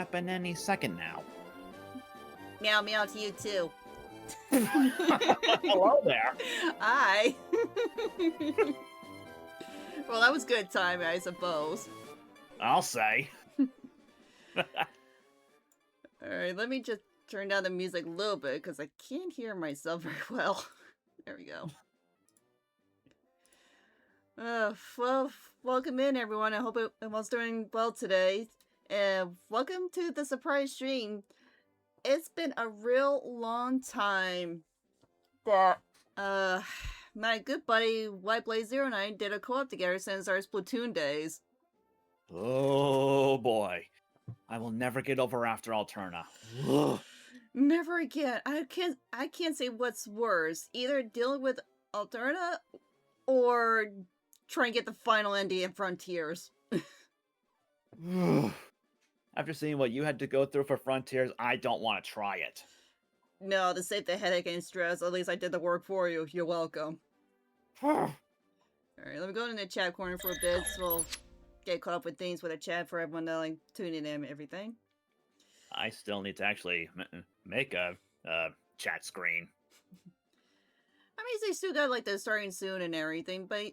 happen any second now. Meow meow to you too. Hello there. Hi. Well, that was good timing, I suppose. I'll say. Alright, let me just turn down the music a little bit because I can't hear myself very well. There we go. Well, welcome in everyone. I hope everyone's doing well today. And welcome to the surprise stream. It's been a real long time that my good buddy WhiteBladeZero and I did a co-op together since our Splatoon days. Oh boy. I will never get over after Alterna. Ugh. Never again. I can't say what's worse. Either dealing with Alterna or trying to get the final ending in Frontiers. After seeing what you had to go through for Frontiers, I don't want to try it. No, to save the headache and stress, at least I did the work for you. You're welcome. Alright, let me go in the chat corner for a bit, so we'll get caught up with things with a chat for everyone that like tuning in and everything. I still need to actually make a chat screen. I mean, they still got like the starting soon and everything, but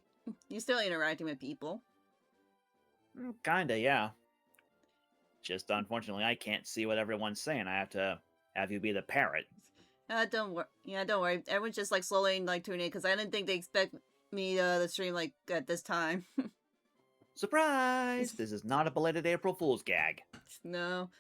you're still interacting with people. Kinda, yeah. Just unfortunately, I can't see what everyone's saying. I have to have you be the parrot. Don't worry. Yeah, don't worry. Everyone's just like slowly like tuning in because I didn't think they expect me to stream like at this time. Surprise! This is not a belated April Fool's gag. No.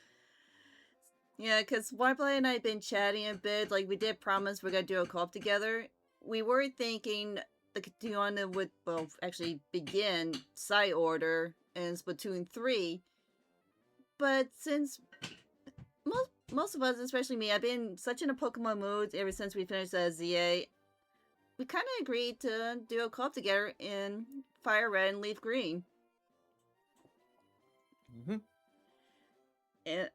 Yeah, because WhiteBlade and I have been chatting a bit. Like, we did promise we're going to do a co-op together. We were thinking the Kanto would, well, actually begin side order in Splatoon 3. But since most of us, especially me, I've been such in a Pokemon mood ever since we finished ZA, we kind of agreed to do a co-op together in FireRed and LeafGreen. And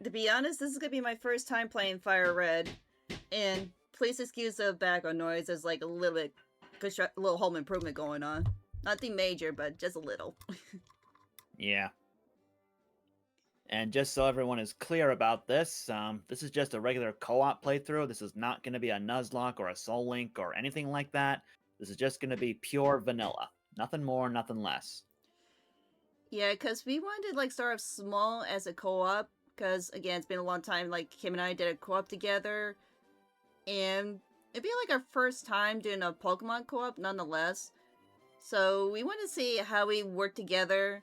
to be honest, this is going to be my first time playing FireRed. And please excuse the background noise. There's like a little home improvement going on. Nothing major, but just a little. Yeah. And just so everyone is clear about this, this is just a regular co-op playthrough. This is not going to be a Nuzlocke or a Soul Link or anything like that. This is just going to be pure vanilla. Nothing more, nothing less. Yeah, because we wanted to like start off small as a co-op. Because, again, it's been a long time, like, Kim and I did a co-op together. And it'd be like our first time doing a Pokemon co-op, nonetheless. So we want to see how we work together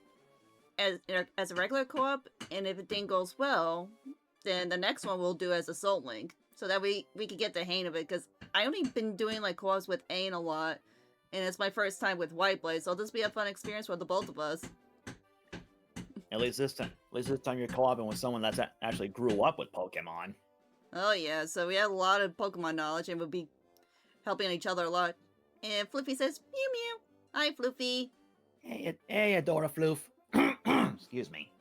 as a regular co-op. And if everything goes well, then the next one we'll do as a Soul Link. So that we could get the hang of it. Because I only been doing, like, co-ops with Ain a lot. And it's my first time with WhiteBlade. So this will be a fun experience for the both of us. At least this time you're co-oping with someone that's actually grew up with Pokemon. Oh yeah, so we have a lot of Pokemon knowledge and we'll be helping each other a lot. And Floofy says, mew mew. Hi, Floofy. Hey, Adora Floof. Excuse me.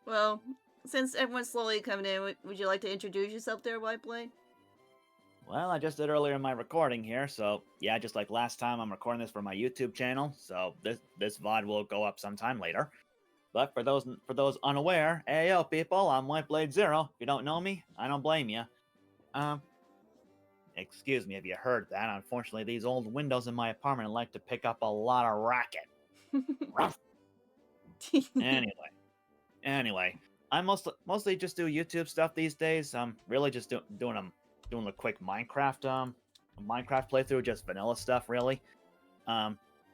Well, since everyone's slowly coming in, would you like to introduce yourself there, WhiteBlade? Well, I just did earlier in my recording here, so yeah, just like last time, I'm recording this for my YouTube channel, so this VOD will go up sometime later. But for those unaware, hey yo people, I'm WhiteBladeZero. If you don't know me, I don't blame you. Excuse me if you heard that. Unfortunately, these old windows in my apartment like to pick up a lot of racket. Anyway, I mostly just do YouTube stuff these days. I'm really just doing a quick Minecraft playthrough, just vanilla stuff, really.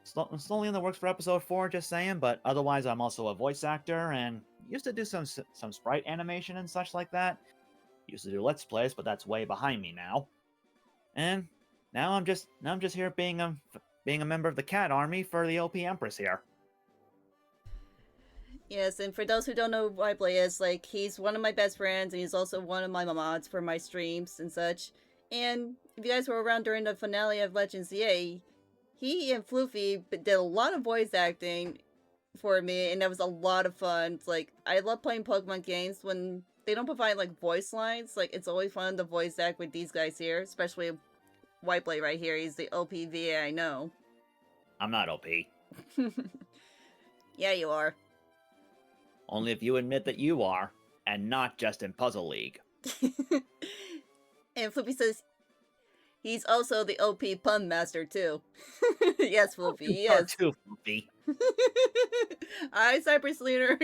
Slowly in the works for episode 4, just saying. But otherwise, I'm also a voice actor and used to do some sprite animation and such like that. Used to do Let's Plays, but that's way behind me now. And now I'm just here being a member of the cat army for the OP Empress here. Yes, and for those who don't know who WhiteBlade is, like, he's one of my best friends, and he's also one of my mods for my streams and such. And if you guys were around during the finale of Legends ZA, he and Floofy did a lot of voice acting for me, and that was a lot of fun. It's like, I love playing Pokemon games when they don't provide, like, voice lines. Like, it's always fun to voice act with these guys here, especially WhiteBlade right here. He's the OP VA I know. I'm not OP. Yeah, you are. Only if you admit that you are, and not just in Puzzle League. And Flippy says he's also the OP pun master too. Yes, Flippy, he You are is. too, Fluffy. Hi, Cypress Leader.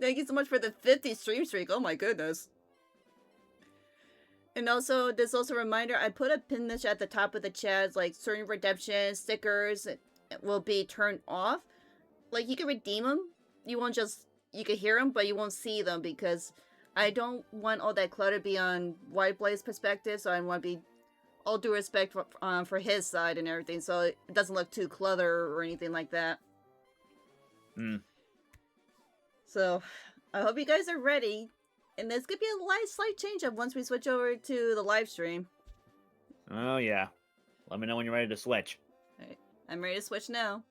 Thank you so much for the 50 stream streak. Oh my goodness. And also, there's also a reminder, I put a pin message at the top of the chat, like certain redemption stickers will be turned off. Like, you can redeem them. You won't just, you can hear them, but you won't see them because I don't want all that clutter to be on WhiteBlade's perspective, so I want to be all due respect for his side and everything, so it doesn't look too cluttered or anything like that. So, I hope you guys are ready. And there's gonna be a slight change up once we switch over to the live stream. Oh, yeah. Let me know when you're ready to switch. Alright, I'm ready to switch now.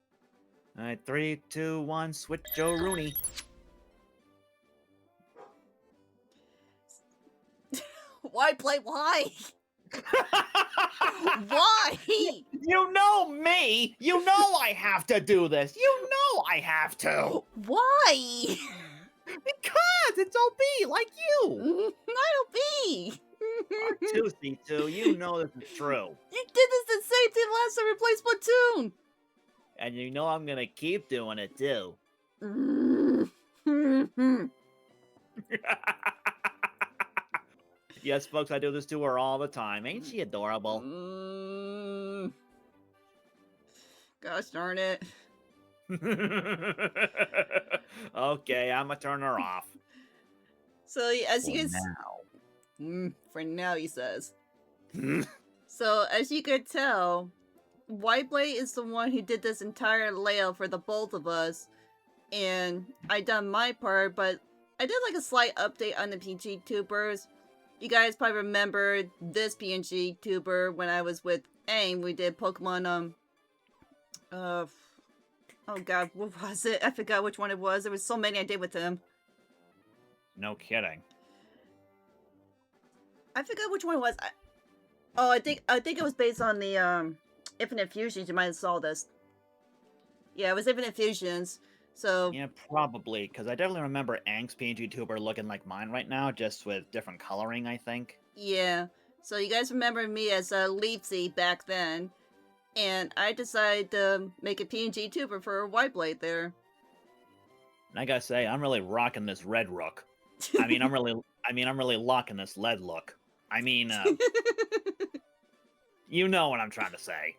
Alright, 3, 2, 1, switch Joe Rooney. WhiteBlade, why? Why? You know me! You know I have to do this! You know I have to! Why? Because it's OB, like you! Not OB! R2, C2, you know this is true. You did this the same thing last time we played Splatoon! And you know I'm gonna keep doing it too. Yes, folks, I do this to her all the time. Ain't she adorable? Gosh darn it. Okay, I'ma turn her off. So, as you For can for now, he says. So, as you could tell, WhiteBlade is the one who did this entire layout for the both of us. And I done my part, but I did like a slight update on the PNGtubers. You guys probably remember this PNGtuber when I was with AIM. We did Pokemon, oh god, what was it? I forgot which one it was. There was so many I did with him. No kidding. I forgot which one it was. I think it was based on the Infinite Fusions. You might have saw this. Yeah, it was Infinite Fusions. So Yeah, probably, because I definitely remember Aang's PNGtuber looking like mine right now, just with different coloring, I think. yeah. So you guys remember me as Leafsy back then, and I decided to make a PNGtuber for WhiteBlade there. And I gotta say, I'm really rocking this red look. I'm really locking this lead look. You know what I'm trying to say.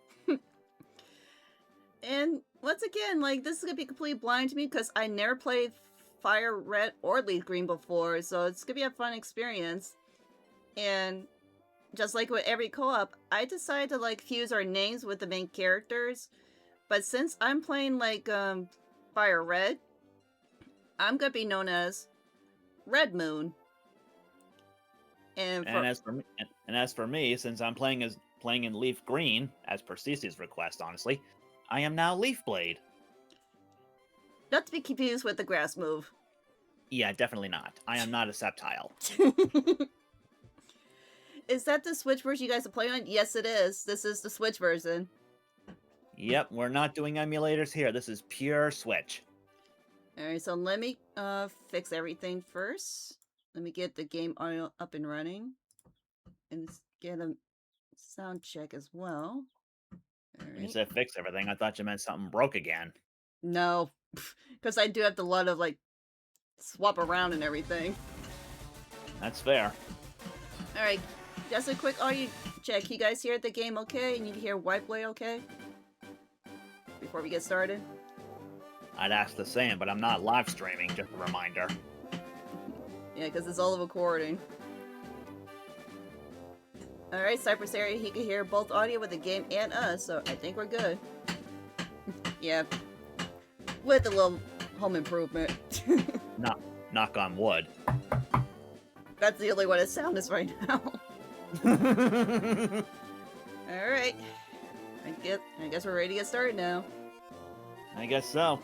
And once again, like, this is gonna be completely blind to me because I never played FireRed or LeafGreen before, so it's gonna be a fun experience. And just like with every co-op, I decided to like fuse our names with the main characters. But since I'm playing like FireRed, I'm gonna be known as Red Moon. And as for me, since I'm playing in LeafGreen, as per Cici's request, honestly, I am now LeafBlade. Not to be confused with the grass move. Yeah, definitely not. I am not a Sceptile. Is that the Switch version you guys are playing on? Yes, it is. This is the Switch version. Yep, we're not doing emulators here. This is pure Switch. Alright, so let me fix everything first. Let me get the game audio up and running. And get a sound check as well. When you said fix everything, I thought you meant something broke again. No, because I do have to lot of like swap around and everything. That's fair. Alright, just a quick audio check. You guys hear the game okay? And you can hear WhiteBlade okay? Before we get started? I'd ask the same, but I'm not live streaming, just a reminder. Yeah, because it's all a recording. Alright, Cypress Area, he can hear both audio with the game and us, so I think we're good. Yeah. With a little home improvement. Knock on wood. That's the only way the sound is right now. Alright. I guess we're ready to get started now. I guess so.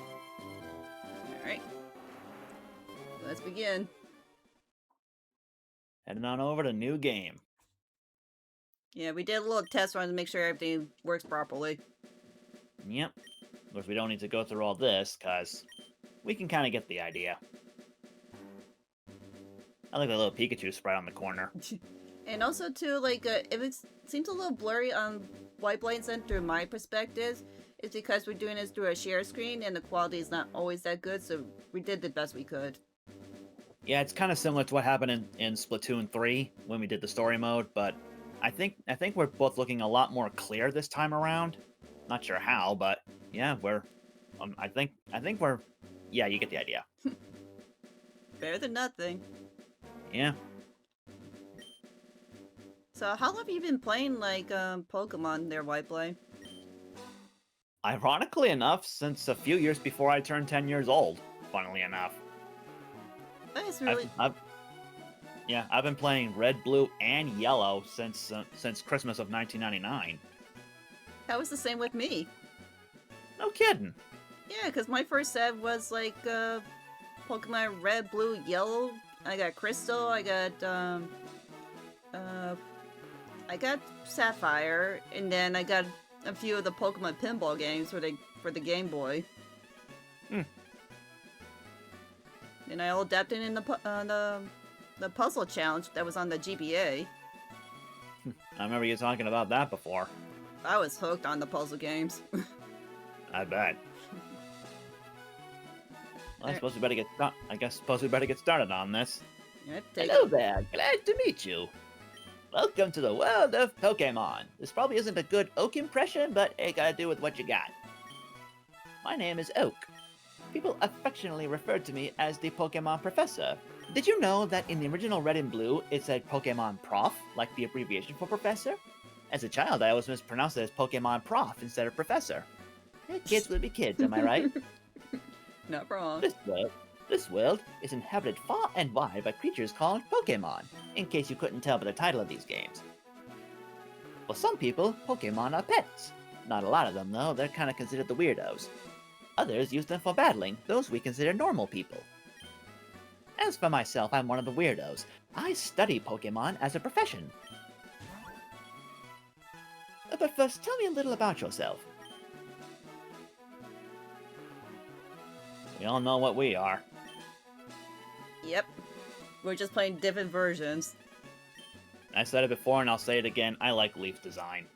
Alright. Let's begin. Heading on over to new game. Yeah, we did a little test run to make sure everything works properly. Yep. Of course, we don't need to go through all this, because we can kind of get the idea. I like the little Pikachu sprite on the corner. And also too, like if it seems a little blurry on WhiteBlade's end through my perspective, it's because we're doing this through a share screen and the quality is not always that good, so we did the best we could. Yeah, it's kind of similar to what happened in Splatoon 3 when we did the story mode, but I think we're both looking a lot more clear this time around. Not sure how, but yeah, we're I think we're yeah, you get the idea. Better than nothing. Yeah. So how long have you been playing like Pokemon there, WhiteBlade? Ironically enough, since a few years before I turned 10 years old, funnily enough. That is really I've been playing Red, Blue, and Yellow since Christmas of 1999. that was the same with me. No kidding. Yeah, because my first set was like Pokemon Red, Blue, Yellow. I got Crystal. I got Sapphire, and then I got a few of the Pokemon pinball games for the Game Boy. And I all adapted in the puzzle challenge that was on the GBA. I remember you talking about that before. I was hooked on the puzzle games. I bet. Well, I suppose we better get started on this. Hello there, glad to meet you. Welcome to the world of Pokemon. This probably isn't a good Oak impression, but it gotta do with what you got. My name is Oak. People affectionately refer to me as the Pokemon Professor. Did you know that in the original Red and Blue, it said Pokemon Prof, like the abbreviation for Professor? As a child, I always mispronounced it as Pokemon Prof instead of Professor. Kids will be kids, am I right? Not wrong. This world is inhabited far and wide by creatures called Pokemon, in case you couldn't tell by the title of these games. For some people, Pokemon are pets. Not a lot of them, though. They're kind of considered the weirdos. Others use them for battling, those we consider normal people. As for myself, I'm one of the weirdos. I study Pokemon as a profession. But first, tell me a little about yourself. We all know what we are. Yep. We're just playing different versions. I said it before and I'll say it again, I like Leaf's design.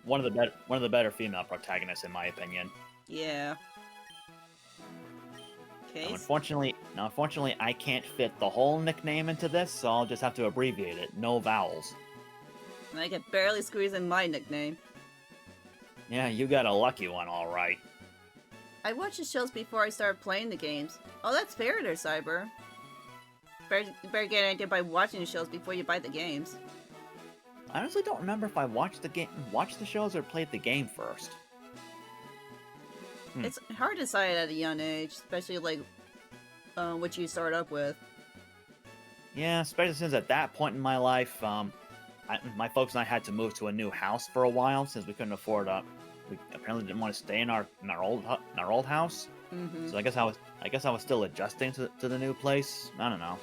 One of the better female protagonists in my opinion. Yeah. Okay. Unfortunately, I can't fit the whole nickname into this, so I'll just have to abbreviate it. No vowels. And I can barely squeeze in my nickname. Yeah, you got a lucky one, all right. I watched the shows before I started playing the games. Oh, that's fair there, Cyber. Better get an idea by watching the shows before you buy the games. I honestly don't remember if I watched the shows or played the game first. It's hard to decide at a young age, especially like what you start up with. Yeah, especially since at that point in my life, my folks and I had to move to a new house for a while since we couldn't afford we apparently didn't want to stay in our old house. Mm-hmm. So I guess I was still adjusting to the new place. I don't know.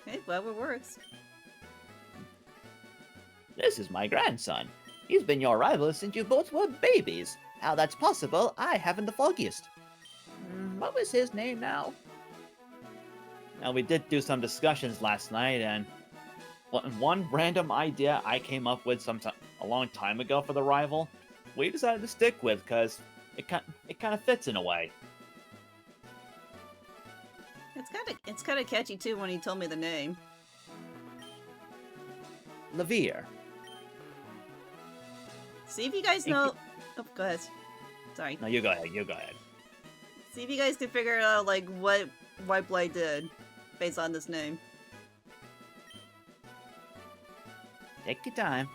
Hey, whatever works. This is my grandson. He's been your rival since you both were babies. How that's possible, I haven't the foggiest. What was his name now? Now, we did do some discussions last night, and one random idea I came up with a long time ago for the rival, we decided to stick with because it kind of fits in a way. It's kind of catchy too when he told me the name. Levere. See if you guys know. Oh, go ahead. Sorry. No, you go ahead. You go ahead. See if you guys can figure out like what WhiteBlade did based on this name. Take your time.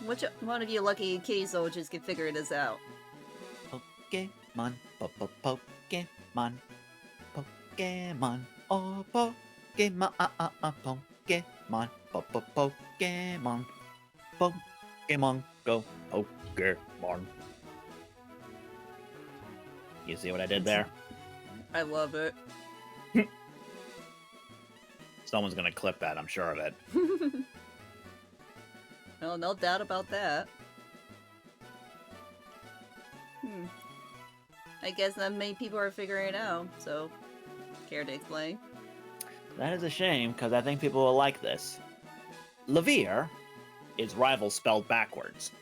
Which one of you lucky kitty soldiers can figure this out? Pokemon, Pokemon, Pokemon, oh Pokemon, Pokemon, Pokemon, Pokemon, go Pokemon. You see what I did there? I love it. Someone's gonna clip that, I'm sure of it. Well, no doubt about that. I guess not many people are figuring it out, so care to explain? That is a shame, because I think people will like this. Levere is rival spelled backwards.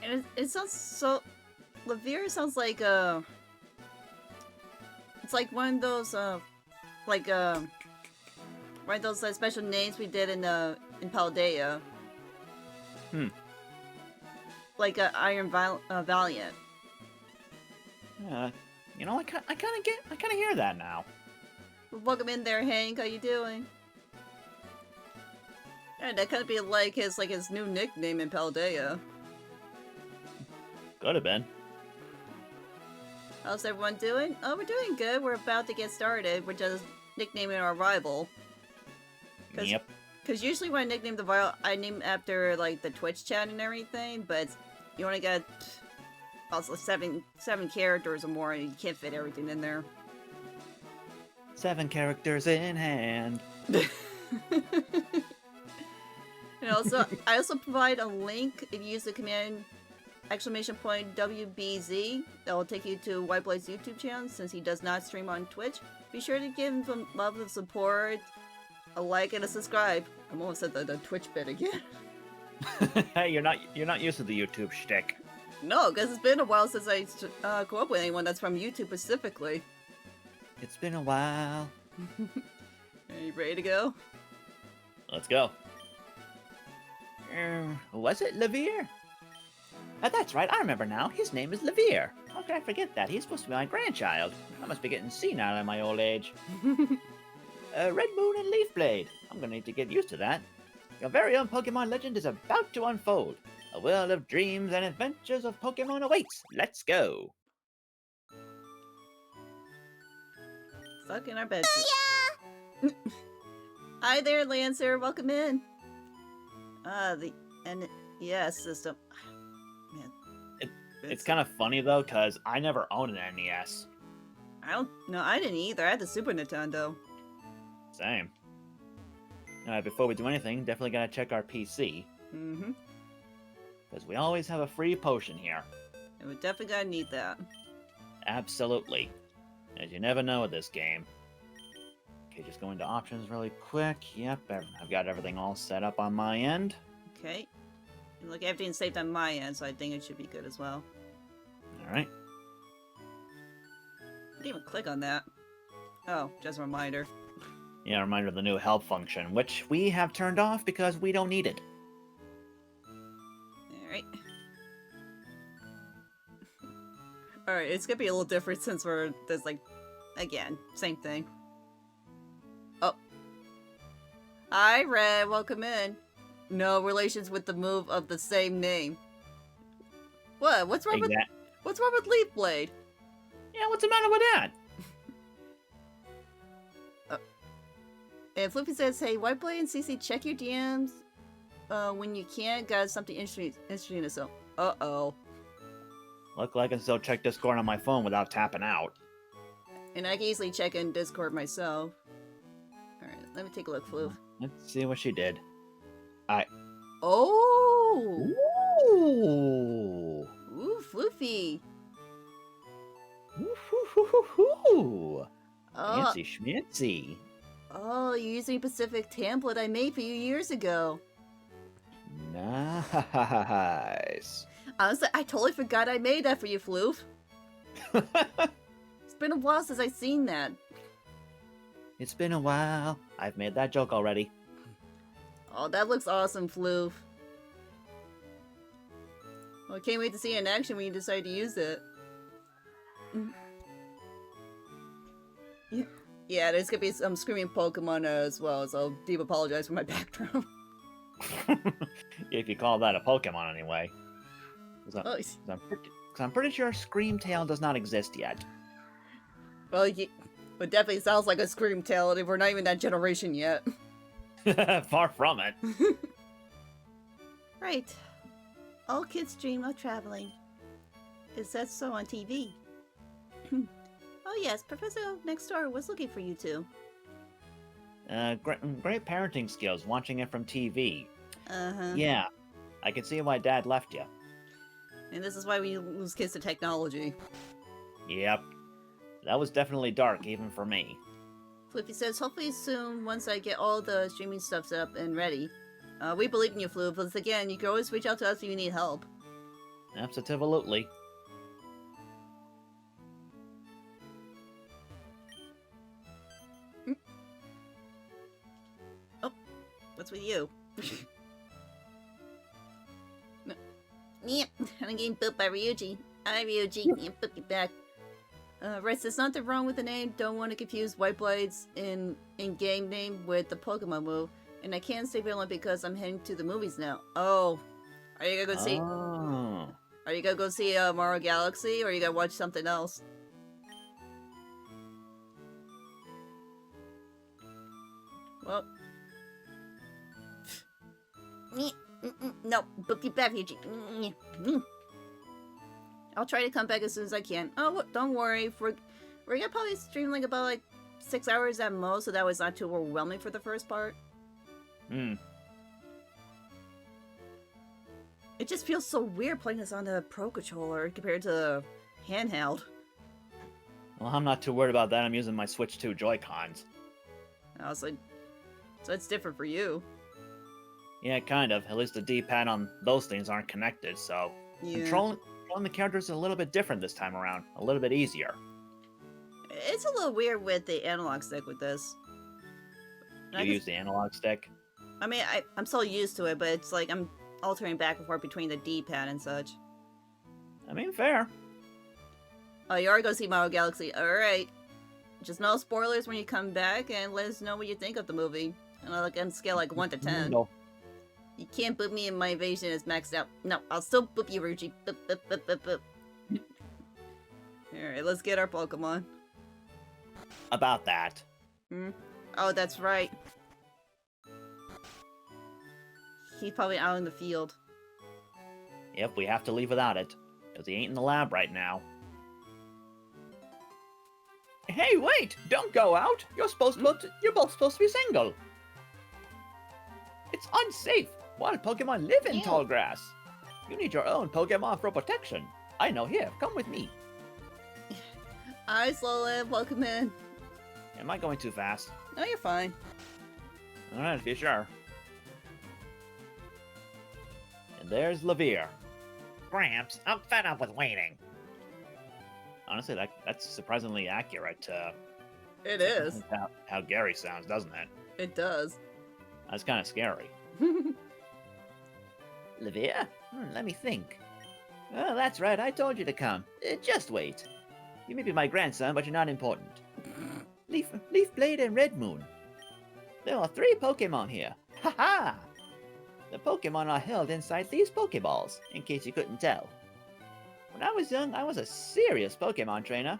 And it sounds so... Levere sounds like, it's like one of those, one of those special names we did in Paldea. Like Iron Valiant. You know, I kind of hear that now. Welcome in there, Hank. How you doing? Yeah, that could be like his new nickname in Paldea. Could have been. How's everyone doing? Oh, we're doing good. We're about to get started. We're just nicknaming our rival. Yep. Because usually when I nickname the rival, I name after like the Twitch chat and everything, but you only got also seven characters or more, and you can't fit everything in there. 7 characters in hand. And also, I also provide a link if you use the command !WBZ. That will take you to WhiteBlade's YouTube channel since he does not stream on Twitch. Be sure to give him some love and support, a like and a subscribe. I'm almost at the Twitch bit again. Hey, you're not used to the YouTube shtick. No, because it's been a while since I co-op with anyone that's from YouTube specifically. It's been a while. Are you ready to go? Let's go. Was it Levere? That's right, I remember now. His name is Levere. How could I forget that? He's supposed to be my grandchild. I must be getting senile in my old age. Red Moon and LeafBlade. I'm gonna need to get used to that. Your very own Pokemon legend is about to unfold. A world of dreams and adventures of Pokemon awaits. Let's go. Stuck in our bed. Hi there, Lancer. Welcome in. The NES system. Man, it's kind of funny though, cause I never owned an NES. I didn't either. I had the Super Nintendo. Same. Before we do anything, definitely gotta check our PC. Mm-hmm. Because we always have a free potion here. And we definitely gotta need that. Absolutely. As you never know with this game. Okay, just go into options really quick. Yep, I've got everything all set up on my end. Okay. And look, everything's saved on my end, so I think it should be good as well. Alright. I didn't even click on that. Oh, just a reminder. Yeah, a reminder of the new help function, which we have turned off because we don't need it. Alright. Alright, it's gonna be a little different since there's like, again, same thing. Oh. Hi, Red, welcome in. No relations with the move of the same name. What? What's wrong with LeafBlade? Yeah, what's the matter with that? And Flippy says, hey, WhiteBlade and Cici, check your DMs when you can. Got something interesting to say. Uh-oh. Look like I can still check Discord on my phone without tapping out. And I can easily check in Discord myself. Alright, let me take a look, Floof. Let's see what she did. Oh! Ooh! Ooh, Floofy! Ooh! Oh. Fancy schmancy. Oh, you're using a specific template I made for you years ago. Nice. Honestly, I totally forgot I made that for you, Floof. It's been a while since I've seen that. It's been a while. I've made that joke already. Oh, that looks awesome, Floof. Well, I can't wait to see it in action when you decide to use it. Yeah, there's gonna be some screaming Pokemon as well, so deep apologize for my background. If you call that a Pokemon anyway. Because I'm pretty sure Screamtail does not exist yet. Well, it definitely sounds like a Screamtail, and we're not even that generation yet. Far from it. Right. All kids dream of traveling. It says so on TV. Oh yes, Professor next door was looking for you two. Great parenting skills watching it from TV. Uh-huh. Yeah, I can see why Dad left you. And this is why we lose kids to technology. Yep. That was definitely dark, even for me. Flippy says, hopefully soon, once I get all the streaming stuff set up and ready. We believe in you, Flu, but again, you can always reach out to us if you need help. Absolutely. Oh, what's with you? No. Yeah, I'm getting booped by Ryuji. Hi, Ryuji. Yeah, boop you back. Right, there's nothing wrong with the name. Don't want to confuse WhiteBlade's in-game name with the Pokemon move. And I can't stay vigilant because I'm heading to the movies now. Oh. Are you gonna go see... Oh. Are you gonna go see Mario Galaxy, or are you gonna watch something else? Well... No, book you back, Ryuji. I'll try to come back as soon as I can. Oh, don't worry. We're gonna probably stream like about like 6 hours at most, so that was not too overwhelming for the first part. Hmm. It just feels so weird playing this on the Pro Controller compared to the handheld. Well, I'm not too worried about that. I'm using my Switch 2 Joy-Cons. Oh, so it's different for you. Yeah, kind of. At least the D-pad on those things aren't connected, so... Yeah. Controlling the characters is a little bit different this time around. A little bit easier. It's a little weird with the analog stick with this. You use the analog stick? I mean, I'm so used to it, but it's like I'm alternating back and forth between the D-pad and such. I mean, fair. Oh, you are going to see Mario Galaxy. Alright. Just no spoilers when you come back, and let us know what you think of the movie. And I'll look on scale like 1 to 10. No. You can't boop me and my evasion is maxed out. No, I'll still boop you, Ruchi. Boop, boop, boop, boop, boop. Alright, let's get our Pokemon. About that. Hmm? Oh, that's right. He's probably out in the field. Yep, we have to leave without it. Because he ain't in the lab right now. Hey, wait! Don't go out! You're both supposed to be single! It's unsafe! Wild Pokemon live in tall grass! You need your own Pokemon for protection! I know, here, come with me! Hi, Slowland, welcome in. Am I going too fast? No, you're fine. Alright, if you're sure. And there's Levere. Gramps, I'm fed up with waiting. Honestly, that's surprisingly accurate to It is. how Gary sounds, doesn't it? It does. That's kind of scary. Levere? Let me think. Oh, that's right, I told you to come. Just wait. You may be my grandson, but you're not important. LeafBlade and Red Moon. There are 3 Pokemon here. Ha-ha! The Pokemon are held inside these Pokeballs, in case you couldn't tell. When I was young, I was a serious Pokemon trainer.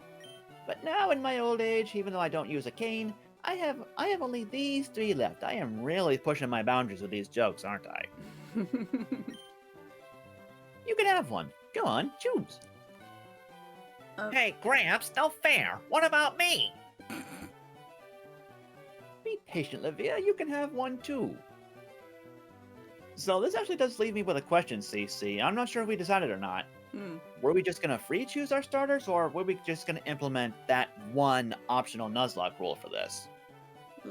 But now, in my old age, even though I don't use a cane, I have only these 3 left. I am really pushing my boundaries with these jokes, aren't I? You can have one. Go on, choose. Hey, Gramps, no fair. What about me? Be patient, Levere. You can have one too. So this actually does leave me with a question, Cici. I'm not sure if we decided or not. Were we just gonna free choose our starters, or were we just gonna implement that one optional Nuzlocke rule for this?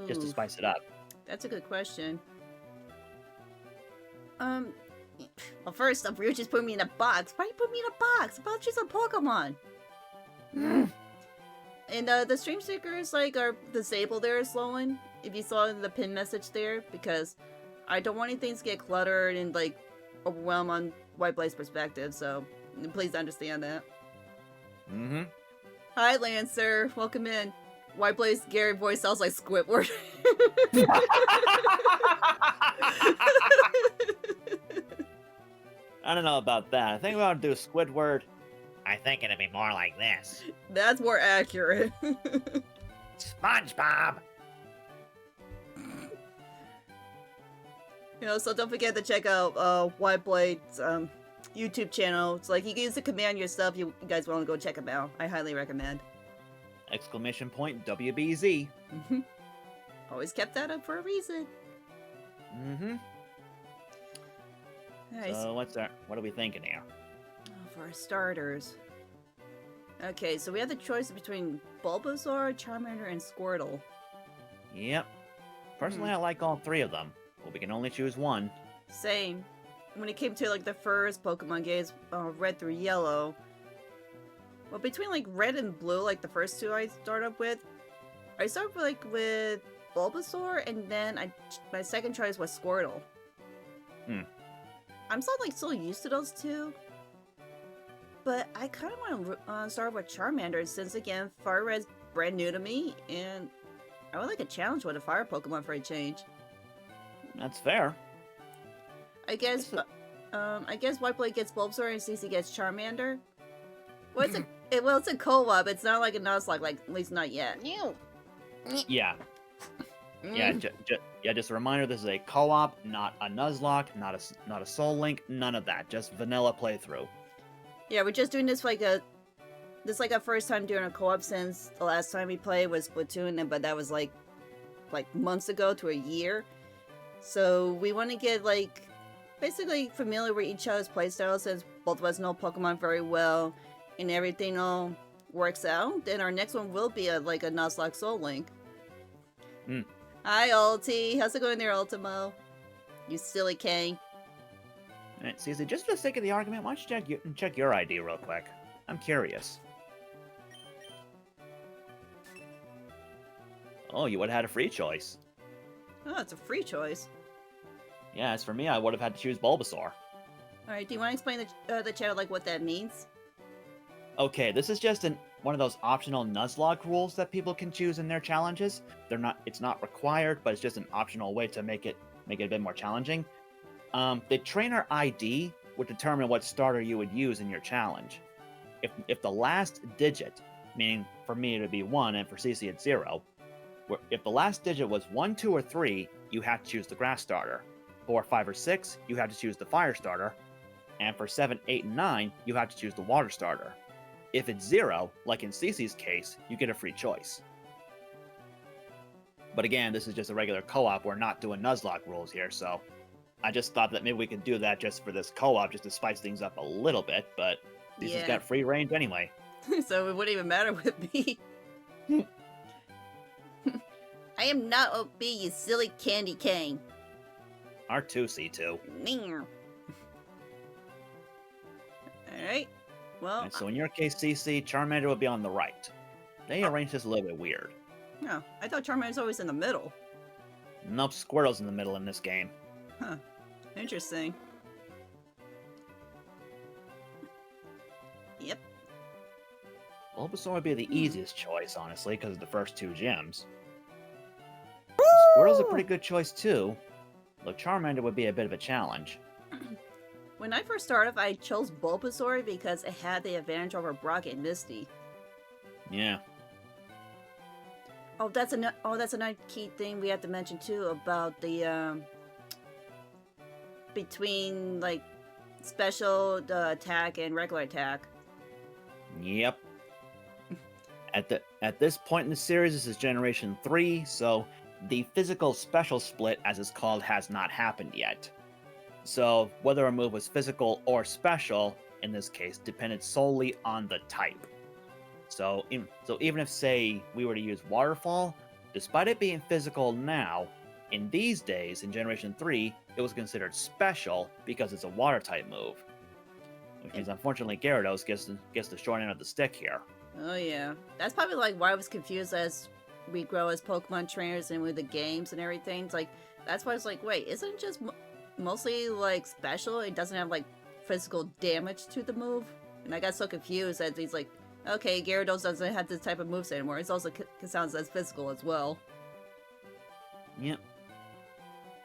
Just to Ooh, spice it up. that's a good question. Well, first off, Ryuji's put me in a box. Why you put me in a box? I'm about to choose a Pokemon. And the stream stickers like are disabled there, Sloan. If you saw in the pin message there, because I don't want anything to get cluttered and like overwhelm on WhiteBlade's perspective. So please understand that. Mm-hmm. Hi, Lancer. Welcome in. WhiteBlade's Gary voice sounds like Squidward. I don't know about that. I think we ought to do Squidward. I think it'd be more like this. That's more accurate. SpongeBob! You know, so don't forget to check out WhiteBlade's YouTube channel. It's like you can use the command yourself. You guys want to go check him out. I highly recommend. Exclamation point WBZ. Always kept that up for a reason. Mm-hmm. Nice. So what are we thinking here? Oh, for our starters. Okay, so we have the choice between Bulbasaur, Charmander, and Squirtle. Yep. Personally, I like all three of them, but we can only choose one. Same. When it came to like the first Pokemon games, Red through Yellow. Well, between like Red and Blue, like the first two I started up with, I started with Bulbasaur, and then my second choice was Squirtle. I'm still used to those two, but I kind of want to start with Charmander since again FireRed's brand new to me, and I would like a challenge with a fire Pokemon for a change. That's fair. I guess WhiteBlade gets Bulbasaur and Cici gets Charmander. Well, it's a co-op. It's not like a Nuzlocke, like at least not yet. Yeah. Yeah, just a reminder, this is a co-op, not a Nuzlocke, not a Soul Link, none of that. Just vanilla playthrough. Yeah, we're just doing this like a first time doing a co-op since the last time we played was Splatoon, but that was like months ago to a year. So we want to get like basically familiar with each other's playstyles since both of us know Pokemon very well and everything all works out. Then our next one will be like a Nuzlocke Soul Link. Hi, Ulti. How's it going there, Ultimo? You silly K. Alright, Cici, just for the sake of the argument, why don't you check your ID real quick? I'm curious. Oh, you would have had a free choice. Oh, it's a free choice. Yeah, as for me, I would have had to choose Bulbasaur. Alright, do you want to explain the chat like what that means? Okay, this is just one of those optional Nuzlocke rules that people can choose in their challenges. It's not required, but it's just an optional way to make it a bit more challenging. The trainer ID would determine what starter you would use in your challenge. If the last digit, meaning for me it would be 1 and for Cici it's 0, if the last digit was 1, 2, or 3, you have to choose the grass starter. 4, 5, or 6, you have to choose the fire starter. And for 7, 8, and 9, you have to choose the water starter. If it's 0, like in Cici's case, you get a free choice. But again, this is just a regular co-op. We're not doing Nuzlocke rules here, so I just thought that maybe we could do that just for this co-op, just to spice things up a little bit, but Cici's got free range anyway. So it wouldn't even matter with me. I am not OP, you silly candy cane. R2, C2. Alright. Well, And so in your case, Cici, Charmander would be on the right. They arranged this a little bit weird. no, I thought Charmander's always in the middle. Nope, Squirtle's in the middle in this game. Huh. Interesting. Yep. Bulbasaur would be the easiest choice, honestly, because of the first two gyms. Squirtle's a pretty good choice, too, though Charmander would be a bit of a challenge. When I first started, I chose Bulbasaur because it had the advantage over Brock and Misty. Yeah. Oh, that's another key thing we have to mention too about the between like special attack and regular attack. Yep. At this point in the series, this is Generation 3, so the physical special split, as it's called, has not happened yet. So whether a move was physical or special, in this case, depended solely on the type. So even if, say, we were to use Waterfall, despite it being physical now, in these days, in Generation 3, it was considered special because it's a Water-type move. Which means, unfortunately, Gyarados gets the short end of the stick here. Oh yeah, that's probably like why I was confused as we grow as Pokemon trainers and with the games and everything. It's like that's why I was like, wait, isn't it just mostly like special? It doesn't have like physical damage to the move, and I got so confused that he's like, okay, Gyarados doesn't have this type of moves anymore. It also sounds as physical as well. Yep.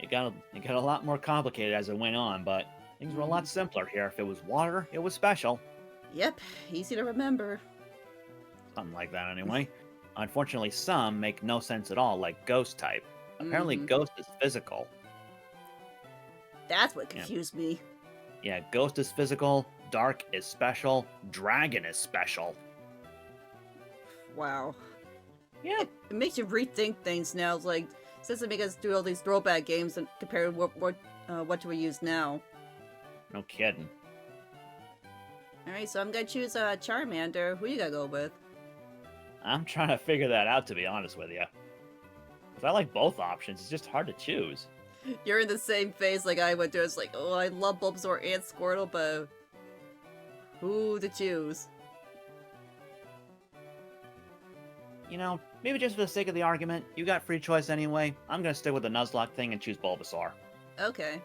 It got a lot more complicated as it went on, but things were a lot simpler here. If it was water, it was special. Yep, easy to remember. Something like that, anyway. Unfortunately, some make no sense at all, like Ghost type. Apparently, Ghost is physical. That's what confused me. Yeah, Ghost is physical, Dark is special, Dragon is special. Wow. Yeah. It makes you rethink things now. It's like, since it makes us do all these throwback games and compare what do we use now. No kidding. Alright, so I'm gonna choose Charmander. Who you gotta go with? I'm trying to figure that out, to be honest with you. Because I like both options. It's just hard to choose. You're in the same phase like I went through. It's like, oh, I love Bulbasaur and Squirtle, but who to choose? You know, maybe just for the sake of the argument, you got free choice anyway. I'm gonna stick with the Nuzlocke thing and choose Bulbasaur. Okay.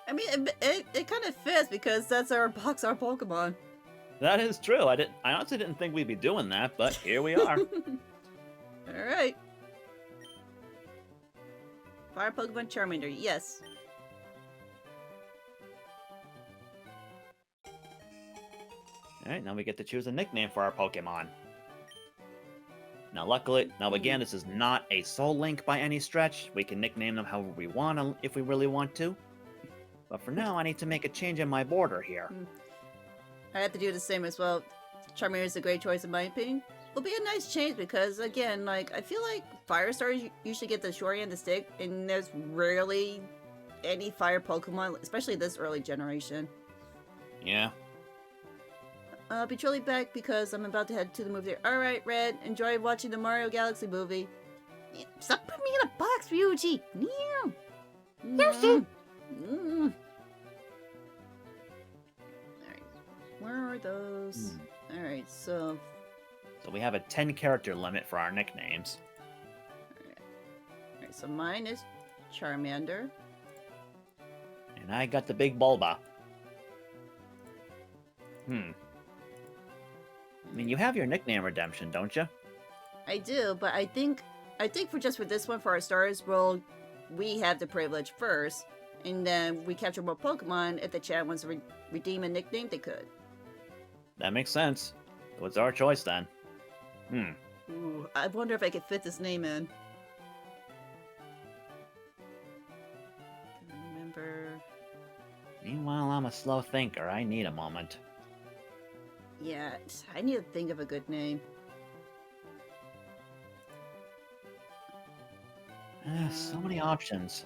I mean, it kind of fits because that's our box art Pokemon. That is true. I honestly didn't think we'd be doing that, but here we are. Alright. Fire Pokemon Charmander, yes. Alright, now we get to choose a nickname for our Pokemon. Now luckily, again, this is not a Soul Link by any stretch. We can nickname them however we want if we really want to. But for now, I need to make a change in my border here. I have to do the same as well. Charmander is a great choice in my opinion. It'll be a nice change because, again, like, I feel like Fire Stars usually get the short end of the stick, and there's rarely any Fire Pokemon, especially this early generation. Yeah. I'll be truly back because I'm about to head to the movie theater. Alright, Red, enjoy watching the Mario Galaxy movie. Stop putting me in a box, Ryuji! Alright. Where are those? Alright, so... So we have a 10-character limit for our nicknames. Alright, so mine is Charmander. And I got the big Bulba. I mean, you have your nickname redemption, don't you? I do, but I think for this one, for our stars, we have the privilege first, and then we capture more Pokemon. If the chat wants to redeem a nickname, they could. That makes sense. So it's our choice then. Ooh, I wonder if I could fit this name in. Remember. Meanwhile, I'm a slow thinker. I need a moment. Yeah, I need to think of a good name. So many options.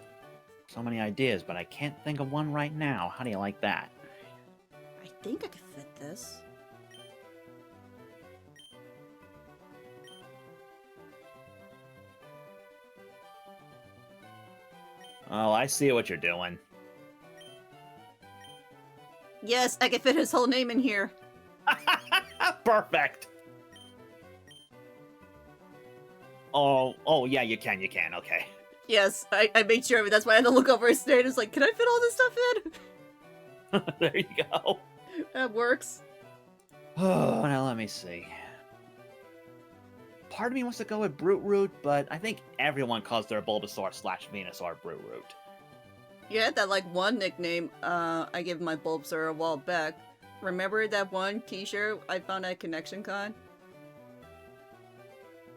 So many ideas, but I can't think of one right now. How do you like that? I think I could fit this. Oh, I see what you're doing. Yes, I can fit his whole name in here. Perfect. Oh, yeah, you can, okay. Yes, I made sure of it. That's why I had to look over his name. It's like, can I fit all this stuff in? There you go. That works. Oh, now let me see. Part of me wants to go with Brute Root, but I think everyone calls their Bulbasaur / Venusaur Brute Root. You had that, like, one nickname I gave my Bulbasaur a while back. Remember that one t-shirt I found at Connection Con?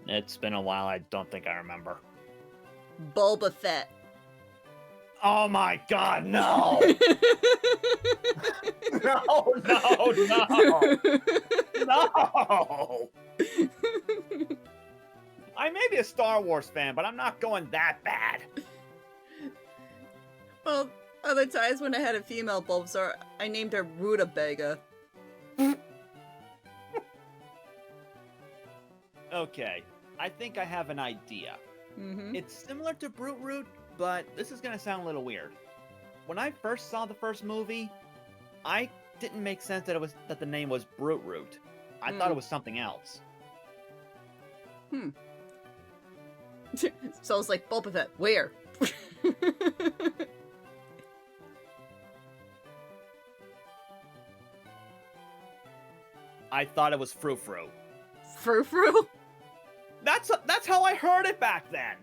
It's been a while, I don't think I remember. Bulba Fett. Oh my god, no! No! No! I may be a Star Wars fan, but I'm not going that bad. Well, other times when I had a female Bulbasaur, I named her Rutabaga. Okay, I think I have an idea. It's similar to Brute Root, but this is gonna sound a little weird. When I first saw the first movie, I didn't make sense that the name was Brute Root. I thought it was something else. So it's like, Bulba Fett, where? I thought it was Frou Frou. Frou Frou? That's how I heard it back then.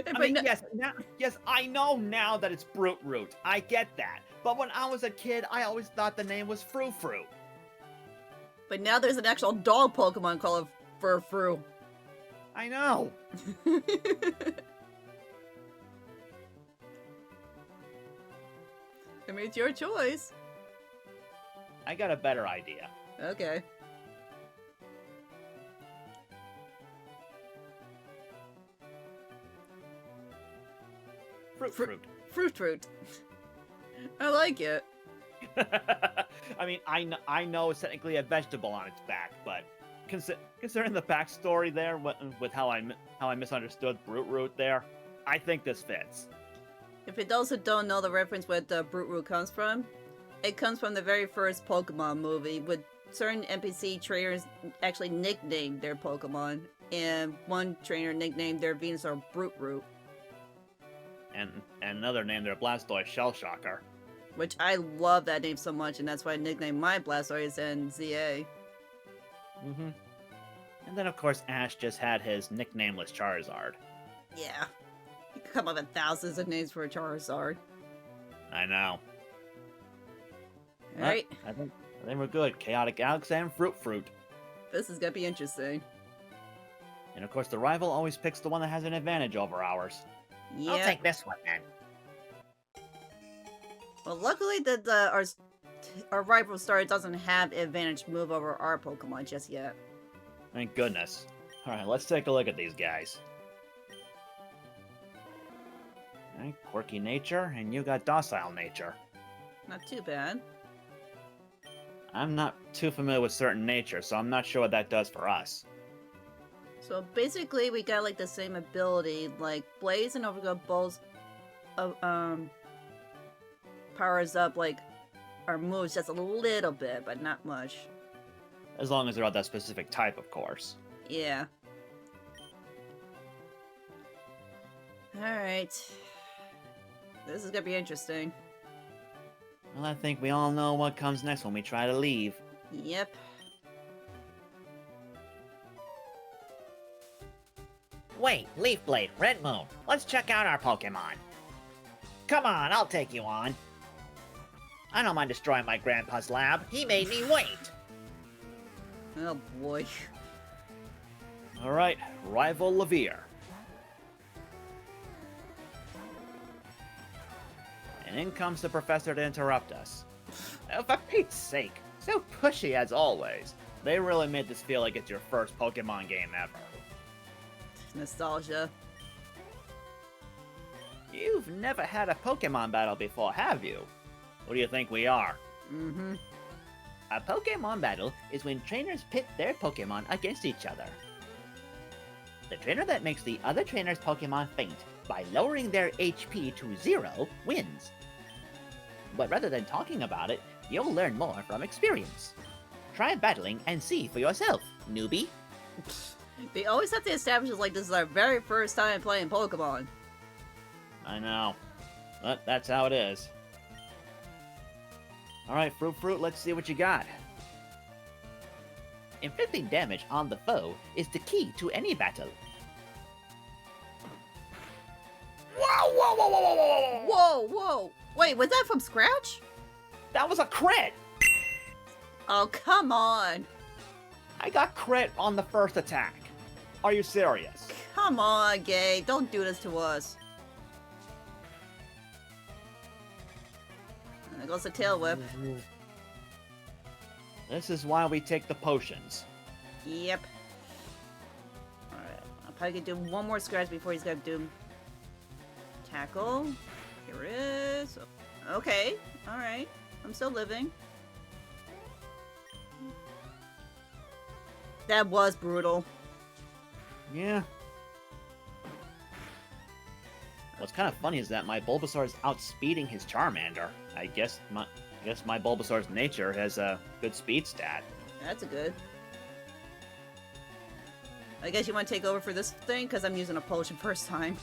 I mean, yes, I know now that it's Brute Root. I get that. But when I was a kid, I always thought the name was Frou Frou. But now there's an actual dog Pokemon called Frou Frou. I know. I mean, it's your choice. I got a better idea. Okay. Fruit. Fruit. I like it. I mean, I know it's technically a vegetable on its back, but considering the backstory there, with how I misunderstood Brute Root there, I think this fits. If for those who don't know the reference where the Brute Root comes from, it comes from the very first Pokemon movie, with certain NPC trainers actually nicknamed their Pokemon, and one trainer nicknamed their Venusaur Brute Root. And another named their Blastoise Shell Shocker. Which I love that name so much, and that's why I nicknamed my Blastoise and ZA. Mm-hmm. And then, of course, Ash just had his nicknameless Charizard. Yeah. You could come up with thousands of names for a Charizard. I know. Alright. I think we're good. Chaotic Alex and Fruit. This is gonna be interesting. And of course, the rival always picks the one that has an advantage over ours. Yeah. I'll take this one then. Well, luckily that our rival star doesn't have an advantage move over our Pokemon just yet. Thank goodness. Alright, let's take a look at these guys. Alright, quirky nature, and you got docile nature. Not too bad. I'm not too familiar with certain nature, so I'm not sure what that does for us. So basically, we got like the same ability, like Blaze and Overgrowth Bolts, powers up like our moves just a little bit, but not much. As long as they're of that specific type, of course. Yeah. Alright. This is gonna be interesting. Well, I think we all know what comes next when we try to leave. Yep. Wait, LeafBlade, Red Moon, let's check out our Pokemon. Come on, I'll take you on. I don't mind destroying my grandpa's lab. He made me wait. Oh boy. Alright, rival Levere. And in comes the professor to interrupt us. Oh, for Pete's sake, so pushy as always. They really made this feel like it's your first Pokemon game ever. Nostalgia. You've never had a Pokemon battle before, have you? What do you think we are? Mm-hmm. A Pokemon battle is when trainers pit their Pokemon against each other. The trainer that makes the other trainer's Pokemon faint by lowering their HP to 0 wins. But rather than talking about it, you'll learn more from experience. Try battling and see for yourself, newbie. They always have to establish it like this is our very first time playing Pokemon. I know. But that's how it is. Alright, Fruit, let's see what you got. Inflicting damage on the foe is the key to any battle. Whoa! Whoa, whoa! Wait, was that from scratch? That was a crit! Oh, come on! I got crit on the first attack. Are you serious? Come on, Gabe. Don't do this to us. There goes the tail whip. This is why we take the potions. Yep. Alright. I'll probably do one more scratch before he's gonna do tackle. Here it is. Okay. Alright. I'm still living. That was brutal. Yeah. What's kind of funny is that my Bulbasaur is outspeeding his Charmander. I guess my Bulbasaur's nature has a good speed stat. That's a good. I guess you want to take over for this thing? Because I'm using a potion first time.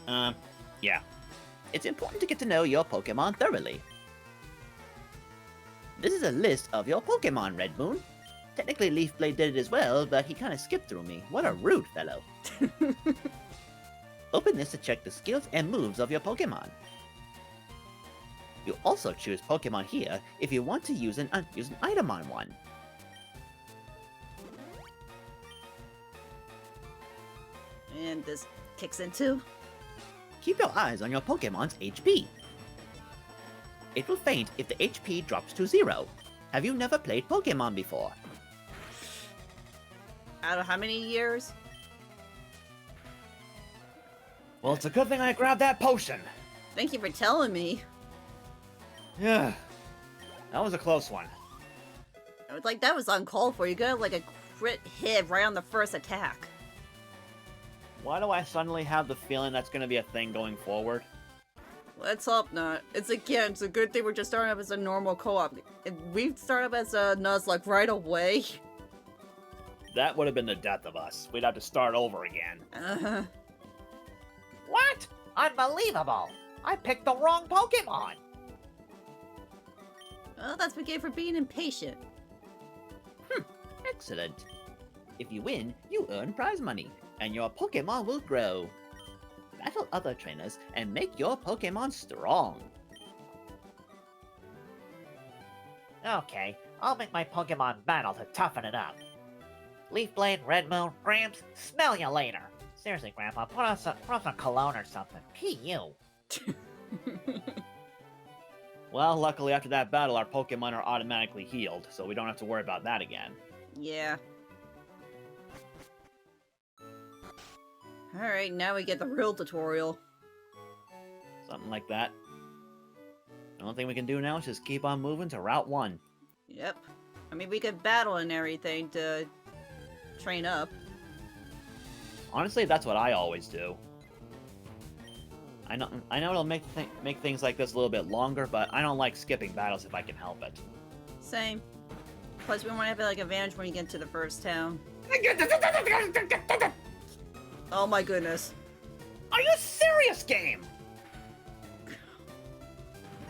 Yeah. It's important to get to know your Pokemon thoroughly. This is a list of your Pokemon, Red Moon. Technically, LeafBlade did it as well, but he kind of skipped through me. What a rude fellow. Open this to check the skills and moves of your Pokemon. You also choose Pokemon here if you want to use an item on one. And this kicks in too. Keep your eyes on your Pokemon's HP. It will faint if the HP drops to 0. Have you never played Pokemon before? Out of how many years? Well, it's a good thing I grabbed that potion. Thank you for telling me. Yeah. That was a close one. It was like that was uncalled for. You got like a crit hit right on the first attack. Why do I suddenly have the feeling that's going to be a thing going forward? Let's hope not. It's a good thing we're just starting up as a normal co-op. If we start up as a Nuzlocke right away. That would have been the death of us. We'd have to start over again. Uh-huh. What? Unbelievable! I picked the wrong Pokemon! Well, that's what we get for being impatient. Excellent. If you win, you earn prize money, and your Pokemon will grow. Battle other trainers and make your Pokemon strong. Okay, I'll make my Pokemon battle to toughen it up. LeafBlade, Red Moon, Gramps, smell you later. Seriously, Grandpa, put on some cologne or something. P.U. Well, luckily after that battle, our Pokemon are automatically healed, so we don't have to worry about that again. Yeah. Alright, now we get the real tutorial. Something like that. The only thing we can do now is just keep on moving to Route 1. Yep. I mean, we could battle and everything to train up. Honestly, that's what I always do. I know it'll make things like this a little bit longer, but I don't like skipping battles if I can help it. Same. Plus, we want to have like advantage when you get to the first town. Oh my goodness. Are you serious, game?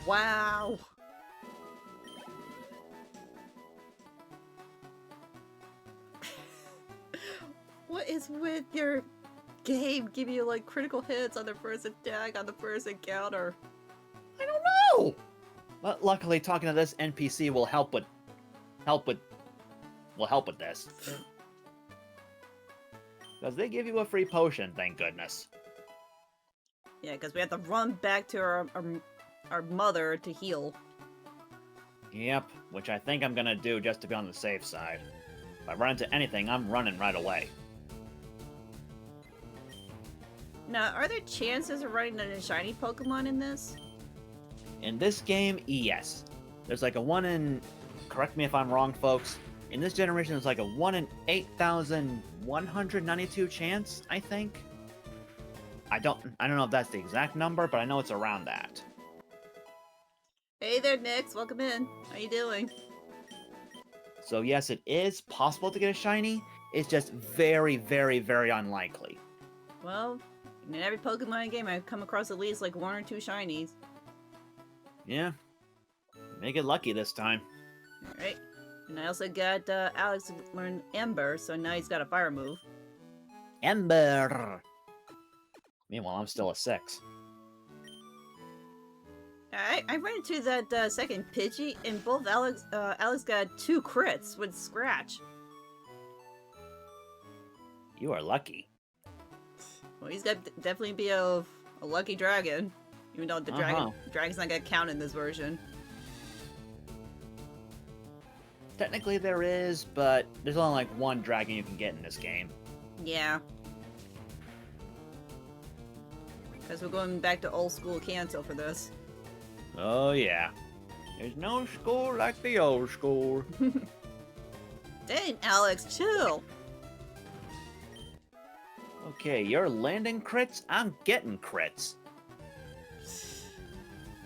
Wow. What is with your game giving you like critical hits on the first attack, on the first encounter? I don't know. But luckily, talking to this NPC will help with this. Because they give you a free potion, thank goodness. Yeah, because we have to run back to our mother to heal. Yep, which I think I'm gonna do just to be on the safe side. If I run into anything, I'm running right away. Now, are there chances of running into a shiny Pokemon in this? In this game, yes. There's like a 1 in... Correct me if I'm wrong, folks. In this generation, there's like a 1 in 8,192 chance, I think. I don't know if that's the exact number, but I know it's around that. Hey there, Nix. Welcome in. How you doing? So yes, it is possible to get a shiny. It's just very, very, very unlikely. Well, in every Pokemon game, I've come across at least like 1 or 2 shinies. Yeah. Make it lucky this time. Alright. And I also got Alex to learn Ember, so now he's got a fire move. Ember! Meanwhile, I'm still a 6. I ran into that second Pidgey, and both Alex got 2 crits with Scratch. You are lucky. Well, he's got definitely be a lucky dragon, even though the dragon's not gonna count in this version. Technically there is, but there's only like 1 dragon you can get in this game. Yeah. Because we're going back to old school Kanto for this. Oh yeah. There's no school like the old school. Dang, Alex, chill. Okay, you're landing crits, I'm getting crits.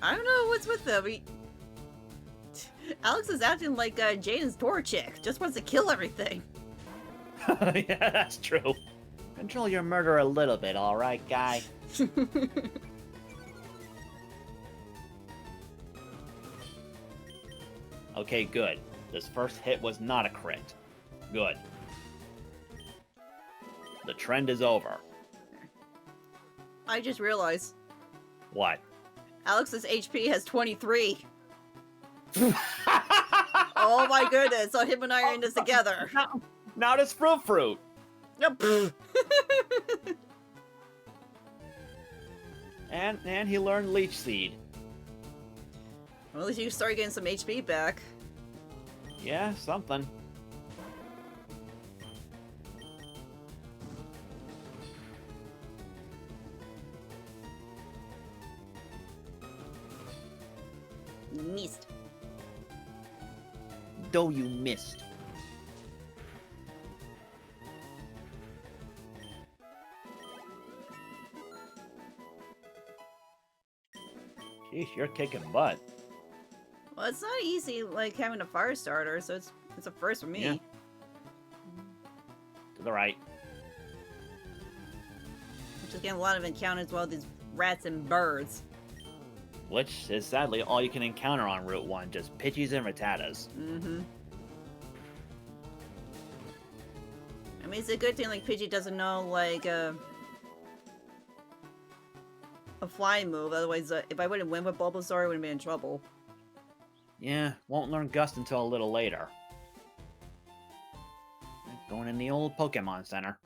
I don't know what's with them. Alex is acting like Jaden's door chick. Just wants to kill everything. Yeah, that's true. Control your murder a little bit, alright, guy? Okay, good. This first hit was not a crit. Good. The trend is over. I just realized. What? Alex's HP has 23. Oh my goodness, so him and I are in this together. Now it's fruit. Yep. And he learned Leech Seed. Well, at least you start getting some HP back. Yeah, something. missed. Though you missed. Sheesh, you're kicking butt. Well, it's not easy, like, having a fire starter, so it's a first for me. Yeah. To the right. I'm just getting a lot of encounters with all these rats and birds. Which is sadly all you can encounter on Route 1, just Pidgeys and Rattatas. Mm-hmm. I mean, it's a good thing, like, Pidgey doesn't know, like, a flying move. Otherwise, if I wouldn't win with Bulbasaur, I would have been in trouble. Yeah, won't learn Gust until a little later. Going in the old Pokemon Center.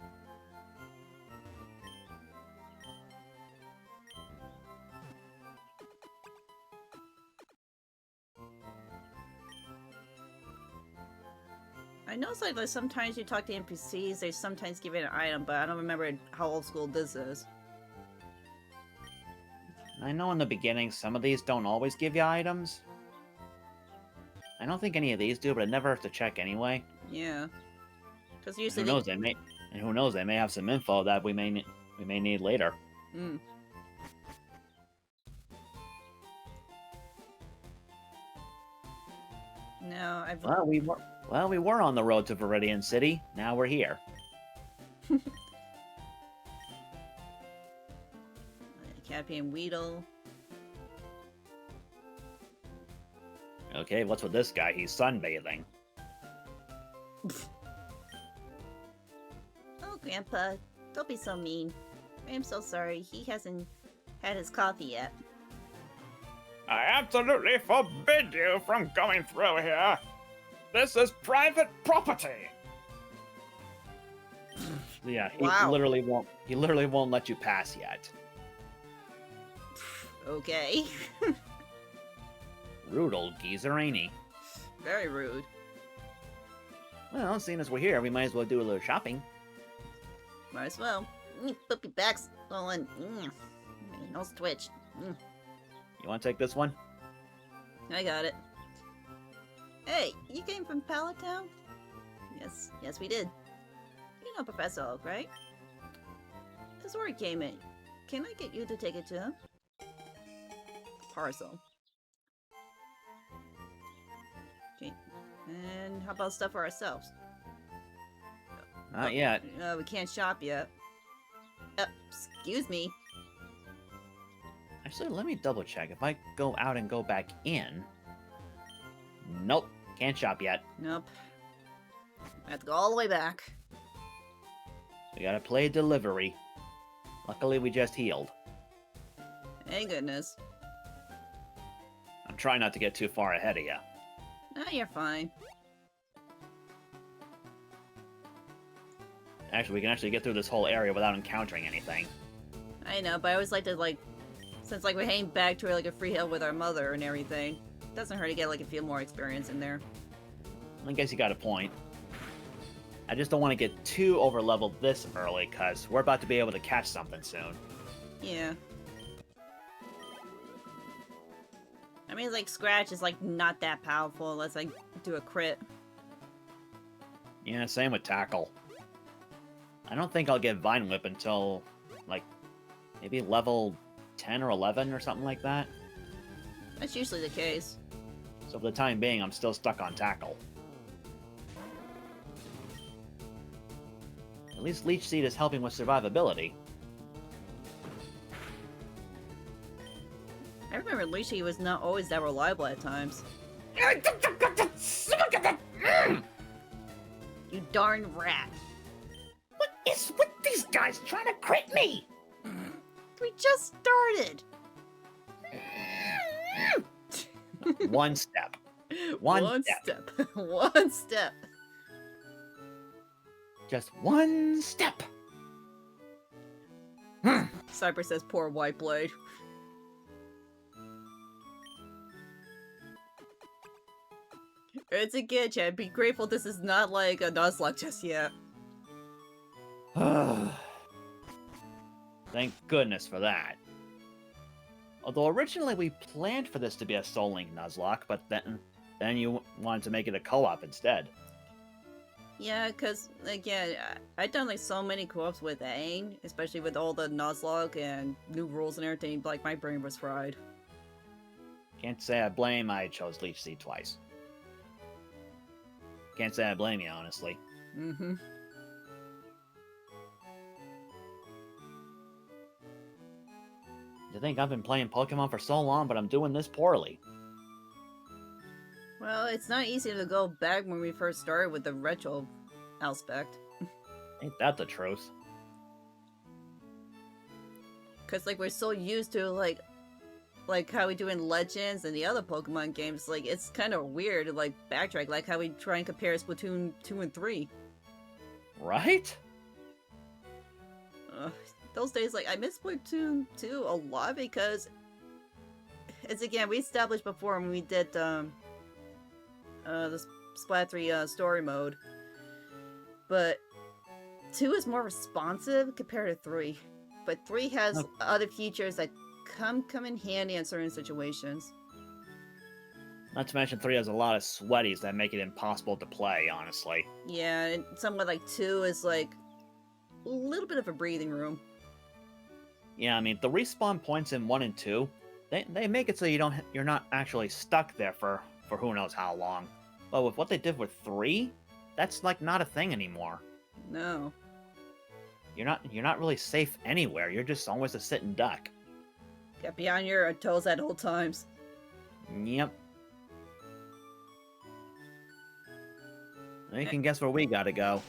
I know it's like sometimes you talk to NPCs, they sometimes give you an item, but I don't remember how old school this is. I know in the beginning some of these don't always give you items. I don't think any of these do, but it never hurts to check anyway. Yeah. Because Who usually knows? Who knows? They may have some info that we may need later. Mm. No, I've... Well, we were on the road to Viridian City. Now we're here. Cappy and Weedle. Okay, what's with this guy? He's sunbathing. Oh, Grandpa, don't be so mean. I'm so sorry. He hasn't had his coffee yet. I absolutely forbid you from going through here. This is private property. Yeah, he Wow. literally won't let you pass yet. Okay. Rude old geezer, ain't he? Very rude. Well, seeing as we're here, we might as well do a little shopping. Might as well. Puppy back's swollen. Nose twitch. You want to take this one? I got it. Hey, you came from Pallet Town? Yes, we did. You know Professor Oak, right? His word came in. Can I get you to take it to him? Parcel. Okay. And how about stuff for ourselves? Not yet. We can't shop yet. Excuse me. Actually, let me double check. If I go out and go back in... Nope, can't shop yet. Nope. I have to go all the way back. We gotta play delivery. Luckily, we just healed. Thank goodness. I'm trying not to get too far ahead of you. No, you're fine. Actually, we can actually get through this whole area without encountering anything. I know, but I always like to, like, since, like, we're heading back to, like, a free hill with our mother and everything, it doesn't hurt to get, like, a few more experience in there. I guess you got a point. I just don't want to get too over-leveled this early, because we're about to be able to catch something soon. Yeah. I mean, like, Scratch is, like, not that powerful unless I do a crit. Yeah, same with Tackle. I don't think I'll get Vine Whip until, like, maybe level 10 or 11 or something like that. That's usually the case. So for the time being, I'm still stuck on Tackle. At least Leech Seed is helping with survivability. I remember Lucy was not always that reliable at times. You darn rat. What is with these guys trying to crit me? We just started! One step. One step. One step. Just one step. Cyber says poor WhiteBlade. It's a good chat. Be grateful this is not like a Nuzlocke just yet. Thank goodness for that. Although originally we planned for this to be a Soul Link Nuzlocke, but then you wanted to make it a co-op instead. Yeah, because, again, I've done, like, so many co-ops with Aang, especially with all the Nuzlocke and new rules and everything, like, my brain was fried. Can't say I blame I chose Leaf Seed twice. Can't say I blame you, honestly. Mm-hmm. You think I've been playing Pokemon for so long, but I'm doing this poorly? Well, it's not easy to go back when we first started with the retro aspect. Ain't that the truth? Because, like, we're so used to, like how we do in Legends and the other Pokemon games, like, it's kind of weird to, like, backtrack, like how we try and compare Splatoon 2 and 3. Right? Those days, like, I miss Splatoon 2 a lot because it's, again, we established before when we did, the Splat 3 story mode, but 2 is more responsive compared to 3, but 3 has other features that come in handy in certain situations. Not to mention 3 has a lot of sweaties that make it impossible to play, honestly. Yeah, and somewhat like 2 is like a little bit of a breathing room. Yeah, I mean, the respawn points in 1 and 2, they make it so you're not actually stuck there for who knows how long. But with what they did with 3, that's like not a thing anymore. No. You're not really safe anywhere. You're just always a sitting duck. Get be on your toes at all times. Yep. You can guess where we gotta go.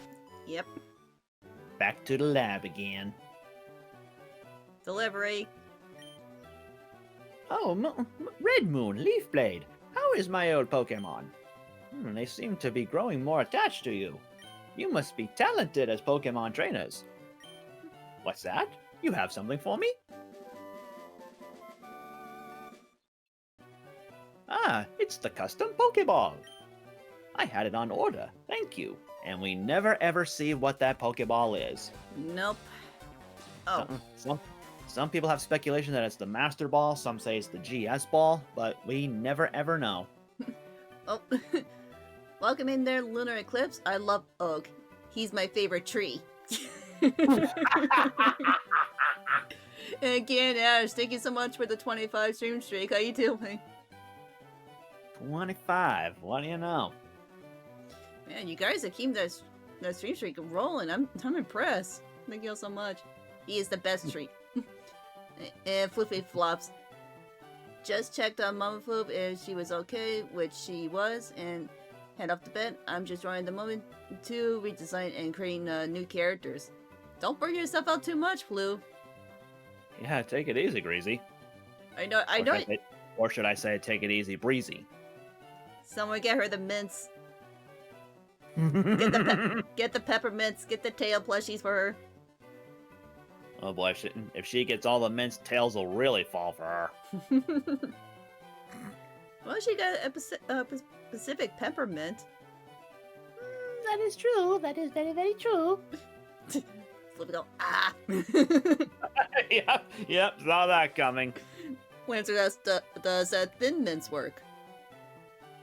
Yep. Back to the lab again. Delivery. Oh, Red Moon, LeafBlade. How is my old Pokemon? They seem to be growing more attached to you. You must be talented as Pokemon trainers. What's that? You have something for me? Ah, it's the custom Pokeball. I had it on order, thank you. And we never ever see what that Pokeball is. Nope. Oh. Some people have speculation that it's the Master Ball, some say it's the GS Ball, but we never ever know. Oh. Welcome in there, Lunar Eclipse. I love Oak. He's my favorite tree. And again, Ash, thank you so much for the 25 stream streak. How you doing? 25, what do you know? Man, you guys are keeping that stream streak rolling. I'm impressed. Thank you all so much. He is the best treat. And Flippy Flops. Just checked on Mama Floop if she was okay, which she was, and head off to bed. I'm just trying the moment to redesign and creating new characters. Don't burn yourself out too much, Flu. Yeah, take it easy, Greasy. I know. Or should I say, take it easy, Breezy. Someone get her the mints. Get the peppermints. Get the tail plushies for her. Oh boy, if she gets all the mints, tails will really fall for her. Well, she got a Pacific peppermint. That is true. That is very, very true. Flip it go, ah! Yep, saw that coming. Lancer does thin mints work?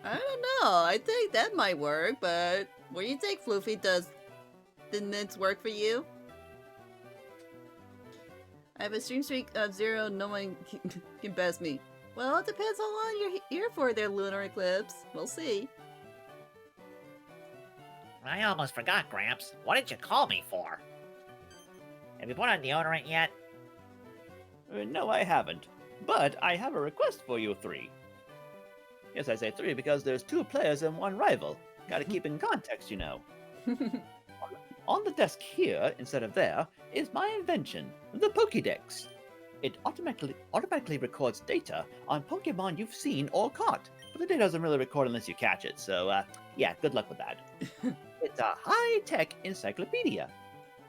I don't know. I think that might work, but what do you think, Floofy? Does thin mints work for you? I have a stream streak of 0. No one can best me. Well, it depends how long you're here for there, Lunar Eclipse. We'll see. I almost forgot, Gramps. What did you call me for? Have you put on deodorant yet? No, I haven't. But I have a request for you 3. Yes, I say 3 because there's 2 players and 1 rival. Gotta keep in context, you know. On the desk here, instead of there, is my invention, the Pokédex. It automatically records data on Pokemon you've seen or caught, but the data doesn't really record unless you catch it, so yeah, good luck with that. It's a high-tech encyclopedia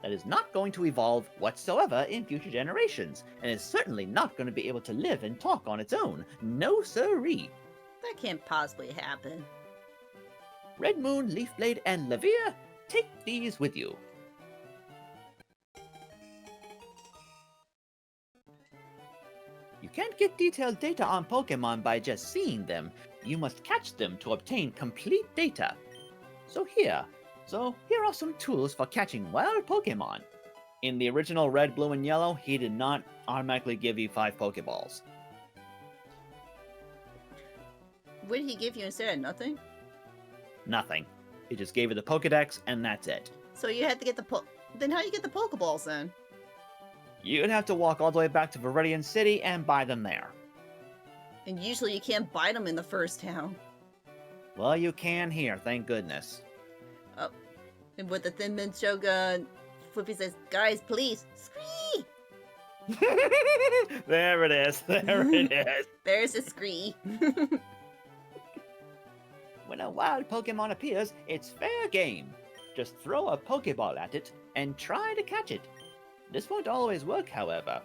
that is not going to evolve whatsoever in future generations, and is certainly not going to be able to live and talk on its own. No siree. That can't possibly happen. Red Moon, LeafBlade, and Lavia, take these with you. You can't get detailed data on Pokemon by just seeing them. You must catch them to obtain complete data. So here are some tools for catching wild Pokemon. In the original Red, Blue, and Yellow, he did not automatically give you 5 Pokeballs. What did he give you instead? Nothing? Nothing. He just gave you the Pokedex, and that's it. So you had to get the Then how do you get the Pokeballs then? You'd have to walk all the way back to Viridian City and buy them there. And usually you can't buy them in the first town. Well, you can here, thank goodness. Oh. And with the Thin Mint Shogun, Flippy says, guys, please, scree! There it is, there it is. There's a scree. When a wild Pokemon appears, it's fair game. Just throw a Pokeball at it and try to catch it. This won't always work, however.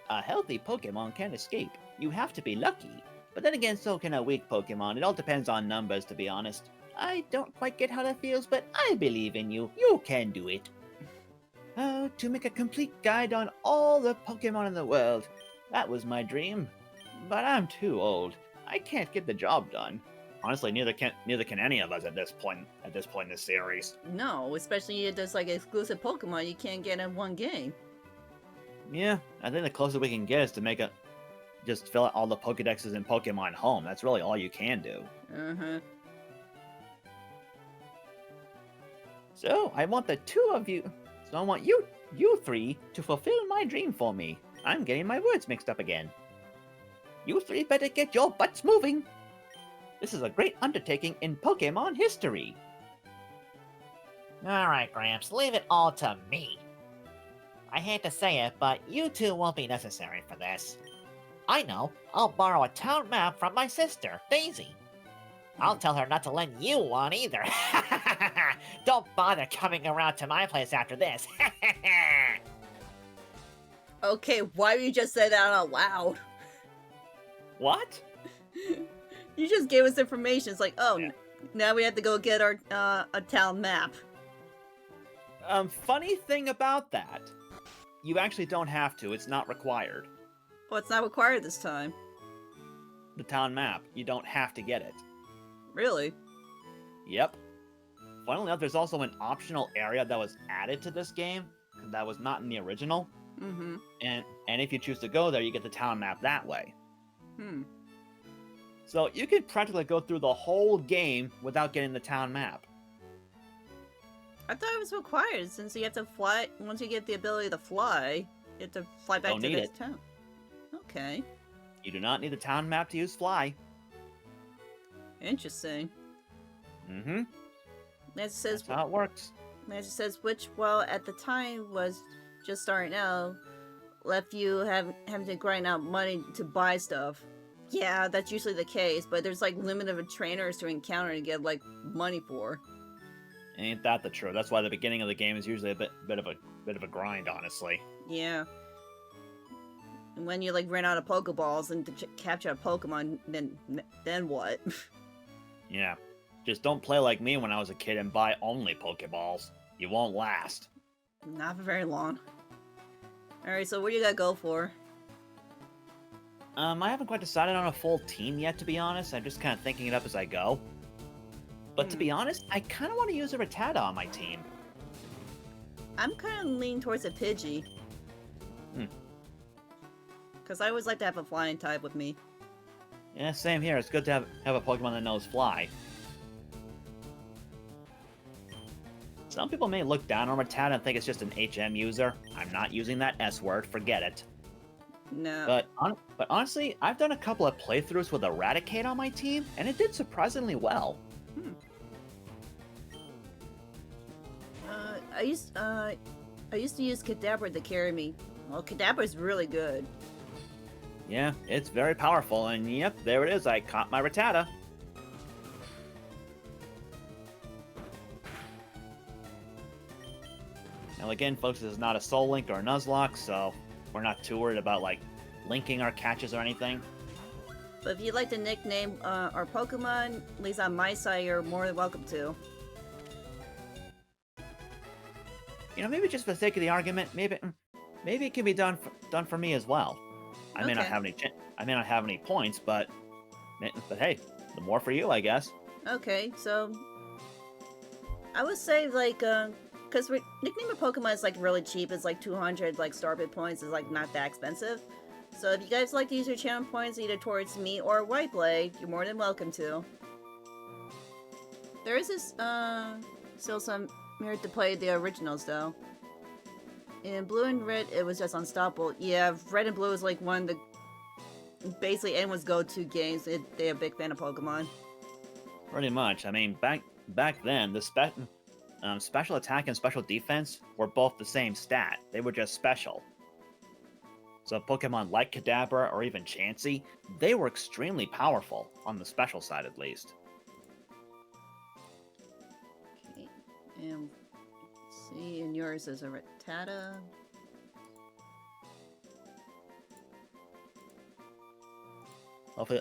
A healthy Pokemon can escape. You have to be lucky. But then again, so can a weak Pokemon. It all depends on numbers, to be honest. I don't quite get how that feels, but I believe in you. You can do it. To make a complete guide on all the Pokemon in the world. That was my dream. But I'm too old. I can't get the job done. Honestly, neither can any of us at this point in this series. No, especially if there's like exclusive Pokemon you can't get in one game. Yeah, I think the closest we can get is to just fill out all the Pokedexes in Pokemon Home. That's really all you can do. Uh-huh. So, I want you three to fulfill my dream for me. I'm getting my words mixed up again. You three better get your butts moving. This is a great undertaking in Pokemon history. Alright, Gramps, leave it all to me. I hate to say it, but you two won't be necessary for this. I know, I'll borrow a town map from my sister, Daisy. I'll tell her not to lend you one either. Don't bother coming around to my place after this. Okay, why you just say that out loud? What? You just gave us information. It's like, oh, Yeah. Now we have to go get our a town map. Funny thing about that, you actually don't have to. It's not required. Well, it's not required this time. The town map, you don't have to get it. Really? Yep. Funnily enough, there's also an optional area that was added to this game that was not in the original. Mm-hmm. And if you choose to go there, you get the town map that way. Hmm. So you could practically go through the whole game without getting the town map. I thought it was required since you have to fly. Once you get the ability to fly, you have to fly back Don't to need this it. town. Okay. You do not need the town map to use Fly. Interesting. Mm-hmm. As it says, That's how it works. as it says, which, well, at the time was just starting out, left you having to grind out money to buy stuff. Yeah, that's usually the case, but there's like limited trainers to encounter to get like money for. Ain't that the truth? That's why the beginning of the game is usually a bit of a grind, honestly. Yeah. And when you like run out of Pokeballs and to capture a Pokemon, then what? Yeah. Just don't play like me when I was a kid and buy only Pokeballs. You won't last. Not for very long. Alright, so what do you gotta go for? I haven't quite decided on a full team yet, to be honest. I'm just kind of thinking it up as I go. But to be honest, I kind of want to use a Rattata on my team. I'm kind of leaning towards a Pidgey. Because I always like to have a flying type with me. Yeah, same here. It's good to have a Pokemon that knows Fly. Some people may look down on Rattata and think it's just an HM user. I'm not using that S word, forget it. No. But honestly, I've done a couple of playthroughs with Eradicate on my team, and it did surprisingly well. I used to use Kadabra to carry me. Well, Kadabra's really good. Yeah, it's very powerful, and yep, there it is. I caught my Rattata. Now again, folks, this is not a Soul Link or a Nuzlocke, so we're not too worried about, like, linking our catches or anything. But if you'd like to nickname our Pokemon, at least on my side, you're more than welcome to. You know, maybe just for the sake of the argument, maybe it can be done for me as well. I may not Okay. have I may not have any points, but hey, the more for you, I guess. Okay, so I would say like because nickname a Pokemon is like really cheap. It's like 200 like Starbit points is like not that expensive. So if you guys like to use your channel points either towards me or WhiteBlade, you're more than welcome to. There is this still some merit to play the originals though. In Blue and Red, it was just unstoppable. Yeah, Red and Blue is like one of the basically anyone's go-to games. They're a big fan of Pokemon. Pretty much. I mean, back then, the special attack and special defense were both the same stat. They were just special. So Pokemon like Kadabra or even Chansey, they were extremely powerful, on the special side at least. Okay, and see, and yours is a Rattata. Hopefully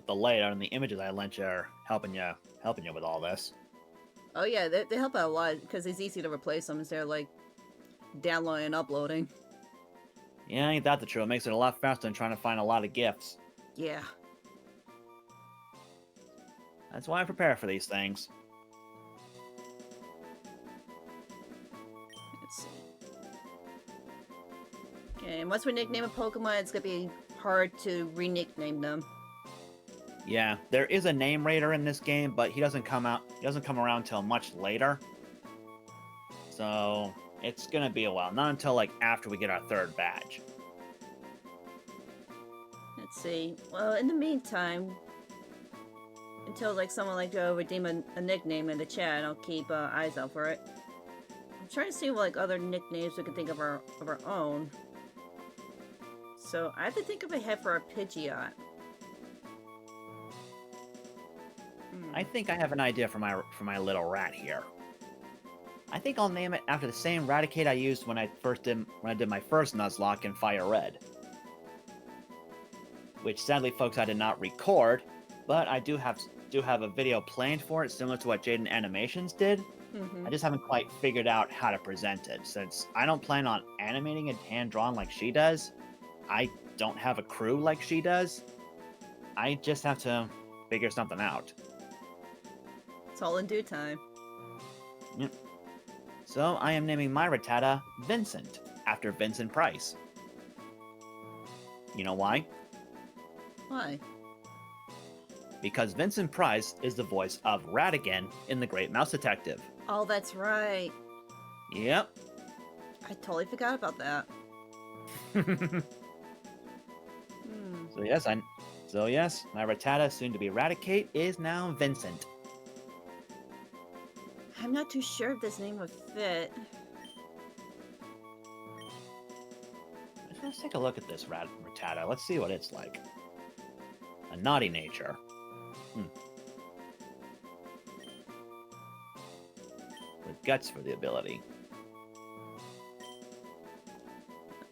the layout and the images I lent you are helping you with all this. Oh yeah, they help out a lot because it's easy to replace them instead of like downloading and uploading. Yeah, ain't that the truth? It makes it a lot faster than trying to find a lot of gifts. Yeah. That's why I prepare for these things. Let's see. Okay, and once we nickname a Pokemon, it's gonna be hard to re-nickname them. Yeah, there is a name raider in this game, but he doesn't come around till much later. So it's gonna be a while. Not until like after we get our third badge. Let's see. Well, in the meantime, until like someone like to redeem a nickname in the chat, I'll keep eyes out for it. I'm trying to see what like other nicknames we can think of our own. So I have to think of a head for our Pidgeot. I think I have an idea for my little rat here. I think I'll name it after the same Raticate I used when I did my first Nuzlocke in FireRed. Which sadly, folks, I did not record, but I do have a video planned for it, similar to what Jaden Animations did. I just haven't quite figured out how to present it, since I don't plan on animating it hand-drawn like she does. I don't have a crew like she does. I just have to figure something out. It's all in due time. Yep. So I am naming my Rattata Vincent, after Vincent Price. You know why? Why? Because Vincent Price is the voice of Ratigan in The Great Mouse Detective. Oh, that's right. Yep. I totally forgot about that. So yes, my Rattata, soon to be Raticate, is now Vincent. I'm not too sure if this name would fit. Let's take a look at this Rattata. Let's see what it's like. A naughty nature. With guts for the ability.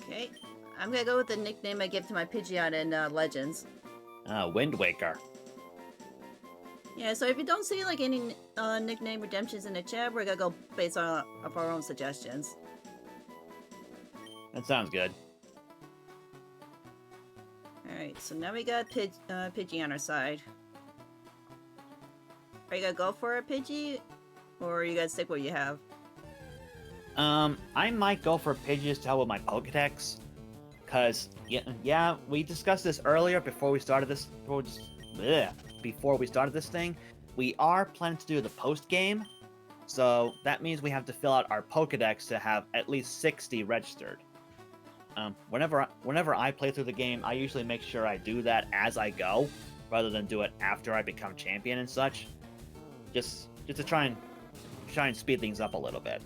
Okay, I'm gonna go with the nickname I give to my Pidgeot in Legends. Wind Waker. Yeah, so if you don't see like any nickname redemptions in the chat, we're gonna go based on our own suggestions. That sounds good. Alright, so now we got Pidgey on our side. Are you gonna go for a Pidgey? Or are you gonna stick what you have? I might go for Pidgeys to help with my Pokedex. Cause, yeah, we discussed this earlier before we started this, before we started this thing. We are planning to do the post-game. So that means we have to fill out our Pokedex to have at least 60 registered. Whenever I play through the game, I usually make sure I do that as I go, rather than do it after I become champion and such. Just to try and speed things up a little bit.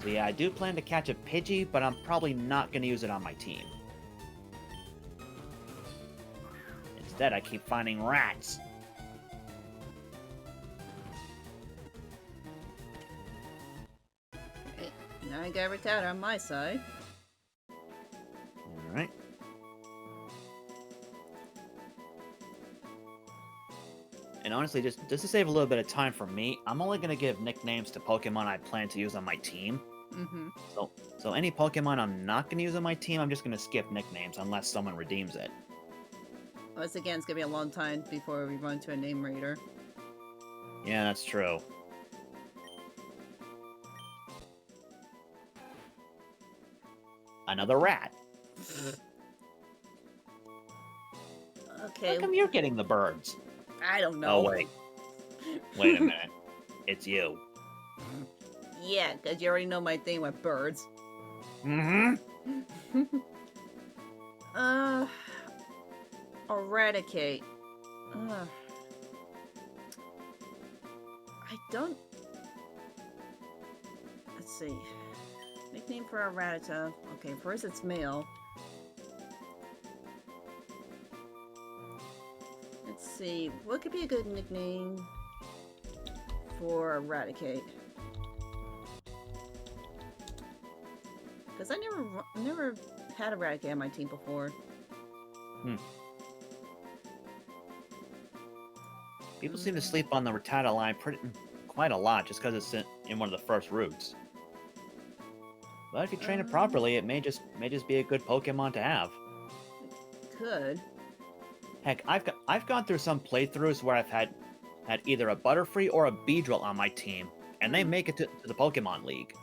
So yeah, I do plan to catch a Pidgey, but I'm probably not going to use it on my team. Instead, I keep finding rats. Okay, now I got Rattata on my side. Alright. And honestly, just to save a little bit of time for me, I'm only going to give nicknames to Pokemon I plan to use on my team. Mm-hmm. So any Pokemon I'm not gonna use on my team, I'm just gonna skip nicknames unless someone redeems it. Once again, it's gonna be a long time before we run to a name reader. Yeah, that's true. Another rat. Okay. How come you're getting the birds? I don't know. Oh, wait. Wait a minute. It's you. Yeah, because you already know my thing with birds. Mm-hmm. Eradicate. I don't... Let's see. Nickname for a Rattata. Okay, first it's male. Let's see. What could be a good nickname for Eradicate? Because I never had Eradicate on my team before. People seem to sleep on the Rattata line quite a lot just because it's in one of the first routes. But if you train it properly, it may just be a good Pokemon to have. Could. Heck, I've gone through some playthroughs where I've had either a Butterfree or a Beedrill on my team, and they make it to the Pokemon League.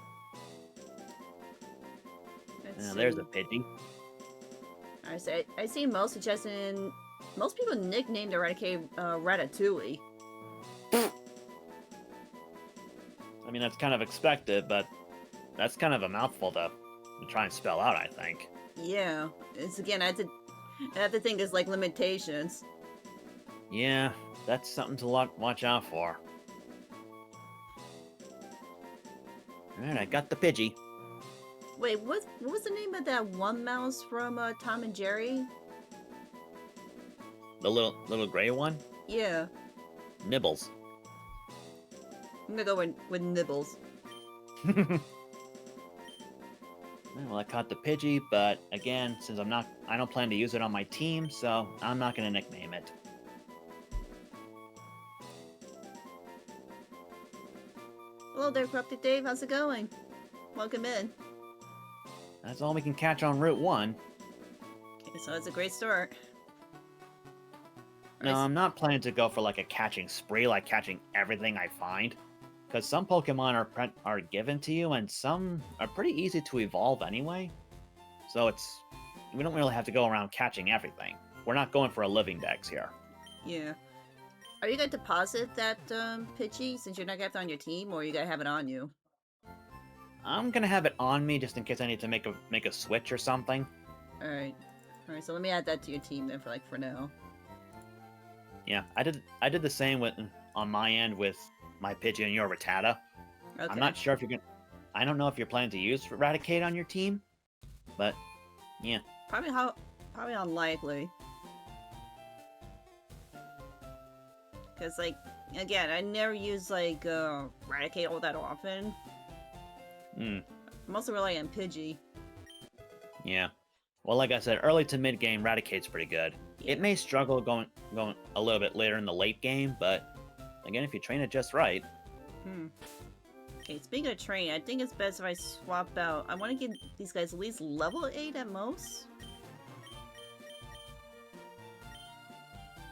There's a Pidgey. I see most suggesting most people nicknamed Eradicate Ratatouille. I mean, that's kind of expected, but that's kind of a mouthful to try and spell out, I think. Yeah, it's again, I have to think there's like limitations. Yeah, that's something to watch out for. Alright, I got the Pidgey. Wait, what was the name of that one mouse from Tom and Jerry? The little gray one? Yeah. Nibbles. I'm gonna go with Nibbles. Well, I caught the Pidgey, but again, since I don't plan to use it on my team, so I'm not gonna nickname it. Hello there, Corrupted Dave. How's it going? Welcome in. That's all we can catch on Route 1. Okay, so it's a great start. No, I'm not planning to go for like a catching spree, like catching everything I find. Because some Pokemon are given to you, and some are pretty easy to evolve anyway. So we don't really have to go around catching everything. We're not going for a living dex here. Yeah. Are you going to deposit that Pidgey since you're not going to have it on your team, or you got to have it on you? I'm gonna have it on me just in case I need to make a switch or something. All right. So let me add that to your team then for now. Yeah, I did the same on my end with my Pidgey and your Rattata. Okay. I'm not sure if you're gonna. I don't know if you're planning to use Eradicate on your team, but yeah. Probably unlikely. Because like again, I never use like Eradicate all that often. I'm also relying on Pidgey. Yeah. Well, like I said, early to mid game, Eradicate's pretty good. Yeah. It may struggle going a little bit later in the late game, but again, if you train it just right. Okay, speaking of training, I think it's best if I swap out. I want to get these guys at least level 8 at most.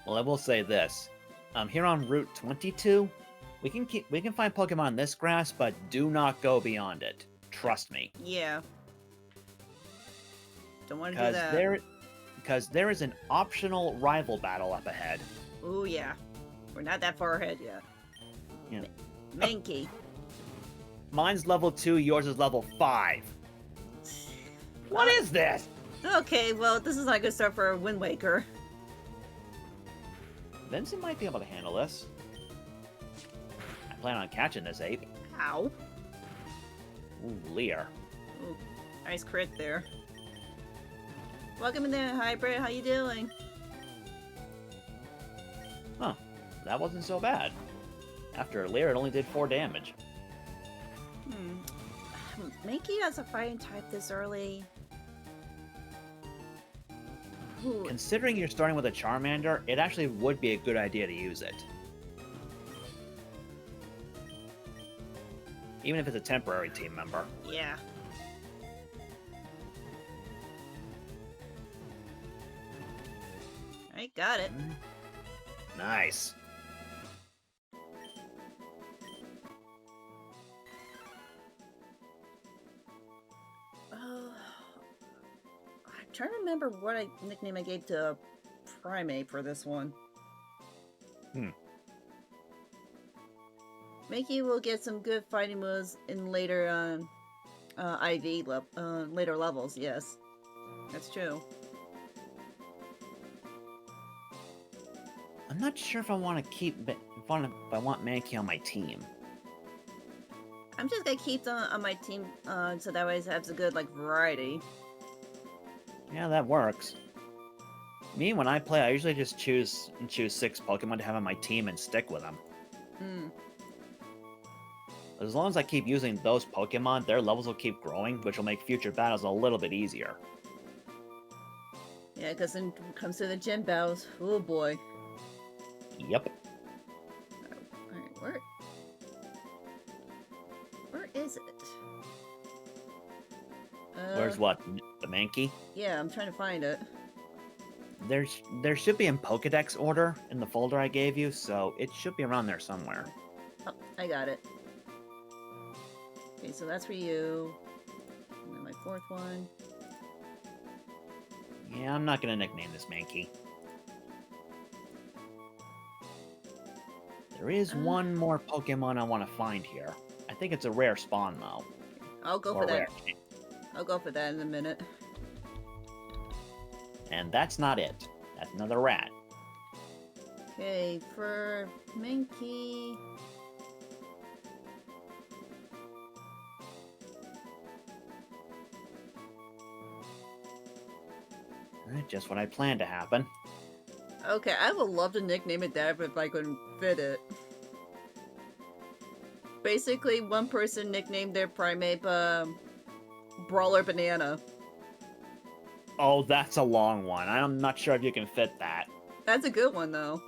Well, I will say this: here on Route 22, we can find Pokemon in this grass, but do not go beyond it. Trust me. Yeah. Don't want to do that. Because there is an optional rival battle up ahead. Ooh, yeah. We're not that far ahead yet. Yeah. Mankey. Mine's level 2, yours is level 5. What is this? Okay, well, this is not a good start for Wind Waker. Vincent might be able to handle this. I plan on catching this ape. Ow. Ooh, Leer. Ooh, nice crit there. Welcome in there, Hybrid. How you doing? Huh. That wasn't so bad. After Leer, it only did 4 damage. Mankey has a fighting type this early. Ooh. Considering you're starting with a Charmander, it actually would be a good idea to use it. even if it's a temporary team member. Yeah. Alright, got it. Nice. I'm trying to remember what nickname I gave to Primate for this one. Maybe we'll get some good fighting moves in later later levels. Yes, that's true. I'm not sure if I want to keep if I want Mankey on my team. I'm just gonna keep them on my team so that way it has a good like variety. Yeah, that works. Me, when I play, I usually just choose 6 Pokemon to have on my team and stick with them. As long as I keep using those Pokemon, their levels will keep growing, which will make future battles a little bit easier. Yeah, because when it comes to the gym battles, oh boy. Yep. Alright, where is it? Where's what? The Mankey? Yeah, I'm trying to find it. There should be in Pokedex order in the folder I gave you, so it should be around there somewhere. Oh, I got it. Okay, so that's for you. And then my 4th one. Yeah, I'm not gonna nickname this Mankey. There is one more Pokemon I want to find here. I think it's a rare spawn, though. I'll go Or for that. rare. I'll go for that in a minute. And that's not it. That's another rat. Okay, for Mankey. Just what I planned to happen. Okay, I would love to nickname it that if I couldn't fit it. Basically, one person nicknamed their primate Brawler Banana. Oh, that's a long one. I'm not sure if you can fit that. That's a good one, though.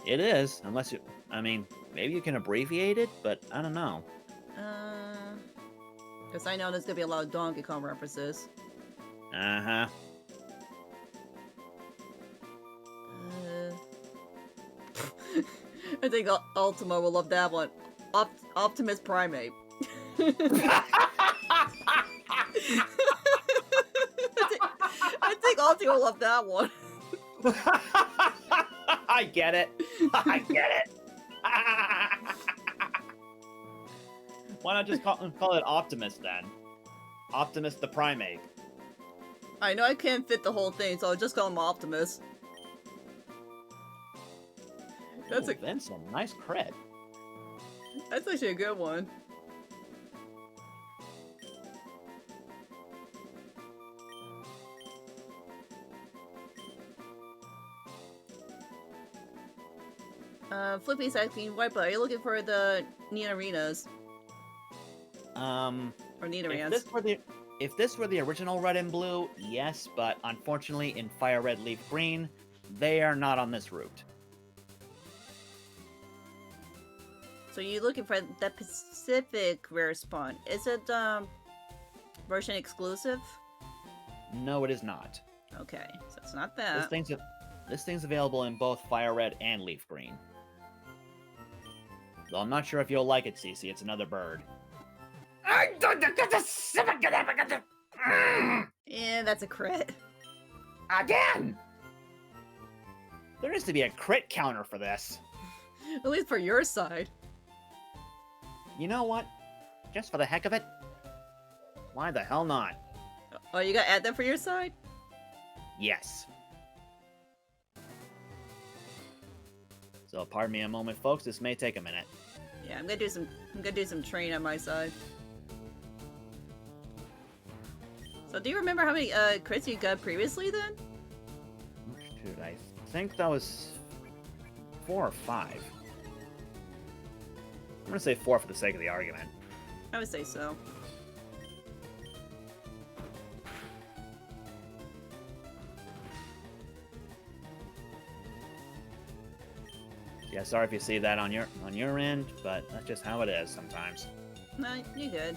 It is, unless you... I mean, maybe you can abbreviate it, but I don't know. Because I know there's gonna be a lot of Donkey Kong references. Uh-huh. I think Ultima will love that one. Optimus Primate. I think Ultima will love that one. I get it. I get it. Why not just call it Optimus then? Optimus the Primate. I know I can't fit the whole thing, so I'll just call him Optimus. That's Ooh, Vincent, nice crit. That's actually a good one. Flippy's asking, WhiteBlade, are you looking for the Nina Arenas? Or Nina Arenas? If this were the original Red and Blue, yes, but unfortunately in FireRed LeafGreen, they are not on this route. So you're looking for the Pacific rare spawn. Is it version exclusive? No, it is not. Okay, so it's not that. This thing's available in both FireRed and LeafGreen. Though I'm not sure if you'll like it, Cici. It's another bird. Yeah, that's a crit. Again! There needs to be a crit counter for this. At least for your side. You know what? Just for the heck of it, why the hell not? Oh, you gotta add that for your side? Yes. So pardon me a moment, folks. This may take a minute. Yeah, I'm gonna do some train on my side. So do you remember how many crits you got previously then? Shoot, I think that was 4 or 5. I'm gonna say 4 for the sake of the argument. I would say so. Yeah, sorry if you see that on your end, but that's just how it is sometimes. No, you good.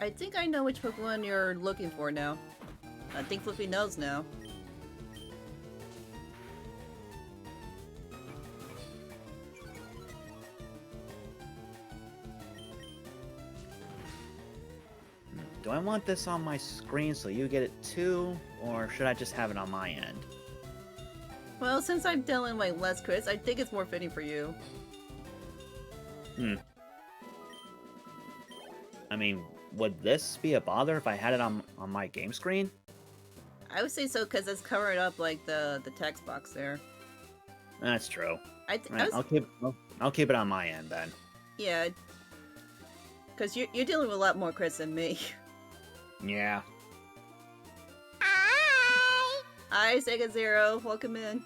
I think I know which Pokemon you're looking for now. I think Flippy knows now. Do I want this on my screen so you get it too, or should I just have it on my end? Well, since I'm dealing with less crits, I think it's more fitting for you. I mean, would this be a bother if I had it on my game screen? I would say so because it's covering up like the text box there. That's true. I Right, was, I'll keep it on my end then. yeah, because you're dealing with a lot more crits than me. Yeah. Hi, Sega Zero, welcome in.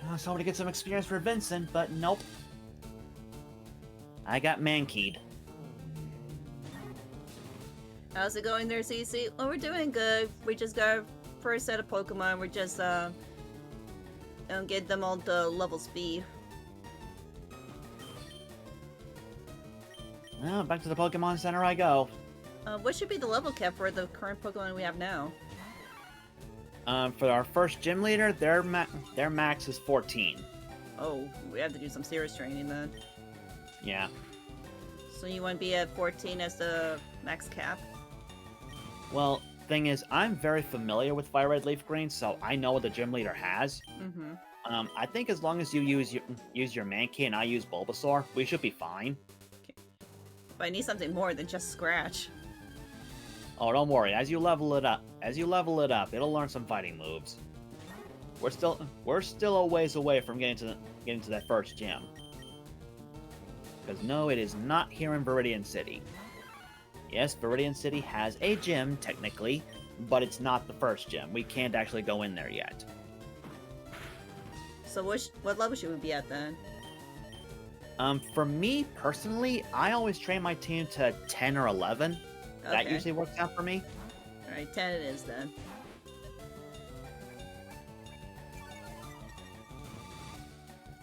I was hoping to get some experience for Vincent, but nope. I got mankeyed. How's it going there, Cici? Well, we're doing good. We just got our first set of Pokemon. We're just get them all to level speed. Well, back to the Pokemon Center I go. What should be the level cap for the current Pokemon we have now? For our first gym leader, their max is 14. Oh, we have to do some serious training then. Yeah. So you want to be at 14 as the max cap? Well, thing is, I'm very familiar with FireRed LeafGreen, so I know what the gym leader has. Mm-hmm. I think as long as you use your Mankey and I use Bulbasaur, we should be fine. But I need something more than just Scratch. Oh, don't worry. As you level it up, it'll learn some fighting moves. We're still a ways away from getting to that first gym. Because no, it is not here in Viridian City. Yes, Viridian City has a gym, technically, but it's not the first gym. We can't actually go in there yet. So what level should we be at then? For me, personally, I always train my team to 10 or 11. That Okay. usually works out for me. Alright, 10 it is then.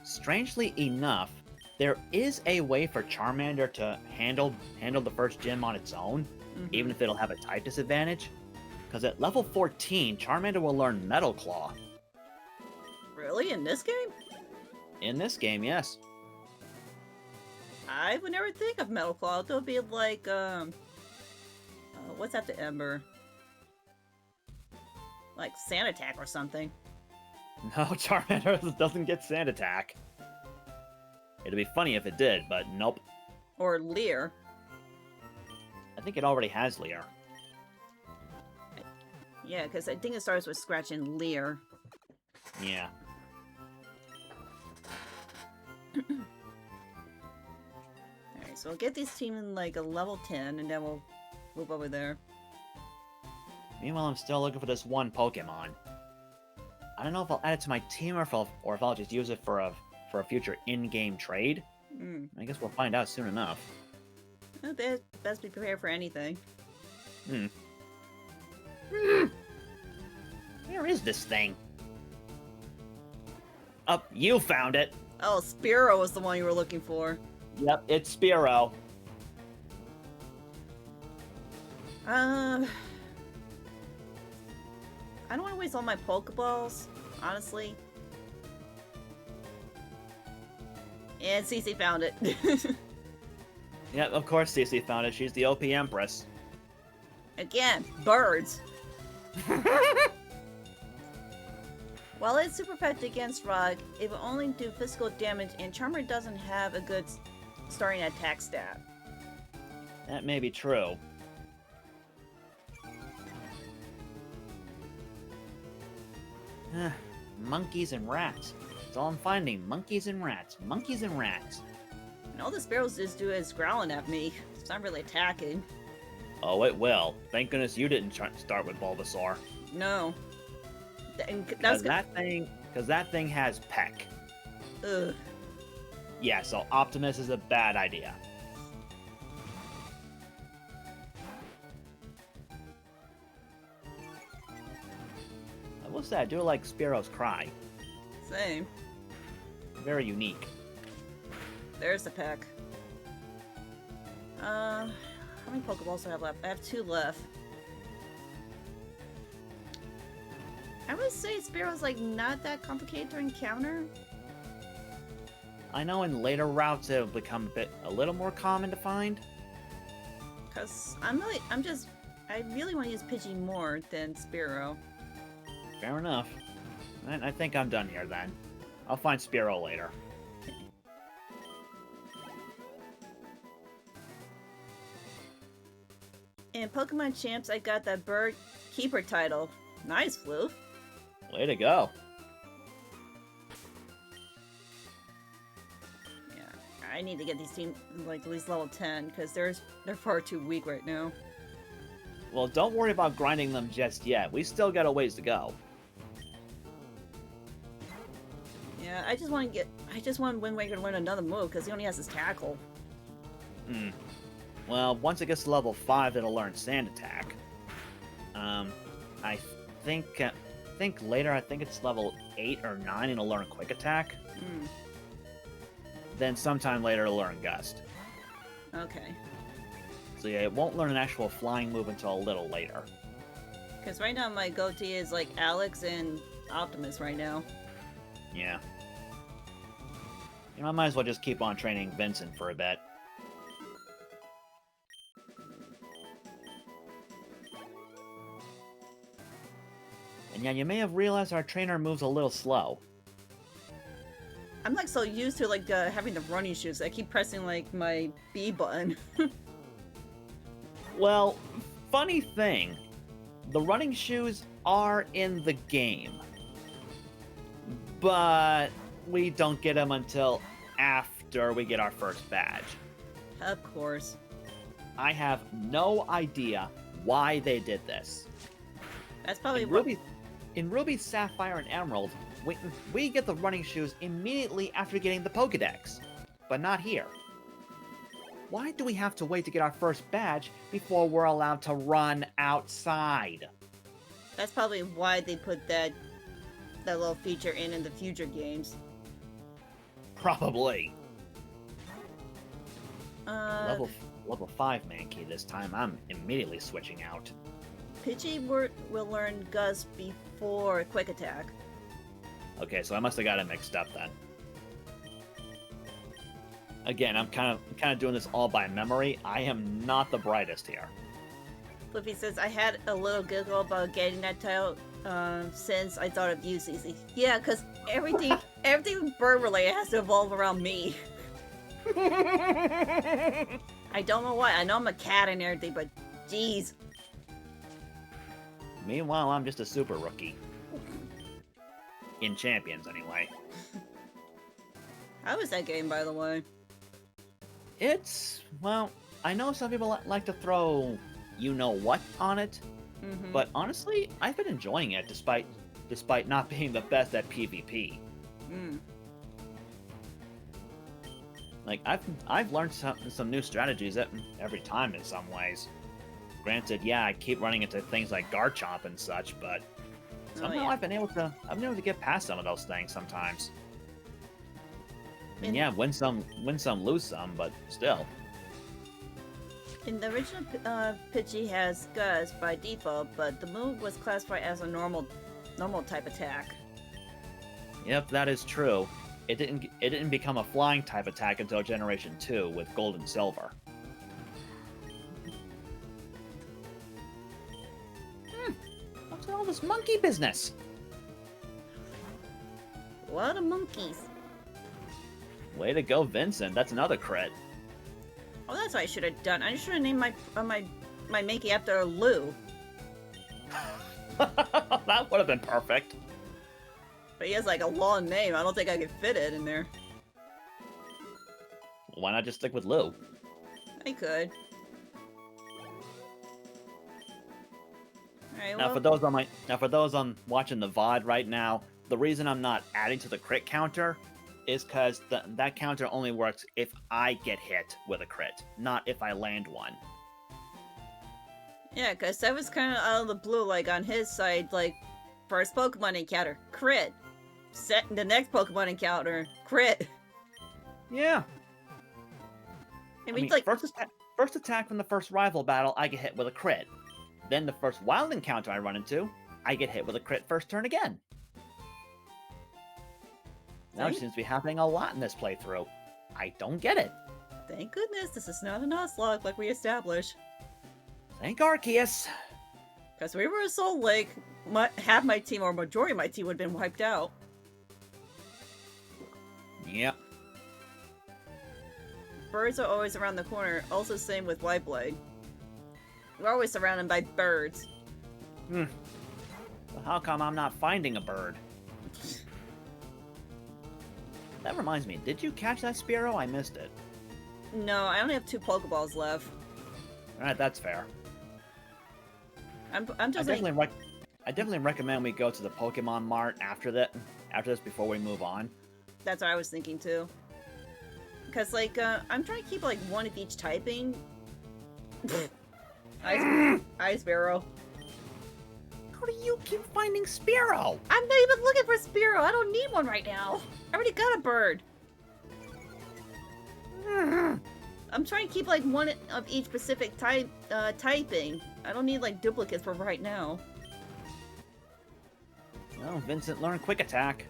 Strangely enough, there is a way for Charmander to handle the first gym on its own, Mhm. even if it'll have a type disadvantage. Because at level 14, Charmander will learn Metal Claw. Really? In this game? In this game, yes. I would never think of Metal Claw. It would be like, what's after Ember? Like Sand Attack or something. No, Charmander doesn't get Sand Attack. It'd be funny if it did, but nope. Or Leer. I think it already has Leer. Yeah, because I think it starts with Scratch and Leer. Yeah. Alright, so we'll get these team in like a level 10 and then we'll move over there. Meanwhile, I'm still looking for this one Pokemon. I don't know if I'll add it to my team or if I'll just use it for a future in-game trade. I guess we'll find out soon enough. Well, best be prepared for anything. Where is this thing? Up, you found it. Oh, Spearow was the one you were looking for. Yep, it's Spearow. I don't want to waste all my Pokeballs, honestly. And Cici found it. Yep, of course Cici found it. She's the OP Empress. Again, birds. While it's super effective against Rock, it will only do physical damage, and Charmer doesn't have a good starting attack stat. That may be true. Monkeys and rats. That's all I'm finding. Monkeys and rats. Monkeys and rats. And all the Sparrows just do is growling at me. It's not really attacking. Oh, it will. Thank goodness you didn't start with Bulbasaur. No. Because that thing has Peck. Ugh. Yeah, so Optimus is a bad idea. will say I do like Spearow's cry. Same. Very unique. There's the pack. How many Pokeballs do I have left? I have 2 left. I would say Spearow's like not that complicated to encounter. I know in later routes it'll become a little more common to find. Cause I really want to use Pidgey more than Spearow. Fair enough. I think I'm done here then. I'll find Spearow later. In Pokemon Champs, I got that Bird Keeper title. Nice, Floof. Way to go. Yeah, I need to get these teams like at least level 10 because they're far too weak right now. Well, don't worry about grinding them just yet. We still got a ways to go. Yeah, I just want Wind Waker to learn another move because he only has his tackle. Hmm. Well, once it gets to level 5, it'll learn Sand Attack. I think later, I think it's level 8 or 9, it'll learn Quick Attack. Hmm. Then sometime later, it'll learn Gust. Okay. So yeah, it won't learn an actual flying move until a little later. Because right now my go-to is like Alex and Optimus right now. Yeah. You know, I might as well just keep on training Vincent for a bit. And yeah, you may have realized our trainer moves a little slow. I'm like so used to like having the running shoes. I keep pressing like my B button. Well, funny thing, the running shoes are in the game. But we don't get them until after we get our first badge. Of course. I have no idea why they did this. That's probably In Ruby, Sapphire, and Emerald, we get the running shoes immediately after getting the Pokedex, but not here. Why do we have to wait to get our first badge before we're allowed to run outside? That's probably why they put that little feature in the future games. Probably. Uh, Level 5 Mankey this time. I'm immediately switching out. Pidgey will learn Gust before Quick Attack. Okay, so I must have got it mixed up then. Again, I'm kind of doing this all by memory. I am not the brightest here. Flippy says, I had a little giggle about getting that title since I thought of you, Cici. Yeah, because everything bird related has to evolve around me. I don't know why. I know I'm a cat and everything, but jeez. Meanwhile, I'm just a super rookie. In Champions, anyway. How was that game, by the way? It's, well, I know some people like to throw you-know-what on it, but honestly, I've been enjoying it despite not being the best at PvP. Mm. Like, I've learned some new strategies every time in some ways. Granted, yeah, I keep running into things like Garchomp and such, but somehow I've been able to get past some of those things sometimes. I mean, yeah, win some, lose some, but still. In the original, Pidgey has Gust by default, but the move was classified as a normal type attack. Yep, that is true. It didn't become a flying type attack until Generation 2 with Gold and Silver. What's all this monkey business? A lot of monkeys. Way to go, Vincent. That's another crit. Oh, that's what I should have done. I should have named my Mankey after Lou. That would have been perfect. But he has like a long name. I don't think I could fit it in there. Why not just stick with Lou? I could. Alright, Now, well... for those on watching the VOD right now, the reason I'm not adding to the crit counter is because that counter only works if I get hit with a crit, not if I land one. Yeah, because that was kind of out of the blue, like, on his side, like, First Pokemon encounter, crit. The next Pokemon encounter, crit. Yeah. I mean, like, first attack from the first rival battle, I get hit with a crit. Then the first wild encounter I run into, I get hit with a crit first turn again. Now it seems to be happening a lot in this playthrough. I don't get it. Thank goodness this is not a Nuzlocke like we established. Thank Arceus. Because we were so like, half my team or majority of my team would have been wiped out. Yep. Birds are always around the corner. Also same with WhiteBlade. We're always surrounded by birds. Well, how come I'm not finding a bird? That reminds me, did you catch that Spearow? I missed it. No, I only have 2 Pokeballs left. Alright, that's fair. I'm I just like... definitely recommend we go to the Pokemon Mart after this before we move on. That's what I was thinking too. Because, like, I'm trying to keep, like, 1 of each typing. Ice Barrow. How do you keep finding Spearow? I'm not even looking for Spearow. I don't need one right now. I already got a bird. I'm trying to keep, like, 1 of each specific typing. I don't need, like, duplicates for right now. Well, Vincent learned Quick Attack.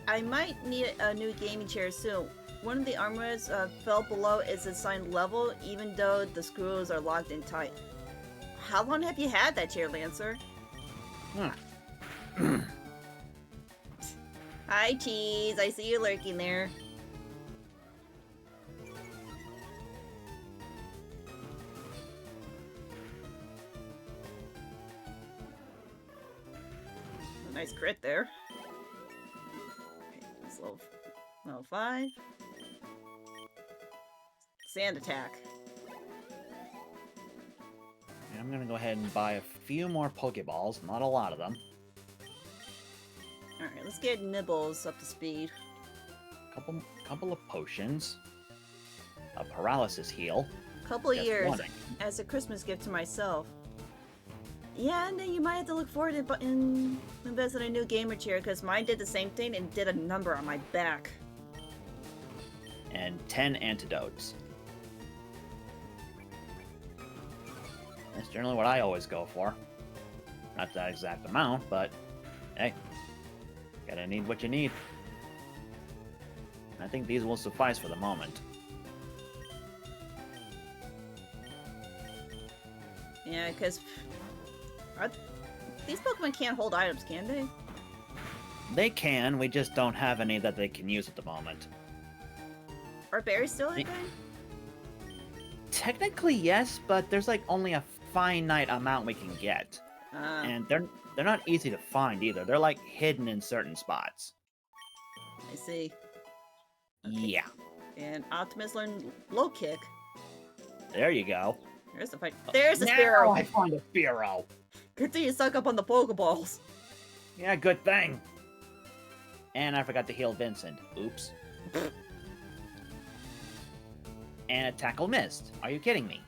I might need a new gaming chair soon. One of the armrests fell below its assigned level, even though the screws are locked in tight. How long have you had that chair, Lancer? Hi, Cheese. I see you lurking there. A nice crit there. Okay, it's level 5. Sand attack. And I'm gonna go ahead and buy a few more Pokeballs, not a lot of them. Alright, let's get Nibbles up to speed. Couple of potions. A paralysis heal. Couple Just years one. as a Christmas gift to myself. Yeah, and then you might have to look forward to invest in a new gamer chair, because mine did the same thing and did a number on my back. And 10 antidotes. That's generally what I always go for. Not that exact amount, but hey, gotta need what you need. I think these will suffice for the moment. Yeah, because these Pokemon can't hold items, can they? They can, we just don't have any that they can use at the moment. Are berries still a thing? Technically, yes, but there's like only a finite amount we can get. And they're not easy to find either. They're like hidden in certain spots. I see. Okay. Yeah. And Optimus learned low kick. There you go. There's the fight. There's the Now Spearow. I find a Spearow. Good thing you suck up on the Pokeballs. Yeah, good thing. And I forgot to heal Vincent. Oops. And a tackle missed. Are you kidding me?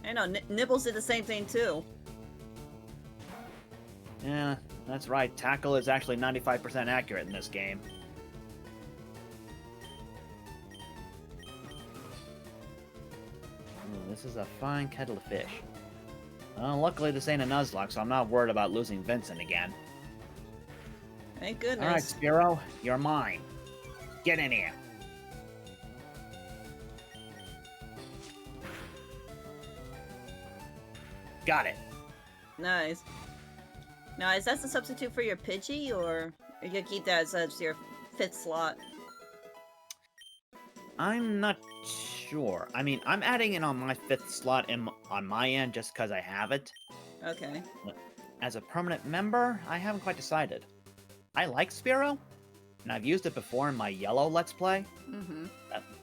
I know, Nibbles did the same thing too. Yeah, that's right. Tackle is actually 95% accurate in this game. Ooh, this is a fine kettle of fish. Well, luckily this ain't a Nuzlocke, so I'm not worried about losing Vincent again. Thank goodness. Alright, Spearow, you're mine. Get in here. Got it. Nice. Now, is that the substitute for your Pidgey, or are you gonna keep that as your 5th slot? I'm not sure. I mean, I'm adding it on my 5th slot on my end just because I have it. Okay. As a permanent member, I haven't quite decided. I like Spearow, and I've used it before in my yellow Let's Play. Mm-hmm.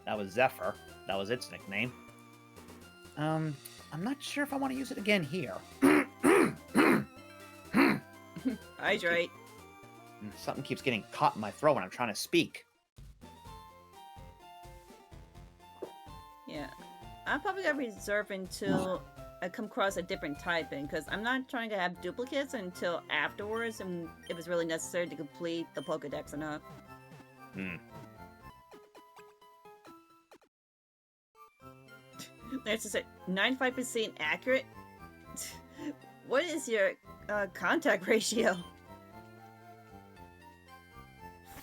That was Zephyr. That was its nickname. I'm not sure if I want to use it again here. Hydrate. Something keeps getting caught in my throat when I'm trying to speak. Yeah. I'm probably gonna reserve until I come across a different typing, because I'm not trying to have duplicates until afterwards, and if it's really necessary to complete the Pokedex enough. Hmm. There's just a 95% accurate? What is your contact ratio?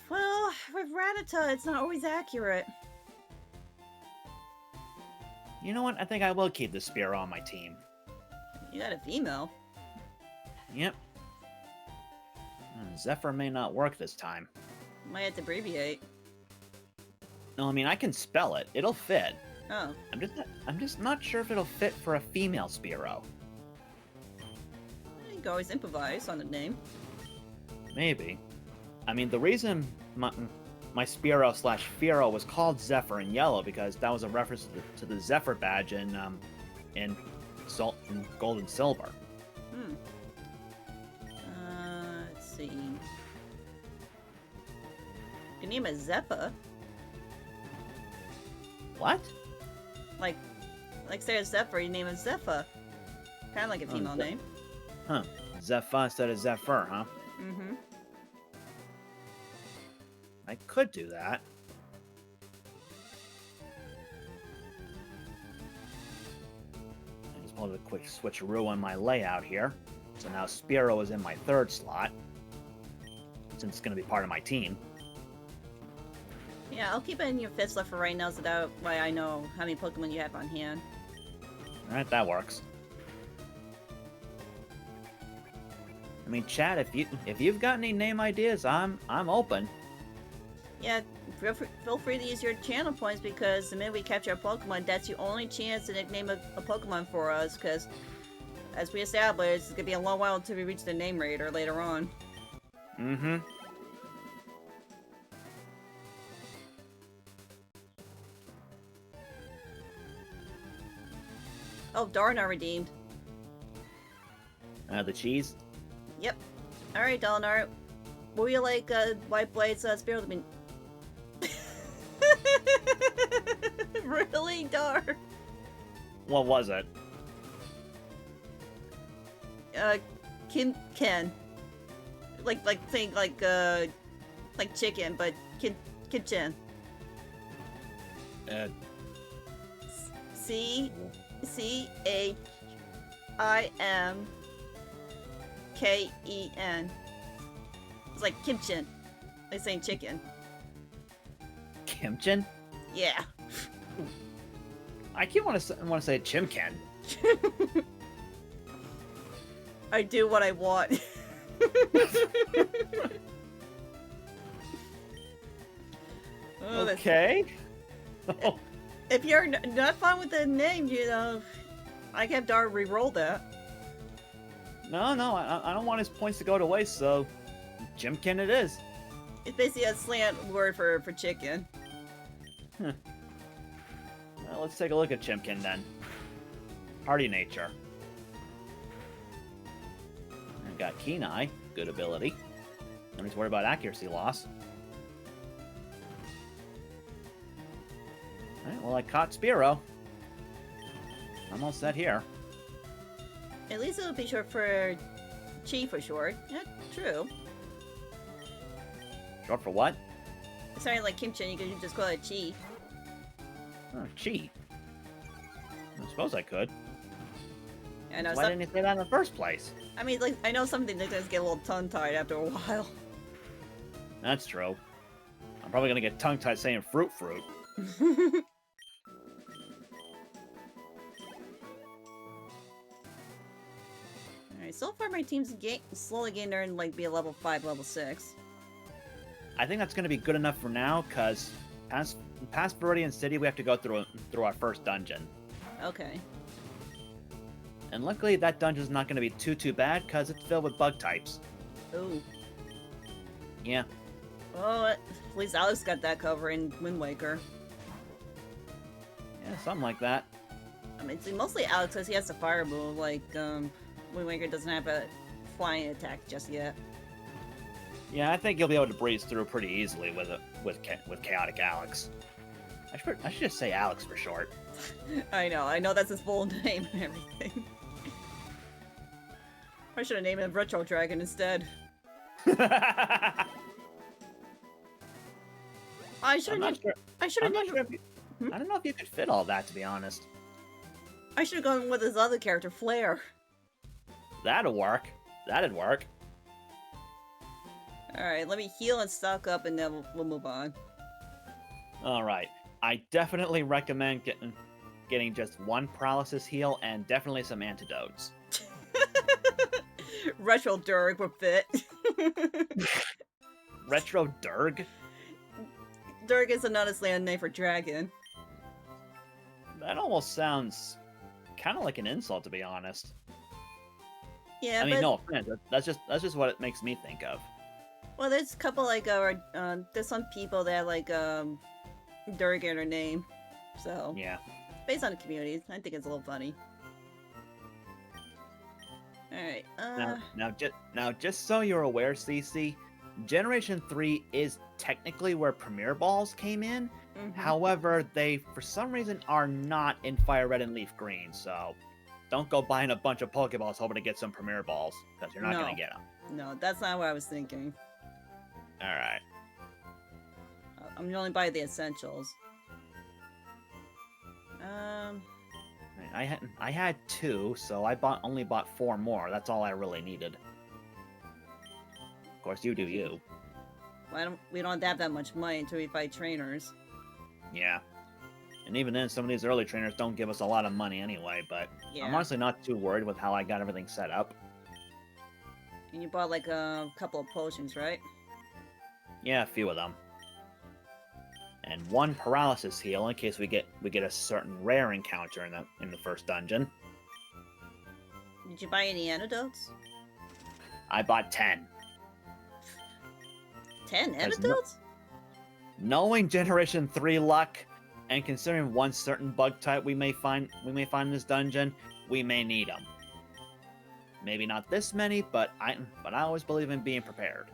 Well, with Rattata, it's not always accurate. You know what? I think I will keep the Spearow on my team. You got a female. Yep. Zephyr may not work this time. Might have to abbreviate. No, I mean, I can spell it. It'll fit. Oh. I'm just not sure if it'll fit for a female Spearow. You can always improvise on the name. Maybe. I mean, the reason my Spearow / Fearow was called Zephyr in yellow because that was a reference to the Zephyr badge in Gold and Silver. Hmm. Let's see. Your name is Zeppa. What? Like say Zephyr, your name is Zepha. Kind of like a female name. Huh. Zephyr instead of Zephyr, huh? Mm-hmm. I could do that. I just pulled a quick switcheroo on my layout here. So now Spearow is in my 3rd slot. Since it's going to be part of my team. Yeah, I'll keep it in your 5th slot for right now so that way I know how many Pokemon you have on hand. Alright, that works. I mean, chat, if you've got any name ideas, I'm open. Yeah, feel free to use your channel points because the minute we capture a Pokemon, that's your only chance to nickname a Pokemon for us. Because, as we established, it's gonna be a long while until we reach the name raider later on. Mm-hmm. Oh, Darna redeemed. The cheese? Yep. Alright, Dalinar. Will you like WhiteBlade's Spirit of the Really, Dar? What was it? Ken. Like chicken, but kitchen. CHIMKEN. It's like kimchin. Like saying chicken. Kimchin? Yeah. I keep want to say Chimkin. I do what I want. Oh, okay. If you're not fine with the name, you know, I can have Dar re-roll that. No, I don't want his points to go to waste, so Chimkin it is. It's basically a slant word for chicken. Huh. Well, let's take a look at Chimkin then. Hardy nature. I've got Keen Eye, good ability. Don't need to worry about accuracy loss. Alright, well I caught Spearow. I'm all set here. At least it'll be short for Chi for short. Yeah, true. Short for what? Sorry, like Kimchin, you could just call it Chi. Oh, Chi. I suppose I could. I know. Why didn't you say that in the first place? I mean, like, I know something that does get a little tongue-tied after a while. That's true. I'm probably gonna get tongue-tied saying fruit. Alright, so far my team's slowly getting there and, like, be a level 5, level 6. I think that's gonna be good enough for now, because past Viridian City, we have to go through our first dungeon. Okay. And luckily, that dungeon's not gonna be too bad, because it's filled with bug types. Ooh. Yeah. Well, at least Alex got that cover in Wind Waker. Yeah, something like that. I mean, it's mostly Alex because he has the fire move, like, Wind Waker doesn't have a flying attack just yet. Yeah, I think you'll be able to breeze through pretty easily with Chaotic Alex. I should just say Alex for short. I know that's his full name and everything. I should have named him Retro Dragon instead. I should I'm have not sure. I should I'm have not named sure if you, I don't know if you could fit all that, to be honest. I should have gone with his other character, Flare. That'll work. That'd work. Alright, let me heal and stock up and then we'll move on. All right. I definitely recommend getting just one paralysis heal and definitely some antidotes. Retro Durg would fit. Retro Durg? Durg is another slang name for dragon. That almost sounds kind of like an insult, to be honest. Yeah, I mean, but no offense. That's just what it makes me think of. well, there's a couple like there's some people that like Durg in their name, so Yeah. based on the community, I think it's a little funny. All right. Now, just so you're aware, Cici, Generation 3 is technically where Premier Balls came in. Mhm. However, they, for some reason, are not in FireRed and LeafGreen, so don't go buying a bunch of Pokeballs hoping to get some Premier Balls, because you're not No. going to get them. No, that's not what I was thinking. Alright. I'm only buying the essentials. I had 2, so I only bought 4 more. That's all I really needed. Of course, you do you. We don't have that much money until we fight trainers. Yeah. And even then, some of these early trainers don't give us a lot of money anyway, but Yeah. I'm honestly not too worried with how I got everything set up. And you bought like a couple of potions, right? Yeah, a few of them. And 1 paralysis heal in case we get a certain rare encounter in the first dungeon. Did you buy any antidotes? I bought 10. 10 There's antidotes? Knowing Generation 3 luck, and considering one certain bug type we may find in this dungeon, we may need them. Maybe not this many, but I always believe in being prepared.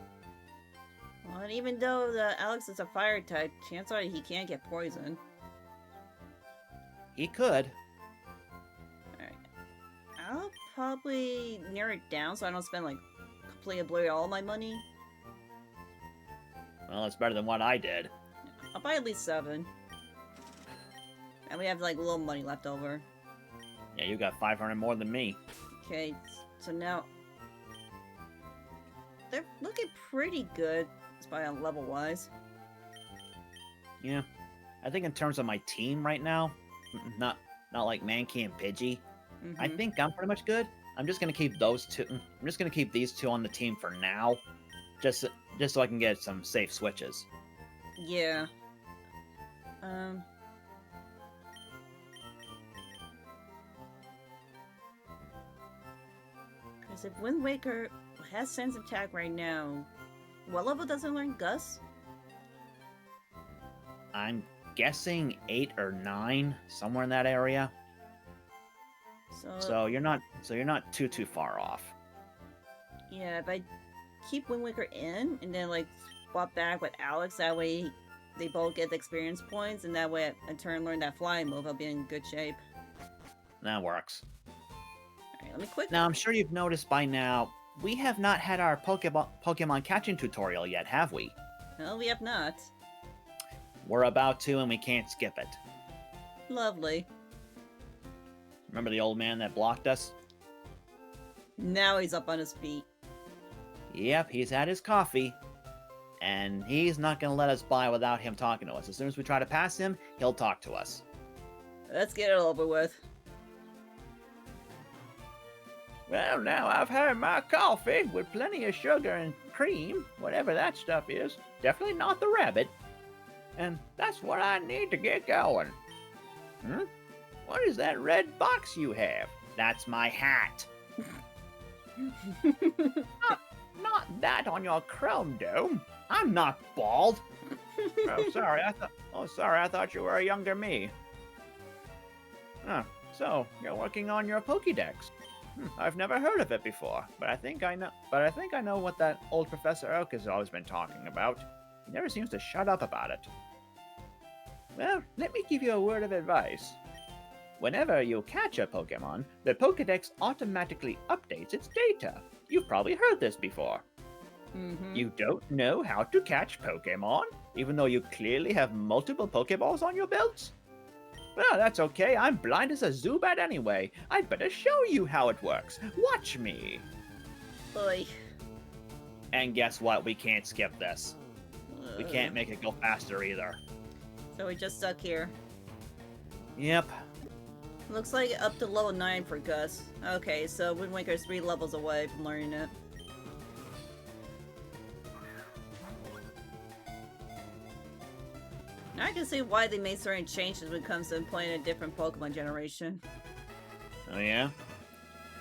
Well, and even though Alex is a fire type, chances are he can't get poisoned. He could. Alright. I'll probably narrow it down so I don't spend like completely obliterate all my money. Well, it's better than what I did. I'll buy at least 7. And we have like a little money left over. Yeah, you got 500 more than me. Okay, so now they're looking pretty good, by level wise. Yeah, I think in terms of my team right now, not like Mankey and Pidgey, I Mhm. think I'm pretty much good. I'm just gonna keep those 2. I'm just gonna keep these 2 on the team for now, just so I can get some safe switches. Yeah. Because if Wind Waker has Sense Attack right now, what level does it learn Gus? I'm guessing 8 or 9, somewhere in that area. So you're not too far off. Yeah, if I keep Wind Waker in and then like swap back with Alex, that way they both get the experience points, and that way I in turn learn that flying move, I'll be in good shape. That works. Alright, let me quick. Now, I'm sure you've noticed by now, we have not had our Pokemon catching tutorial yet, have we? No, we have not. We're about to, and we can't skip it. Lovely. Remember the old man that blocked us? Now he's up on his feet. Yep, he's had his coffee. And he's not going to let us by without him talking to us. As soon as we try to pass him, he'll talk to us. Let's get it over with. Well, now I've had my coffee with plenty of sugar and cream, whatever that stuff is. Definitely not the rabbit. And that's what I need to get going. What is that red box you have? That's my hat. Not that on your chrome dome. I'm not bald. Oh, sorry. I thought you were a younger me. So you're working on your Pokédex. I've never heard of it before, but I think I know what that old Professor Oak has always been talking about. He never seems to shut up about it. Well, let me give you a word of advice. Whenever you catch a Pokemon, the Pokédex automatically updates its data. You've probably heard this before. Mm-hmm. You don't know how to catch Pokemon, even though you clearly have multiple Pokeballs on your belts? Well, that's okay. I'm blind as a Zubat anyway. I'd better show you how it works. Watch me. Boy. And guess what? We can't skip this. We can't make it go faster either. So we just stuck here. Yep. Looks like up to level 9 for Gus. Okay, so Wind Waker's 3 levels away from learning it. Now I can see why they made certain changes when it comes to playing a different Pokemon generation. Oh yeah?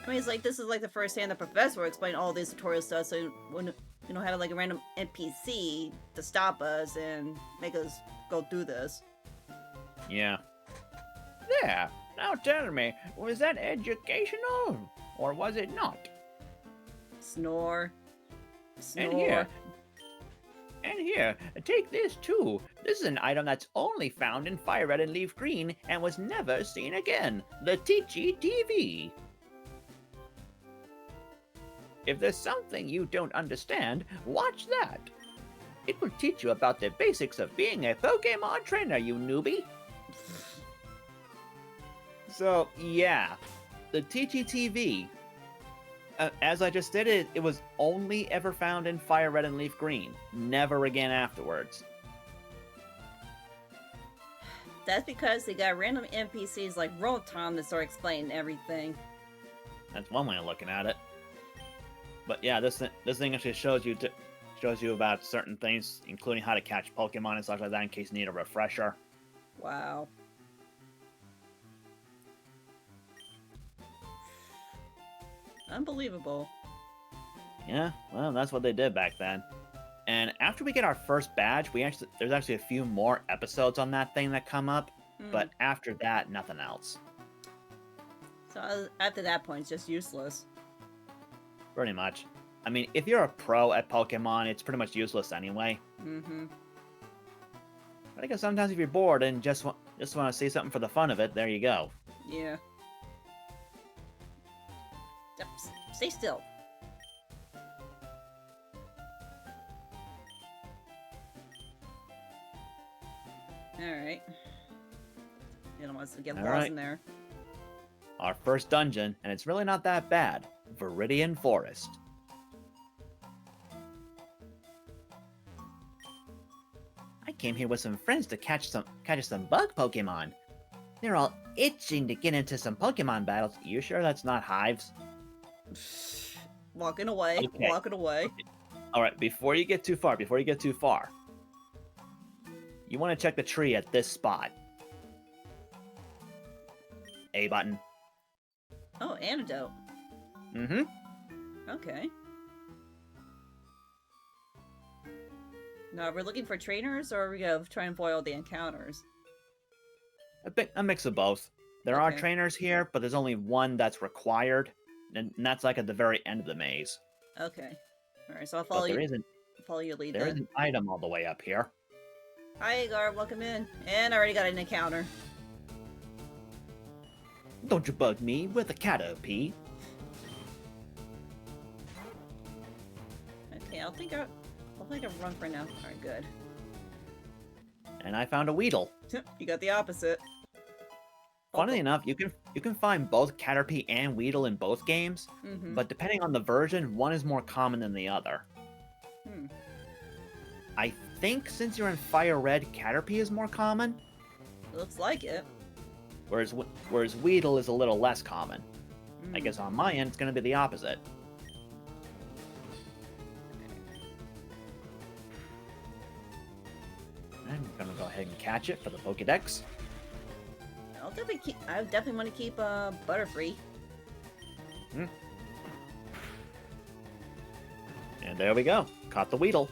I mean, it's like, this is like the first hand the professor will explain all this tutorial stuff, so when you know, have like a random NPC to stop us and make us go through this. Yeah. There. Now tell me, was that educational? Or was it not? Snore. Snore. And here, take this too. This is an item that's only found in FireRed and LeafGreen and was never seen again. The Cici TV. If there's something you don't understand, watch that. It will teach you about the basics of being a Pokémon trainer, you newbie. So, yeah, the Cici TV. As I just stated, it was only ever found in FireRed and LeafGreen. Never again afterwards. That's because they got random NPCs like Rotom to start explaining everything. That's one way of looking at it. But yeah, this thing actually shows you about certain things, including how to catch Pokemon and stuff like that, in case you need a refresher. Wow. Unbelievable. Yeah, well, that's what they did back then. And after we get our first badge, there's actually a few more episodes on that thing that come up. But after that, nothing else. So after that point, it's just useless. Pretty much. I mean, if you're a pro at Pokemon, it's pretty much useless anyway. Mm-hmm. But I guess sometimes if you're bored and just want to see something for the fun of it, there you go. Yeah. Yep, stay still. Alright. You don't want us to get lost in there. Our first dungeon, and it's really not that bad. Viridian Forest. I came here with some friends to catch some bug Pokemon. They're all itching to get into some Pokemon battles. You sure that's not hives? Walking away, okay. Walking away. Okay. Alright, before you get too far, you want to check the tree at this spot. A button. Oh, antidote. Mm-hmm. Okay. Now, are we looking for trainers, or are we gonna try and avoid all the encounters? A mix of both. There are Okay. trainers here, but there's only one that's required, and that's like at the very end of the maze. Okay. Alright, so I'll follow But you. Follow your lead there is then. an item all the way up here. Hi, Gar, welcome in. And I already got an encounter. Don't you bug me with a Caterpie. Okay, I'll think I'll run for now. Alright, good. And I found a Weedle. You got the opposite. Funnily enough, you can find both Caterpie and Weedle in both games, Mm-hmm. but depending on the version, one is more common than the other. I think since you're in FireRed, Caterpie is more common, Looks like it. whereas Weedle is a little less common. I Mm. guess on my end, it's going to be the opposite. I'm going to go ahead and catch it for the Pokédex. I definitely want to keep Butterfree. And there we go. Caught the Weedle.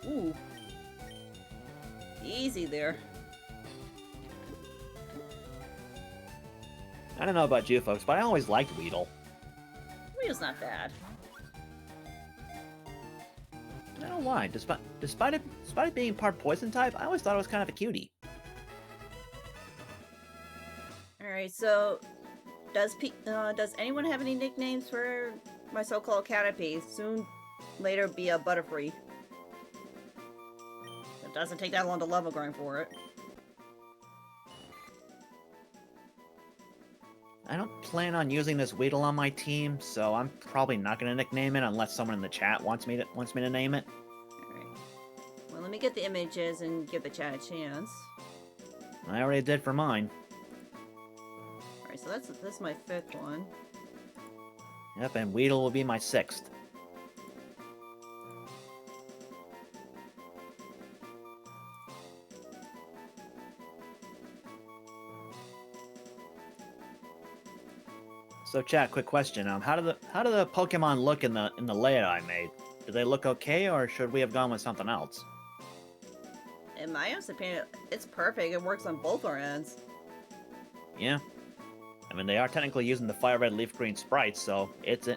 Ooh. Easy there. I don't know about you folks, but I always liked Weedle. Weedle's not bad. I don't know why. Despite it being part poison type, I always thought it was kind of a cutie. Alright, Alright, so does anyone have any nicknames for my so-called Caterpie? Soon later be a Butterfree. It doesn't take that long to level grind for it. I don't plan on using this Weedle on my team, so I'm probably not going to nickname it unless someone in the chat wants me to name it. Alright. Well, let me get the images and give the chat a chance. I already did for mine. Alright, so that's my 5th one. Yep, and Weedle will be my 6th. So, chat, quick question: how do the Pokemon look in the layout I made? Do they look okay, or should we have gone with something else? In my honest opinion, it's perfect. It works on both our ends. Yeah, I mean they are technically using the FireRed LeafGreen sprites, so it's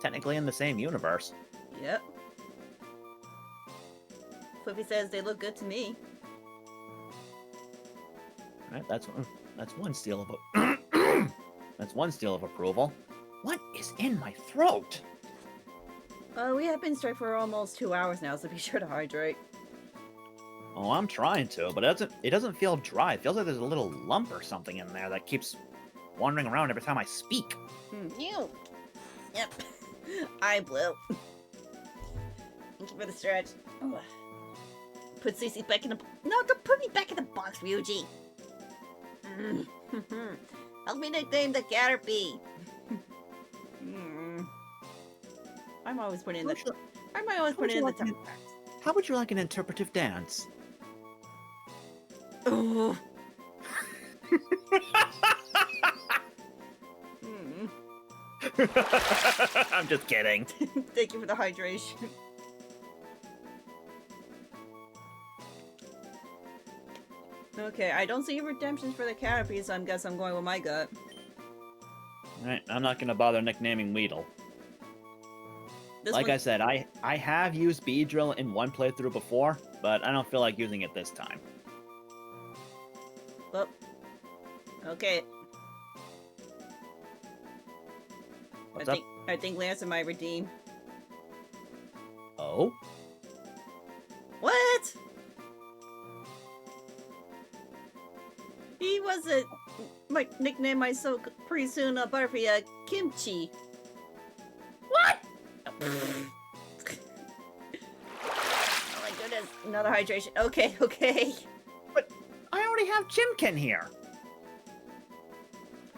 technically in the same universe. Yep. Flippy says they look good to me. Right, that's one seal of that's one seal of approval. What is in my throat? We have been straight for almost 2 hours now, so be sure to hydrate. Oh, I'm trying to, but it doesn't feel dry. It feels like there's a little lump or something in there that keeps wandering around every time I speak. You. Yep. I blew. Thank you for the stretch. Oh. Put Cici back in the... No, don't put me back in the box, Ryuji. Help me nickname the Caterpie. I'm always putting in the... I'm always putting in the time. How would you like an interpretive dance? Oh. I'm just kidding. Thank you for the hydration. Okay, I don't see redemptions for the Caterpie, so I guess I'm going with my gut. Alright, I'm not gonna bother nicknaming Weedle. Like I said, I have used Beedrill in one playthrough before, but I don't feel like using it this time. Well, okay. What's up? I think Lancer might redeem. Oh? What? He wasn't might nickname my so pretty soon Butterfree Kimchi. What? Oh my goodness, another hydration. Okay, okay. But I already have Chimkin here.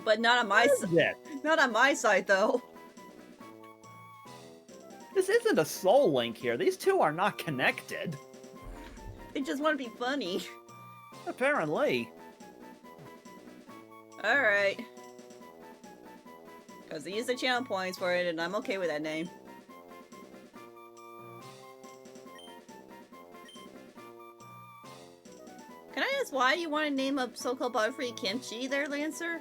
But not on my side. Not on my side, though. This isn't a soul link here. These two are not connected. They just want to be funny. Apparently. Alright. Because they use the channel points for it, and I'm okay with that name. Can I ask why you want to name a so-called Butterfree Kimchi there, Lancer?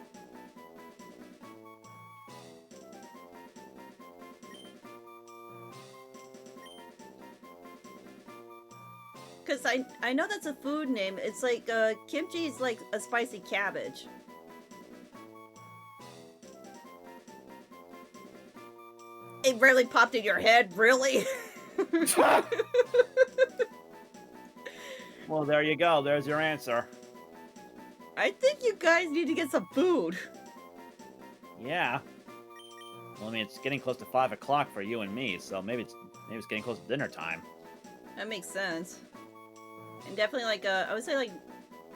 Because I know that's a food name. It's like, kimchi is like a spicy cabbage. It really popped in your head, really? Well, there you go. There's your answer. I think you guys need to get some food. Yeah. Well, I mean, it's getting close to 5 o'clock for you and me, so maybe it's getting close to dinner time. That makes sense. And definitely, like, I would say, like,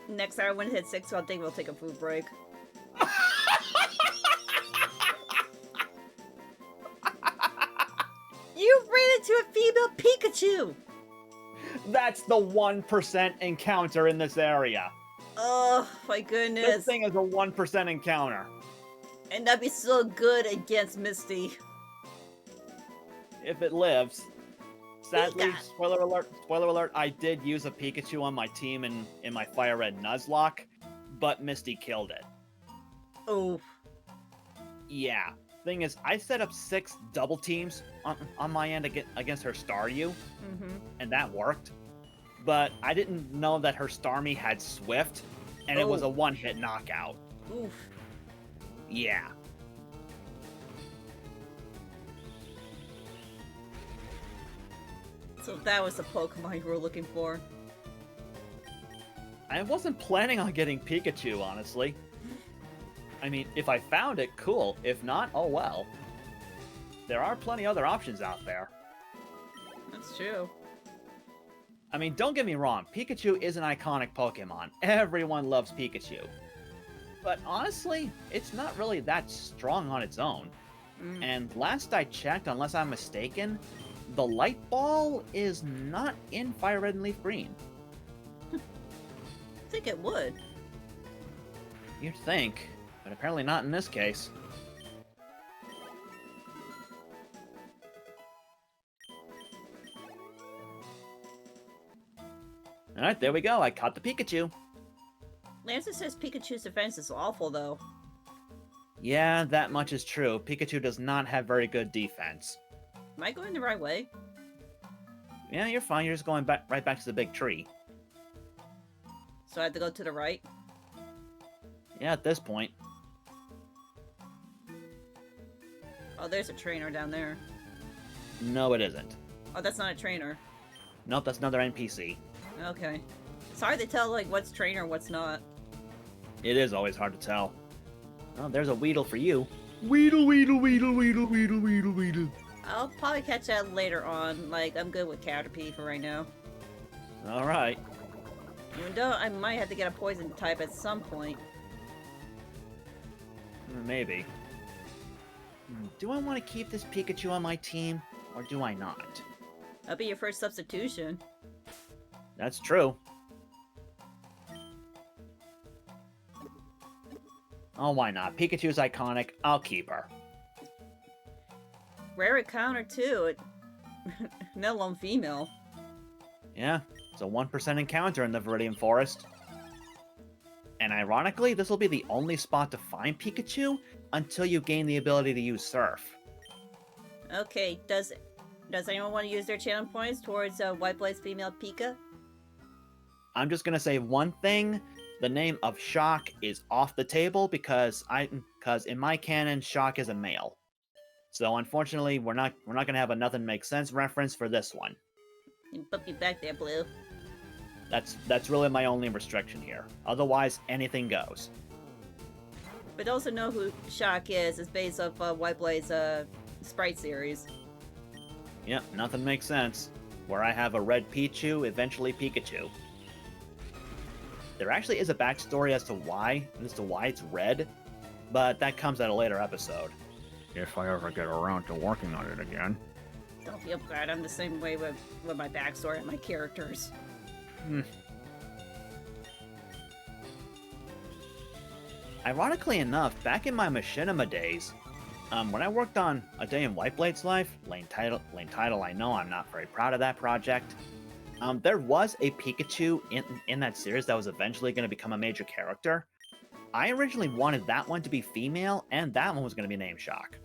next hour when it hits 6, so I think we'll take a food break. You ran into a female Pikachu! That's the 1% encounter in this area. Oh, my goodness. This thing is a 1% encounter. And that'd be so good against Misty. If it lives. Sadly, spoiler alert, I did use a Pikachu on my team in my FireRed Nuzlocke, but Misty killed it. Oh. Yeah. Thing is, I set up 6 double teams on my end against her Staryu, and that worked. But I didn't know that her Starmie had Swift, and it was a one-hit knockout. Oof. Yeah. So that was the Pokemon you were looking for. I wasn't planning on getting Pikachu, honestly. I mean, if I found it, cool. If not, oh well. There are plenty other options out there. That's true. I mean, don't get me wrong, Pikachu is an iconic Pokemon. Everyone loves Pikachu. But honestly, it's not really that strong on its own. And last I checked, unless I'm mistaken, the Light Ball is not in FireRed and LeafGreen. I think it would. You'd think, but apparently not in this case. Alright, there we go. I caught the Pikachu. Lancer says Pikachu's defense is awful, though. Yeah, that much is true. Pikachu does not have very good defense. Am I going the right way? Yeah, you're fine. You're just going back right back to the big tree. So I have to go to the right? Yeah, at this point. Oh, there's a trainer down there. No, it isn't. Oh, that's not a trainer. Nope, that's another NPC. Okay. It's hard to tell, like, what's trainer and what's not. It is always hard to tell. Oh, there's a Weedle for you. Weedle, Weedle, Weedle, Weedle, Weedle, Weedle, Weedle. I'll probably catch that later on. Like, I'm good with Caterpie for right now. Alright. Even though I might have to get a poison type at some point. Maybe. Do I want to keep this Pikachu on my team, or do I not? That'll be your first substitution. That's true. Oh, why not? Pikachu's iconic. I'll keep her. Rare encounter, too. No lone female. Yeah, it's a 1% encounter in the Viridian Forest. And ironically, this will be the only spot to find Pikachu until you gain the ability to use Surf. Okay, does anyone want to use their channel points towards WhiteBlade's female Pika? I'm just gonna say one thing. The name of Shock is off the table because in my canon, Shock is a male. So unfortunately, we're not gonna have a Nothing Makes Sense reference for this one. You put me back there, Blue. That's really my only restriction here. Otherwise, anything goes. But also know who Shock is. It's based off WhiteBlade's Sprite series. Yep, Nothing Makes Sense. Where I have a red Pichu, eventually Pikachu. There actually is a backstory as to why it's red, but that comes at a later episode. If I ever get around to working on it again. Don't feel bad. I'm the same way with my backstory and my characters. Ironically enough, back in my Machinima days, when I worked on A Day in WhiteBlade's Life, lame title, I know, I'm not very proud of that project. There was a Pikachu in that series that was eventually going to become a major character. I originally wanted that one to be female, and that one was going to be named Shock.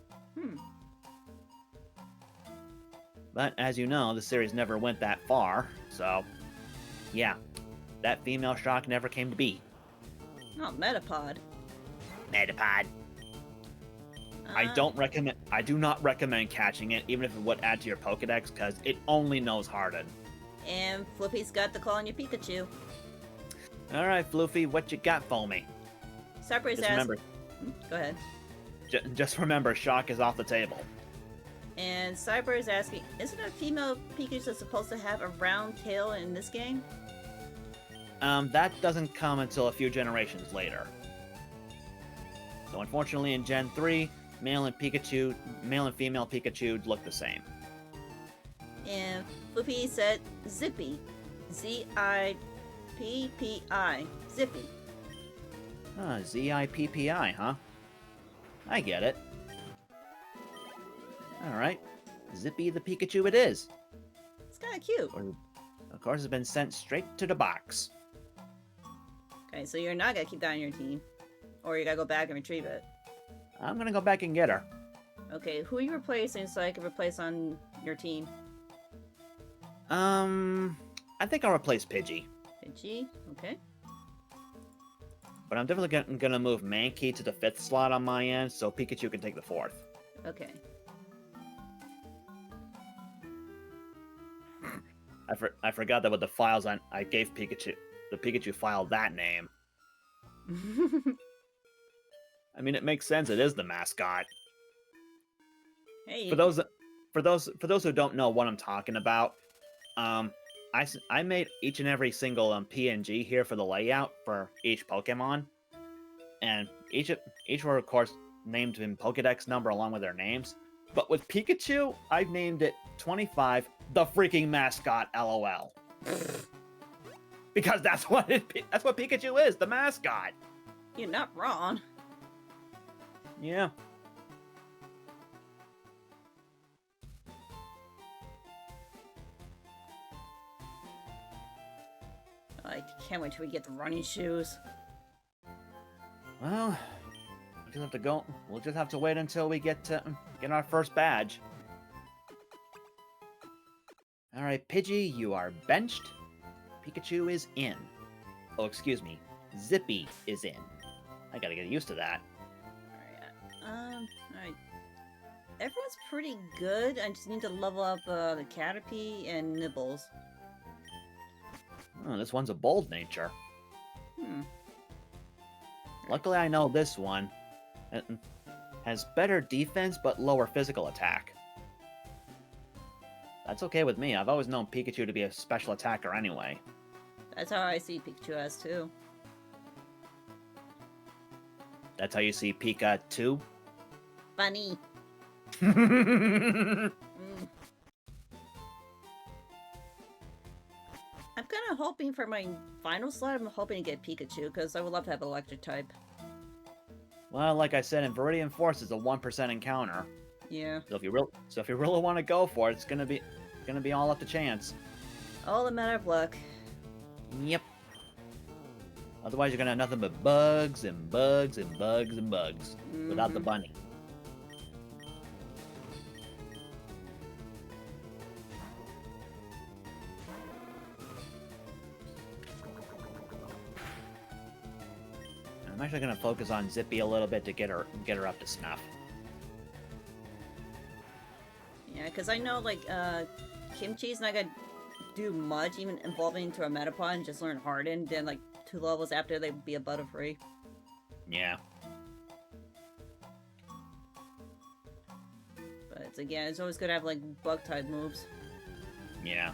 But as you know, the series never went that far, so yeah, that female Shock never came to be. Oh, Metapod. Metapod. I do not recommend catching it, even if it would add to your Pokedex, because it only knows Harden. And Flippy's got the call on your Pikachu. Alright, Floofy, what you got for me? Cypress Just asks... remember, Go ahead. just remember, Shock is off the table. And Cyber is asking, isn't a female Pikachu supposed to have a round tail in this game? That doesn't come until a few generations later. So unfortunately in Gen 3, male and female Pikachu look the same. And Flippy said Zippy. Z-I-P-P-I. Zippy. Z-I-P-P-I, huh? I get it. Alright. Zippy the Pikachu it is. It's kind of cute. Of course, it's been sent straight to the box. Okay, so you're not gonna keep that on your team. Or you gotta go back and retrieve it. I'm gonna go back and get her. Okay, who are you replacing so I can replace on your team? I think I'll replace Pidgey. Pidgey? Okay. but I'm definitely gonna move Mankey to the 5th slot on my end, so Pikachu can take the 4th. Okay. I forgot that with the files I gave Pikachu, the Pikachu file that name. I mean, it makes sense. It is the mascot. Hey. For those who don't know what I'm talking about, I made each and every single PNG here for the layout for each Pokemon, and each were of course named in Pokedex number along with their names. But with Pikachu, I've named it 25, the freaking mascot, LOL. Because that's what Pikachu is, the mascot. You're not wrong. Yeah. I can't wait till we get the running shoes. Well, we'll just have to go. We'll just have to wait until we get our first badge. All right, Pidgey, you are benched. Pikachu is in. Oh, excuse me. Zippy is in. I gotta get used to that. Alright. Everyone's pretty good. I just need to level up the Caterpie and Nibbles. Oh, this one's a bold nature. Hmm. Luckily, I know this one. It has better defense, but lower physical attack. That's okay with me. I've always known Pikachu to be a special attacker anyway. That's how I see Pikachu as too. That's how you see Pika 2? Funny. I'm kind of hoping for my final slot, I'm hoping to get Pikachu, because I would love to have electric type. Well, like I said, in Viridian Force is a 1% encounter. Yeah. So if you really want to go for it, it's gonna be all up to chance. All a matter of luck. Yep. Otherwise, you're gonna have nothing but bugs and bugs and bugs and bugs without the bunny. I'm actually gonna focus on Zippy a little bit to get her up to snuff. Yeah, because I know, like, Kimchi's not gonna do much, even evolving into a Metapod and just learn Harden, then, like, 2 levels after they'd be a Butterfree. Yeah. But, again, it's always good to have, like, Bug-type moves. Yeah.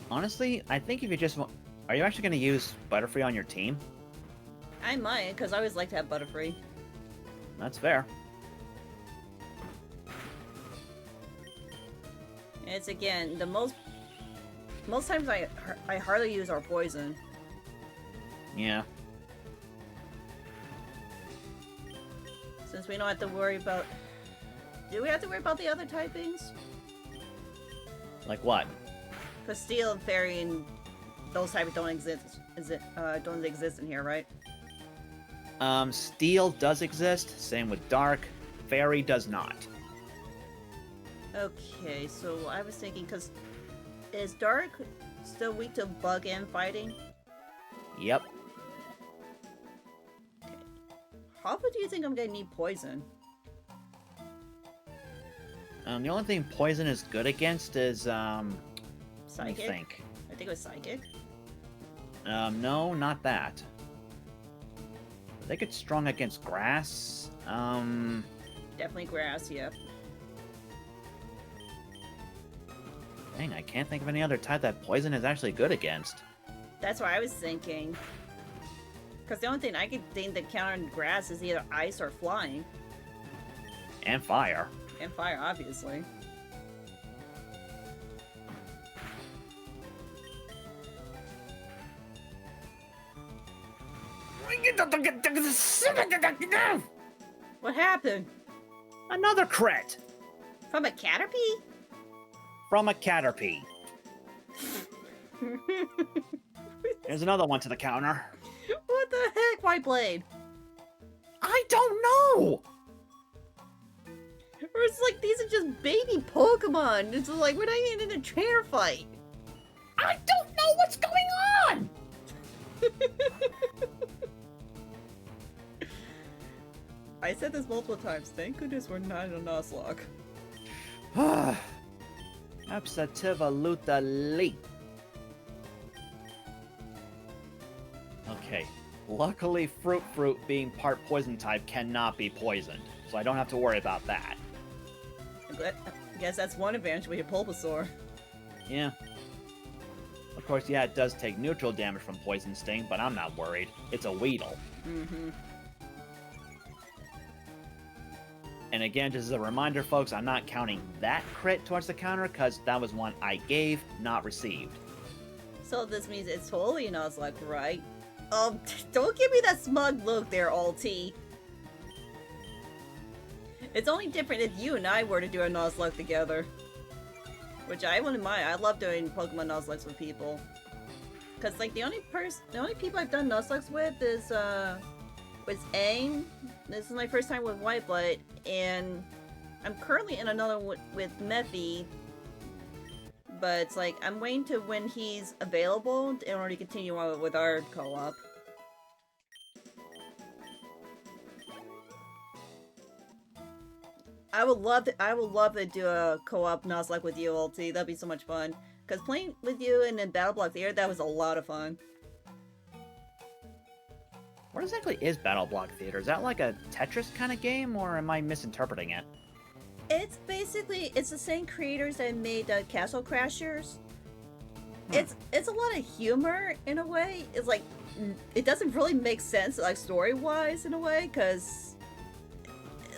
Honestly, I think if you just want... Are you actually going to use Butterfree on your team? I might, because I always like to have Butterfree. That's fair. It's, again, the most times I hardly use our poison. Yeah. Since we don't have to worry about... Do we have to worry about the other typings? Like what? Because Steel and Fairy and those types don't exist in here, right? Steel does exist. Same with Dark. Fairy does not. Okay, so I was thinking, because is Dark still weak to Bug and Fighting? Yep. Okay. How often do you think I'm gonna need Poison? The only thing Poison is good against is, Psychic? let me think. I think it was Psychic. No, not that. They get strong against Grass. Definitely Grass, yeah. Dang, I can't think of any other type that Poison is actually good against. That's what I was thinking. Because the only thing I could think that counter Grass is either Ice or Flying. And Fire. And Fire, obviously. What happened? Another crit! From a Caterpie? From a Caterpie. There's another one to the counter. What the heck, WhiteBlade? I don't know! Or it's like these are just baby Pokemon. It's like we're not even in a trainer fight. I don't know what's going on! I said this multiple times. Thank goodness we're not in a Nuzlocke. Absativa luta li. Okay. Luckily, Fruit being part poison type cannot be poisoned, so I don't have to worry about that. I guess that's one advantage with your Bulbasaur. Yeah. Of course, yeah, it does take neutral damage from Poison Sting, but I'm not worried. It's a Weedle. Mm-hmm. And again, just as a reminder, folks, I'm not counting that crit towards the counter, because that was one I gave, not received. So this means it's totally a Nuzlocke, right? Don't give me that smug look there, Alti. It's only different if you and I were to do a Nuzlocke together. Which I wouldn't mind. I love doing Pokemon Nuzlockes with people. Cause like the only people I've done Nuzlockes with is Aang. This is my first time with WhiteBlade, and I'm currently in another with Mephi. But it's like I'm waiting to when he's available in order to continue on with our co-op. I would love to do a co-op Nuzlocke with you, Ulti. That'd be so much fun. Cause playing with you in Battle Block Theater, that was a lot of fun. What exactly is Battle Block Theater? Is that like a Tetris kind of game, or am I misinterpreting it? It's basically, it's the same creators that made Castle Crashers. It's a lot of humor in a way. It's like, it doesn't really make sense like story-wise in a way, cause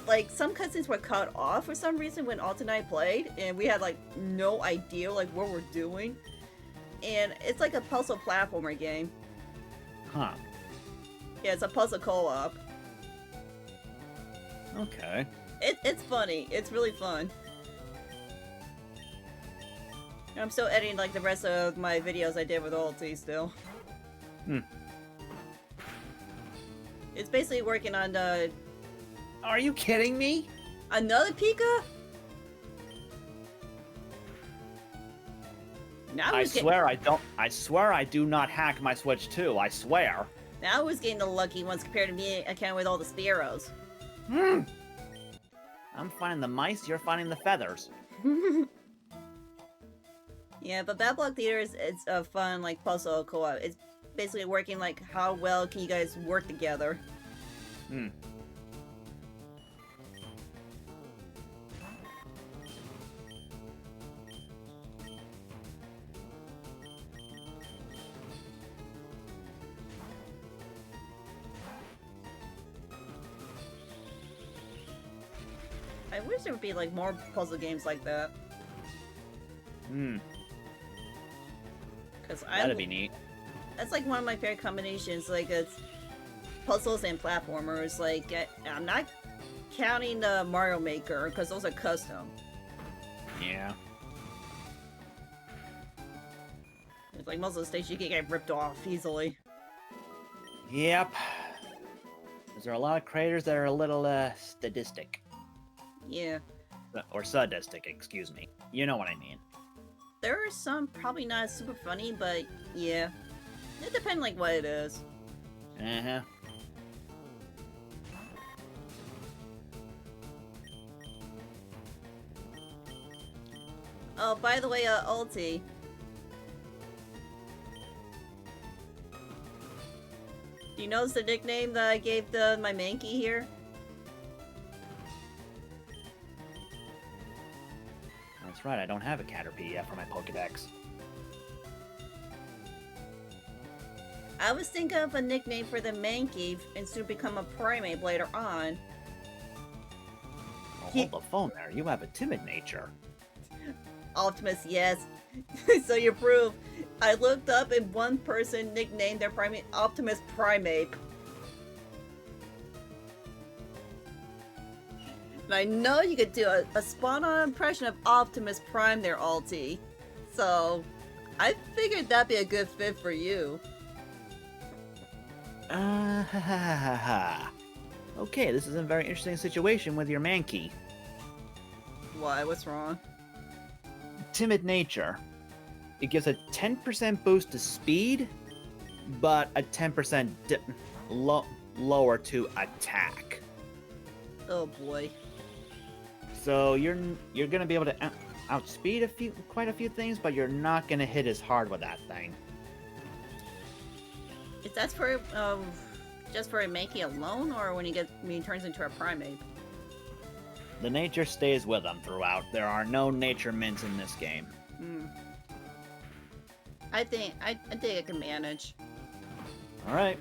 like some cutscenes were cut off for some reason when Alt and I played, and we had like no idea like what we're doing. And it's like a puzzle platformer game. Huh. Yeah, it's a puzzle co-op. Okay. It's funny. It's really fun. I'm still editing like the rest of my videos I did with Ulti still. It's basically working on the... Are you kidding me? Another Pika? Now I swear I do not hack my Switch 2, I swear. Now who's getting the lucky ones compared to me account with all the Spearows? I'm finding the mice, you're finding the feathers. Yeah, but Battle Block Theater it's a fun like puzzle co-op. It's basically working like how well can you guys work together. I wish there would be like more puzzle games like that. Cause That'd be neat. That's like one of my favorite combinations. Like it's puzzles and platformers. Like I'm not counting the Mario Maker because those are custom. Yeah. It's like most of the stages you can get ripped off easily. Yep. There are a lot of creators that are a little sadistic. Yeah. Or sadistic, excuse me. You know what I mean. There are some probably not super funny, but yeah. It depends like what it is. Uh-huh. Oh, by the way, Ulti. Do you notice the nickname that I gave my Mankey here? That's right, I don't have a Caterpie yet for my Pokedex. I was thinking of a nickname for the Mankey and soon become a Primate later on. Well, hold the phone there, you have a timid nature. Optimus, yes. So you prove. I looked up and one person nicknamed their Primate Optimus Primate. And I know you could do a spot-on impression of Optimus Prime there, Alti. So, I figured that'd be a good fit for you. Okay, this is a very interesting situation with your Mankey. Why? What's wrong? Timid nature. it gives a 10% boost to speed, but a 10% lower to attack. Oh boy. So you're gonna be able to outspeed quite a few things, but you're not gonna hit as hard with that thing. Is that for just for Mankey alone, or when he turns into a primate? The nature stays with him throughout. There are no nature mints in this game. Hmm. I think I can manage. All right.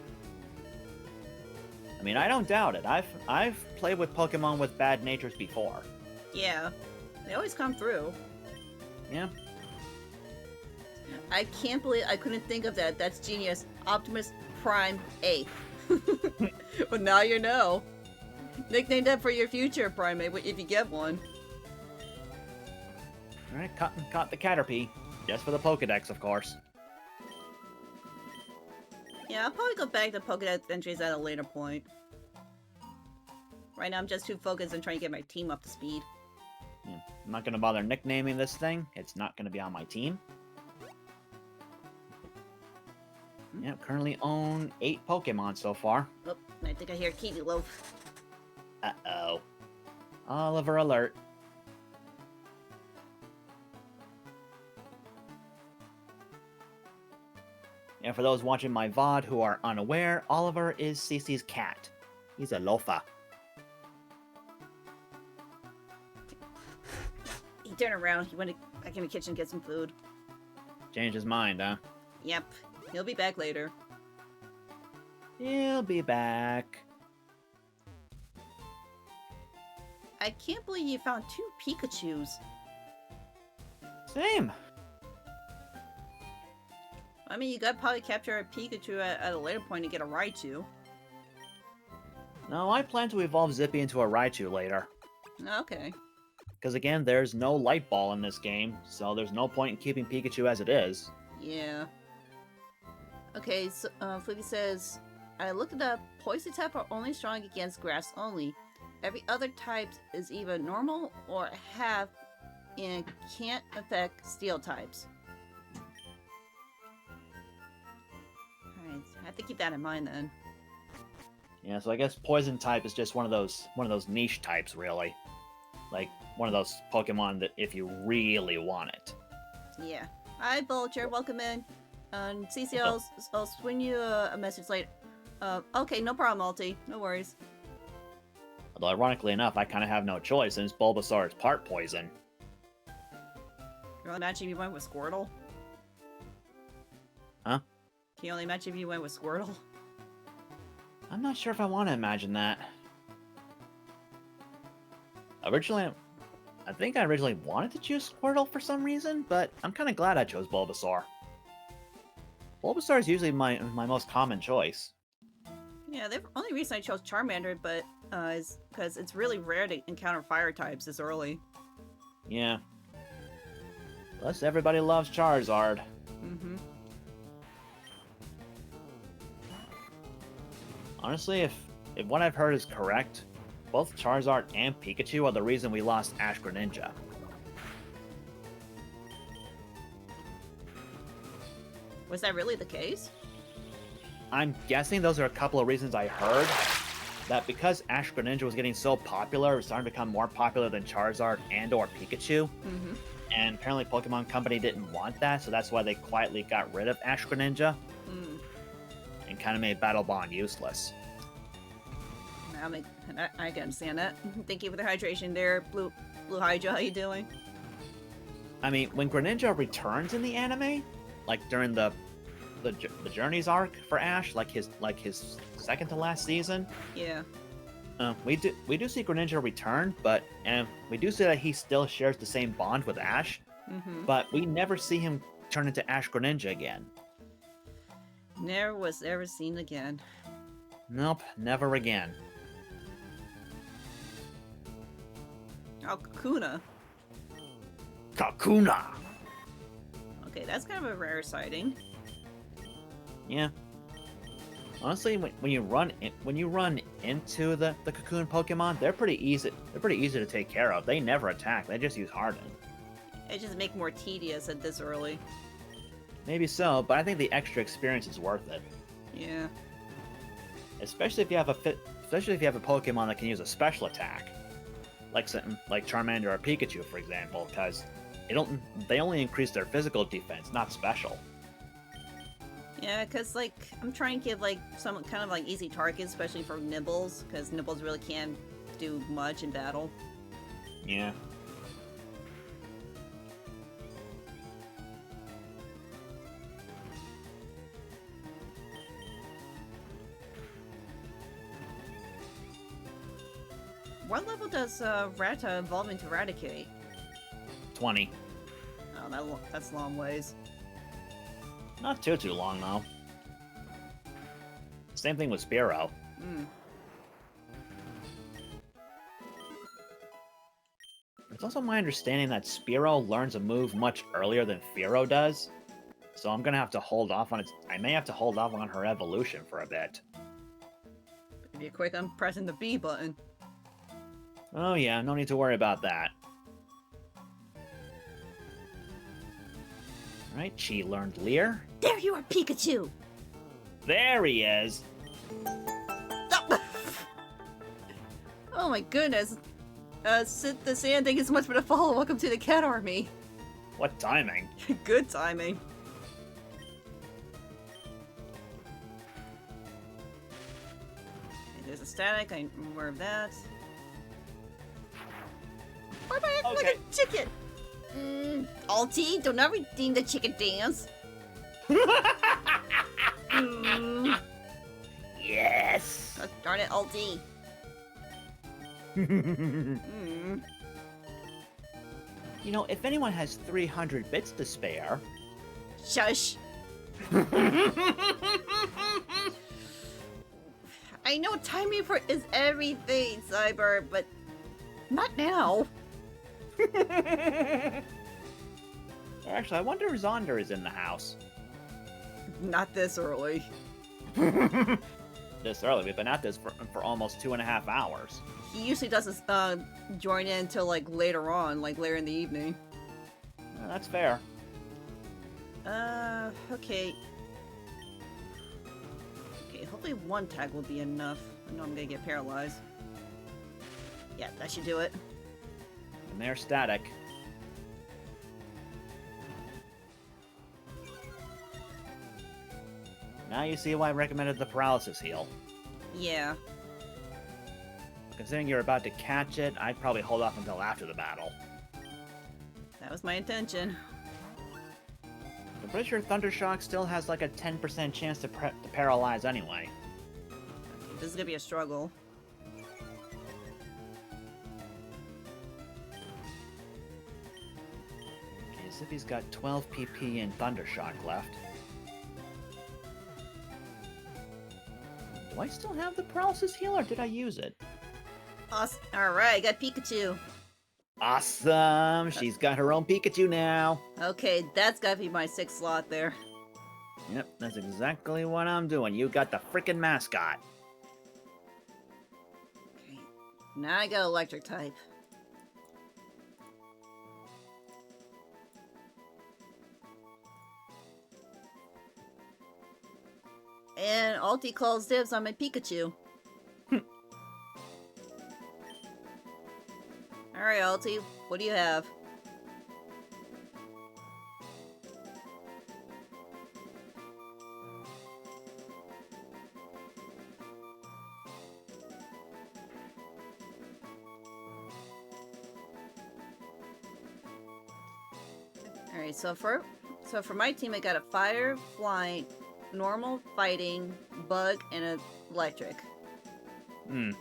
I mean, I don't doubt it. I've played with Pokemon with bad natures before. Yeah, they always come through. Yeah. I can't believe I couldn't think of that. That's genius. Optimus Prime 8. Well, now you know. Nickname that for your future primate if you get one. All right, caught the Caterpie. Just for the Pokedex, of course. Yeah, I'll probably go back to Pokédex entries at a later point. Right now, I'm just too focused on trying to get my team up to speed. Yeah. I'm not going to bother nicknaming this thing. It's not going to be on my team. Yeah, currently own 8 Pokemon so far. Oh, I think I hear Kiwi Loaf. Uh-oh. Oliver alert. And for those watching my VOD who are unaware, Oliver is Cici's cat. He's a loafer. He turned around, he went back in the kitchen to get some food. Changed his mind, huh? Yep, he'll be back later. He'll be back. I can't believe you found 2 Pikachus. Same. I mean, you could probably capture a Pikachu at a later point to get a Raichu. No, I plan to evolve Zippy into a Raichu later. Okay. Because again, there's no Light Ball in this game, so there's no point in keeping Pikachu as it is. Yeah. Okay, so Flippy says, I looked it up. Poison type are only strong against grass only. Every other type is either normal or half and can't affect steel types. Alright, I have to keep that in mind then. Yeah, so I guess Poison type is just one of those niche types, really. Like one of those Pokemon that if you really want it. Yeah. Hi, Vulture. Welcome in. Cici, I'll swing you a message later. Okay, no problem, Alti. No worries. Although, ironically enough, I kind of have no choice since Bulbasaur is part poison. Can you only imagine if you went with Squirtle? Huh? Can you only imagine if you went with Squirtle? I'm not sure if I want to imagine that. Originally, I think I originally wanted to choose Squirtle for some reason, but I'm kind of glad I chose Bulbasaur. Bulbasaur is usually my most common choice. Yeah, the only reason I chose Charmander, but is because it's really rare to encounter fire types this early. Yeah. Plus, everybody loves Charizard. Mm-hmm. Honestly, if what I've heard is correct, both Charizard and Pikachu are the reason we lost Ash Greninja. Was that really the case? I'm guessing those are a couple of reasons I heard. That because Ash Greninja was getting so popular, it was starting to become more popular than Charizard and or Pikachu. Mm-hmm. And apparently Pokemon Company didn't want that, so that's why they quietly got rid of Ash Greninja. Mm. And kind of made Battle Bond useless. I can understand that. Thank you for the hydration there, Blue Hydra. How you doing? I mean, when Greninja returns in the anime, like during the Journeys arc for Ash, like his second to last season. Yeah. We do see Greninja return, but we do see that he still shares the same bond with Ash. Mm-hmm. But we never see him turn into Ash Greninja again. Never was ever seen again. Nope, never again. Oh, Kakuna. Kakuna. Okay, that's kind of a rare sighting. Yeah. Honestly, when you run into the Cocoon Pokemon, they're pretty easy. They're pretty easy to take care of. They never attack. They just use Harden. It just make more tedious at this early. Maybe so, but I think the extra experience is worth it. Yeah. Especially if you have a Pokemon that can use a special attack, like something like Charmander or Pikachu, for example, because they only increase their physical defense, not special. Yeah, because, like, I'm trying to give, like, some kind of, like, easy targets, especially for Nibbles, because Nibbles really can't do much in battle. Yeah. What level does Rata evolve into Raticate? 20. Oh, that's a long ways. Not too long, though. Same thing with Spearow. Hmm. It's also my understanding that Spearow learns a move much earlier than Fearow does, so I'm gonna have to hold off on its. I may have to hold off on her evolution for a bit. Be quick, I'm pressing the B button. Oh yeah, no need to worry about that. Alright, she learned Leer. There you are, Pikachu! There he is! Oh my goodness. Sid the Sand, thank you so much for the follow. Welcome to the Cat Army. What timing? Good timing. Okay, there's a static, I'm aware of that. Why am I acting like a chicken? Alti, don't ever redeem the chicken dance. Yes! Oh, darn it, Alti. You know, if anyone has 300 bits to spare... Shush. I know timing for is everything, Cyber, but not now. Actually, I wonder if Zonder is in the house. Not this early. This early, we've been at this for almost 2.5 hours. He usually doesn't join in until like later on, like later in the evening. That's fair. Okay. Okay, hopefully one tag will be enough. I know I'm gonna get paralyzed. Yeah, that should do it. And they're static. Now you see why I recommended the paralysis heal. Yeah. Considering you're about to catch it, I'd probably hold off until after the battle. That was my intention. I'm pretty sure Thundershock still has like a 10% chance to paralyze anyway. Okay, this is gonna be a struggle. Okay, Zippy's got 12 PP and Thundershock left. Do I still have the paralysis heal or did I use it? Awesome. Alright, got Pikachu. Awesome! She's got her own Pikachu now! Okay, that's gotta be my 6th slot there. Yep, that's exactly what I'm doing. You got the frickin' mascot. Okay. Now I got electric type. And Alti calls dibs on my Pikachu. Alright, Alti, what do you have? Alright, so for my team I got a fire, flying, normal, fighting, bug, and an electric. Hmm.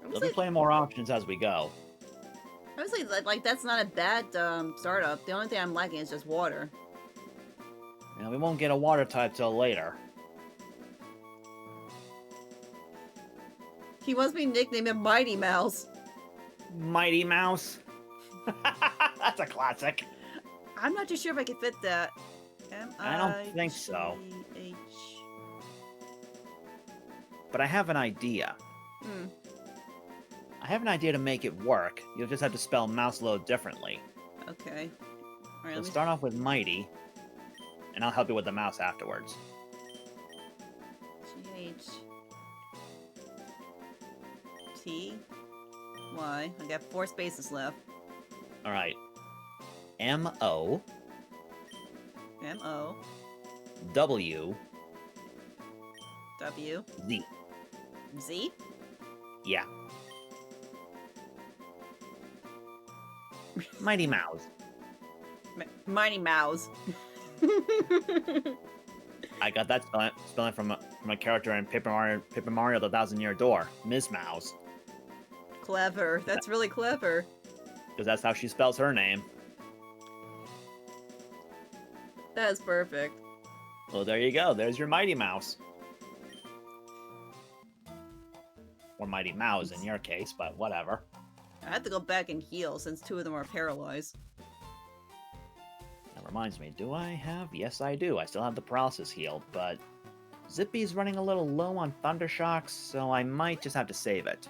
We'll be playing more options as we go. Honestly, like that's not a bad startup. The only thing I'm lacking is just water. And we won't get a water type till later. He wants me nicknamed him Mighty Mouse. Mighty Mouse? That's a classic. I'm not too sure if I can fit that. I don't think so. M-I-G-H. But I have an idea. Hmm. I have an idea to make it work. You'll just have to spell mouse load differently. Okay. Alright, Let's start off with Mighty, and I'll help you with the mouse afterwards. GH. T. Y. I got 4 spaces left. Alright. M-O. M-O. W. W. Z. Z? Yeah. Mighty Mouse. Mighty Mouse. I got that spelling from a character in Paper Mario the Thousand Year Door, Ms. Mouse. Clever. That's really clever. Because that's how she spells her name. That is perfect. Well, there you go. There's your Mighty Mouse. Or Mighty Mouse in your case, but whatever. I have to go back and heal since 2 of them are paralyzed. That reminds me, do I have? Yes, I do. I still have the paralysis heal, but Zippy's running a little low on Thunder Shocks, so I might just have to save it.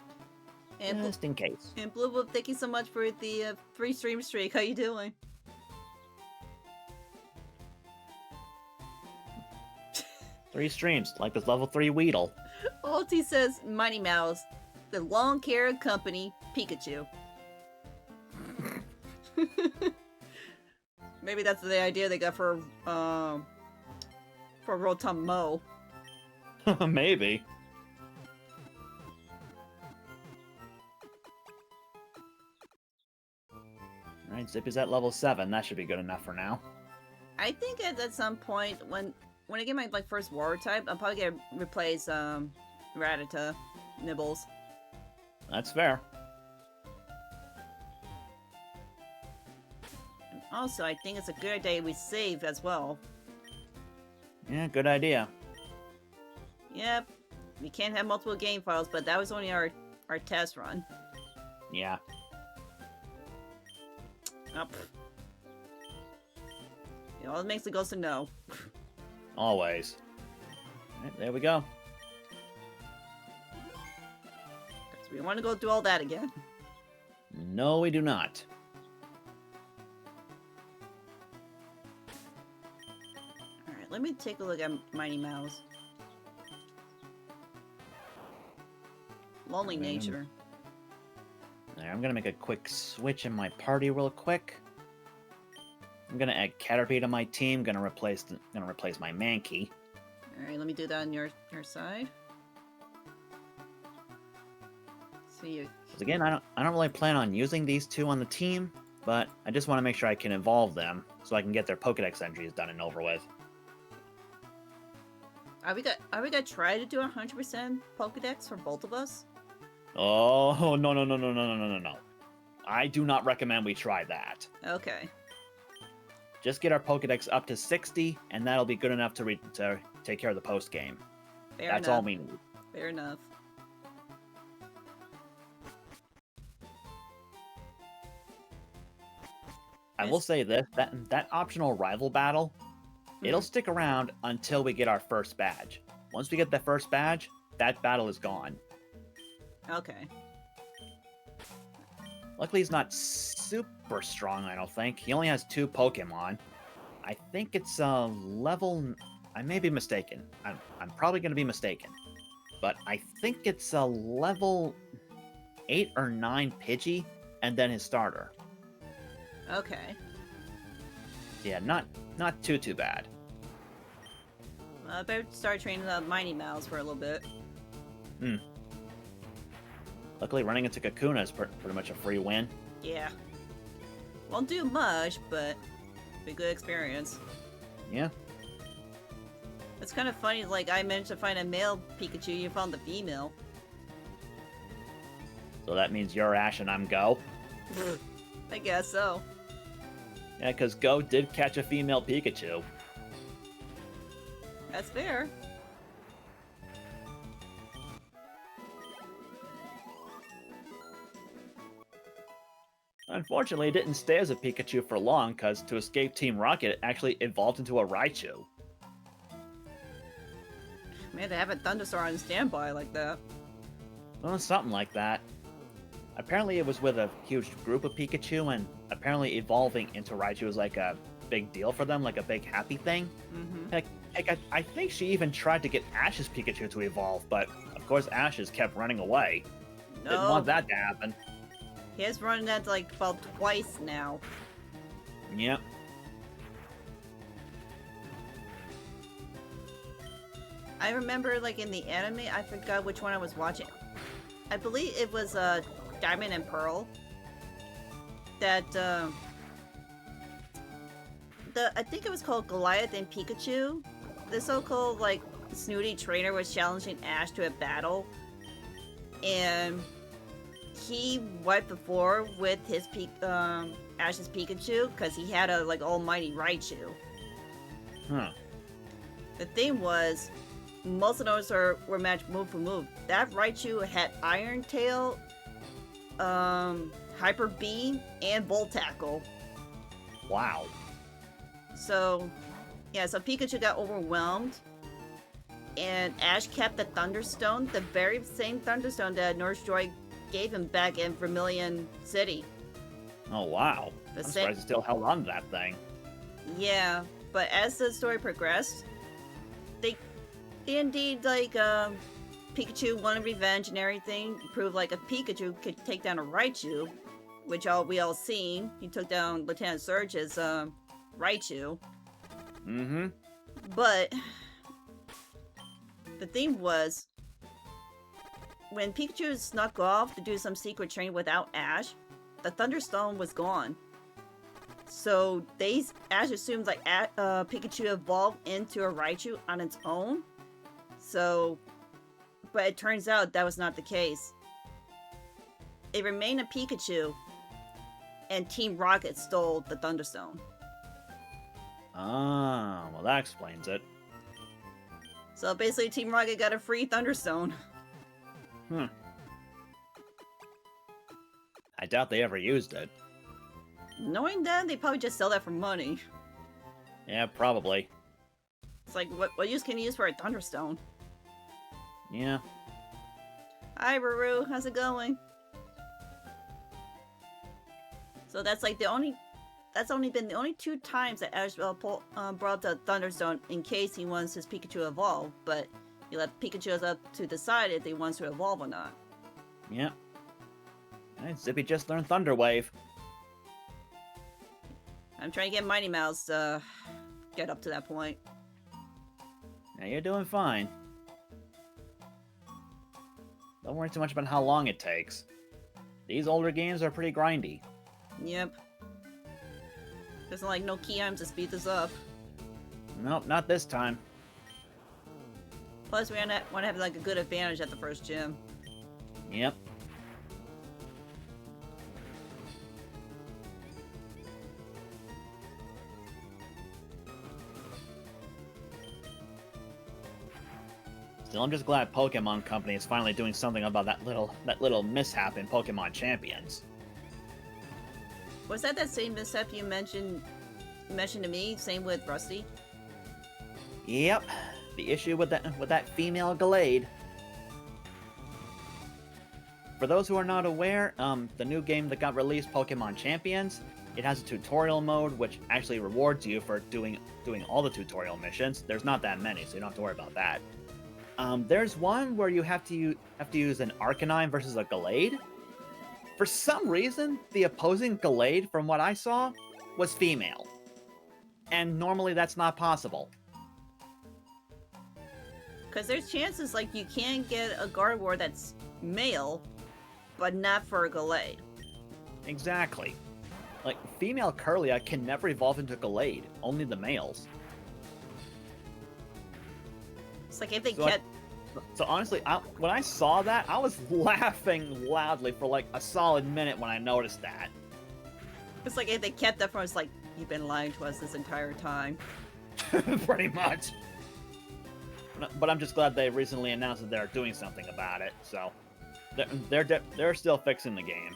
And, Just in case. and Blue Wolf, thank you so much for the 3 stream streak. How you doing? 3 streams, like this level 3 Weedle. Alti says, Mighty Mouse, the long hair company, Pikachu. Maybe that's the idea they got for Rotom Mo. Maybe. Alright, Zippy's at level 7. That should be good enough for now. I think at some point, when I get my first water type, I'll probably get replace Rattata, Nibbles. That's fair. And also, I think it's a good idea we save as well. Yeah, good idea. Yep, we can't have multiple game files, but that was only our test run. Yeah. Oh, all it makes it goes to no. Always. Alright, there we go. 'Cause we want to go through all that again. No, we do not. Alright, let me take a look at Mighty Mouse. Lonely nature. There, I'm gonna make a quick switch in my party real quick. I'm gonna add Caterpie to my team. Gonna replace my Mankey. Alright, let me do that on your side. See you. 'Cause again, I don't really plan on using these 2 on the team, but I just want to make sure I can evolve them so I can get their Pokedex entries done and over with. Are we gonna try to do 100% Pokedex for both of us? Oh no! I do not recommend we try that. Okay. Just get our Pokedex up to 60, and that'll be good enough to take care of the post game. Fair That's enough. all we need. Fair enough. I will say this: that optional rival battle, it'll stick around until we get our first badge. Once we get the first badge, that battle is gone. Okay. Luckily, he's not super strong, I don't think. He only has 2 Pokemon. I think it's a level... I may be mistaken. I'm probably going to be mistaken. But I think it's a level 8 or 9 Pidgey, and then his starter. Okay. Yeah, not too bad. I better start training up Mighty Mouse for a little bit. Luckily, running into Kakuna is pretty much a free win. Yeah. Won't do much, but be a good experience. Yeah. It's kind of funny, like, I managed to find a male Pikachu, you found the female. So that means you're Ash and I'm Go. I guess so. Yeah, because Go did catch a female Pikachu. That's fair. Unfortunately, it didn't stay as a Pikachu for long, because to escape Team Rocket, it actually evolved into a Raichu. Man, they have a Thunderstar on standby like that. Well, something like that. apparently it was with a huge group of Pikachu, and apparently evolving into Raichu was like a big deal for them, like a big happy thing. Mm-hmm. Heck, I think she even tried to get Ash's Pikachu to evolve, but of course Ash's kept running away. Didn't want that to happen. He has run that like about twice now. Yep. I remember like in the anime, I forgot which one I was watching. I believe it was Diamond and Pearl. That I think it was called Goliath and Pikachu. The so-called like snooty trainer was challenging Ash to a battle, and he wiped the floor with his Ash's Pikachu because he had a like almighty Raichu. Huh. The thing was, most of those were matched move for move. That Raichu had Iron Tail, Hyper Beam, and Volt Tackle. Wow. So, yeah, so Pikachu got overwhelmed, and Ash kept the Thunderstone, the very same Thunderstone that Nurse Joy gave him back in Vermilion City. Oh, wow. The I'm same- surprised he still held on to that thing. Yeah, but as the story progressed, they indeed, like, Pikachu wanted revenge and everything, proved like a Pikachu could take down a Raichu, which we all seen. He took down Lieutenant Surge's, Raichu. Mm-hmm. But the thing was, when Pikachu snuck off to do some secret training without Ash, the Thunderstone was gone. So Ash assumed like Pikachu evolved into a Raichu on its own. So, but it turns out that was not the case. It remained a Pikachu, and Team Rocket stole the Thunderstone. Ah, well that explains it. So basically, Team Rocket got a free Thunderstone. I doubt they ever used it. Knowing that, they probably just sell that for money. Yeah, probably. It's like, what use can you use for a Thunderstone? Yeah. Hi, Ruru. How's it going? So that's like that's only been the only 2 times that Ash brought up the Thunderstone in case he wants his Pikachu to evolve, but he left Pikachu up to decide if he wants to evolve or not. Yeah. And Zippy just learned Thunder Wave. I'm trying to get Mighty Mouse to get up to that point. Now you're doing fine. Don't worry too much about how long it takes. These older games are pretty grindy. Yep. There's like no key items to speed this up. Nope, not this time. Plus, we want to have like a good advantage at the first gym. Yep. Still, I'm just glad Pokemon Company is finally doing something about that little mishap in Pokemon Champions. Was that same mishap you mentioned to me? Same with Rusty? Yep, the issue with that female Glade. For those who are not aware, the new game that got released, Pokemon Champions, it has a tutorial mode which actually rewards you for doing all the tutorial missions. There's not that many, so you don't have to worry about that. There's one where you have to use an Arcanine versus a Glade. For some reason, the opposing Glade, from what I saw, was female. And normally that's not possible. Because there's chances like you can get a Gardevoir that's male, but not for a Glade. Exactly. Like, female Kirlia can never evolve into Glade, only the males. It's like if they So So honestly, when I saw that, I was laughing loudly for like a solid minute when I noticed that. It's like if they kept that from us, like, you've been lying to us this entire time. Pretty much. But I'm just glad they recently announced that they're doing something about it. So they're still fixing the game.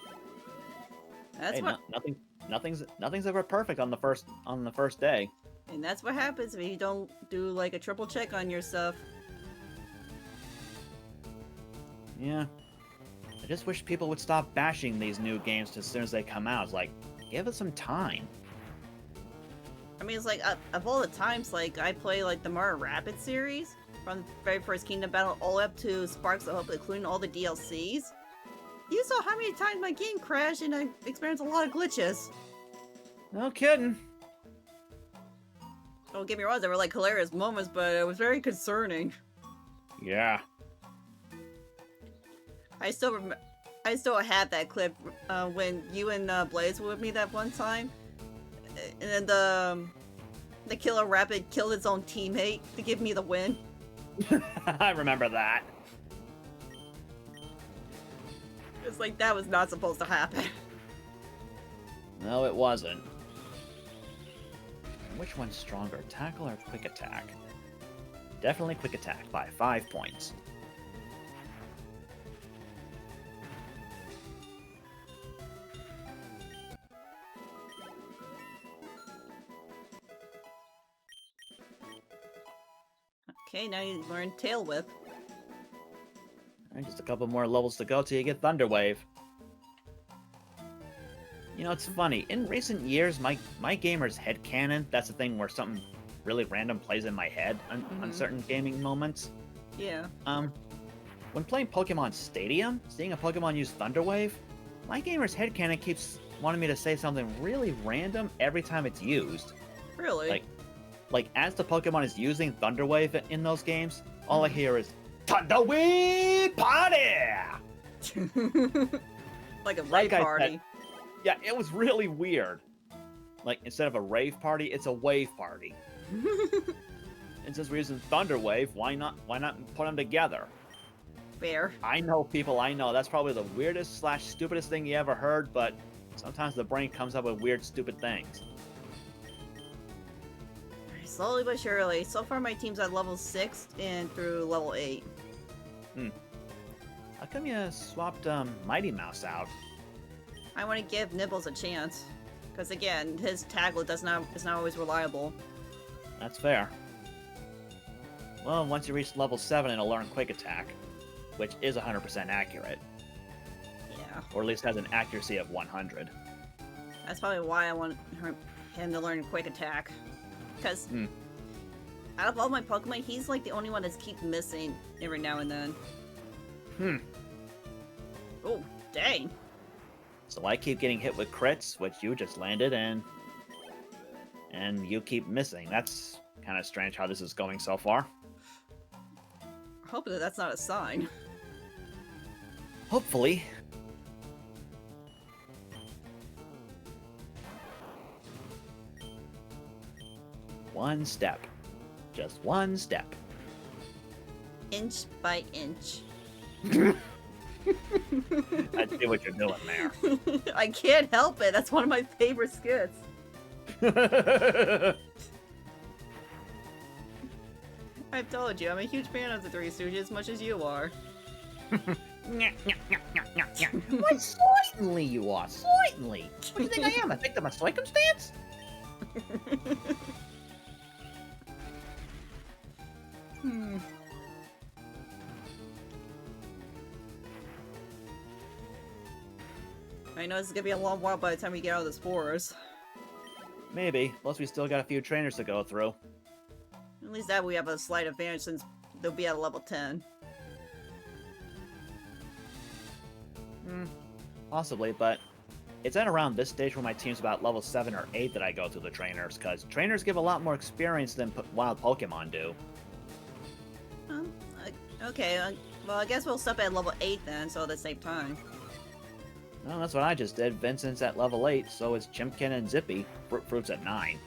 That's hey, what. Nothing's ever perfect on the first day. And that's what happens if you don't do like a triple check on your stuff. Yeah. I just wish people would stop bashing these new games as soon as they come out. It's like, give us some time. I mean, it's like, of all the times, like, I play, like, the Mario Rapid series, from the very first Kingdom Battle all the way up to Sparks of Hope, including all the DLCs. You saw how many times my game crashed and I experienced a lot of glitches. No kidding. Don't get me wrong, there were, like, hilarious moments, but it was very concerning. Yeah. I still have that clip when you and Blaze were with me that one time, and then the Killer Rapid killed his own teammate to give me the win. I remember that. It's like that was not supposed to happen. No, it wasn't. Which one's stronger, tackle or quick attack? Definitely quick attack by 5 points. Okay, now you learn Tail Whip. And just a couple more levels to go till you get Thunder Wave. You know, it's funny. In recent years, my gamer's headcanon, that's the thing where something really random plays in my head on certain gaming moments. Yeah. When playing Pokemon Stadium, seeing a Pokemon use Thunder Wave, my gamer's headcanon keeps wanting me to say something really random every time it's used. Really? Like as the Pokemon is using Thunder Wave in those games, all I hear is Thunder Wave Party! Like a Like rave I party. said, yeah, it was really weird. Like, instead of a rave party, it's a wave party. And since we're using Thunder Wave, why not put them together? Fair. I know that's probably the weirdest / stupidest thing you ever heard, but sometimes the brain comes up with weird, stupid things. Slowly but surely. So far my team's at level 6 and through level 8. How come you swapped Mighty Mouse out? I want to give Nibbles a chance. Because again, his tackle is not always reliable. That's fair. Well, once you reach level 7, it'll learn Quick Attack, which is 100% accurate. Yeah. Or at least has an accuracy of 100. That's probably why I want him to learn Quick Attack. Because out of all my Pokemon, he's like the only one that keeps missing every now and then. Oh, dang. So I keep getting hit with crits, which you just landed, and you keep missing. That's kind of strange how this is going so far. Hopefully that's not a sign. Hopefully. One step. Just one step. Inch by inch. I see what you're doing there. I can't help it. That's one of my favorite skits. I've told you, I'm a huge fan of the Three Stooges as much as you are. Why, certainly you are. Certainly. What do you think I am? A victim of circumstance? I know this is gonna be a long while by the time we get out of the spores. Maybe. Plus, we still got a few trainers to go through. At least that we have a slight advantage since they'll be at level 10. Possibly, but it's at around this stage where my team's about level 7 or 8 that I go through the trainers, because trainers give a lot more experience than wild Pokemon do. Okay, well I guess we'll stop at level 8 then, so they'll save time. No, that's what I just did. Vincent's at level 8, so is Chimkin and Zippy. Fruit's at 9.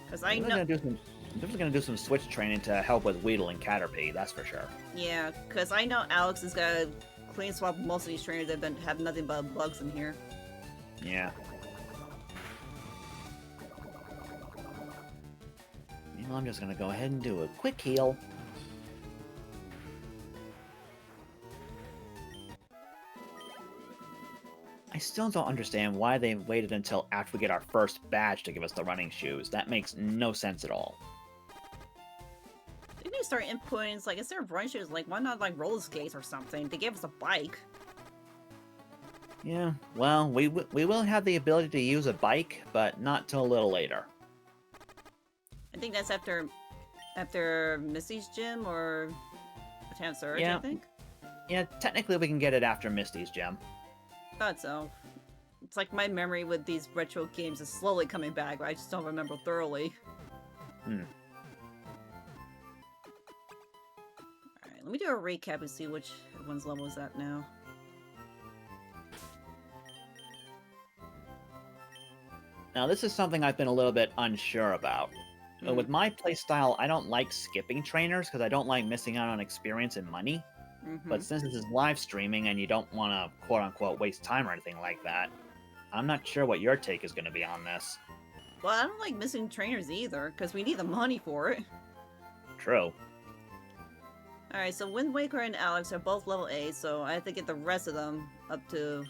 Because I know... I'm definitely gonna do some switch training to help with Weedle and Caterpie, that's for sure. Yeah, because I know Alex is gonna clean swap most of these trainers that have nothing but bugs in here. Yeah. Meanwhile, I'm just gonna go ahead and do a quick heal. I still don't understand why they waited until after we get our first badge to give us the running shoes. That makes no sense at all. Didn't you start inputting, like, instead of run shoes, like, why not, like, roller skates or something? They gave us a bike. Yeah, well, we will have the ability to use a bike, but not till a little later. I think that's after Misty's gym or Town Surge, Yeah. I think. Yeah, technically we can get it after Misty's gym. Thought so. It's like my memory with these retro games is slowly coming back, but I just don't remember thoroughly. Hmm. Alright, let me do a recap and see which one's level is at now. Now, this is something I've been a little bit unsure about. With my playstyle, I don't like skipping trainers because I don't like missing out on experience and money. But since this is live streaming and you don't want to quote-unquote waste time or anything like that, I'm not sure what your take is going to be on this. Well, I don't like missing trainers either, because we need the money for it. True. Alright, so Wind Waker and Alex are both level 8, so I have to get the rest of them up to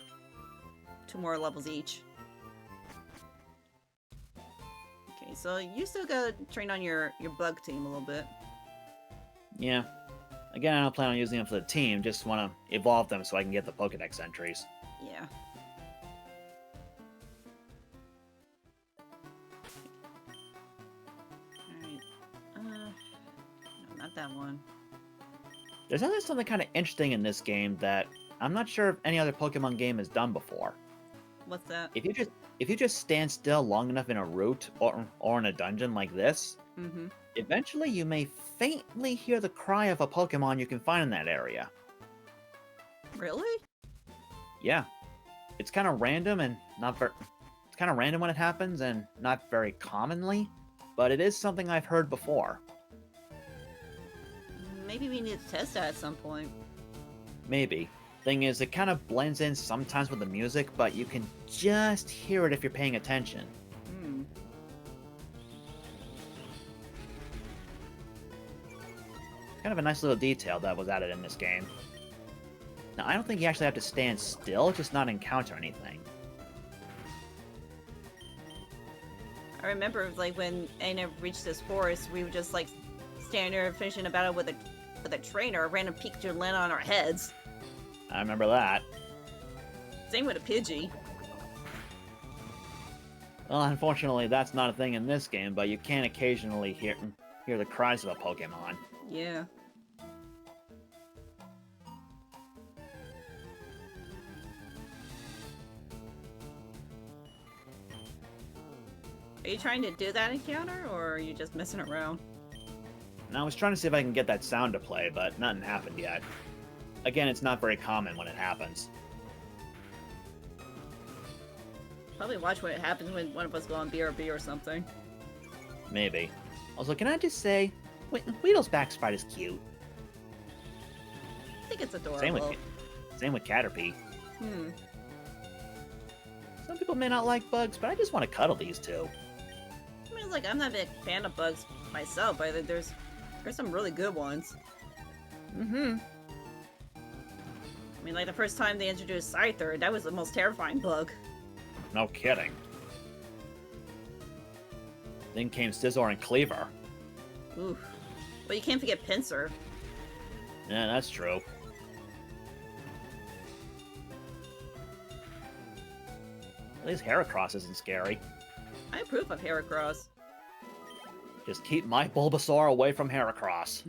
2 more levels each. Okay, so you still gotta train on your bug team a little bit. Yeah. Again, I don't plan on using them for the team, just want to evolve them so I can get the Pokedex entries. Yeah. Alright. No, not that one. There's actually something kind of interesting in this game that I'm not sure if any other Pokemon game has done before. What's that? If you just stand still long enough in a route or in a dungeon like this, eventually you may faintly hear the cry of a Pokemon you can find in that area. Really? Yeah. It's kind of random and not very... It's kind of random when it happens and not very commonly, but it is something I've heard before. Maybe we need to test that at some point. Maybe. Thing is, it kind of blends in sometimes with the music, but you can just hear it if you're paying attention. Kind of a nice little detail that was added in this game. Now, I don't think you actually have to stand still, just not encounter anything. I remember, like, when Aina reached this forest, we would just, like, stand there finishing a battle with a trainer, a random Pikachu land on our heads. I remember that. Same with a Pidgey. Well, unfortunately, that's not a thing in this game, but you can occasionally hear the cries of a Pokemon. Yeah. Are you trying to do that encounter, or are you just messing around? Now, I was trying to see if I can get that sound to play, but nothing happened yet. Again, it's not very common when it happens. Probably watch what happens when one of us go on BRB or something. Maybe. Also, can I just say, Weedle's back sprite is cute. I think it's adorable. Same with Caterpie. Hmm. Some people may not like bugs, but I just want to cuddle these two. I mean, like, I'm not a big fan of bugs myself, but there's some really good ones. I mean, like, the first time they introduced Scyther, that was the most terrifying bug. No kidding. Then came Scizor and Cleaver. Oof. But you can't forget Pinsir. Yeah, that's true. At least Heracross isn't scary. I approve of Heracross. Just keep my Bulbasaur away from Heracross.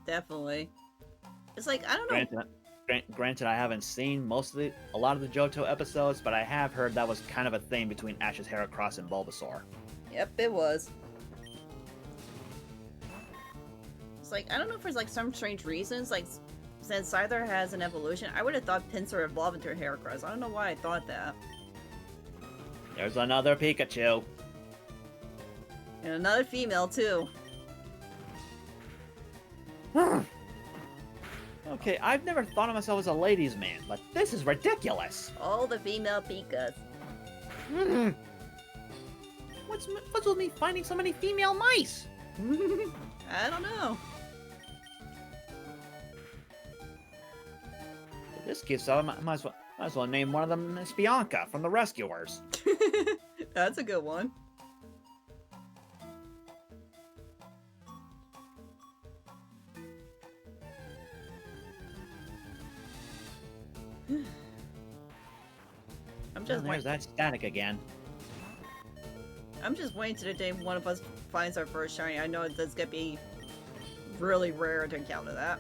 Definitely. It's like, I don't know. Granted, I haven't seen a lot of the Johto episodes, but I have heard that was kind of a thing between Ash's Heracross and Bulbasaur. Yep, it was. It's like, I don't know if there's like some strange reasons, like, since Scyther has an evolution, I would have thought Pinsir evolved into a Heracross. I don't know why I thought that. There's another Pikachu. And another female, too. Okay, I've never thought of myself as a ladies' man, but this is ridiculous. All the female Pikas. What's with me finding so many female mice? I don't know. In this case, I might as well name one of them Miss Bianca from the Rescuers. That's a good one. I'm Oh, just there's that static again. I'm just waiting to the day one of us finds our first shiny. I know that's gonna be really rare to encounter that.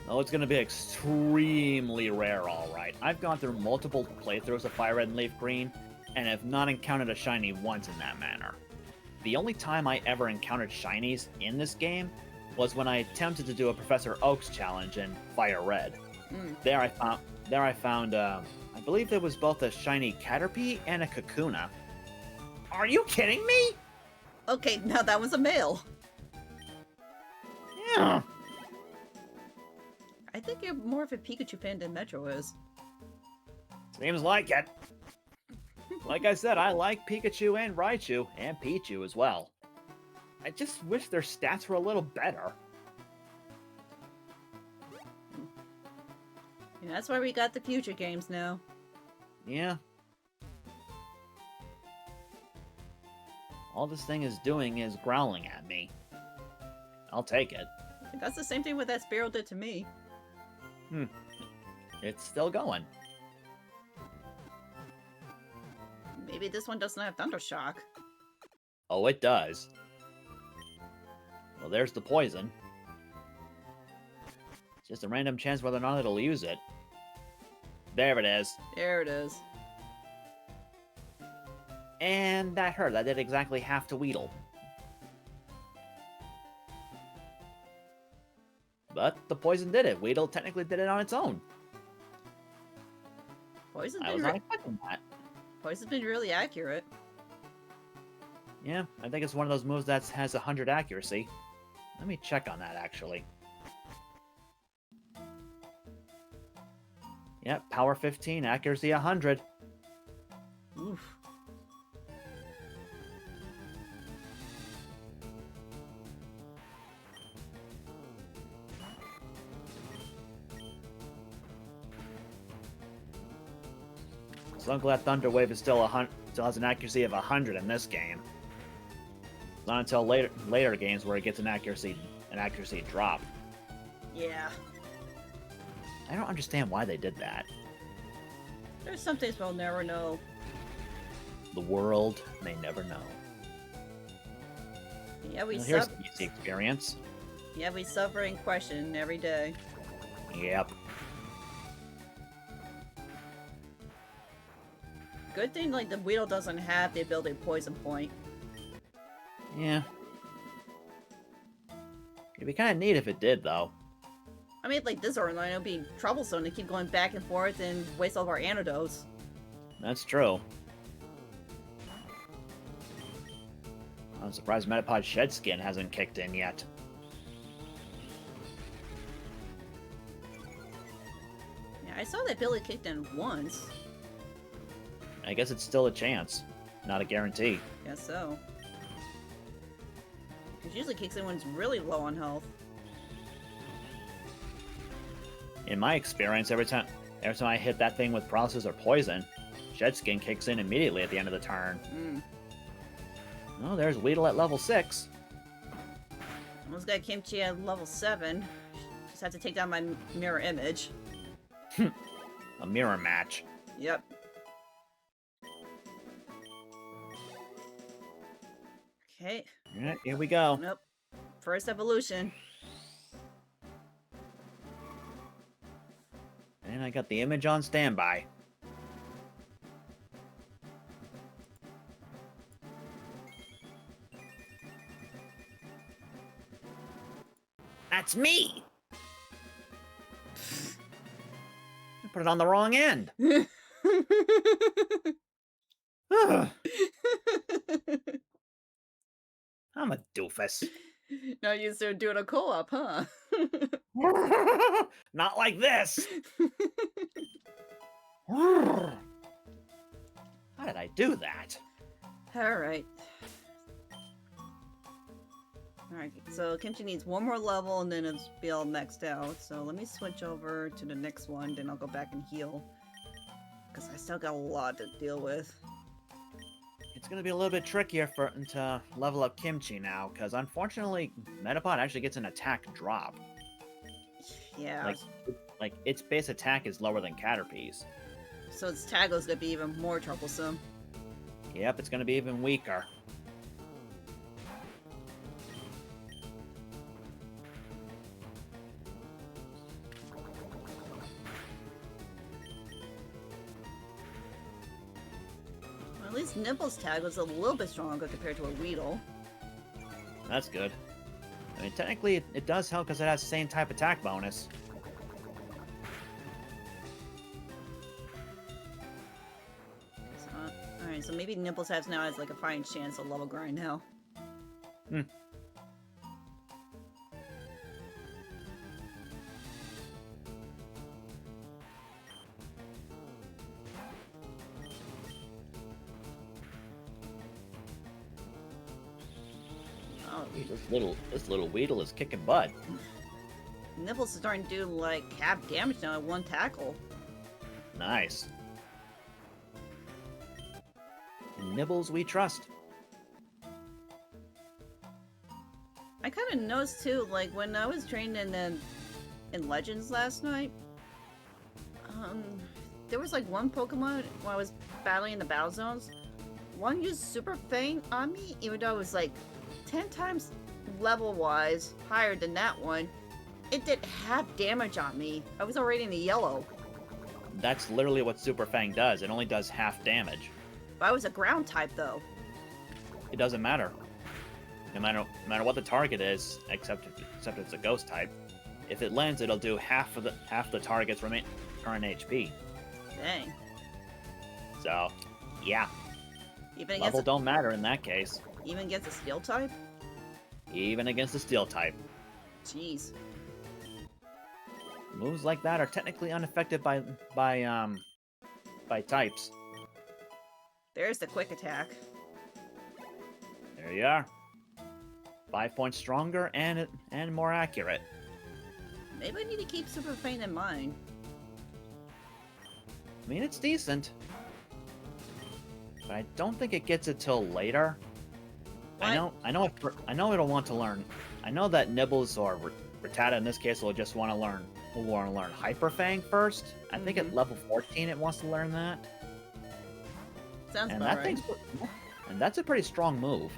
Oh, it's gonna be extremely rare, alright. I've gone through multiple playthroughs of FireRed and LeafGreen, and have not encountered a shiny once in that manner. The only time I ever encountered shinies in this game was when I attempted to do a Professor Oak's challenge in FireRed. There I found, I believe there was both a shiny Caterpie and a Kakuna. Are you kidding me? Okay, now that was a male. Yeah. I think you're more of a Pikachu fan than Metro is. Seems like it. Like I said, I like Pikachu and Raichu, and Pichu as well. I just wish their stats were a little better. And that's why we got the future games now. Yeah. All this thing is doing is growling at me. I'll take it. That's the same thing what that Sparrow did to me. It's still going. Maybe this one doesn't have Thundershock. Oh, it does. Well, there's the poison. It's just a random chance whether or not it'll use it. There it is. There it is. And that hurt. That did exactly half to Weedle. But the poison did it. Weedle technically did it on its own. Poison's I was not expecting that. been really accurate. Yeah, I think it's one of those moves that has 100 accuracy. Let me check on that, actually. Yep, power 15, accuracy 100. Oof. So I'm glad Thunder Wave is still has an accuracy of 100 in this game. Not until later games where it gets an accuracy drop. Yeah. I don't understand why they did that. There's some things we'll never know. The world may never know. Yeah, we Well, here's suffer. the easy experience. Yeah, we suffer and question every day. Yep. Good thing like the Weedle doesn't have the ability to poison point. Yeah. It'd be kind of neat if it did, though. I mean, like this storyline, it'll be troublesome to keep going back and forth and waste all of our antidotes. That's true. I'm surprised Metapod Shed Skin hasn't kicked in yet. Yeah, I saw that ability kicked in once. I guess it's still a chance, not a guarantee. Guess so. It usually kicks in when it's really low on health. In my experience, every time I hit that thing with paralysis or poison, Shed Skin kicks in immediately at the end of the turn. Oh, there's Weedle at level 6. Almost got Kimchi at level 7. Just have to take down my mirror image. A mirror match. Yep. Okay. Alright, here we go. Nope. First evolution. And I got the image on standby. That's me! I put it on the wrong end. Ugh, I'm a doofus. Now you start doing a co-op, huh? Not like this! How did I do that? Alright. Alright, so Kimchi needs one more level and then it's be all maxed out. So let me switch over to the next one, then I'll go back and heal. Because I still got a lot to deal with. It's gonna be a little bit trickier to level up Kimchi now, because unfortunately, Metapod actually gets an attack drop. Yeah. Like its base attack is lower than Caterpie's. So its Taggle's gonna be even more troublesome. Yep, it's gonna be even weaker. Well, at least Nipple's Taggle's a little bit stronger compared to a Weedle. That's good. I mean, technically, it does help because it has the same type attack bonus. Alright, so maybe Nipples now has like a fighting chance of level grind now. Hmm. Oh, This little Weedle is kicking butt. Nipples is starting to do like half damage now at one tackle. Nice. Nibbles we trust. I kind of noticed too, like when I was training in Legends last night, there was like one Pokemon when I was battling in the battle zones. One used Super Feint on me, even though it was like 10 times level-wise higher than that one. It did half damage on me. I was already in the yellow. That's literally what Super Fang does. It only does half damage. But I was a ground type though. It doesn't matter. No matter what the target is, except it's a ghost type. If it lands, it'll do half the target's current HP. Dang. So, yeah. Even Level against don't matter in that case. even against a steel type? Even against the steel type. Jeez. Moves like that are technically unaffected by types. There's the quick attack. There you are. 5 points stronger and more accurate. Maybe I need to keep Super Feint in mind. I mean, it's decent, but I don't think it gets it till later. What? I know it'll want to learn. I know that Nibbles or Rattata in this case will just want to learn Hyper Fang first. I think at level 14 it wants to learn that. Sounds And about that right. and that's a pretty strong move.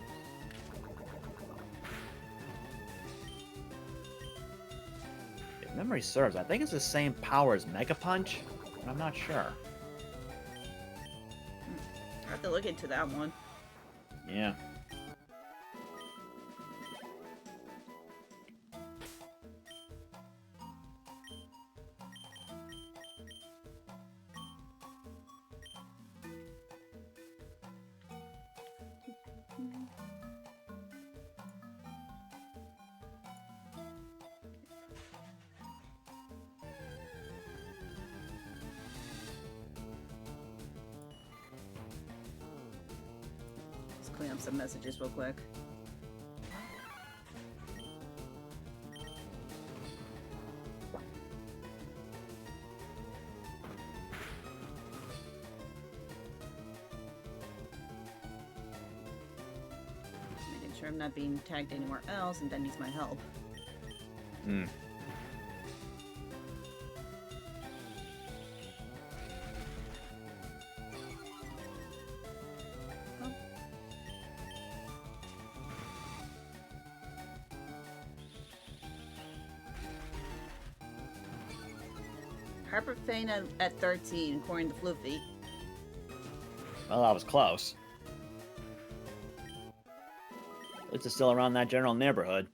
If memory serves, I think it's the same power as Mega Punch, but I'm not sure. I have to look into that one. Yeah. Let's clean up some messages real quick. Making sure I'm not being tagged anywhere else, and that needs my help. Hmm. Hyper Feint at 13, according to Floofy. Well, that was close. At least it's still around that general neighborhood.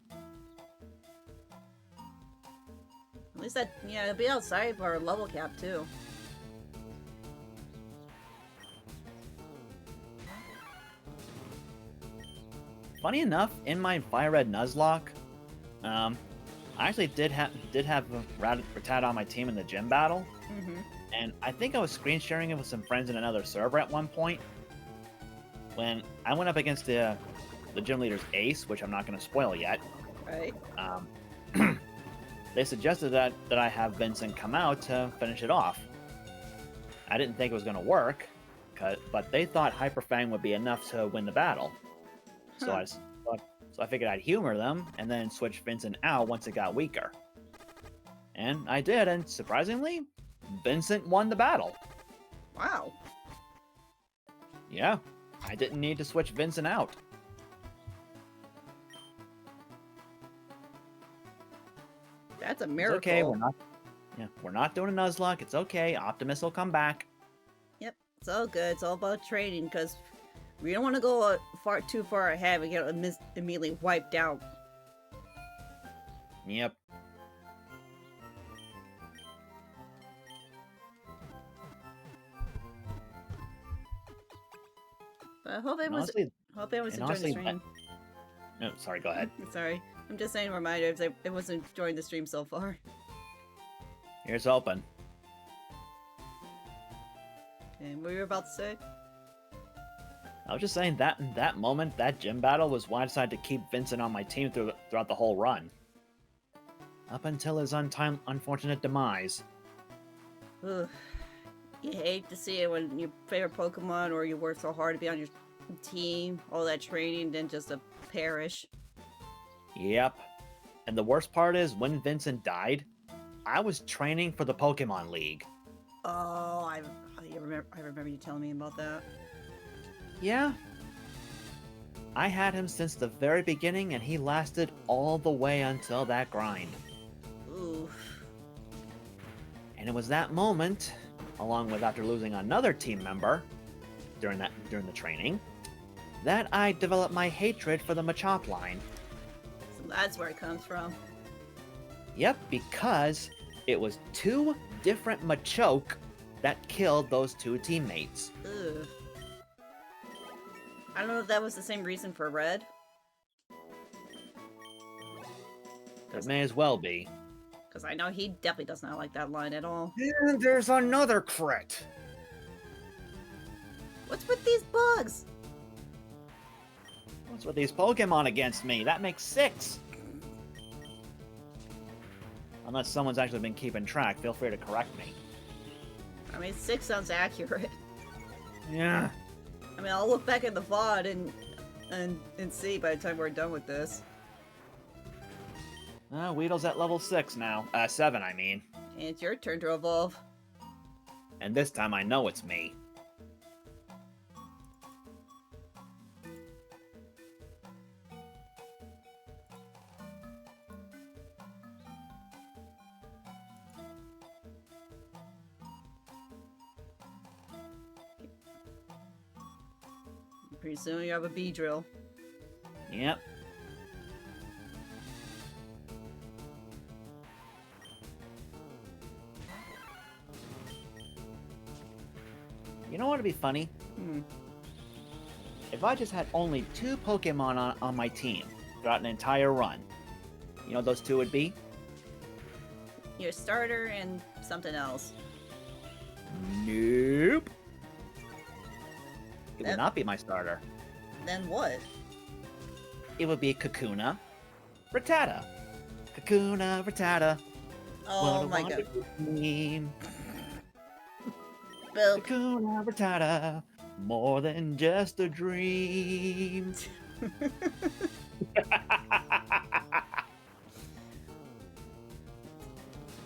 At least that, yeah, it'll be outside of our level cap, too. Funny enough, in my FireRed Nuzlocke, I actually did have Rattata on my team in the gym battle, and I think I was screen sharing it with some friends in another server at one point. When I went up against the gym leader's ace, which I'm not going to spoil yet, Right. they suggested that I have Vincent come out to finish it off. I didn't think it was going to work, but they thought Hyper Fang would be enough to win the battle. So I figured I'd humor them and then switch Vincent out once it got weaker. And I did, and surprisingly, Vincent won the battle. Wow. Yeah, I didn't need to switch Vincent out. That's a It's miracle. okay, we're not doing a Nuzlocke. It's okay. Optimus will come back. Yep, it's all good. It's all about training because we don't want to go too far ahead. We get immediately wiped out. Yep. But I hope everyone's and enjoying the honestly, stream. No, sorry, go ahead. Sorry, I'm just saying a reminder if everyone's enjoying the stream so far. Here's hoping. And what were you about to say? I was just saying that in that moment, that gym battle was why I decided to keep Vincent on my team throughout the whole run. Up until his unfortunate demise. Ugh. You hate to see it when your favorite Pokemon or you work so hard to be on your team, all that training, then just to perish. Yep. And the worst part is, when Vincent died, I was training for the Pokemon League. Oh, I remember you telling me about that. Yeah. I had him since the very beginning, and he lasted all the way until that grind. Oof. And it was that moment, along with after losing another team member during the training, that I developed my hatred for the Machop line. So that's where it comes from. Yep, because it was two different Machoke that killed those two teammates. Ugh. I don't know if that was the same reason for Red. It may as well be. Because I know he definitely does not like that line at all. And there's another crit! What's with these bugs? What's with these Pokemon against me? That makes 6! Unless someone's actually been keeping track, feel free to correct me. I mean, 6 sounds accurate. Yeah. I mean, I'll look back at the VOD and see by the time we're done with this. Weedle's at level 6 now. 7, I mean. And it's your turn to evolve. And this time I know it's me. Pretty soon you have a bee drill. Yep. You know what would be funny? If I just had only 2 Pokemon on my team throughout an entire run. You know what those 2 would be? Your starter and something else. Nope. It That- would not be my starter. Then what? It would be Kakuna, Rattata. Kakuna, Rattata. Oh what a my god. wonderful team. Bill. Kakuna, Rattata. More than just a dream.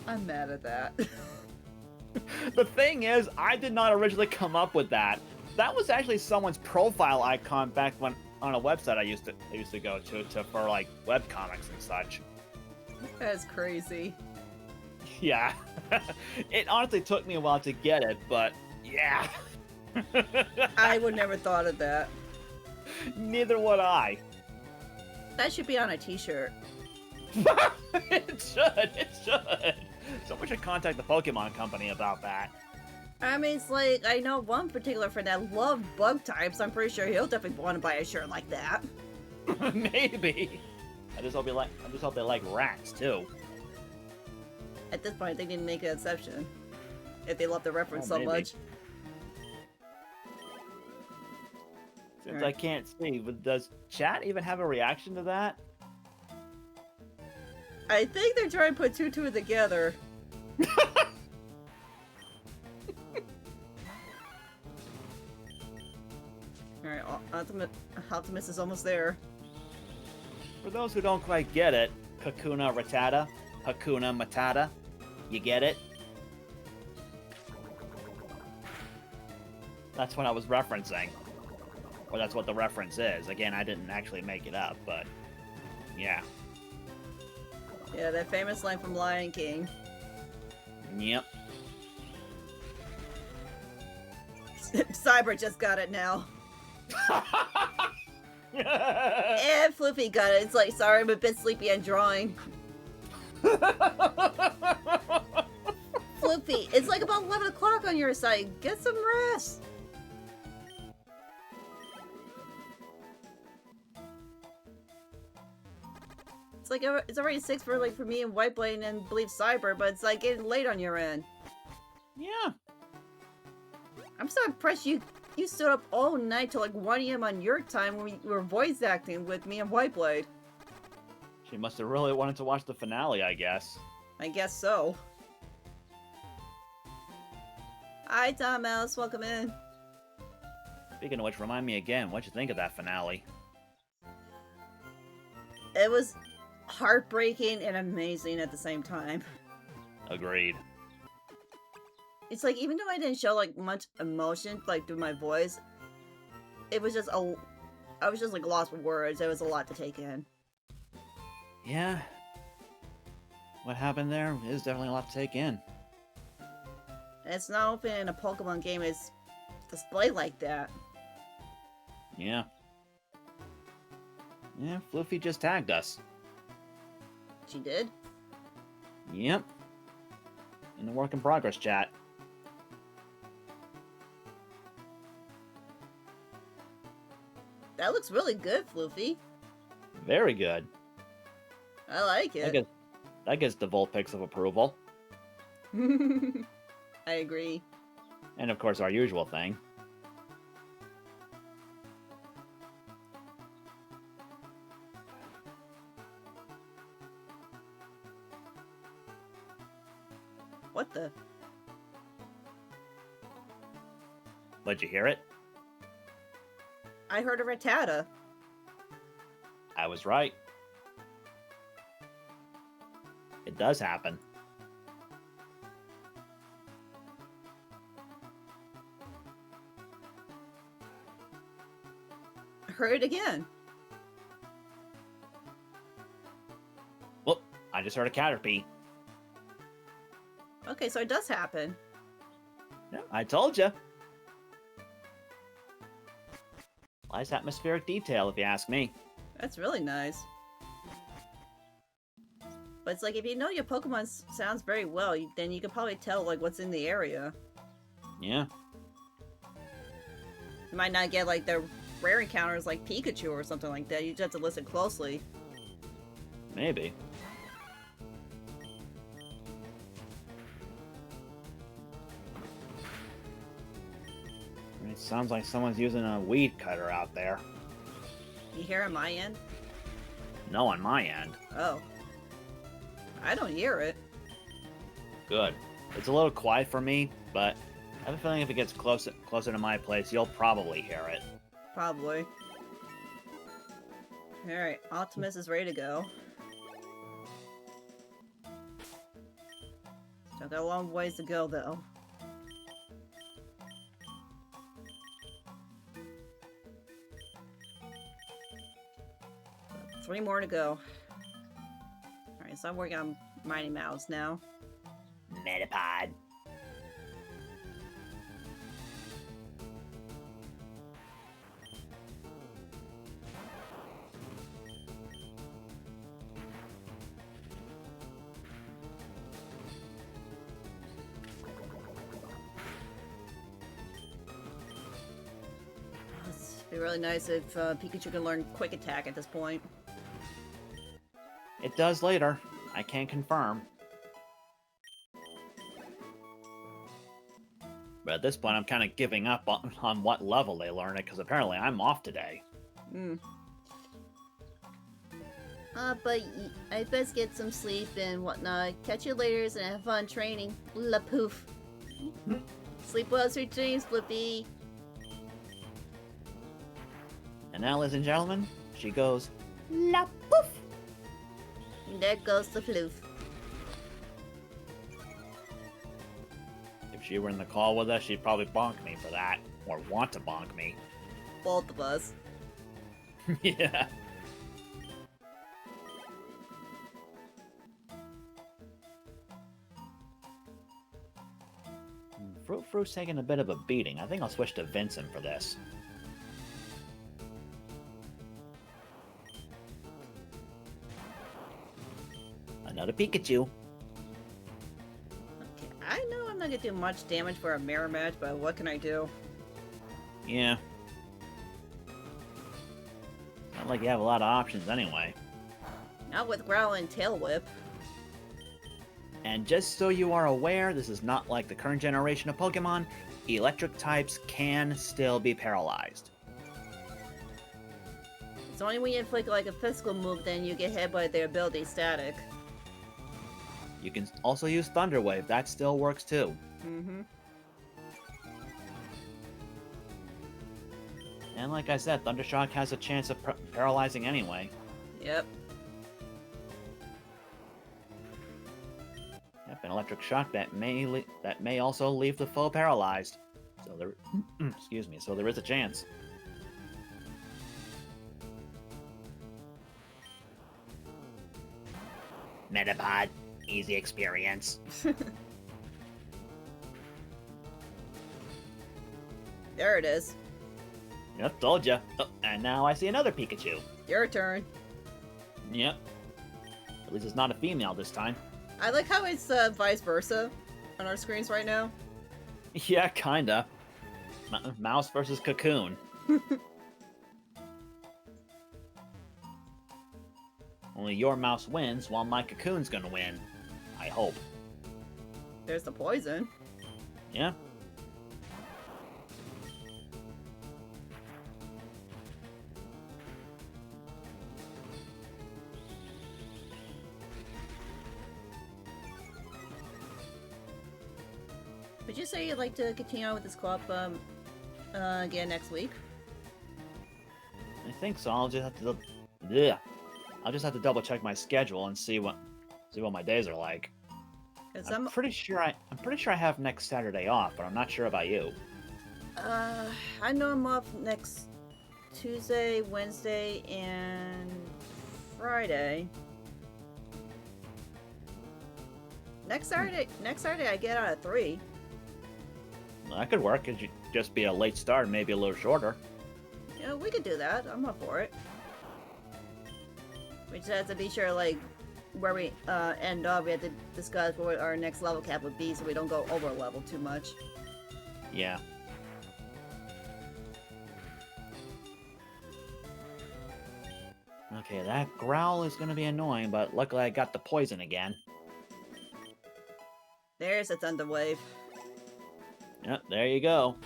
I'm mad at that. The thing is, I did not originally come up with that. That was actually someone's profile icon back when on a website I used to go to for like webcomics and such. That's crazy. Yeah. It honestly took me a while to get it, but yeah. I would never thought of that. Neither would I. That should be on a t-shirt. It should. Someone should contact the Pokemon company about that. I mean, it's like, I know one particular friend that loved bug types. I'm pretty sure he'll definitely want to buy a shirt like that. Maybe. I just hope they like rats too. At this point, they didn't make an exception. If they love the reference so maybe. much. Since Alright. I can't see, but does chat even have a reaction to that? I think they're trying to put two together. Alright, Optimus is almost there. For those who don't quite get it, Kakuna Rattata, Hakuna Matata. You get it? That's what I was referencing. Or that's what the reference is. Again, I didn't actually make it up, but yeah. Yeah, that famous line from Lion King. Yep. Cyber just got it now. And Fluffy got it. It's like, sorry, I'm a bit sleepy and drawing. Fluffy, it's like about 11 o'clock on your side. Get some rest. It's like it's already 6 for like for me and WhiteBlade and believe Cyber, but it's like getting late on your end. Yeah. I'm so impressed you stood up all night till like 1 AM on your time when you were voice acting with me and WhiteBlade. She must have really wanted to watch the finale, I guess. I guess so. Hi, Tom Alice, welcome in. Speaking of which, remind me again, what'd you think of that finale? It was heartbreaking and amazing at the same time. Agreed. It's like, even though I didn't show like much emotion like through my voice, it was just I was just like lost for words. It was a lot to take in. Yeah. What happened there is definitely a lot to take in. And it's not often in a Pokemon game is displayed like that. Yeah. Yeah, Floofy just tagged us. She did? Yep. In the work in progress chat. That looks really good, Floofy. Very good. I like it. That gets the Vulpix of approval. I agree. And of course our usual thing. What the? Did you hear it? I heard a Rattata. I was right. It does happen. I heard it again. Whoop, I just heard a Caterpie. Okay, so it does happen. Yeah, I told you. Nice atmospheric detail, if you ask me. That's really nice. But it's like, if you know your Pokemon sounds very well, then you can probably tell like what's in the area. Yeah. You might not get like the rare encounters like Pikachu or something like that. You just have to listen closely. Maybe. It sounds like someone's using a weed cutter out there. You hear on my end? No, on my end. Oh. I don't hear it. Good. It's a little quiet for me, but I have a feeling if it gets closer to my place, you'll probably hear it. Probably. Alright, Optimus is ready to go. Still got a long ways to go, though. Three more to go. Alright, so I'm working on Mighty Mouse now. Metapod. It'd be really nice if Pikachu can learn Quick Attack at this point. It does later. I can't confirm. But at this point, I'm kind of giving up on what level they learn it, because apparently I'm off today. Hmm. But I best get some sleep and whatnot. Catch you later and have fun training. La poof. Sleep well, sweet dreams, Flippy. And now, ladies and gentlemen, she goes, La poof. And there goes the floof. If she were in the call with us, she'd probably bonk me for that. Or want to bonk me. Both of us. Yeah. Fruit's taking a bit of a beating. I think I'll switch to Vincent for this. Another Pikachu. Okay, I know I'm not gonna do much damage for a mirror match, but what can I do? Yeah. Not like you have a lot of options anyway. Not with Growl and Tail Whip. And just so you are aware, this is not like the current generation of Pokemon. Electric types can still be paralyzed. It's only when you inflict like a physical move, then you get hit by their ability static. You can also use Thunder Wave. That still works too. Mm-hmm. And like I said, Thundershock has a chance of paralyzing anyway. Yep. Yep, an Electric Shock that may also leave the foe paralyzed. So there, excuse me. So there is a chance. Metapod, easy experience. There it is. Yep, told ya. Oh, and now I see another Pikachu. Your turn. Yep. At least it's not a female this time. I like how it's vice versa on our screens right now. Yeah, kinda. Mouse versus Cocoon. Only your mouse wins, while my Cocoon's gonna win. I hope. There's the poison. Yeah. Would you say you'd like to continue on with this co-op again next week? I think so. I'll just have to. Yeah. I'll just have to double check my schedule and see what my days are like. I'm pretty sure I have next Saturday off, but I'm not sure about you. I know I'm off next Tuesday, Wednesday, and Friday. Next Saturday I get out at 3. Well, that could work. It'd just be a late start, maybe a little shorter. Yeah, we could do that. I'm up for it. We just have to be sure, like, where we end up. We have to discuss what our next level cap would be, so we don't go over level too much. Yeah. Okay, that growl is gonna be annoying, but luckily I got the poison again. There's a Thunder Wave. Yep, there you go.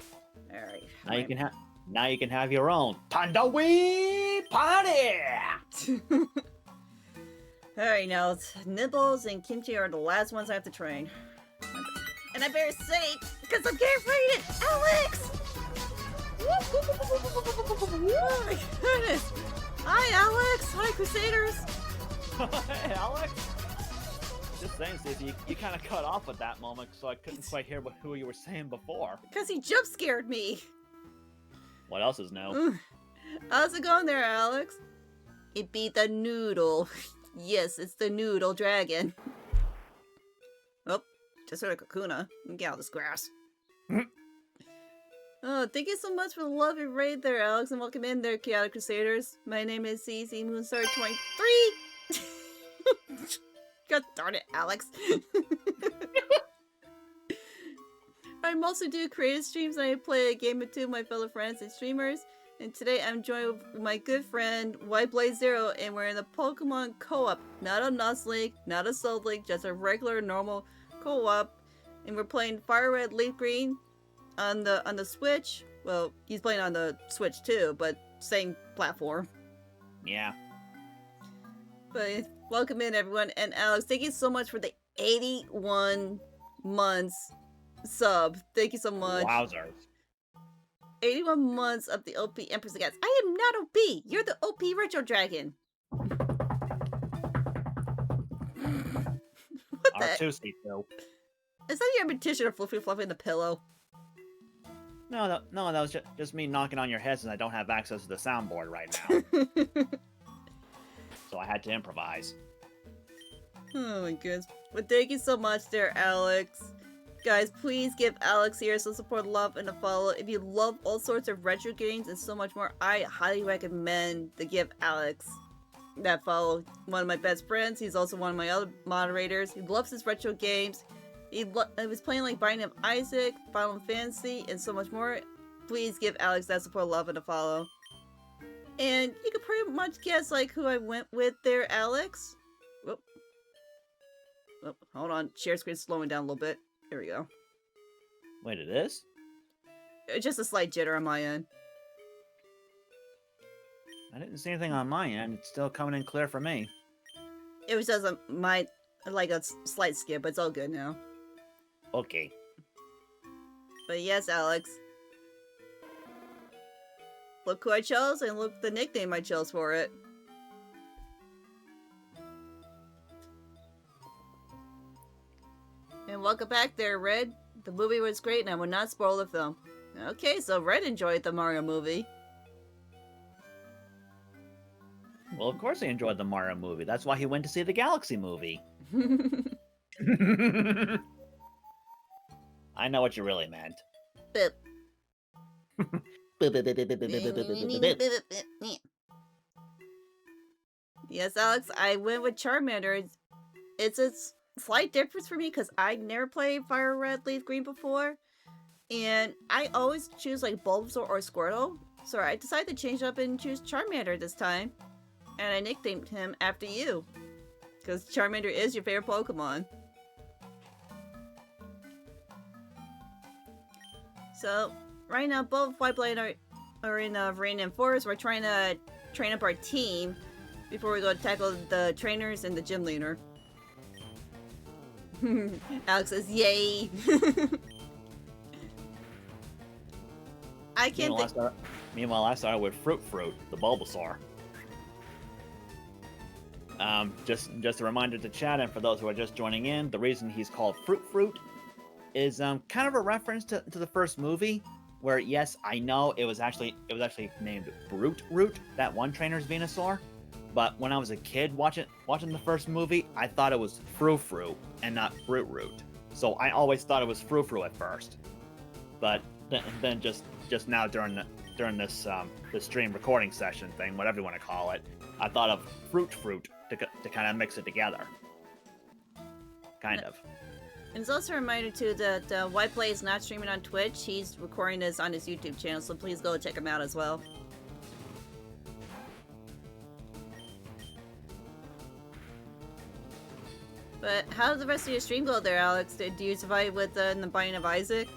Alright. Now you can have your own Thunderwave party! Alright, now Nibbles and Kimchi are the last ones I have to train. And I better say, because I'm getting rated! Alex! Oh my goodness! Hi, Alex! Hi, Crusaders! Hey, Alex! Just saying, Cici, you kind of cut off at that moment, so I couldn't quite hear who you were saying before. Because he jump scared me! What else is new? How's it going there, Alex? It beat the noodle. Yes, it's the noodle dragon. Oh, just heard a Kakuna. Get out of this grass. Oh, thank you so much for the lovely raid there, Alex, and welcome in there, Chaotic Crusaders. My name is Cici, Moonstar 23! God darn it, Alex. I mostly do creative streams and I play a game or two with my fellow friends and streamers. And today I'm joined with my good friend WhiteBladeZero, and we're in a Pokemon co-op. Not a Nuzlocke, not a Soul Link, just a regular normal co-op. And we're playing FireRed LeafGreen on the Switch. Well, he's playing on the Switch too, but same platform. Yeah. But welcome in, everyone. And Alex, thank you so much for the 81 months sub. Thank you so much. Wowzers. 81 months of the OP Empress Against. I am not OP. You're the OP Retro Dragon. What the? R2C2. Is that your repetition of Fluffy fluffing the pillow? No, that was just me knocking on your head since I don't have access to the soundboard right now. So I had to improvise. Oh my goodness. But thank you so much there, Alex. Guys, please give Alex here some support, love, and a follow. If you love all sorts of retro games and so much more, I highly recommend to give Alex that follow. One of my best friends. He's also one of my other moderators. He loves his retro games. He was playing like Binding of Isaac, Final Fantasy, and so much more. Please give Alex that support, love, and a follow. And you can pretty much guess like who I went with there, Alex. Whoop. Oh, hold on. Share screen's slowing down a little bit. There we go. Wait, it is? Just a slight jitter on my end. I didn't see anything on my end. It's still coming in clear for me. It was just like a slight skip, but it's all good now. Okay. But yes, Alex. Look who I chose, and look the nickname I chose for it. And welcome back there, Red. The movie was great, and I will not spoil the film. Okay, so Red enjoyed the Mario movie. Well, of course he enjoyed the Mario movie. That's why he went to see the Galaxy movie. I know what you really meant. Bip. Yes, Alex, I went with Charmander. It's a slight difference for me because I never played FireRed LeafGreen before. And I always choose like Bulbasaur or Squirtle. So I decided to change up and choose Charmander this time. And I nicknamed him after you. Because Charmander is your favorite Pokemon. So, right now, both WhiteBlade are in Viridian Forest. We're trying to train up our team before we go tackle the trainers and the gym leader. Alex says, yay! I can't Meanwhile, I started with Fruit, the Bulbasaur. Just a reminder to chat, and for those who are just joining in, the reason he's called Fruit is kind of a reference to the first movie, where yes, I know it was actually named Root, that one trainer's Venusaur, but when I was a kid watching the first movie, I thought it was Frou and not Root. So I always thought it was Frou at first, but then just now during this stream recording session thing, whatever you want to call it, I thought of Fruit to kind of mix it together. Kind of. And it's also a reminder too that WhiteBlade is not streaming on Twitch. He's recording this on his YouTube channel, so please go check him out as well. But how did the rest of your stream go there, Alex? Did you survive with the Binding of Isaac?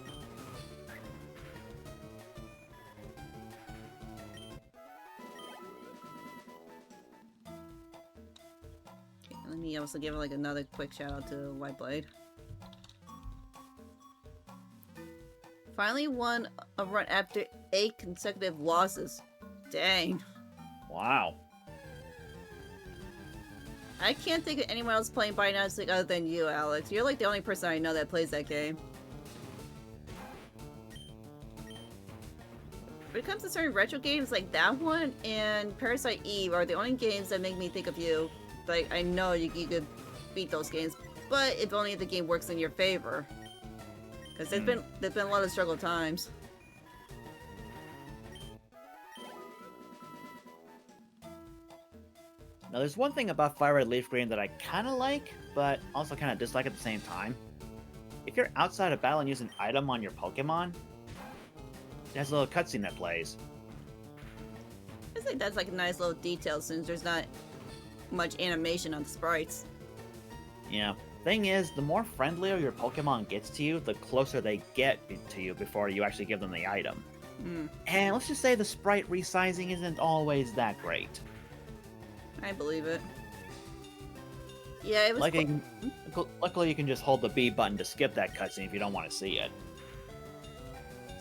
Okay, let me also give like another quick shout out to WhiteBlade. Finally won a run after 8 consecutive losses. Dang. Wow. I can't think of anyone else playing Binding of Isaac other than you, Alex. You're like the only person I know that plays that game. When it comes to certain retro games, like that one and Parasite Eve are the only games that make me think of you. Like, I know you could beat those games, but if only the game works in your favor. Because there's been a lot of struggle times. Now, there's one thing about FireRed LeafGreen that I kind of like, but also kind of dislike at the same time. If you're outside of battle and use an item on your Pokemon, it has a little cutscene that plays. I think that's like a nice little detail since there's not much animation on the sprites. Yeah. Thing is, the more friendlier your Pokemon gets to you, the closer they get to you before you actually give them the item. And let's just say the sprite resizing isn't always that great. I believe it. Yeah, it was luckily you can just hold the B button to skip that cutscene if you don't want to see it.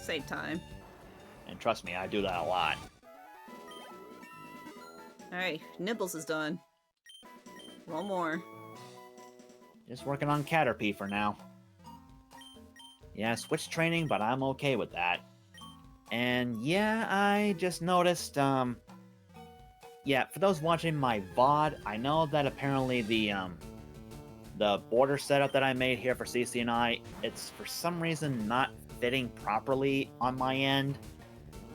Save time. And trust me, I do that a lot. Alright, Nibbles is done. One more. Just working on Caterpie for now. Yeah, switch training, but I'm okay with that. And yeah, I just noticed, yeah, for those watching my VOD, I know that apparently the border setup that I made here for Cici and I, it's for some reason not fitting properly on my end.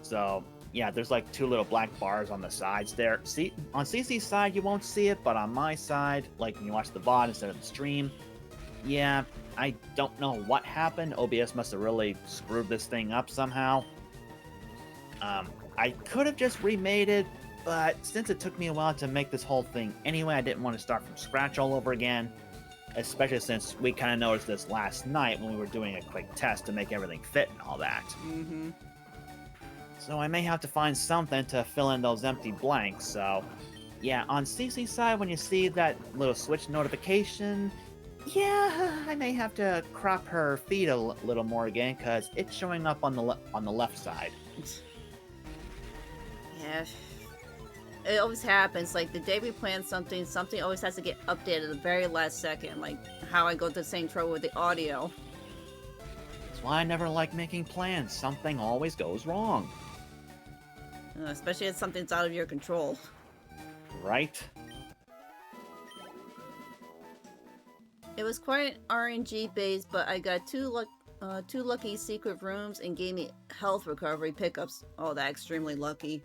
So yeah, there's like two little black bars on the sides there. See, on Cici's side you won't see it, but on my side, like when you watch the VOD instead of the stream, yeah, I don't know what happened. OBS must have really screwed this thing up somehow. I could have just remade it, but since it took me a while to make this whole thing anyway, I didn't want to start from scratch all over again. Especially since we kind of noticed this last night when we were doing a quick test to make everything fit and all that. Mm-hmm. So I may have to find something to fill in those empty blanks, so... Yeah, on Cici's side, when you see that little switch notification, yeah, I may have to crop her feed a little more again, because it's showing up on the left side. Yeah. It always happens, like the day we plan something, something always has to get updated at the very last second, like how I go to the same trouble with the audio. That's why I never like making plans. Something always goes wrong. Especially if something's out of your control. Right? It was quite RNG based, but I got two lucky secret rooms and gave me health recovery pickups. Oh, that's extremely lucky.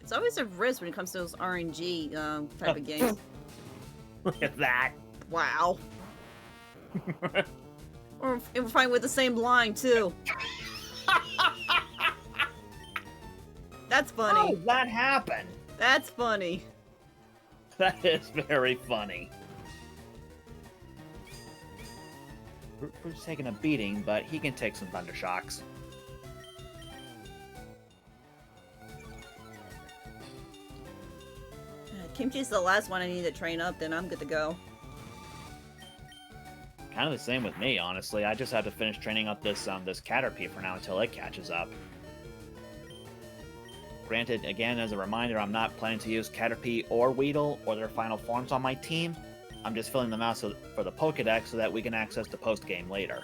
It's always a risk when it comes to those RNG type of games. Look at that. Wow. Or we're fine with the same line too. That's funny. How did that happen? That's funny. That is very funny. Fruit's taking a beating, but he can take some thunder shocks. Kimchi's the last one I need to train up, then I'm good to go. Kind of the same with me, honestly. I just have to finish training up this this Caterpie for now until it catches up. Granted, again, as a reminder, I'm not planning to use Caterpie or Weedle or their final forms on my team. I'm just filling them out for the Pokédex so that we can access the post-game later.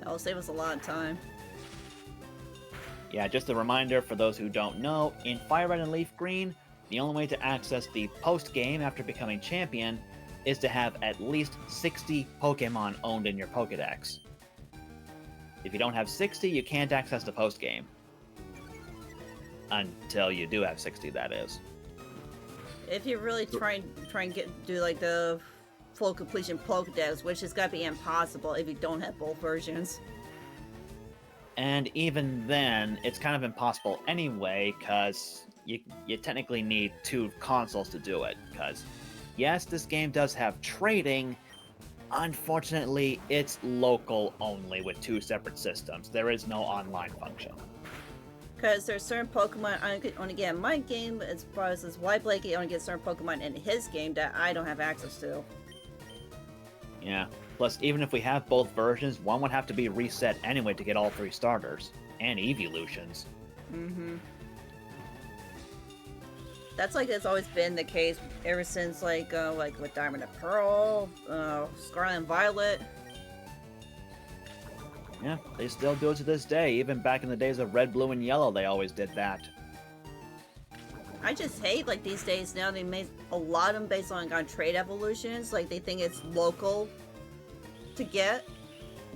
It'll save us a lot of time. Yeah, just a reminder for those who don't know, in FireRed and LeafGreen, the only way to access the post-game after becoming champion is to have at least 60 Pokemon owned in your Pokédex. If you don't have 60, you can't access the post-game. Until you do have 60, that is. If you really try and do like the full completion Pokédex, which has got to be impossible if you don't have both versions. And even then, it's kind of impossible anyway, because you technically need 2 consoles to do it, because yes, this game does have trading. Unfortunately, it's local only with 2 separate systems. There is no online function. Because there's certain Pokemon I could only get in my game, as far as this WhiteBlade can only get certain Pokemon in his game that I don't have access to. Yeah. Plus, even if we have both versions, one would have to be reset anyway to get all 3 starters. And evolutions. Mm-hmm. That's like it's always been the case ever since like with Diamond and Pearl, Scarlet and Violet. Yeah, they still do it to this day. Even back in the days of Red, Blue, and Yellow, they always did that. I just hate like these days now they make a lot of them based on trade evolutions. Like they think it's local to get,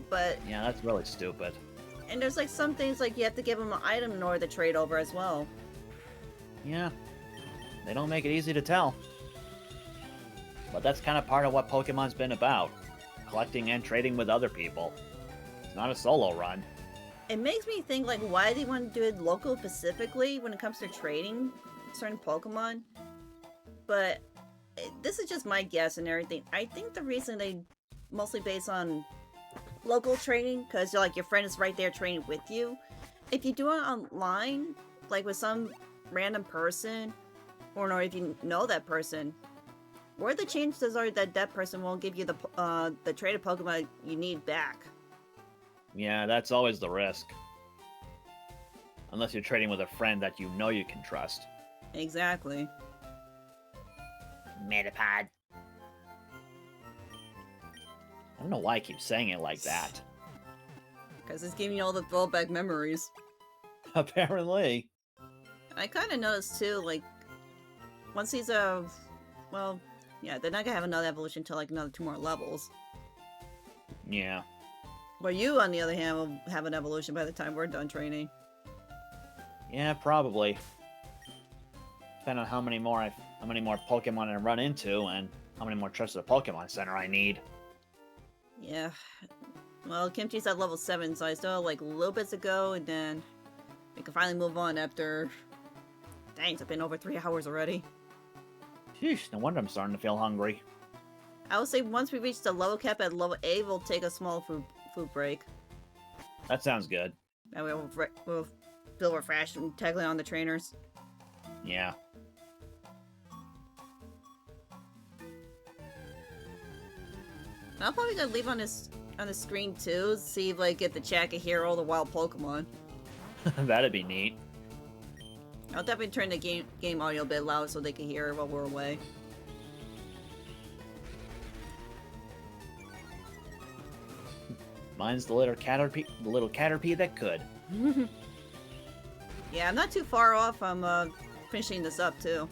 but Yeah, that's really stupid. and there's like some things like you have to give them an item in order to trade over as well. Yeah. They don't make it easy to tell. But that's kind of part of what Pokemon's been about. Collecting and trading with other people. It's not a solo run. It makes me think like why they want to do it local specifically when it comes to trading certain Pokemon. But this is just my guess and everything. I think the reason they mostly based on local trading, because like your friend is right there trading with you. If you do it online, like with some random person, or if you know that person, where the chances are that that person won't give you the traded Pokemon you need back. Yeah, that's always the risk. Unless you're trading with a friend that you know you can trust. Exactly. Metapod. I don't know why I keep saying it like that. Because it's giving you all the throwback memories. Apparently. I kind of noticed too, like, once these, well, yeah, they're not gonna have another evolution until like another 2 more levels. Yeah. But you, on the other hand, will have an evolution by the time we're done training. Yeah, probably. Depending on how many more Pokemon I run into and how many more trips to the Pokemon Center I need. Yeah. Well, Kimchi's at level 7, so I still have like little bits to go, and then we can finally move on after... Dang, it's been over 3 hours already. Sheesh, no wonder I'm starting to feel hungry. I would say once we reach the level cap at level 8, we'll take a small food break. That sounds good. That way we'll feel refreshed and tackling on the trainers. Yeah. I'll probably gonna leave on the screen too, see if like get the chat can hear all the wild Pokemon. That'd be neat. I'll definitely turn the game audio a bit loud so they can hear while we're away. Mine's the little Caterpie that could. Yeah, I'm not too far off. I'm finishing this up too.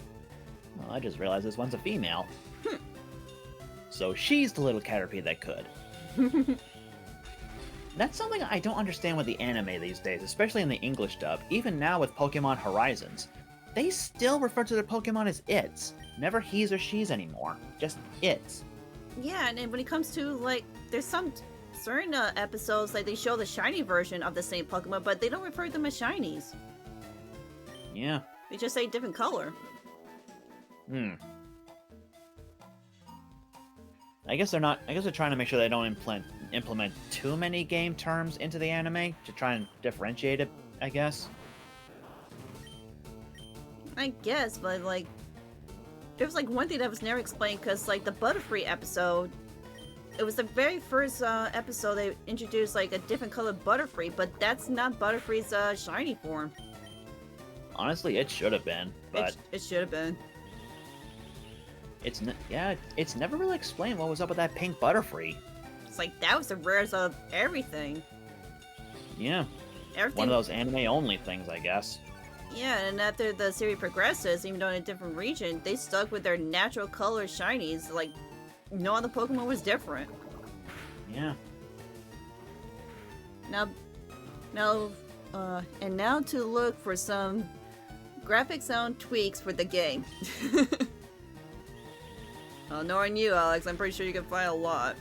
Well, I just realized this one's a female. So she's the little Caterpie that could. That's something I don't understand with the anime these days, especially in the English dub. Even now with Pokemon Horizons, they still refer to their Pokemon as its. Never he's or she's anymore. Just its. Yeah, and then when it comes to like, there's some certain episodes like they show the shiny version of the same Pokemon, but they don't refer to them as shinies. Yeah. They just say different color. I guess they're trying to make sure they don't implement too many game terms into the anime to try and differentiate it, I guess. I guess, but like, there was like one thing that was never explained, because like the Butterfree episode, it was the very first episode they introduced like a different colored Butterfree, but that's not Butterfree's shiny form. Honestly, it should have been, but it should have been. It's never really explained what was up with that pink Butterfree. It's like that was the rarest of everything. Yeah. Everything. One of those anime-only things, I guess. Yeah, and after the series progresses, even though in a different region, they stuck with their natural color shinies. Like, no other Pokemon was different. Yeah. And now to look for some graphic sound tweaks for the game. Knowing you, Alex, I'm pretty sure you can find a lot.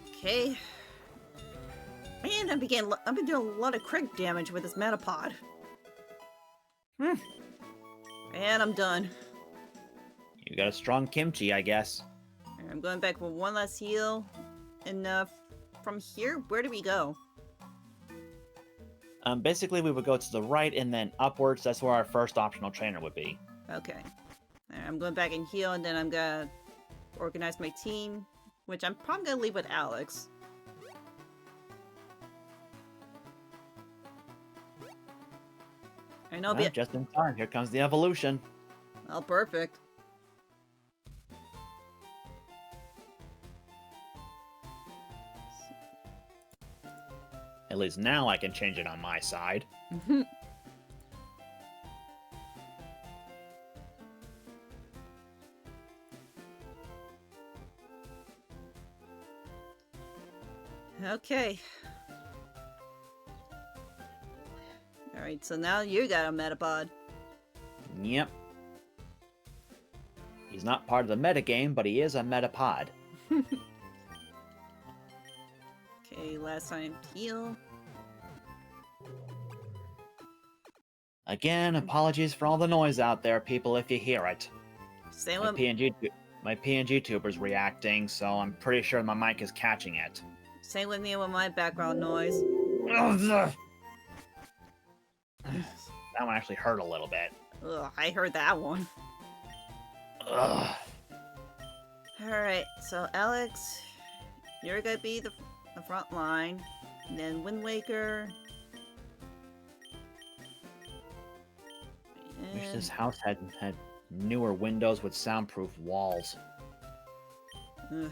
Okay. Man, I've been doing a lot of crit damage with this Metapod. And I'm done. You got a strong Kimchi, I guess. I'm going back for one last heal. And from here, where do we go? Basically, we would go to the right and then upwards. That's where our first optional trainer would be. Okay. I'm going back and heal, and then I'm gonna organize my team, which I'm probably gonna leave with Alex. I know. Well, just in time. Here comes the evolution. Oh, perfect. At least now I can change it on my side. Okay. Alright, so now you got a Metapod. Yep. He's not part of the metagame, but he is a Metapod. Okay, last time heal. Again, apologies for all the noise out there, people, if you hear it. Same My with PNGtubers reacting, so I'm pretty sure my mic is catching it. Same with me with my background noise. That one actually hurt a little bit. Ugh, I heard that one. Ugh. Alright, so Alex, you're gonna be the front line. And then Wind Waker, Wish Yeah. this house had newer windows with soundproof walls. Ugh,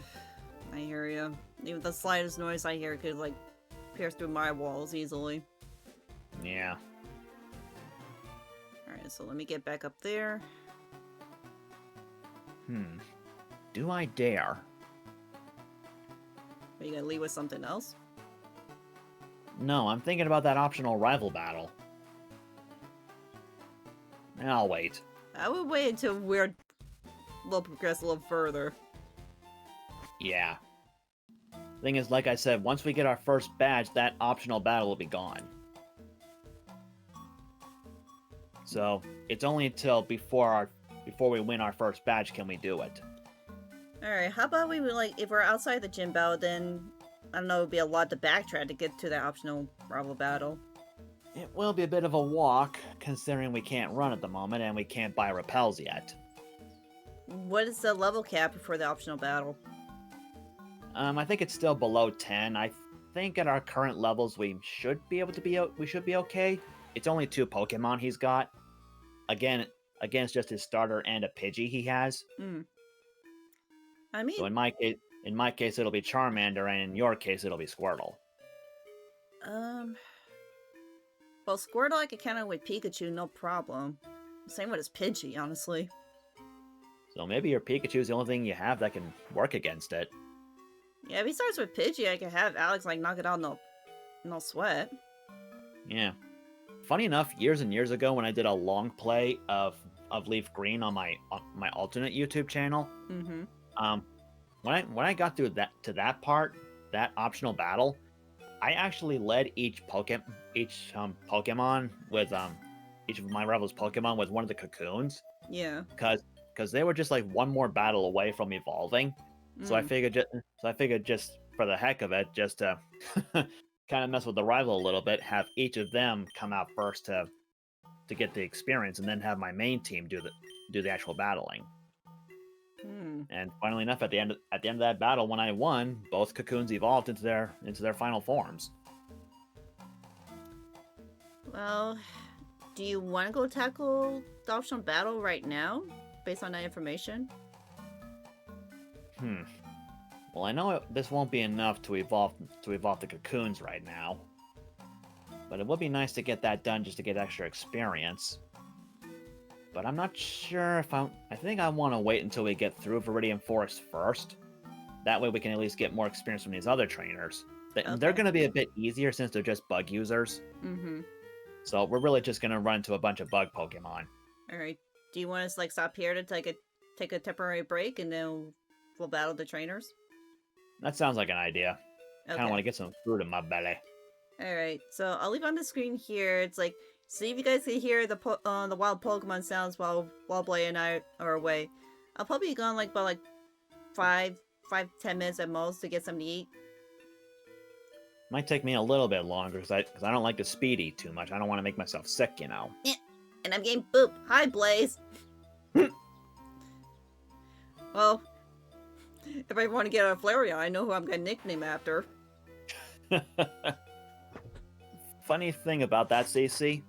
I hear you. Even the slightest noise I hear could, like, pierce through my walls easily. Yeah. Alright, so let me get back up there. Do I dare? Are you gonna leave with something else? No, I'm thinking about that optional rival battle. I'll wait. I would wait until we're progress a little further. Yeah. Thing is, like I said, once we get our first badge, that optional battle will be gone. So it's only until before we win our first badge can we do it. Alright, how about we, like, if we're outside the gym battle, then, I don't know, it would be a lot to backtrack to get to the optional rival battle. It will be a bit of a walk, considering we can't run at the moment and we can't buy repels yet. What is the level cap for the optional battle? I think it's still below 10. I think at our current levels we should be okay. It's only 2 Pokemon he's got. Again, against just his starter and a Pidgey he has. I mean, So in my case it'll be Charmander, and in your case it'll be Squirtle. well, Squirtle I could counter with Pikachu, no problem. Same with his Pidgey, honestly. So maybe your Pikachu's the only thing you have that can work against it. Yeah, if he starts with Pidgey, I could have Alex, like, knock it out no sweat. Yeah. Funny enough, years and years ago when I did a long play of Leaf Green on my alternate YouTube channel, when I got through that part, that optional battle, I actually led each Pokemon with each of my rivals Pokemon with one of the cocoons. Yeah. Because they were just like one more battle away from evolving. So I figured just for the heck of it, just to kind of mess with the rival a little bit, have each of them come out first to get the experience, and then have my main team do the actual battling. And funnily enough, at the end of that battle, when I won, both cocoons evolved into their final forms. Well, do you want to go tackle the optional battle right now, based on that information? Well, I know this won't be enough to evolve the cocoons right now, but it would be nice to get that done just to get extra experience. But I'm not sure if I think I want to wait until we get through Viridian Forest first. That way we can at least get more experience from these other trainers. They're going to be a bit easier since they're just bug users. So we're really just going to run into a bunch of bug Pokemon. Alright. Do you want us to, like, stop here to take a temporary break, and then we'll battle the trainers? That sounds like an idea. Okay. Kind of want to get some food in my belly. Alright, so I'll leave on the screen here. It's like, see if you guys can hear the wild Pokemon sounds while WhiteBlade and I are away. I'll probably be gone like about 5-10 minutes at most to get something to eat. Might take me a little bit longer because I don't like to speed eat too much. I don't want to make myself sick, you know. And I'm getting boop. Hi, Blaze. Well, if I want to get a Flareon, I know who I'm gonna nickname after. Funny thing about that, Cici.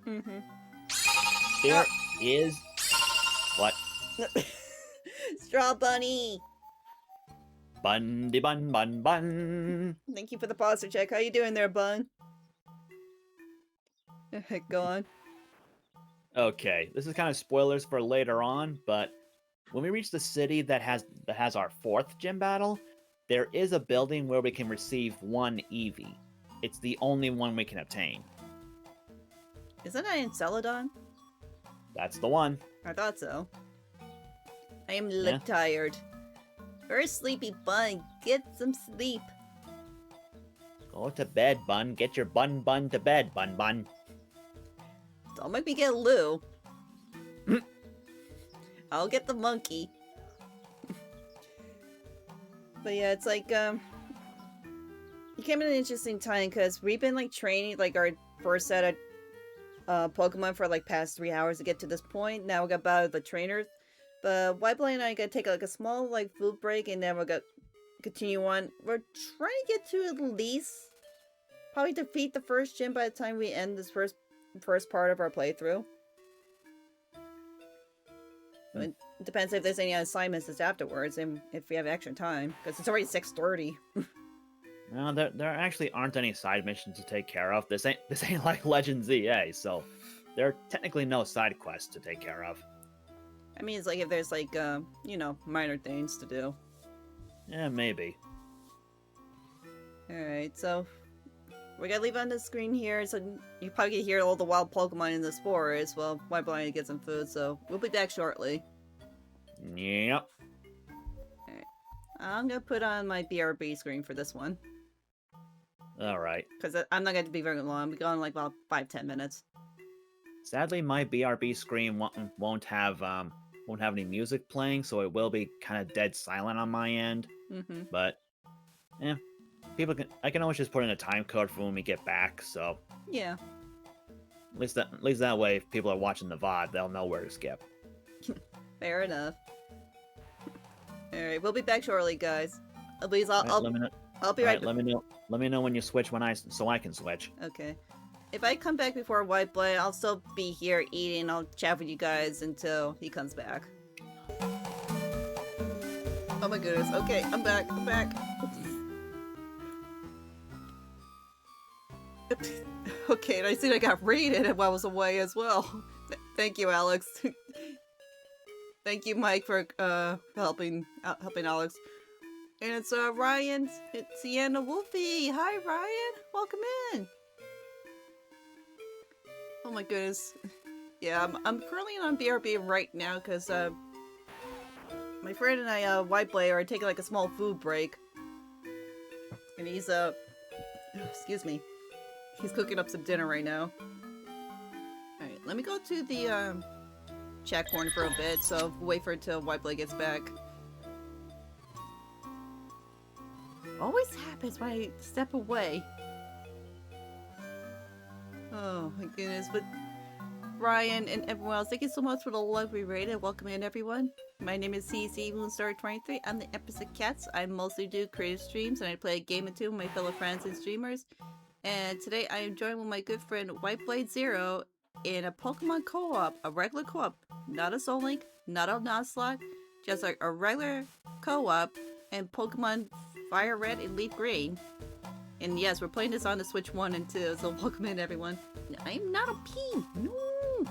There is what? Straw Bunny. Bundy bun bun bun. Thank you for the posture check. How you doing there, Bun? Go on. Okay, this is kind of spoilers for later on, but when we reach the city that has our 4th gym battle, there is a building where we can receive 1 Eevee. It's the only one we can obtain. Isn't that in Celadon? That's the one. I thought so. I am tired. Very sleepy, Bun. Get some sleep. Go to bed, Bun. Get your bun to bed, Bun Bun. Don't make me get Lou. I'll get the monkey. But yeah, it's like, you came at an interesting time because we've been like training like our first set of Pokemon for like past 3 hours to get to this point. Now we got about the trainers. But WhiteBlade and I gotta take like a small like food break, and then we're gonna continue on. We're trying to get to at least probably defeat the first gym by the time we end this first part of our playthrough. It depends if there's any assignments afterwards and if we have extra time, because it's already 6:30. No, there actually aren't any side missions to take care of. This ain't like Legend ZA, so there are technically no side quests to take care of. I mean, it's like if there's like, you know, minor things to do. Yeah, maybe. Alright, so we're gonna leave on the screen here, so you probably can hear all the wild Pokemon in this forest while WhiteBlade gets some food, so we'll be back shortly. Yep. I'm gonna put on my BRB screen for this one, Alright. because I'm not going to be very long. I'll be gone in like about 5-10 minutes. Sadly, my BRB screen won't have any music playing, so it will be kind of dead silent on my end. Mm-hmm. But, yeah, I can always just put in a time code for when we get back. So Yeah. at least that way, if people are watching the VOD, they'll know where to skip. Fair enough. Alright, we'll be back shortly, guys. At least I'll be right back. Let me know when you switch so I can switch. Okay. If I come back before WhiteBlade, I'll still be here eating. I'll chat with you guys until he comes back. Oh my goodness. Okay, I'm back. Okay, and I see I got raided while I was away as well. Thank you, Alex. Thank you, Mike, for helping Alex. And it's Ryan, it's Sienna Wolfie. Hi, Ryan. Welcome in. Oh my goodness. Yeah, I'm currently on BRB right now because my friend and I, WhiteBlade, are taking like a small food break. And he's excuse me. He's cooking up some dinner right now. Alright, let me go to the chat corner for a bit, so wait for it till WhiteBlade gets back. Always happens when I step away. Oh my goodness, but Ryan and everyone else, thank you so much for the love we rated. Welcome in, everyone. My name is Cici, Moonstar23. I'm the Empress of Cats. I mostly do creative streams, and I play a game or two with my fellow friends and streamers. And today I am joined with my good friend WhiteBladeZero in a Pokemon co-op, a regular co-op, not a Soul Link, not a Nuzlocke, just like a regular co-op, and Pokemon FireRed LeafGreen. And yes, we're playing this on the Switch 1 and 2, so welcome in, everyone. I'm not a pea! No!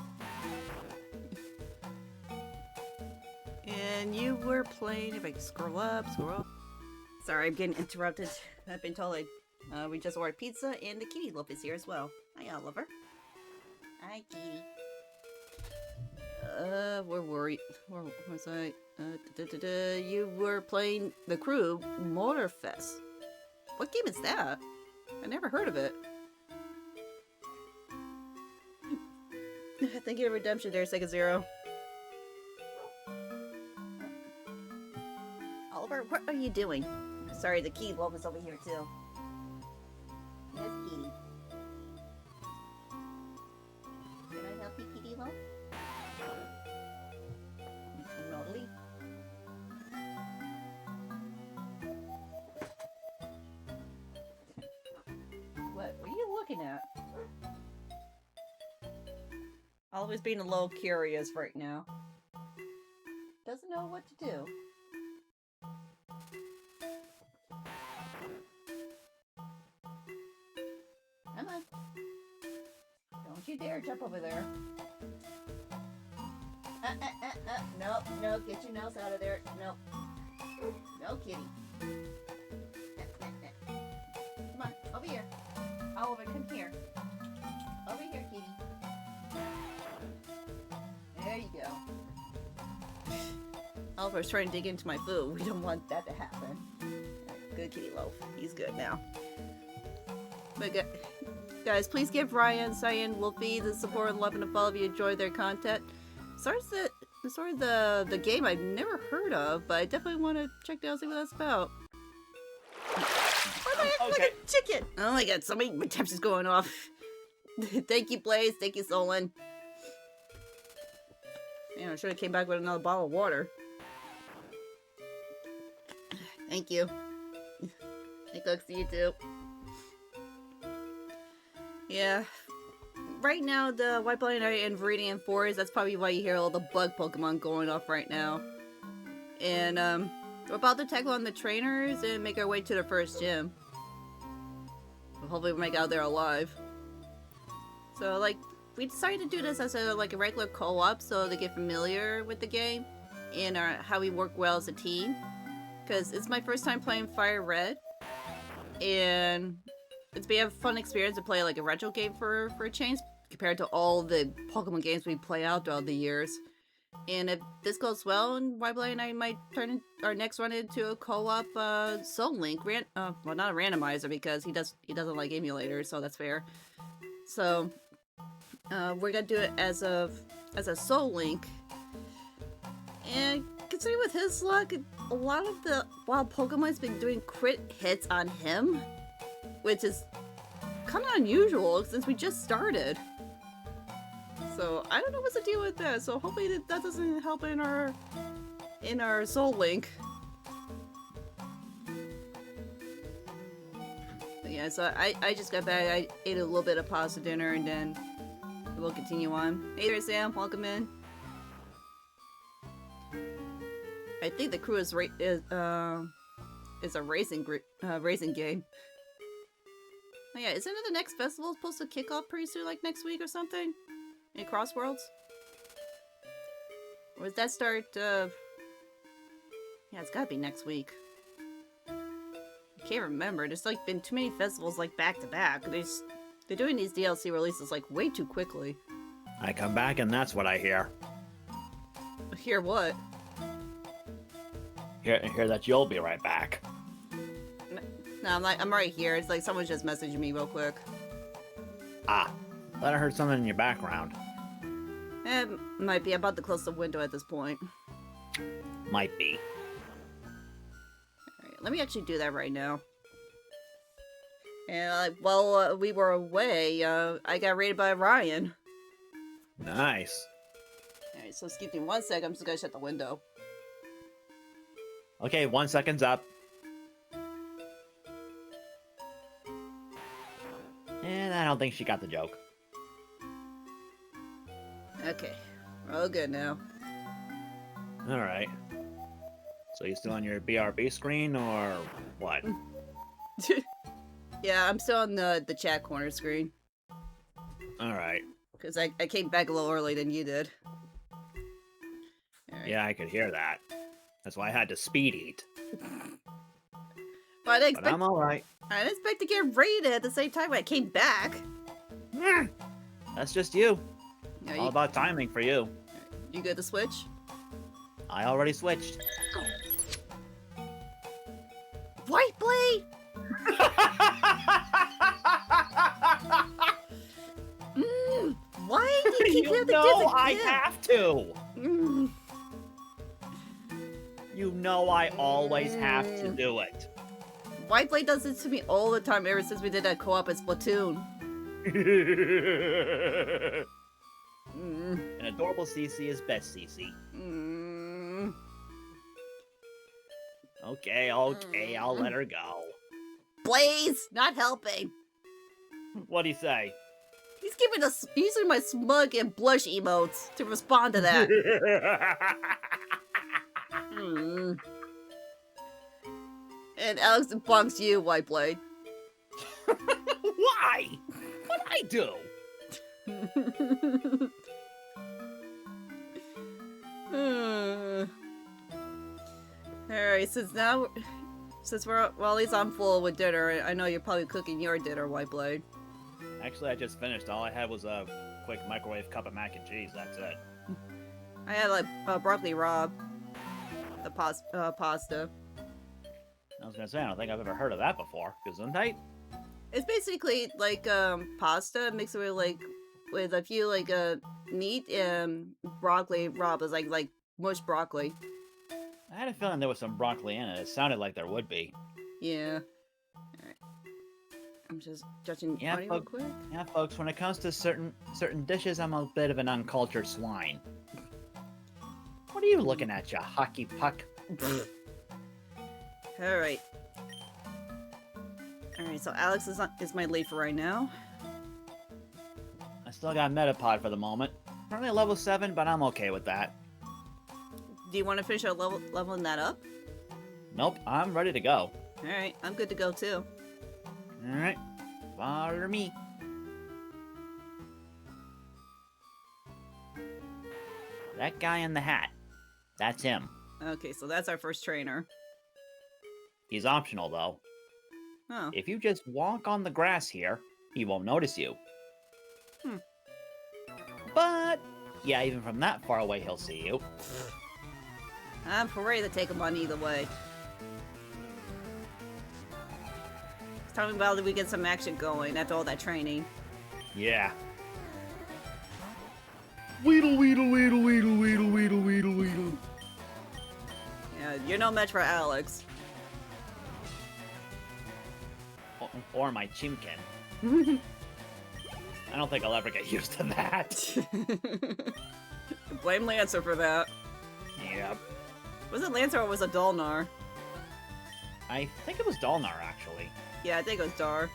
And you were playing, if I can scroll up. Sorry, I'm getting interrupted. I've been told we just ordered pizza, and the kitty loaf is here as well. Hi, Oliver. Hi, kitty. Where were you? Where was I? You were playing the Crew Motorfest. What game is that? I never heard of it. Thank you for redemption there, Sega Zero. Oliver, what are you doing? Sorry, the key loaf is over here too. Yes, kitty. Can I help you, kitty loaf? Naughty. What are you looking at? Oliver's being a little curious right now. Doesn't know what to do. Come on. Don't you dare jump over there. Nope, no, get your nose out of there. Nope. No, kitty. Come on, over here. Oliver, come here. Over here, kitty. There you go. Oliver's trying to dig into my food. We don't want that to happen. Right, good kitty loaf. He's good now. But guys, please give Ryan, Cyan, Wolfie the support and love and a follow if you enjoy their content. Sorry, the game I've never heard of, but I definitely want to check it out, see what that's about. Oh my God, Okay. like a chicken! Oh my God, my temps is going off. Thank you, Blaze. Thank you, Solon. Man, I should have came back with another bottle of water. Thank you. Hey, Cooks, to you too. Yeah. right now, the WhiteBlade and Viridian Forest, that's probably why you hear all the bug Pokemon going off right now. And, we're about to tackle on the trainers and make our way to the first gym. Hopefully we'll make it out there alive. So, like, we decided to do this as a regular co-op so to get familiar with the game and how we work well as a team. Because it's my first time playing FireRed, and it's been a fun experience to play like a retro game for a change compared to all the Pokemon games we play out throughout the years. And if this goes well, and WhiteBlade and I might turn our next run into a co-op Soul Link, well, not a randomizer because he doesn't like emulators, so that's fair. So we're gonna do it as a Soul Link, and considering with his luck, a lot of the wild Pokemon's been doing crit hits on him, which is kind of unusual since we just started. So I don't know what's the deal with that. So hopefully that doesn't help in our Soul Link. But yeah, so I just got back. I ate a little bit of pasta dinner, and then we'll continue on. Hey there, Sam. Welcome in. I think the crew is a racing game. Oh yeah, isn't it the next festival supposed to kick off pretty soon, like next week or something? In Crossworlds? Or does that start, yeah, it's gotta be next week. I can't remember. There's like been too many festivals like back to back. They're doing these DLC releases like way too quickly. I come back and that's what I hear. Hear what? Hear that you'll be right back. No, I'm right here. It's like someone's just messaging me real quick. Ah, thought I heard something in your background. It might be. I'm about to close the window at this point. Might be. Alright, let me actually do that right now. And while we were away, I got raided by Ryan. Nice. Alright, so excuse me 1 sec. I'm just gonna shut the window. Okay, 1 second's up. And I don't think she got the joke. Okay, we're all good now. Alright. So you still on your BRB screen, or what? Yeah, I'm still on the chat corner screen. Alright. Because I came back a little early than you did. All right. Yeah, I could hear that. That's why I had to speed eat. But I'm alright. I didn't expect to get raided at the same time when I came back. That's just you. Yeah, All about timing for you. You good to switch? I already switched. WhiteBlade! Why do you keep You doing the know kids I again? have to. You know I always have to do it. WhiteBlade does this to me all the time ever since we did that co-op at Splatoon. An adorable Cici is best Cici. Okay, I'll let her go. Blaze! Not helping! What'd he say? He's using my smug and blush emotes to respond to that. And Alex bonks you, WhiteBlade. Why? What'd I do? Alright, since we're while he's on full with dinner, I know you're probably cooking your dinner, WhiteBlade. Actually, I just finished. All I had was a quick microwave cup of mac and cheese. That's it. I had like broccoli rabe, the pasta. I was gonna say, I don't think I've ever heard of that before. Gesundheit? It's basically like pasta mixed with a few meat and broccoli rabe is like mushed broccoli. I had a feeling there was some broccoli in it. It sounded like there would be. Yeah. Alright. I'm just judging Yeah, audio real quick. Yeah, folks, when it comes to certain dishes, I'm a bit of an uncultured swine. What are you looking at, you hockey puck? Alright. Alright, so Alex is my lead for right now. I still got Metapod for the moment. Currently level 7, but I'm okay with that. Do you want to finish leveling that up? Nope, I'm ready to go. Alright, I'm good to go too. Alright, follow me. That guy in the hat. That's him. Okay, so that's our first trainer. He's optional, though. Oh. If you just walk on the grass here, he won't notice you. But, yeah, even from that far away, he'll see you. I'm ready to take him on either way. It's talking about that we get some action going after all that training. Yeah. Weedle, weedle, weedle, weedle, weedle, weedle, weedle, weedle. Yeah, you're no match for Alex. Or my Chimkin. I don't think I'll ever get used to that. Blame Lancer for that. Yep. Was it Lancer or was it Dolnar? I think it was Dolnar, actually. Yeah, I think it was Dar.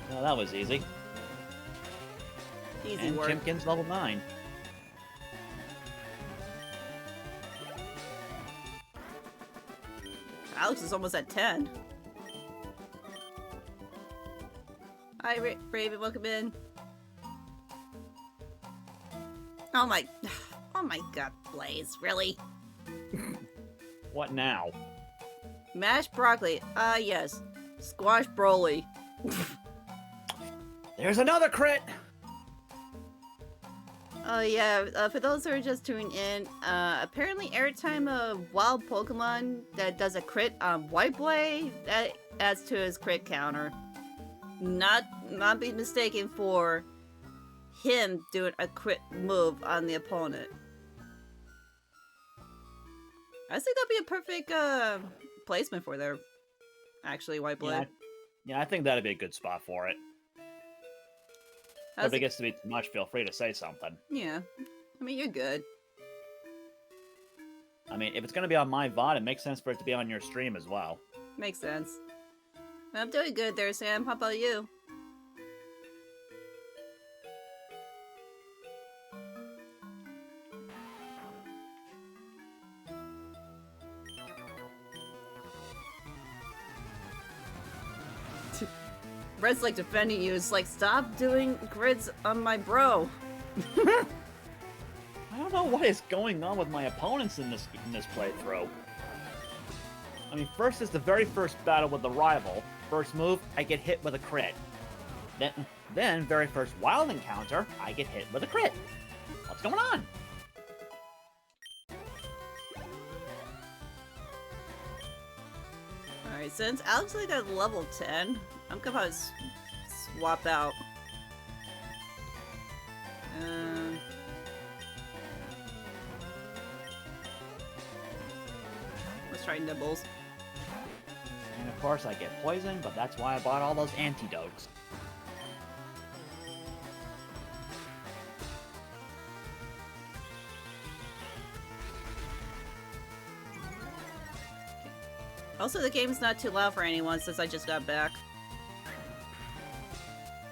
Well, that was easy. Easy And work. Chimkin's level 9. Alex is almost at 10. Hi, Raven, welcome in. Oh my god, Blaze, really? What now? Mashed broccoli, yes. Squash broly. There's another crit! Oh yeah, for those who are just tuning in, apparently every time a wild Pokemon that does a crit on WhiteBlade, that adds to his crit counter. Not be mistaken for him doing a crit move on the opponent. I think that'd be a perfect placement for there. Actually, WhiteBlade. Yeah, I think that'd be a good spot for it. If it gets to be too much, feel free to say something. Yeah. I mean, you're good. I mean, if it's going to be on my VOD, it makes sense for it to be on your stream as well. Makes sense. I'm doing good there, Sam. How about you? Red's like defending you. It's like, stop doing grids on my bro. I don't know what is going on with my opponents in this playthrough. I mean, first is the very first battle with the rival. First move, I get hit with a crit. Then very first wild encounter, I get hit with a crit. What's going on? Alright, since Alex is at level 10, I'm gonna probably swap out. Let's try Nibbles. And of course I get poisoned, but that's why I bought all those antidotes. Also, the game's not too loud for anyone since I just got back.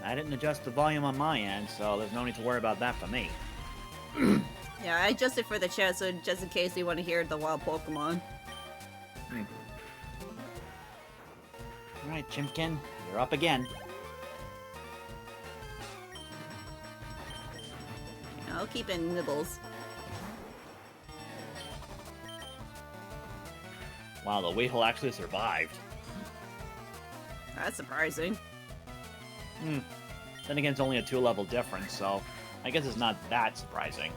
I didn't adjust the volume on my end, so there's no need to worry about that for me. Yeah, I adjusted for the chat, so just in case you want to hear the wild Pokemon. Alright, Chimkin, you're up again. I'll keep in Nibbles. Wow, the Weasel actually survived. That's surprising. Then again, it's only a 2-level difference, so I guess it's not that surprising.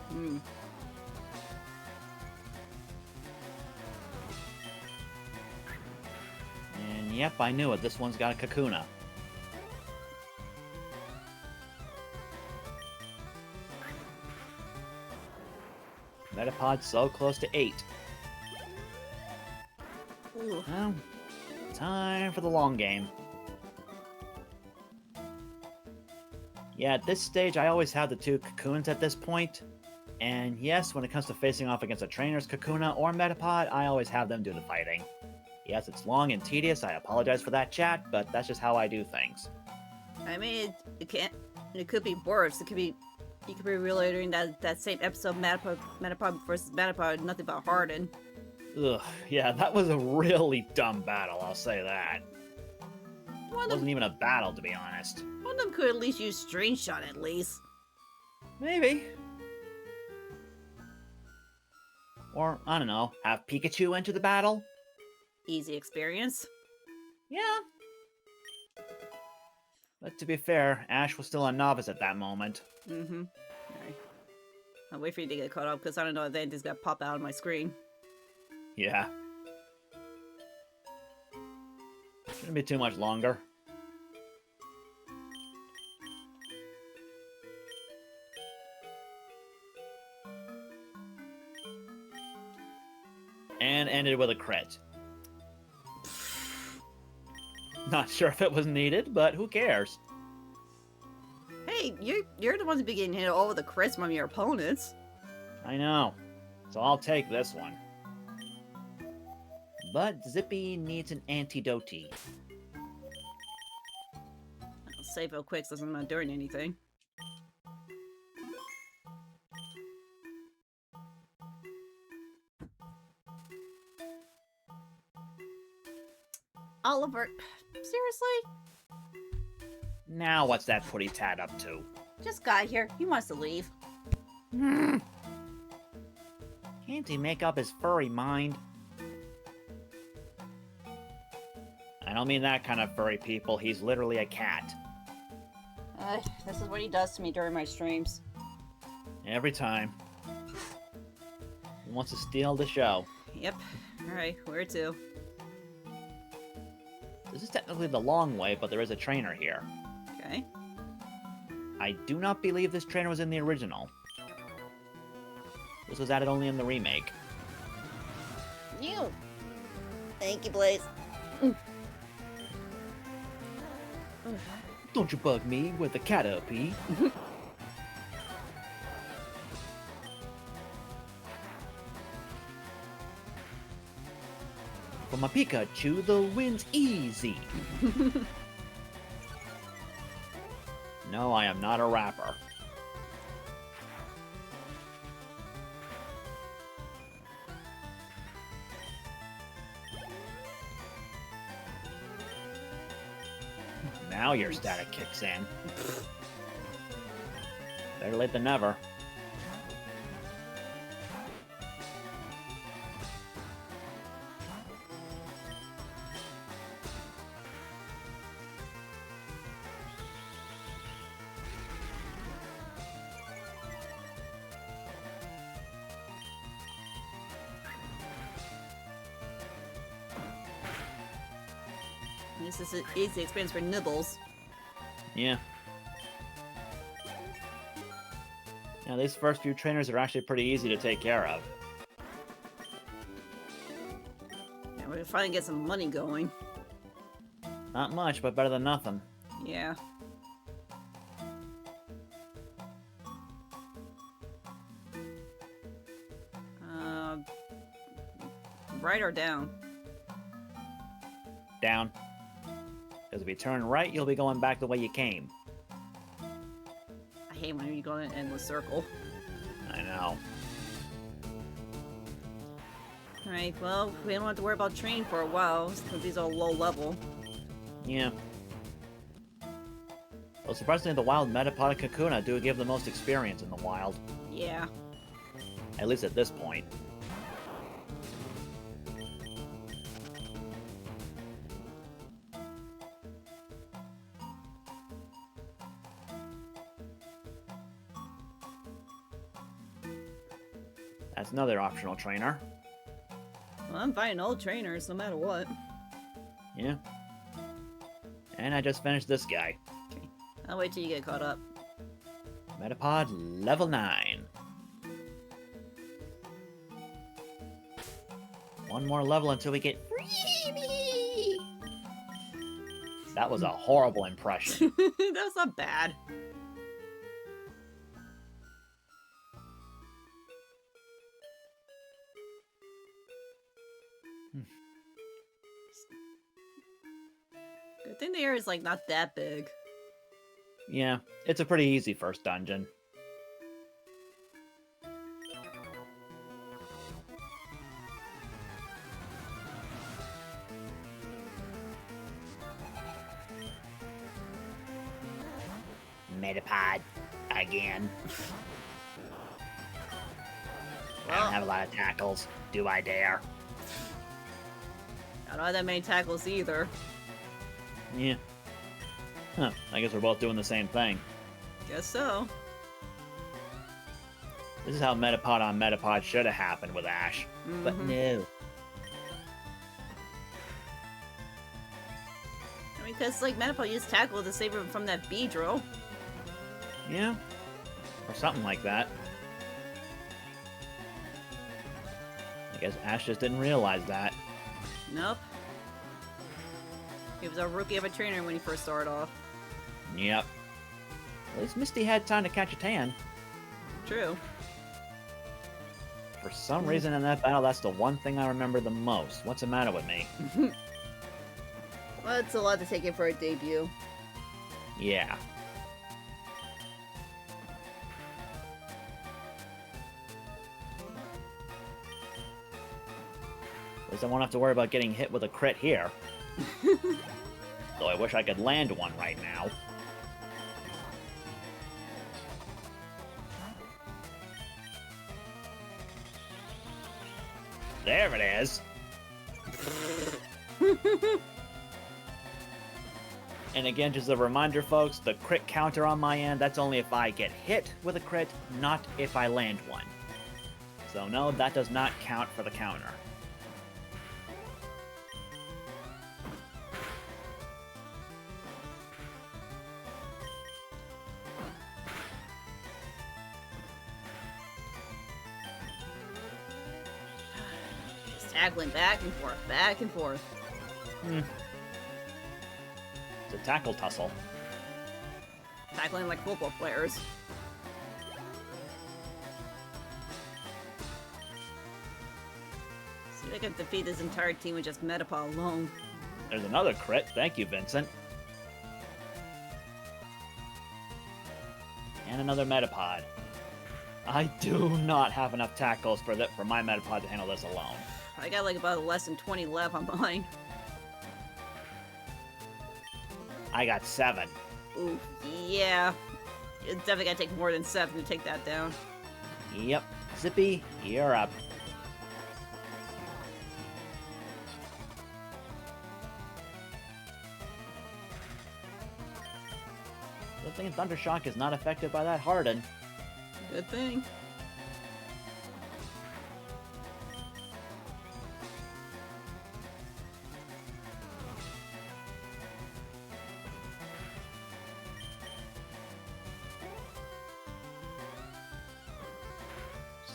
And yep, I knew it. This one's got a Kakuna. Metapod so close to 8. Ooh. Well, time for the long game. Yeah, at this stage, I always have the 2 Kakuns at this point. And yes, when it comes to facing off against a trainer's Kakuna or Metapod, I always have them do the fighting. Yes, it's long and tedious, I apologize for that, chat, but that's just how I do things. I mean, it can't. It could be worse. It could be. You could be relating that same episode, Metapod versus Metapod, nothing but Harden. Ugh, yeah, that was a really dumb battle, I'll say that. It wasn't even a battle, to be honest. One of them could at least use String Shot, at least. Maybe. Or, I don't know, have Pikachu enter the battle? Easy experience. Yeah. But to be fair, Ash was still a novice at that moment. Mm-hmm. Alright. I'll wait for you to get caught up, because I don't know if anything's gonna pop out on my screen. Yeah. Shouldn't be too much longer. And ended with a crit. Not sure if it was needed, but who cares? Hey, you're the ones who be getting hit all with the crits from your opponents. I know. So I'll take this one. But Zippy needs an antidote. I'll save real quick since I'm not doing anything. Oliver, seriously? Now what's that putty tat up to? Just got here. He wants to leave. Can't he make up his furry mind? I don't mean that kind of furry, people. He's literally a cat. This is what he does to me during my streams. Every time. He wants to steal the show. Yep. Alright, where to? This is technically the long way, but there is a trainer here. Okay. I do not believe this trainer was in the original. This was added only in the remake. You! Thank you, Blaze. Don't you bug me with the Caterpie. For my Pikachu, the win's easy. No, I am not a rapper. Now your static kicks in. Better late than never. This is an easy experience for Nibbles. Yeah. Now, these first few trainers are actually pretty easy to take care of. Yeah, we're gonna finally get some money going. Not much, but better than nothing. Yeah. Right or down? Down. Because if you turn right, you'll be going back the way you came. I hate when you go in an endless circle. I know. Alright, well, we don't have to worry about training for a while, because these are low level. Yeah. Well, surprisingly, the wild Metapod and Kakuna do give the most experience in the wild. Yeah. At least at this point. That's another optional trainer. Well, I'm buying old trainers, no matter what. Yeah. And I just finished this guy. Okay. I'll wait till you get caught up. Metapod level 9. One more level until we get freebie. That was a horrible impression. That was not bad. Good thing the area is like not that big. Yeah, it's a pretty easy first dungeon. Metapod. Again. I Well, don't have a lot of tackles. Do I dare? I don't have that many tackles either. Yeah. Huh, I guess we're both doing the same thing. Guess so. This is how Metapod on Metapod should have happened with Ash. But Mhm. no. I mean, because, like, Metapod used tackle to save him from that bee drill. Yeah. Or something like that. I guess Ash just didn't realize that. Nope. He was a rookie of a trainer when he first started off. Yep. At least Misty had time to catch a tan. True. For some reason in that battle, that's the one thing I remember the most. What's the matter with me? Well, it's a lot to take in for a debut. Yeah. At least I won't have to worry about getting hit with a crit here. Though I wish I could land one right now. There it is! And again, just a reminder, folks, the crit counter on my end, that's only if I get hit with a crit, not if I land one. So no, that does not count for the counter. Just tackling back and forth, back and forth. It's a tackle tussle. Tackling like football players. See if I can defeat this entire team with just Metapod alone. There's another crit. Thank you, Vincent. And another Metapod. I do not have enough tackles for my Metapod to handle this alone. I got like about less than 20 left on mine. I got 7. Ooh, yeah. It's definitely gotta take more than 7 to take that down. Yep. Zippy, you're up. Good thing Thundershock is not affected by that Harden. Good thing.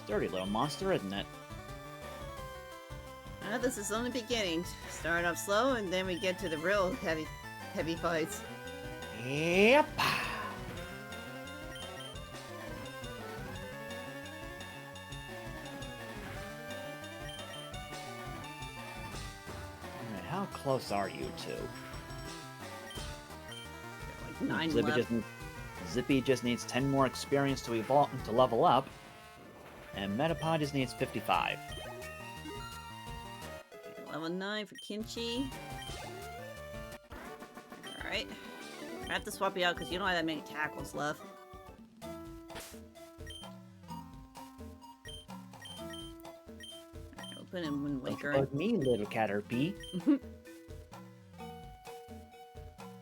Sturdy little monster, isn't it? This is only beginning. Start off slow, and then we get to the real heavy fights. Yep. Alright, how close are you two? Like 9 Zippy left. Zippy just needs 10 more experience to evolve to level up, and Metapod just needs 55. Level 9 for Kimchi. Alright. I have to swap you out because you don't have that many tackles left. Alright, we'll put in Wind Waker. About me, little Caterpie.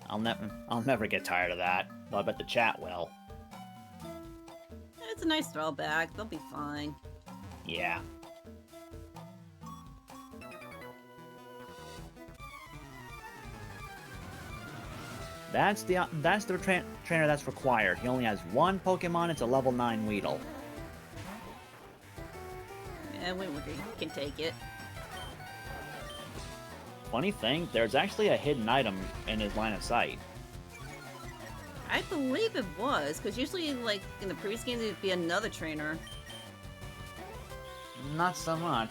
I'll never get tired of that. Though I bet the chat will. It's a nice throwback. They'll be fine. Yeah. That's the trainer that's required. He only has one Pokemon. It's a level 9 Weedle. Yeah, Wind Waker can take it. Funny thing, there's actually a hidden item in his line of sight. I believe it was, because usually, like, in the previous games, it'd be another trainer. Not so much.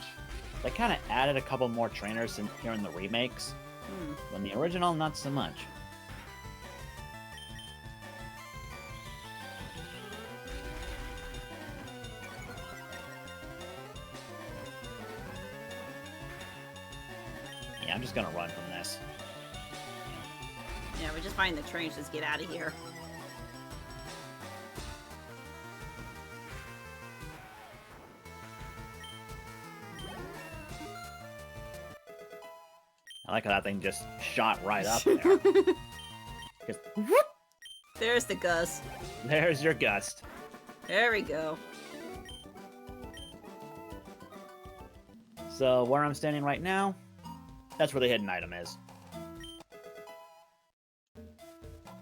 They kind of added a couple more trainers here in the remakes. When the original, not so much. Yeah, I'm just gonna run from this. Yeah, we're just finding the trains. Just get out of here. I like how that thing just shot right up there. Just, whoop, There's the gust. there's your gust. There we go. So where I'm standing right now, that's where the hidden item is.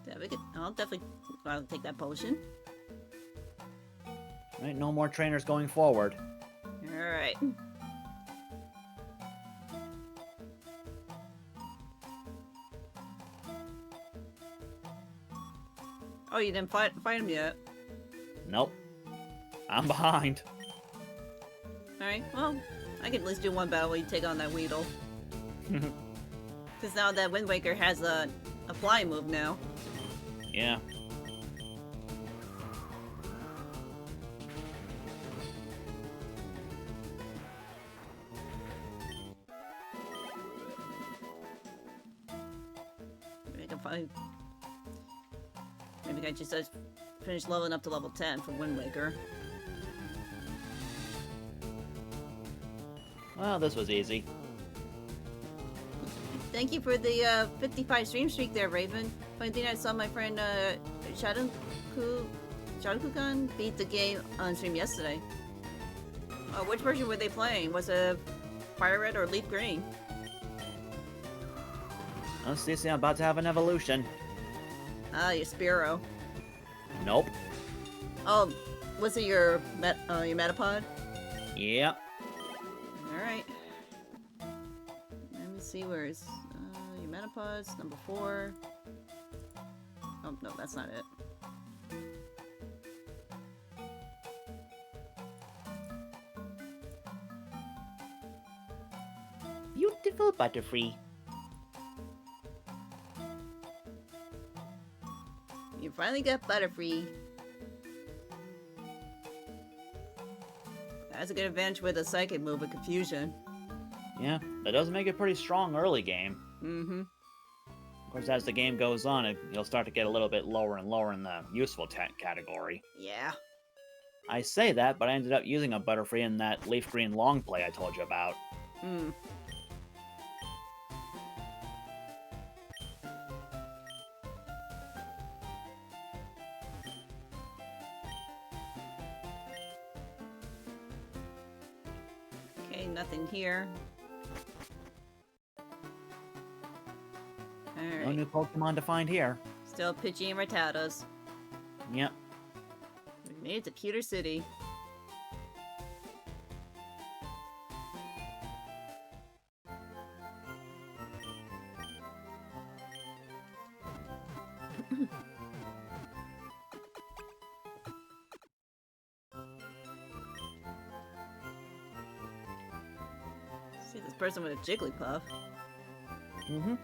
Yeah, we could. I'll definitely take that potion. Right, no more trainers going forward. All right. Oh, you didn't fight him yet. Nope. I'm behind. Alright, well, I can at least do one battle while you take on that Weedle. Because now that Wind Waker has a flying move now. Yeah. Maybe I can find... Maybe I just finish leveling up to level 10 for Wind Waker. Well, this was easy. Thank you for the 55 stream streak there, Raven. Funny thing, I saw my friend Shadow-kun beat the game on stream yesterday. Which version were they playing? Was it FireRed or LeafGreen? Oh, Cici, I'm about to have an evolution. Ah, your Spearow. Nope. Oh, was it your Metapod? Yep. Alright. Let me see, where's your Metapod's number 4. Oh, no, that's not it. Beautiful Butterfree. You finally got Butterfree. That's a good advantage with a Psychic move with Confusion. Yeah, that does make it pretty strong early game. Mm-hmm. Of course, as the game goes on, you'll start to get a little bit lower and lower in the useful category. Yeah. I say that, but I ended up using a Butterfree in that Leaf Green long play I told you about. Hmm. Okay, nothing here. No Alright. new Pokemon to find here. Still Pidgey and Rattatas. Yep. We made it to Pewter City. See this person with a Jigglypuff. Mm-hmm.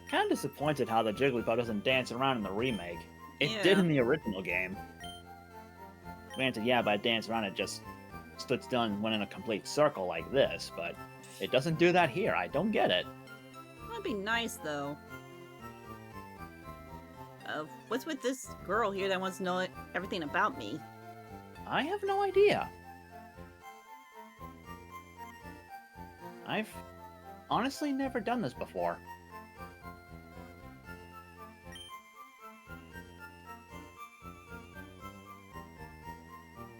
Kind of disappointed how the Jigglypuff doesn't dance around in the remake. It did Yeah. in the original game. Granted, yeah, by dance around it just stood still and went in a complete circle like this, but it doesn't do that here. I don't get it. That'd be nice, though. What's with this girl here that wants to know everything about me? I have no idea. I've honestly never done this before.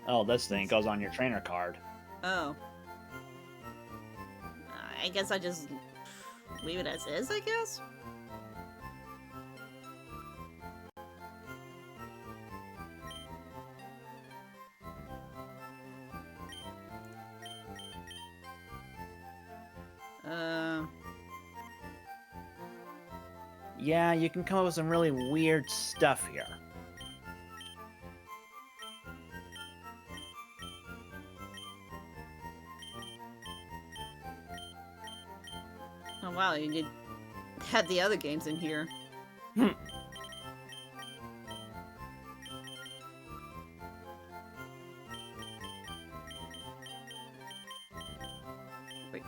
Oh, this thing goes on your trainer card. Oh. I guess I just leave it as is, I guess? Yeah, you can come up with some really weird stuff here. Oh wow, you did have the other games in here. Wait,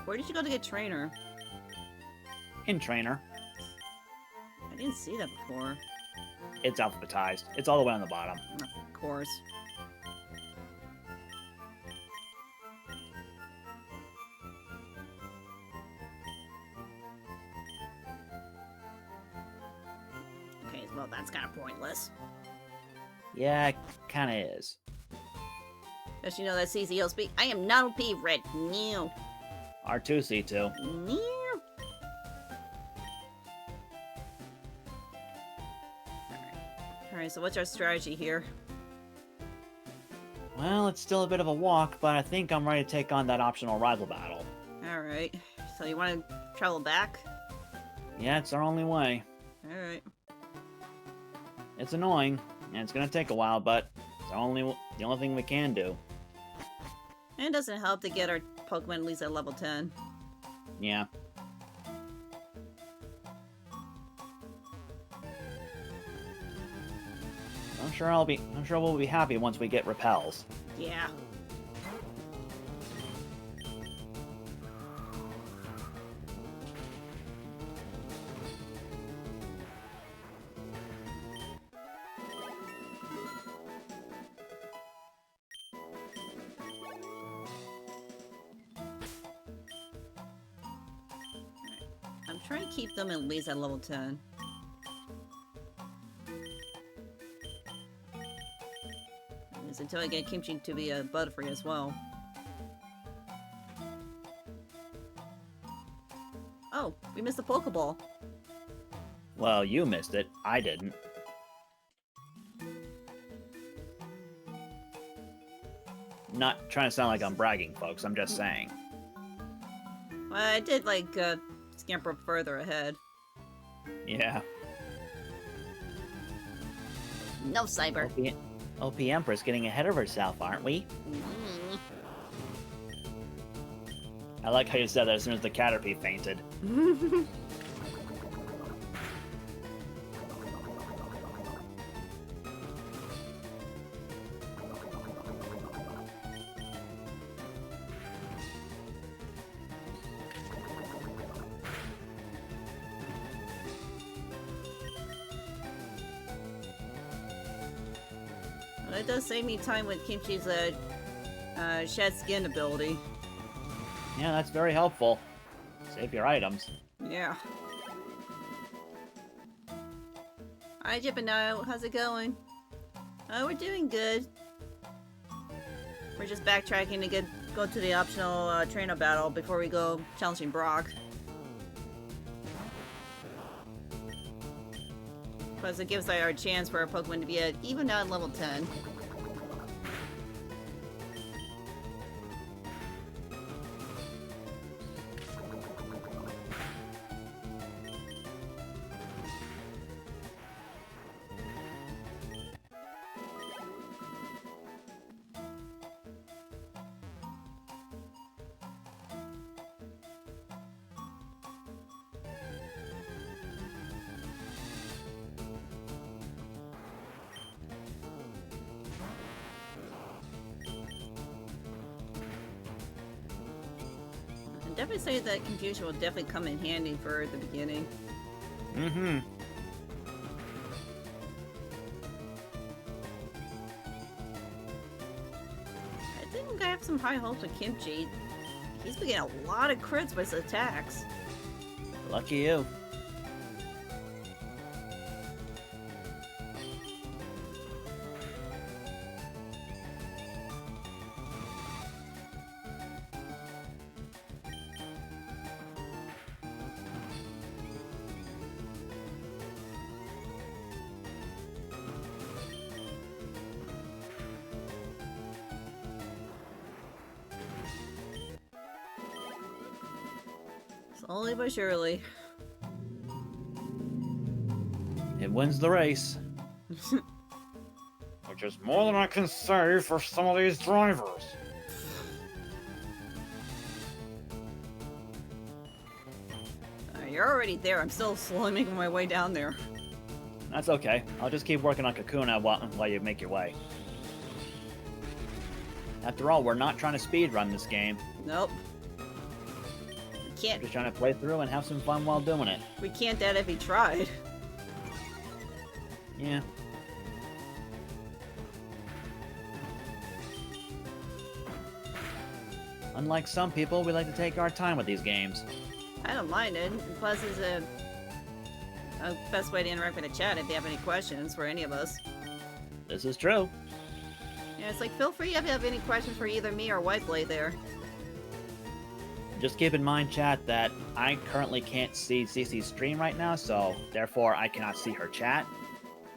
where did you go to get Trainer? In Trainer. I didn't see that before. It's alphabetized. It's all the way on the bottom. Of course. Okay, well, that's kind of pointless. Yeah, it kinda is. Just you know that Cici yells speak. I am not OP Red. No. R2C2. No. Alright, so what's our strategy here? Well, it's still a bit of a walk, but I think I'm ready to take on that optional rival battle. Alright. So you want to travel back? Yeah, it's our only way. Alright. It's annoying, and it's gonna take a while, but it's the only thing we can do. And it doesn't help to get our Pokemon at least at level 10. Yeah. I'm sure we'll be happy once we get repels. Yeah. I'm trying to keep them at least at level 10. Until I get Kimchi to be a Butterfree as well. Oh, we missed the Pokeball. Well, you missed it. I didn't. Not trying to sound like I'm bragging, folks. I'm just saying. Well, I did, like, scamper further ahead. Yeah. No, Cyber. OP Empress getting ahead of herself, aren't we? I like how you said that as soon as the Caterpie fainted. It does save me time with Kimchi's shed skin ability. Yeah, that's very helpful. Save your items. Yeah. Hi, Jippino. How's it going? Oh, we're doing good. We're just backtracking to go to the optional trainer battle before we go challenging Brock. Plus, it gives our chance for our Pokemon to be at even out level 10. Definitely say that confusion will definitely come in handy for the beginning. Mm-hmm. I think I have some high hopes with Kimchi. He's been getting a lot of crits with his attacks. Lucky you. Slowly but surely. It wins the race. Which is more than I can say for some of these drivers. You're already there. I'm still slowly making my way down there. That's okay. I'll just keep working on Kakuna while you make your way. After all, we're not trying to speedrun this game. Nope. We We're can't. just trying to play through and have some fun while doing it. We can't that if he tried. Yeah. Unlike some people, we like to take our time with these games. I don't mind it. Plus, it's a best way to interact with the chat if you have any questions for any of us. This is true. Yeah, it's like, feel free if you have any questions for either me or WhiteBlade there. Just keep in mind, chat, that I currently can't see Cici's stream right now, so therefore I cannot see her chat.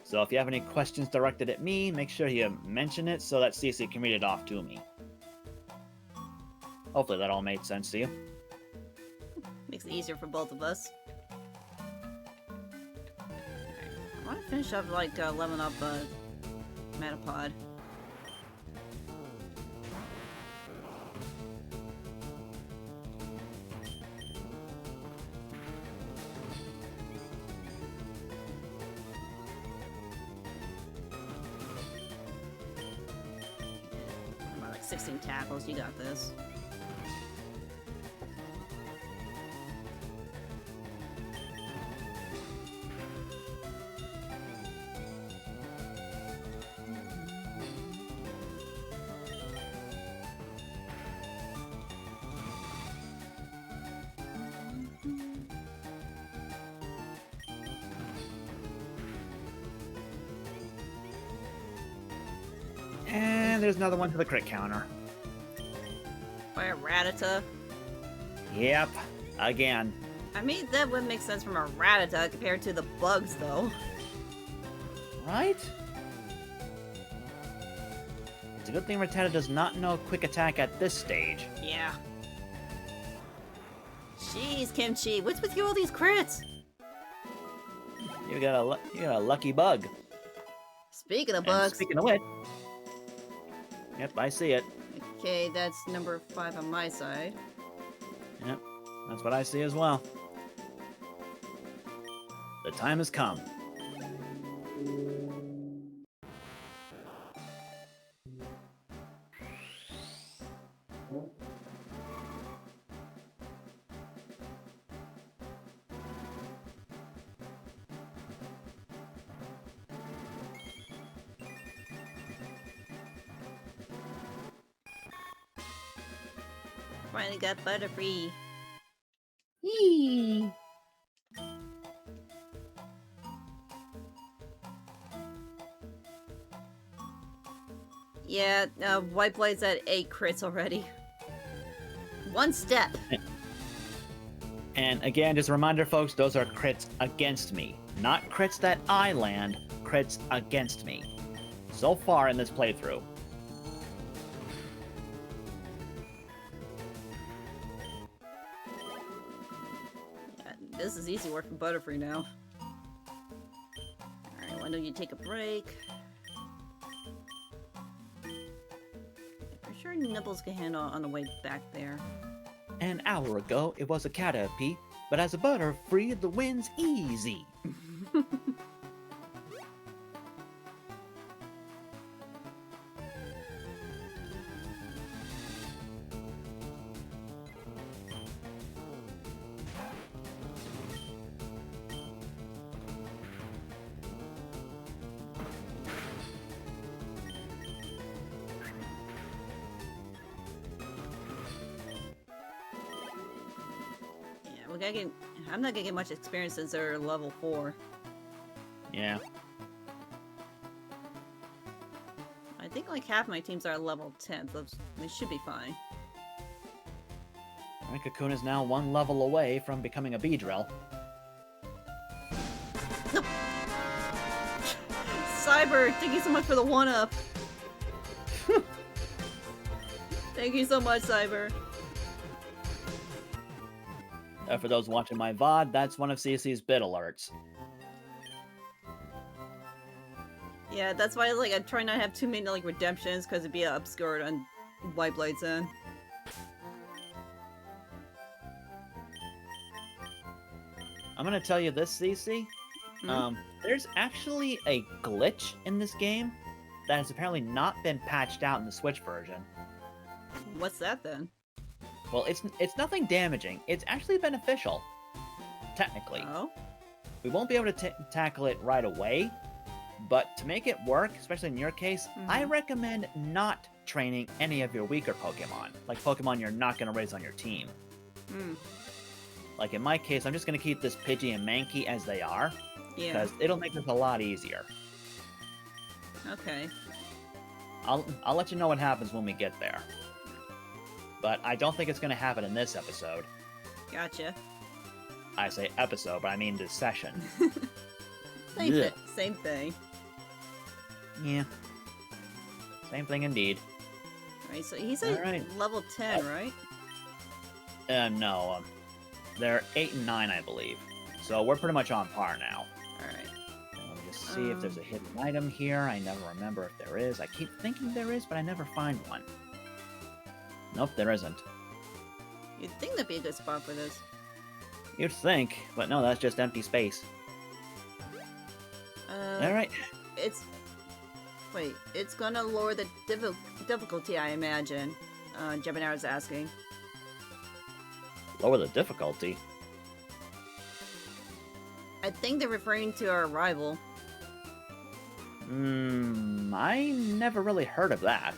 So if you have any questions directed at me, make sure you mention it so that Cici can read it off to me. Hopefully that all made sense to you. Makes it easier for both of us. I want to finish up, like, leveling up Metapod. About like 16 tackles, you got this. And there's another one to the crit counter. Fire Rattata. Yep, again. I mean, that would make sense from a Rattata compared to the bugs, though. Right? It's a good thing Rattata does not know quick attack at this stage. Yeah. Jeez, Kimchi, what's with you all these crits? You got a lucky bug. Speaking of And bugs. speaking of which, yep, I see it. Okay, that's number 5 on my side. Yep, that's what I see as well. The time has come. Finally got Butterfree. Yee. Yeah, WhiteBlade's at 8 crits already. One step. And again, just a reminder, folks, those are crits against me. Not crits that I land, crits against me. So far in this playthrough. Yeah, this is easy work for Butterfree now. Alright, why don't you take a break? I'm sure Nibbles can handle on the way back there. An hour ago, it was a Caterpie, but as a Butterfree, the win's easy. I'm not gonna get much experience since they're level 4. Yeah. I think like half my teams are level 10, so we should be fine. My Cocoon is now one level away from becoming a Beedrill. Nope. Cyber, thank you so much for the 1-up. Thank you so much, Cyber. For those watching my VOD, that's one of Cici's bit alerts. Yeah, that's why like I try not to have too many like redemptions because it'd be obscured on WhiteBlade's end. I'm gonna tell you this, Cici. There's actually a glitch in this game that has apparently not been patched out in the Switch version. What's that then? Well, it's nothing damaging. It's actually beneficial, technically. Oh? We won't be able to tackle it right away, but to make it work, especially in your case, I recommend not training any of your weaker Pokemon, like Pokemon you're not going to raise on your team. Like in my case, I'm just going to keep this Pidgey and Mankey as they are, Yeah. because it'll make this a lot easier. Okay. I'll let you know what happens when we get there. But I don't think it's going to happen in this episode. Gotcha. I say episode, but I mean this session. Same thing. Yeah. Same thing indeed. Alright, so he's at Alright. level 10, right? No. They're 8 and 9, I believe. So we're pretty much on par now. Alright. Let me just see if there's a hidden item here. I never remember if there is. I keep thinking there is, but I never find one. Nope, there isn't. You'd think that'd be a good spot for this. You'd think, but no, that's just empty space. Alright. Wait, it's gonna lower the difficulty, I imagine. Gemini was asking. Lower the difficulty? I think they're referring to our rival. I never really heard of that.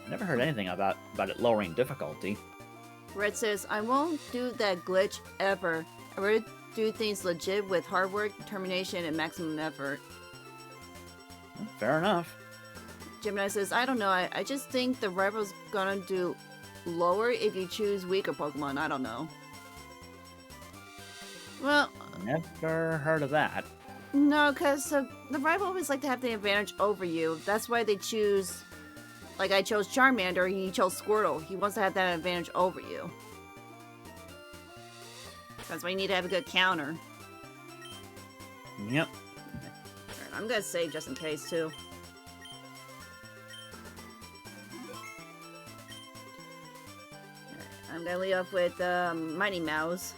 Never heard anything about it lowering difficulty. Red says, I won't do that glitch ever. I would do things legit with hard work, determination, and maximum effort. Fair enough. Gemini says, I don't know, I just think the rival's gonna do lower if you choose weaker Pokemon. I don't know. Well, Never heard of that. no, because the rival always like to have the advantage over you. That's why they choose... Like, I chose Charmander, he chose Squirtle. He wants to have that advantage over you. That's why you need to have a good counter. Yep. Alright, I'm gonna save just in case, too. Alright, I'm gonna lead off with Mighty Mouse.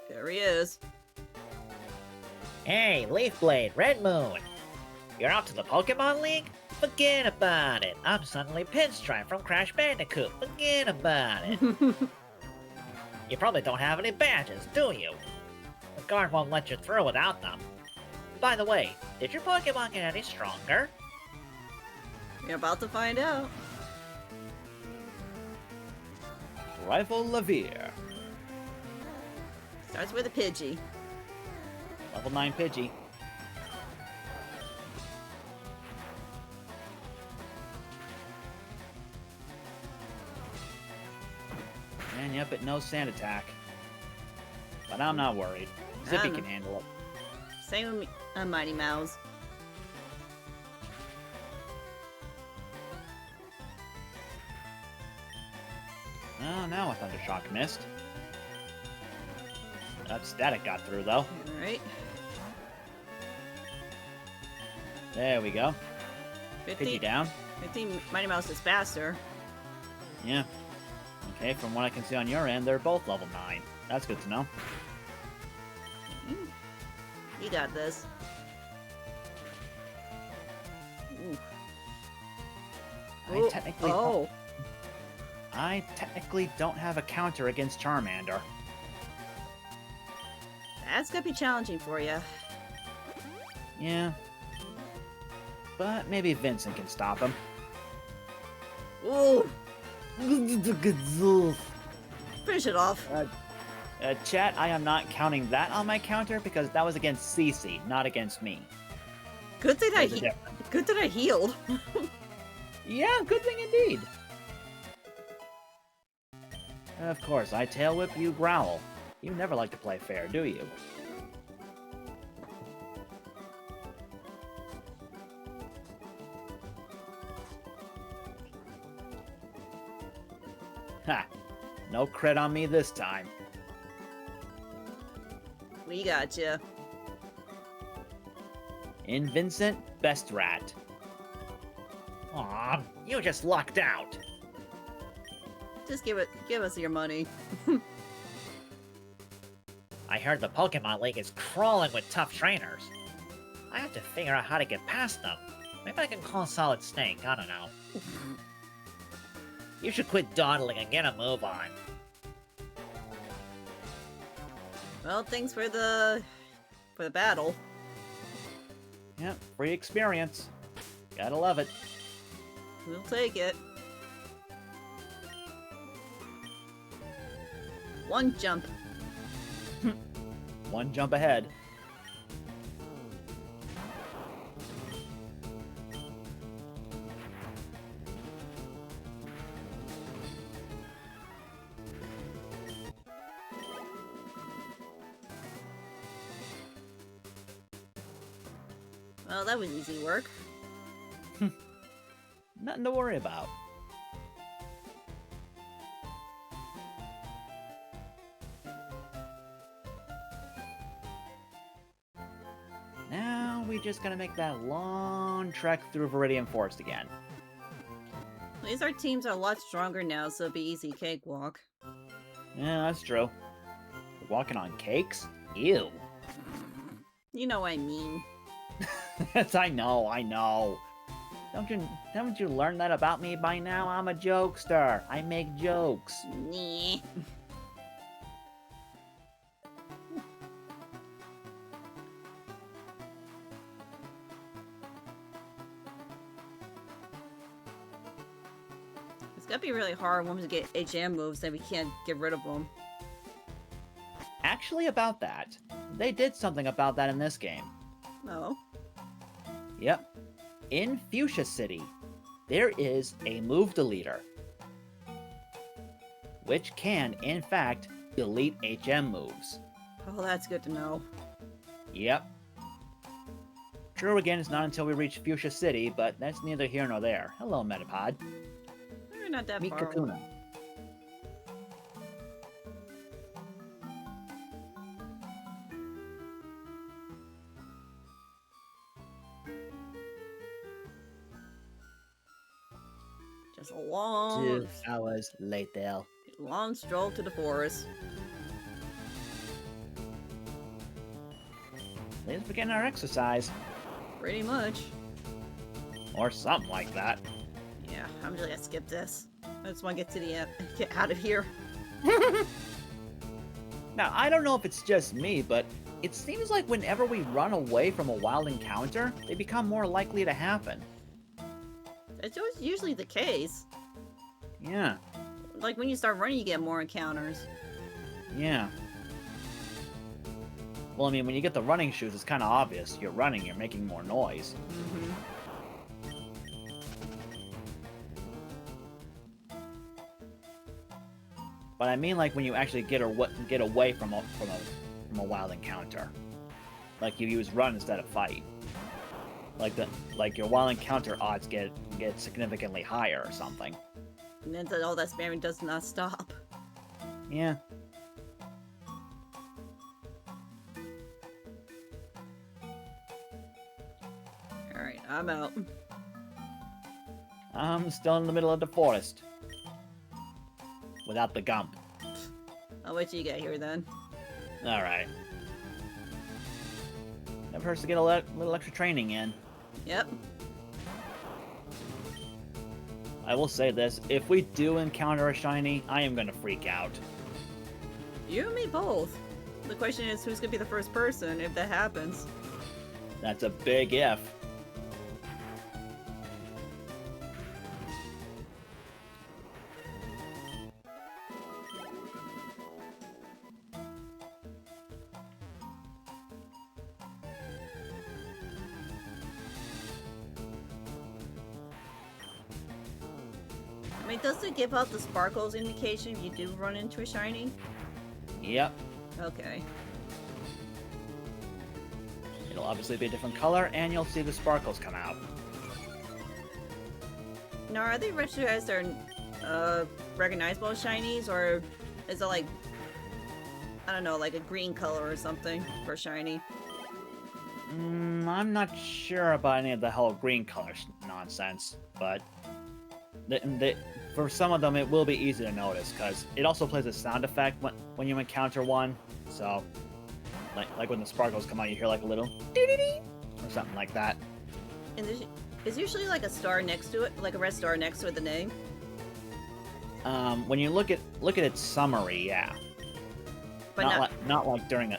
There he is. Hey, LeafBlade, Red Moon! You're off to the Pokemon League? Forget about it. I'm suddenly Pinstripe from Crash Bandicoot. Forget about it. You probably don't have any badges, do you? The guard won't let you through without them. By the way, did your Pokemon get any stronger? You're about to find out. Rival Lavier. Starts with a Pidgey. Level 9 Pidgey. And yep, it knows Sand Attack. But I'm not worried. Zippy can handle it. Same with Mighty Mouse. Oh, now a Thundershock missed. That static got through, though. Alright. There we go. Pidgey down. 15 Mighty Mouse is faster. Yeah. Okay, from what I can see on your end, they're both level 9. That's good to know. You got this. Ooh. I technically don't have a counter against Charmander. That's gonna be challenging for you. Yeah. But maybe Vincent can stop him. Ooh! Finish it off. Chat, I am not counting that on my counter because that was against Cici, not against me. Good thing There's a difference. Good that I healed. Yeah, good thing indeed. Of course, I tail whip, you growl. You never like to play fair, do you? Ha! No crit on me this time. We got you. In Vincent, best rat. Aw, you just lucked out. Just give us your money. I heard the Pokemon League is crawling with tough trainers. I have to figure out how to get past them. Maybe I can call Solid Snake, I don't know. You should quit dawdling and get a move on. Well, thanks for the battle. Yep, free experience. Gotta love it. We'll take it. One jump. One jump ahead. Well, that was easy work. Nothing to worry about. Now we just gotta make that long trek through Viridian Forest again. At least our teams are a lot stronger now, so it'll be easy cakewalk. Yeah, that's true. We're walking on cakes? Ew. You know what I mean. Yes, I know. Haven't you learned that about me by now? I'm a jokester. I make jokes. Nah. It's gotta be really hard once we get HM moves that we can't get rid of them. Actually, about that, they did something about that in this game. No. Yep. In Fuchsia City, there is a move deleter, which can, in fact, delete HM moves. Oh, that's good to know. Yep. True, again, it's not until we reach Fuchsia City, but that's neither here nor there. Hello, Metapod. We're not that Meet far. Kakuna. Just a long, 2 hours later. long stroll to the forest. At least we're getting our exercise. Pretty much. Or something like that. Yeah, I'm just gonna skip this. I just want to get to the end, get out of here. Now, I don't know if it's just me, but it seems like whenever we run away from a wild encounter, they become more likely to happen. It's always usually the case. Yeah, Like when you start running, you get more encounters. yeah. Well, I mean, when you get the running shoes, it's kind of obvious. You're running, you're making more noise. Mm-hmm. But I mean, like when you actually get away from a wild encounter, like you use run instead of fight. Like your wild encounter odds get significantly higher or something. And then all that spamming does not stop. Yeah. Alright, I'm out. I'm still in the middle of the forest. Without the gump. I'll wait till you get here then. Alright. Never hurts to get a little extra training in. Yep. I will say this, if we do encounter a shiny, I am gonna freak out. You and me both. The question is, who's gonna be the first person if that happens? That's a big if. I mean, does it give out the sparkles indication if you do run into a shiny? Yep. Okay. It'll obviously be a different color, and you'll see the sparkles come out. Now, are they registered as their recognizable shinies, or is it like, I don't know, like a green color or something for shiny? I'm not sure about any of the whole green color nonsense, but for some of them it will be easy to notice, because it also plays a sound effect when you encounter one, so like when the sparkles come out, you hear like a little dee-dee-dee, or something like that. And there's usually like a star next to it, like a red star next to it, the name. When you look at its summary, yeah. But not like during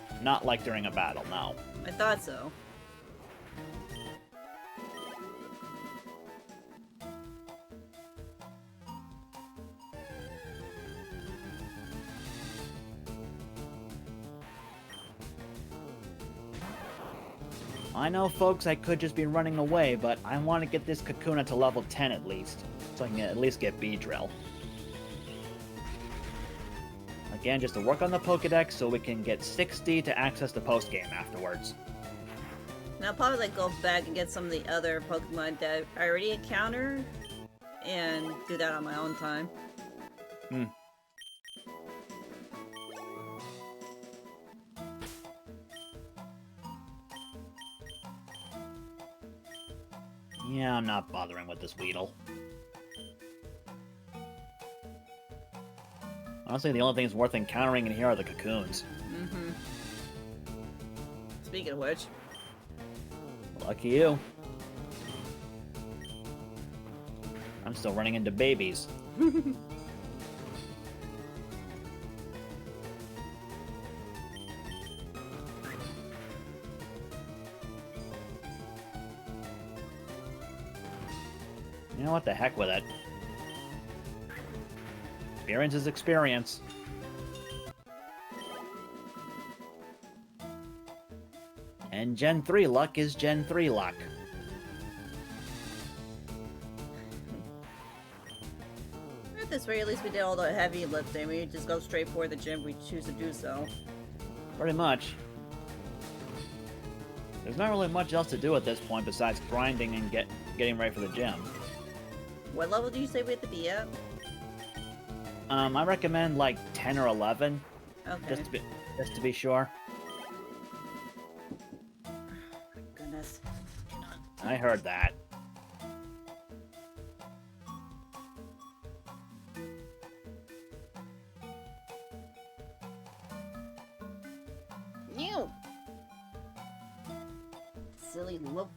a battle, no. I thought so. I know, folks, I could just be running away, but I want to get this Kakuna to level 10 at least, so I can at least get B-Drill. Again, just to work on the Pokédex so we can get 60 to access the post-game afterwards. And I'll probably like go back and get some of the other Pokemon that I already encountered and do that on my own time. Yeah, I'm not bothering with this Weedle. Honestly, the only things worth encountering in here are the cocoons. Mm-hmm. Speaking of which... Lucky you. I'm still running into babies. You know what, the heck with it. Experience is experience. And Gen 3 luck is Gen 3 luck. At this rate, at least we did all the heavy lifting. We just go straight for the gym if we choose to do so. Pretty much. There's not really much else to do at this point besides grinding and getting ready for the gym. What level do you say we have to be at? I recommend like 10 or 11, Okay. just to be sure. Goodness. I heard that. New. Silly look.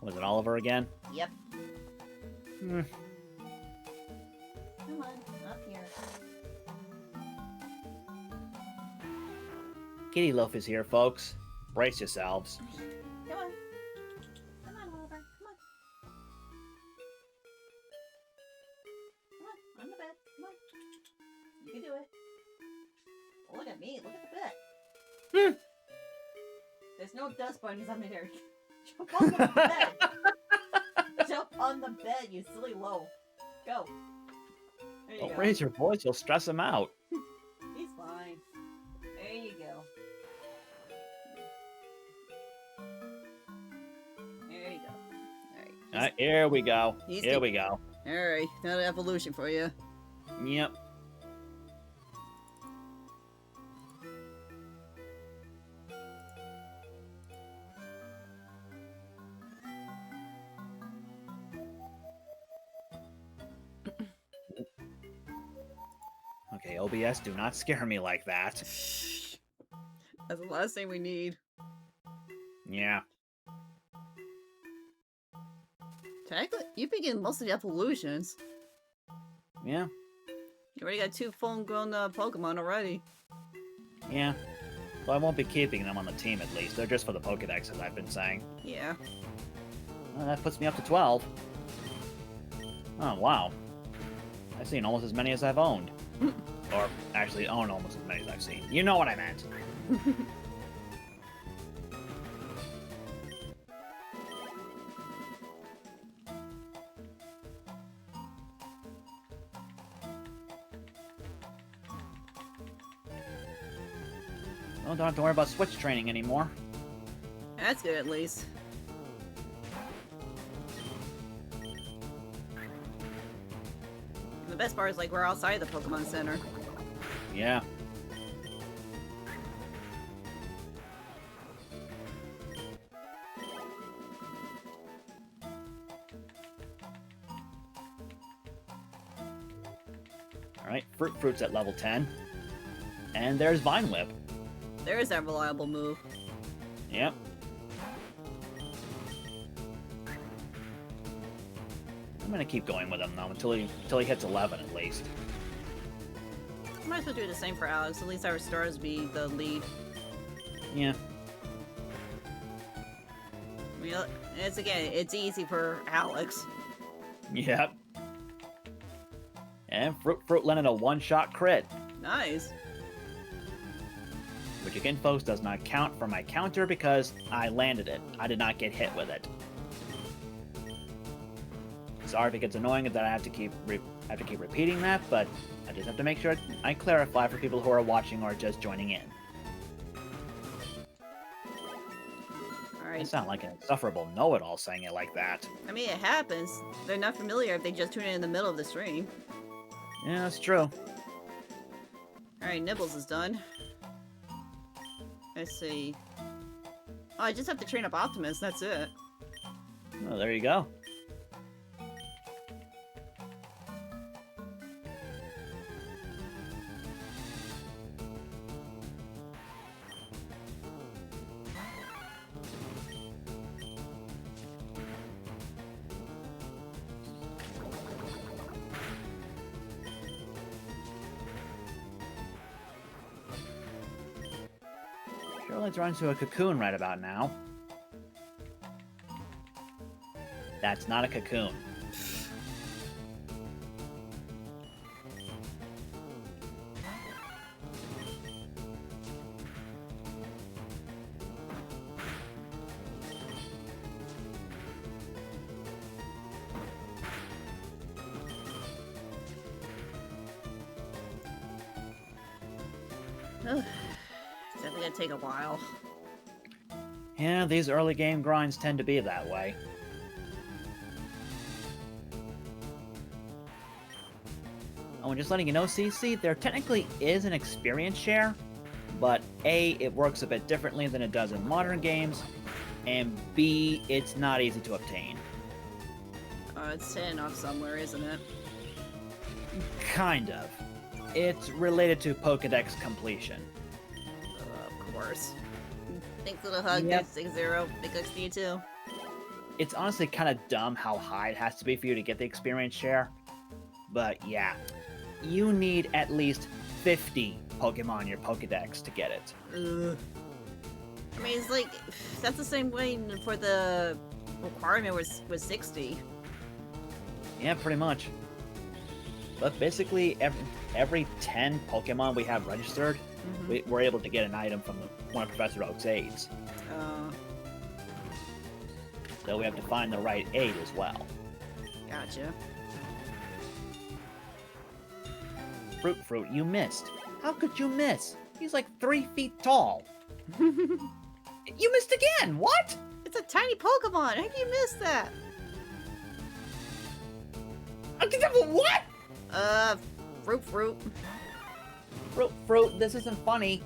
Was it Oliver again? Yep. Hmm. Come on, up here. Kitty Loaf is here, folks. Brace yourselves. Come on. Come on, Oliver. Come on. Come on, on the bed. Come on. You can do it. Look at me. Look at the bed. There's no dust bunnies on there. Jump on the bed. Jump on the bed, you silly loaf. Go. There you Don't go. raise your voice, you'll stress him out. He's fine. There you go. There you go. Alright. Here we go. He's Here the- we go. Alright, another evolution for you. Yep. Okay, OBS, do not scare me like that. That's the last thing we need. Yeah. Technically, you've been getting most of the evolutions. Yeah. You already got 2 full-grown Pokemon already. Yeah. Well, I won't be keeping them on the team at least. They're just for the Pokédex, as I've been saying. Yeah. Well, that puts me up to 12. Oh, wow. I've seen almost as many as I've owned. Or, actually, own almost as many as I've seen. You know what I meant. Well, don't have to worry about switch training anymore. That's good, at least. The best part is, like, we're outside the Pokemon Center. Yeah. Alright, Fruit's at level 10. And there's Vine Whip. There is that reliable move. Yep. I'm gonna keep going with him though until he hits 11 at least. Might as well do the same for Alex. At least our stars be the lead. Yeah. I mean, it's easy for Alex. Yep. And Fruit landed a one-shot crit, Nice. which again, folks, does not count for my counter because I landed it. I did not get hit with it. Sorry if it gets annoying that I have to keep repeating that, but I just have to make sure I clarify for people who are watching or just joining in. I Alright. sound like an insufferable know-it-all saying it like that. I mean, it happens. They're not familiar if they just tune in the middle of the stream. Yeah, that's true. Alright, Nibbles is done. Let's see. Oh, I just have to train up Optimus, that's it. Oh, there you go. Let's run into a cocoon right about now. That's not a cocoon. Ugh. It's definitely gonna take a while. Yeah, these early game grinds tend to be that way. Oh, and just letting you know, Cici, there technically is an experience share, but A, it works a bit differently than it does in modern games, and B, it's not easy to obtain. It's hitting off somewhere, isn't it? Kind of. It's related to Pokédex completion. Of course. Thanks for the hug, Yep. 6-0. Big hugs for you too. It's honestly kind of dumb how high it has to be for you to get the experience share. But yeah, you need at least 50 Pokemon in your Pokédex to get it. Ugh. I mean, it's like, that's the same way for the requirement was 60. Yeah, pretty much. But basically, every 10 Pokemon we have registered, we're able to get an item from one of Professor Oak's aides. So we have to find the right aid as well. Gotcha. Fruit, you missed. How could you miss? He's like 3 feet tall. You missed again! What? It's a tiny Pokemon! How can you miss that? What? Fruit. Fruit, this isn't funny.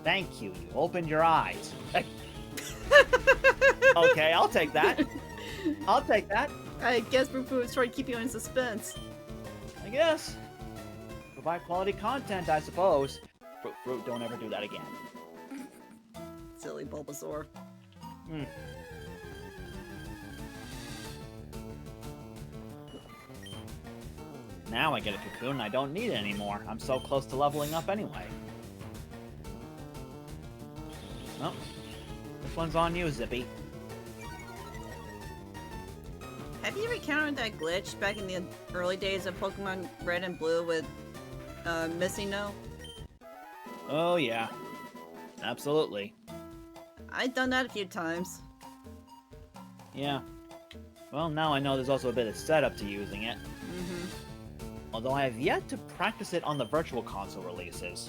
Thank you, you opened your eyes. Okay, I'll take that. I'll take that. I guess Fruit is trying to keep you in suspense. I guess. Provide quality content, I suppose. Fruit, don't ever do that again. Silly Bulbasaur. Now I get a cocoon and I don't need it anymore. I'm so close to leveling up anyway. Well, this one's on you, Zippy. Have you ever encountered that glitch back in the early days of Pokemon Red and Blue with Missy No? Oh yeah. Absolutely. I've done that a few times. Yeah. Well, now I know there's also a bit of setup to using it. Although I have yet to practice it on the Virtual Console releases.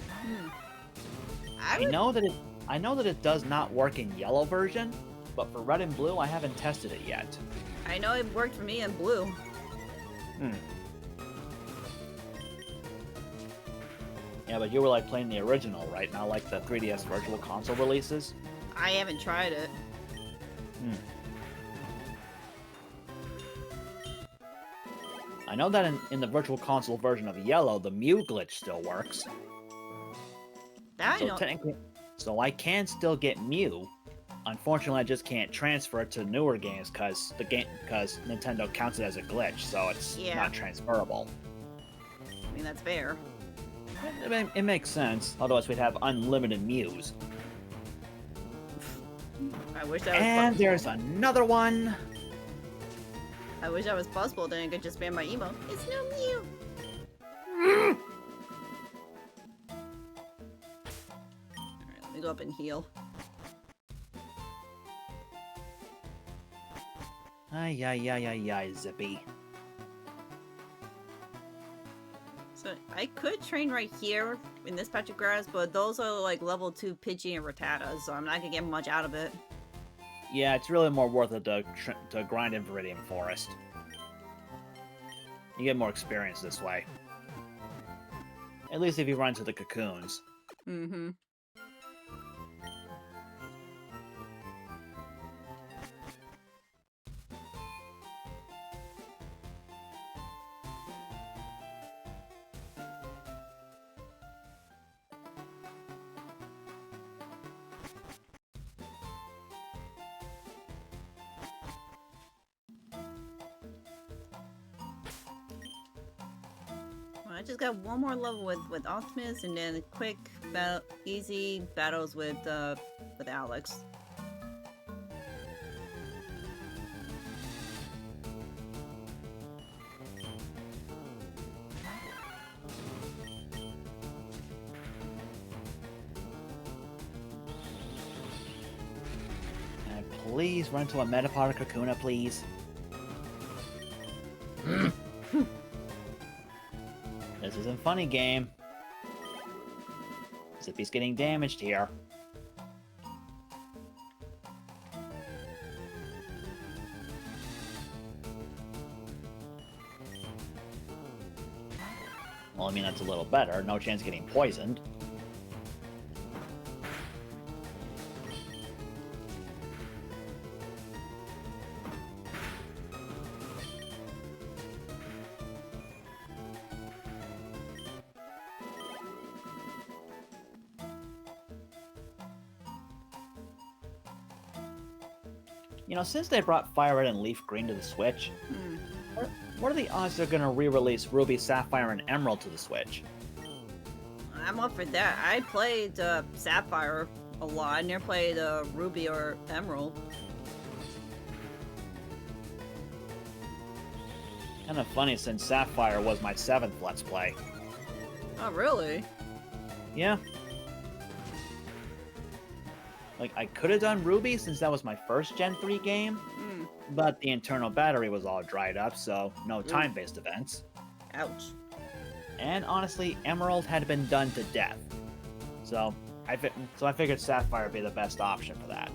I know that it does not work in yellow version, but for red and blue I haven't tested it yet. I know it worked for me in blue. Yeah, but you were like playing the original, right? Not like the 3DS Virtual Console releases? I haven't tried it. I know that in the Virtual Console version of Yellow, the Mew glitch still works. That I So know. technically, so I can still get Mew. Unfortunately, I just can't transfer it to newer games because Nintendo counts it as a glitch, so it's not transferable. I mean, that's fair. It makes sense. Otherwise, we'd have unlimited Mews. I wish that was And possible. there's another one. I wish that was possible, then I could just ban my emo. It's no Mew! Alright, let me go up and heal. Ay, Zippy. So, I could train right here in this patch of grass, but those are like level 2 Pidgey and Rattata, so I'm not gonna get much out of it. Yeah, it's really more worth it to grind in Viridian Forest. You get more experience this way. At least if you run to the cocoons. Mm-hmm. I just got one more level with Optimus, and then quick, easy battles with Alex. And please run to a Metapod or Kakuna, please. This isn't funny, game. Zippy's getting damaged here. Well, I mean, that's a little better. No chance of getting poisoned. You know, since they brought FireRed and LeafGreen to the Switch, what are the odds they're going to re-release Ruby, Sapphire, and Emerald to the Switch? I'm up for that. I played Sapphire a lot. I never played Ruby or Emerald. Kind of funny since Sapphire was my 7th Let's Play. Oh, really? Yeah. Like, I could have done Ruby since that was my first Gen 3 game, but the internal battery was all dried up, so no time-based events. Ouch. And honestly, Emerald had been done to death. So I figured Sapphire would be the best option for that.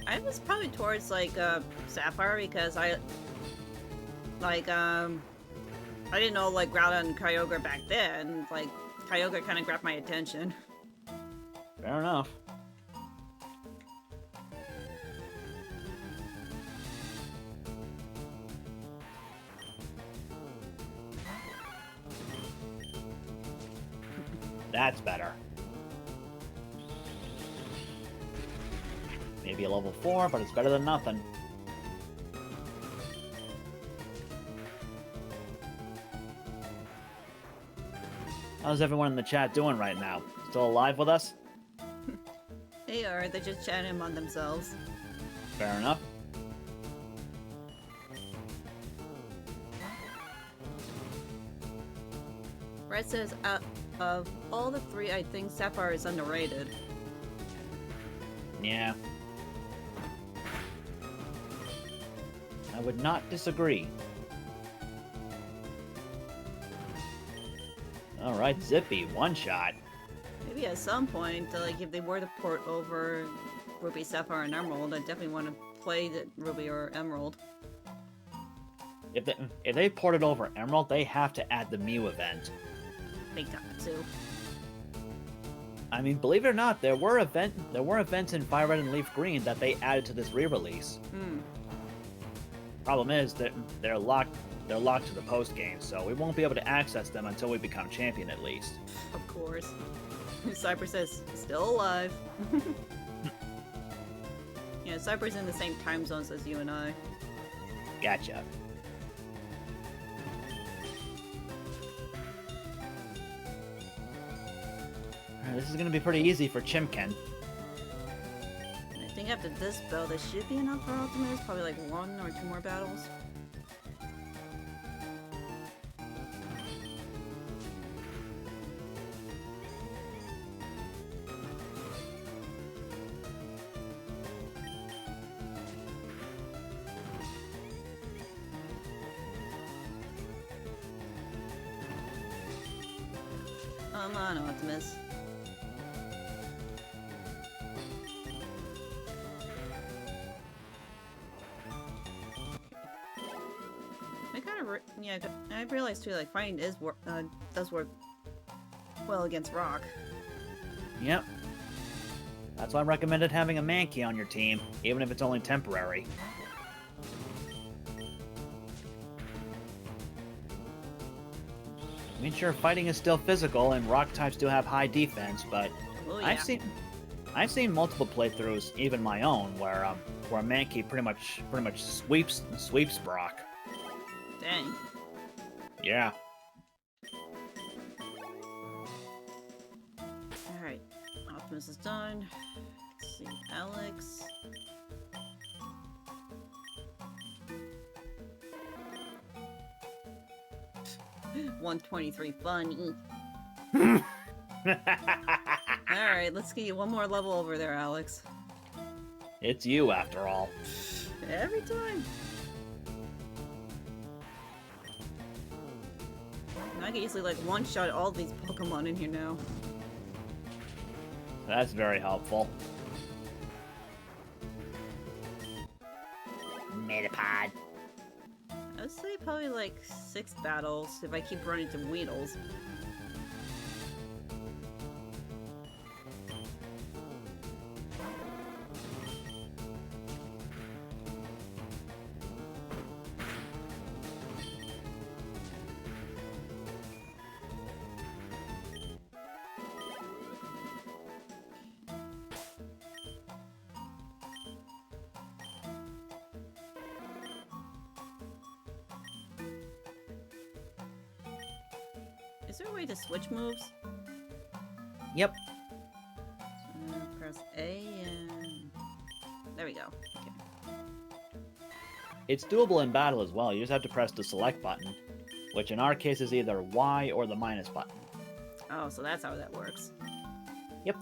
I was probably towards like Sapphire because I didn't know like Groudon and Kyogre back then. Like Kyogre kind of grabbed my attention. Fair enough. That's better. Maybe a level 4, but it's better than nothing. How's everyone in the chat doing right now? Still alive with us? They are. They're just chatting among themselves. Fair enough. Brett says, of all the three, I think Sapphire is underrated. Yeah. I would not disagree. Alright, Zippy, one shot. Maybe at some point, like if they were to port over Ruby, Sapphire, and Emerald, I definitely want to play the Ruby or Emerald. If they ported over Emerald, they have to add the Mew event. They got to. I mean, believe it or not, there were events in FireRed and LeafGreen that they added to this re-release. Problem is that they're locked to the post game, so we won't be able to access them until we become champion at least. Of course. Cypress says, still alive. Yeah, Cypress in the same time zones as you and I. Gotcha. Alright, this is gonna be pretty easy for Chimkin. I think after this battle, there should be enough for Optimus. Probably like 1 or 2 more battles. Come on, Optimus. I kind of, yeah, I realized too, like, fighting does work well against rock. Yep. That's why I recommended having a Mankey on your team, even if it's only temporary. I mean, sure, fighting is still physical, and rock types do have high defense, but Oh, yeah. I've seen multiple playthroughs, even my own, where a Mankey pretty much sweeps Brock. Dang. Yeah. Alright. Optimus is done. Let's see. Alex. $123 funny. Alright, let's get you one more level over there, Alex. It's you, after all. Every time. I can easily like one-shot all these Pokemon in here now. That's very helpful. Metapod. I would say probably like 6 battles if I keep running to Weedles. Is there a way to switch moves? Yep. So, press A and... There we go. Okay. It's doable in battle as well. You just have to press the select button, which in our case is either Y or the minus button. Oh, so that's how that works. Yep.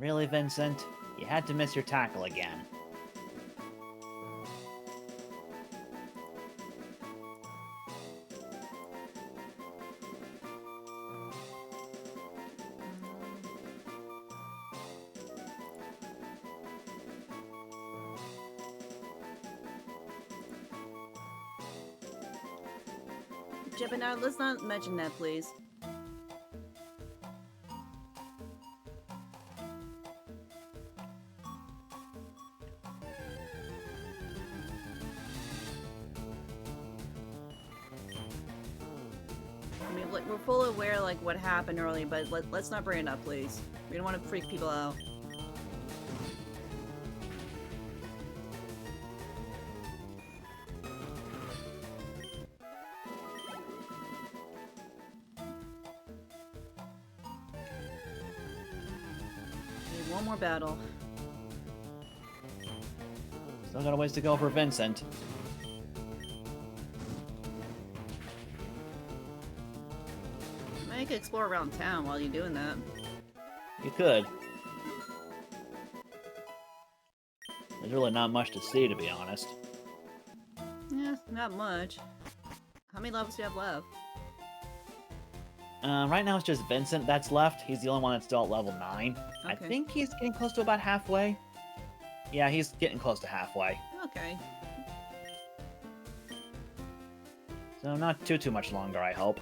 Really, Vincent? You had to miss your tackle again. Jebediah, let's not mention that, please. I mean, like, we're fully aware, like, what happened earlier, but let's not bring it up, please. We don't want to freak people out. Need one more battle. Still got a ways to go for Vincent. I could explore around town while you're doing that. You could. There's really not much to see, to be honest. Yeah, not much. How many levels do you have left? Right now it's just Vincent that's left. He's the only one that's still at level 9. I Okay. think he's getting close to about halfway. Yeah, he's getting close to halfway. Okay. So not too much longer, I hope.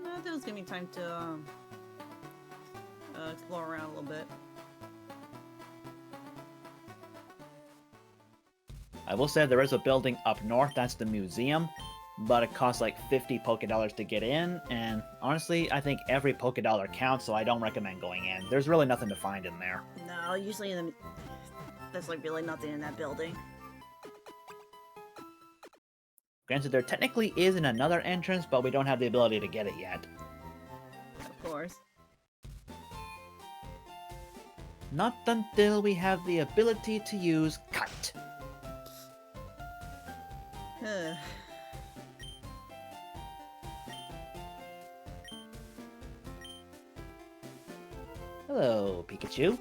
No, that was giving me time to explore around a little bit. I will say there is a building up north, that's the museum, but it costs like 50 Pokédollars to get in, and honestly, I think every Pokédollar counts, so I don't recommend going in. There's really nothing to find in there. No, usually there's like really nothing in that building. Granted, there technically is in another entrance, but we don't have the ability to get it yet. Of course. Not until we have the ability to use Kite. Hello, Pikachu.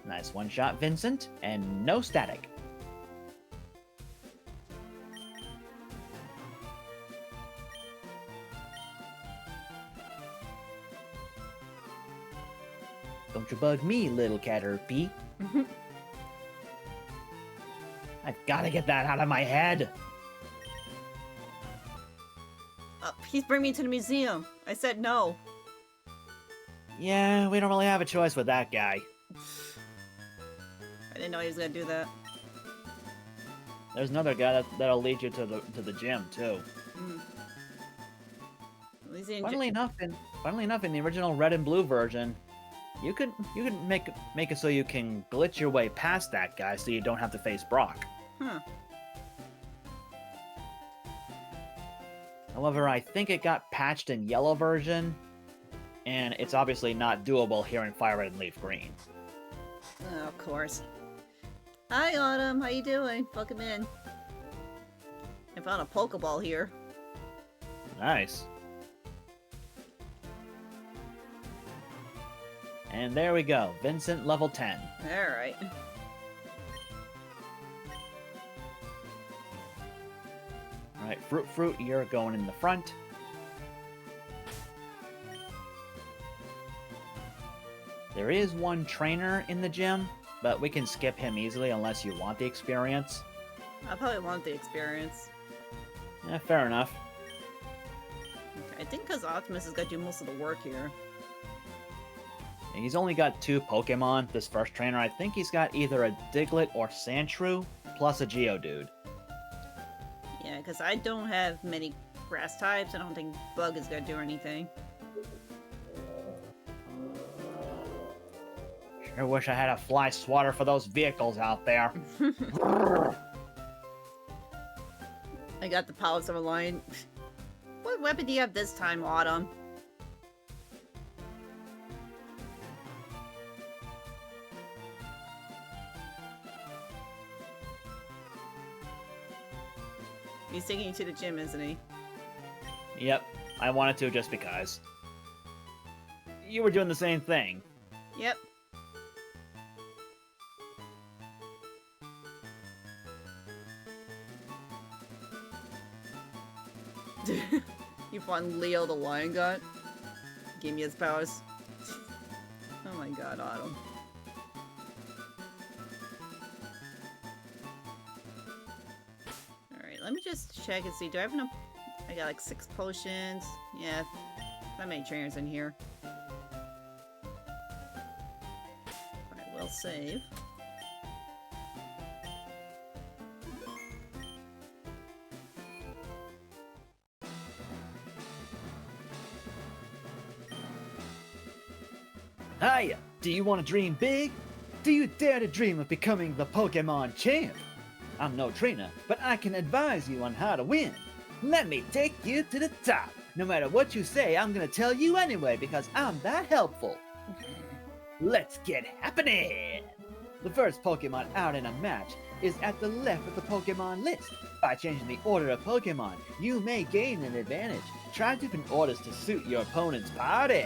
Nice one shot, Vincent, and no static. Don't you bug me, little Caterpie. I've gotta get that out of my head. He's bringing me to the museum. I said no. Yeah, we don't really have a choice with that guy. I didn't know he was gonna do that. There's another guy that'll lead you to the gym too. At least he Funnily enough, in the original Red and Blue version, you could make it so you can glitch your way past that guy, so you don't have to face Brock. Huh. However, I think it got patched in Yellow version, and it's obviously not doable here in FireRed and LeafGreen. Oh, of course. Hi, Autumn. How you doing? Welcome in. I found a Pokeball here. Nice. And there we go, Vincent level 10. Alright. Alright, Fruit, you're going in the front. There is one trainer in the gym, but we can skip him easily unless you want the experience. I probably want the experience. Yeah, fair enough. Okay, I think because Optimus has got to do most of the work here. He's only got 2 Pokemon, this first trainer. I think he's got either a Diglett or Sandshrew, plus a Geodude. Yeah, because I don't have many grass types. I don't think Bug is going to do anything. Sure wish I had a fly swatter for those vehicles out there. I got the Palace of a Lion. What weapon do you have this time, Autumn? He's taking you to the gym, isn't he? Yep, I wanted to just because. You were doing the same thing. Yep. You fought Leo the Lion God? Gave me his powers. Oh my god, Autumn. Alright, let me just check and see. Do I have enough? I got like 6 potions. Yeah, not many trainers in here. Alright, we'll save. Hiya! Do you want to dream big? Do you dare to dream of becoming the Pokemon champ? I'm no trainer, but I can advise you on how to win. Let me take you to the top. No matter what you say, I'm gonna tell you anyway because I'm that helpful. Let's get happening! The first Pokemon out in a match is at the left of the Pokemon list. By changing the order of Pokemon, you may gain an advantage. Try different orders to suit your opponent's party.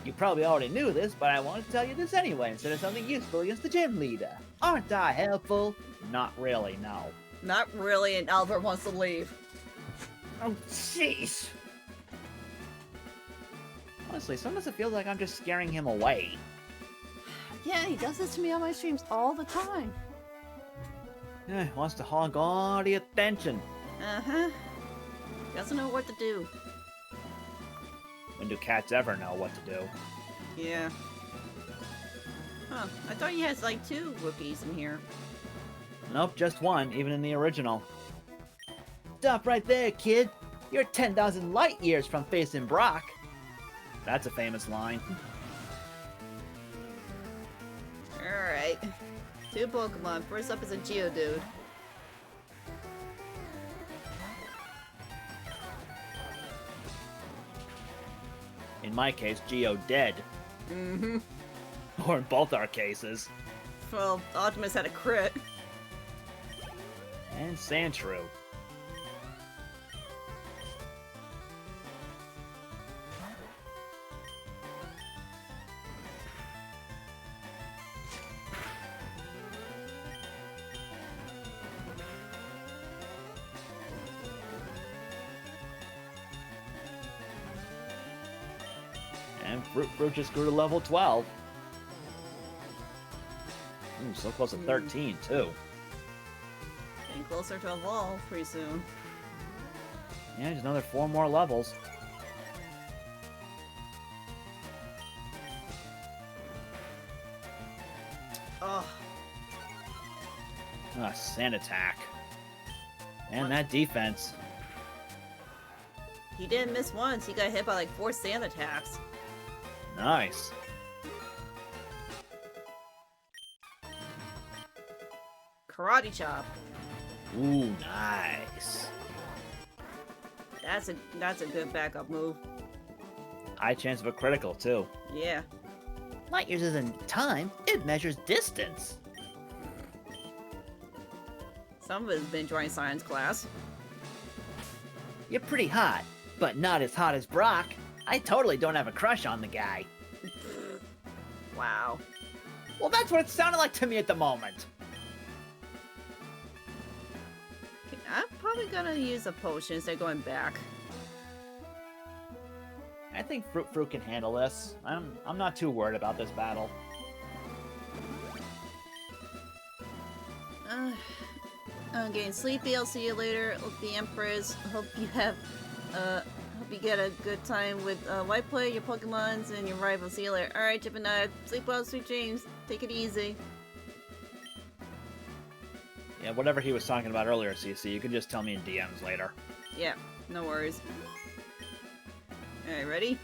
You probably already knew this, but I wanted to tell you this anyway instead of something useful against the gym leader. Aren't I helpful? Not really, no. Not really, and Albert wants to leave. Oh, jeez. Honestly, sometimes it feels like I'm just scaring him away. Yeah, he does this to me on my streams all the time. Wants to hog all the attention. Uh-huh. Doesn't know what to do. When do cats ever know what to do? Yeah. Huh. I thought you had like 2 rookies in here. Nope, just one, even in the original. Stop right there, kid. You're 10,000 light years from facing Brock. That's a famous line. Alright. 2 Pokemon. First up is a Geodude. In my case, Geo dead. Mm-hmm. Or in both our cases. Well, Optimus had a crit. And Sandshrew. And Fruit just grew to level 12. Ooh, so close to 13, too. Getting closer to evolve pretty soon. Yeah, just another 4 more levels. Oh, Ah, Sand Attack. And that defense. he didn't miss once. He got hit by like 4 sand attacks. Nice. Karate chop. Ooh, nice. That's a good backup move. High chance of a critical, too. Yeah. Light years isn't time, it measures distance. Some of it has been enjoying science class. You're pretty hot, but not as hot as Brock. I totally don't have a crush on the guy. Wow. Well, that's what it sounded like to me at the moment. Okay, I'm probably gonna use a potion instead of going back. I think Fruit can handle this. I'm not too worried about this battle. I'm getting sleepy. I'll see you later. The Empress. Hope you have, hope you get a good time with WhiteBlade, your Pokemons, and your rival. See you later. Alright, Chip and I. Sleep well, sweet dreams. Take it easy. Yeah, whatever he was talking about earlier, Cici, you can just tell me in DMs later. Yeah, no worries. Alright, ready?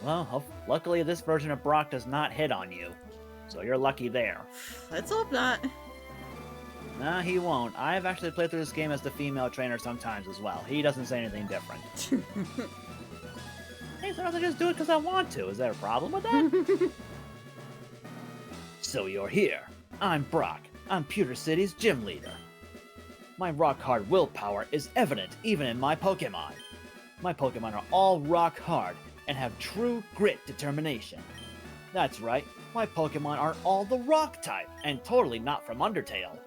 Well, luckily this version of Brock does not hit on you. So you're lucky there. Let's hope not. Nah, he won't. I've actually played through this game as the female trainer sometimes as well. He doesn't say anything different. Hey, sometimes I just do it because I want to. Is there a problem with that? So you're here. I'm Brock. I'm Pewter City's gym leader. My rock-hard willpower is evident even in my Pokemon. My Pokemon are all rock-hard and have true grit determination. That's right, my Pokemon are all the rock type and totally not from Undertale.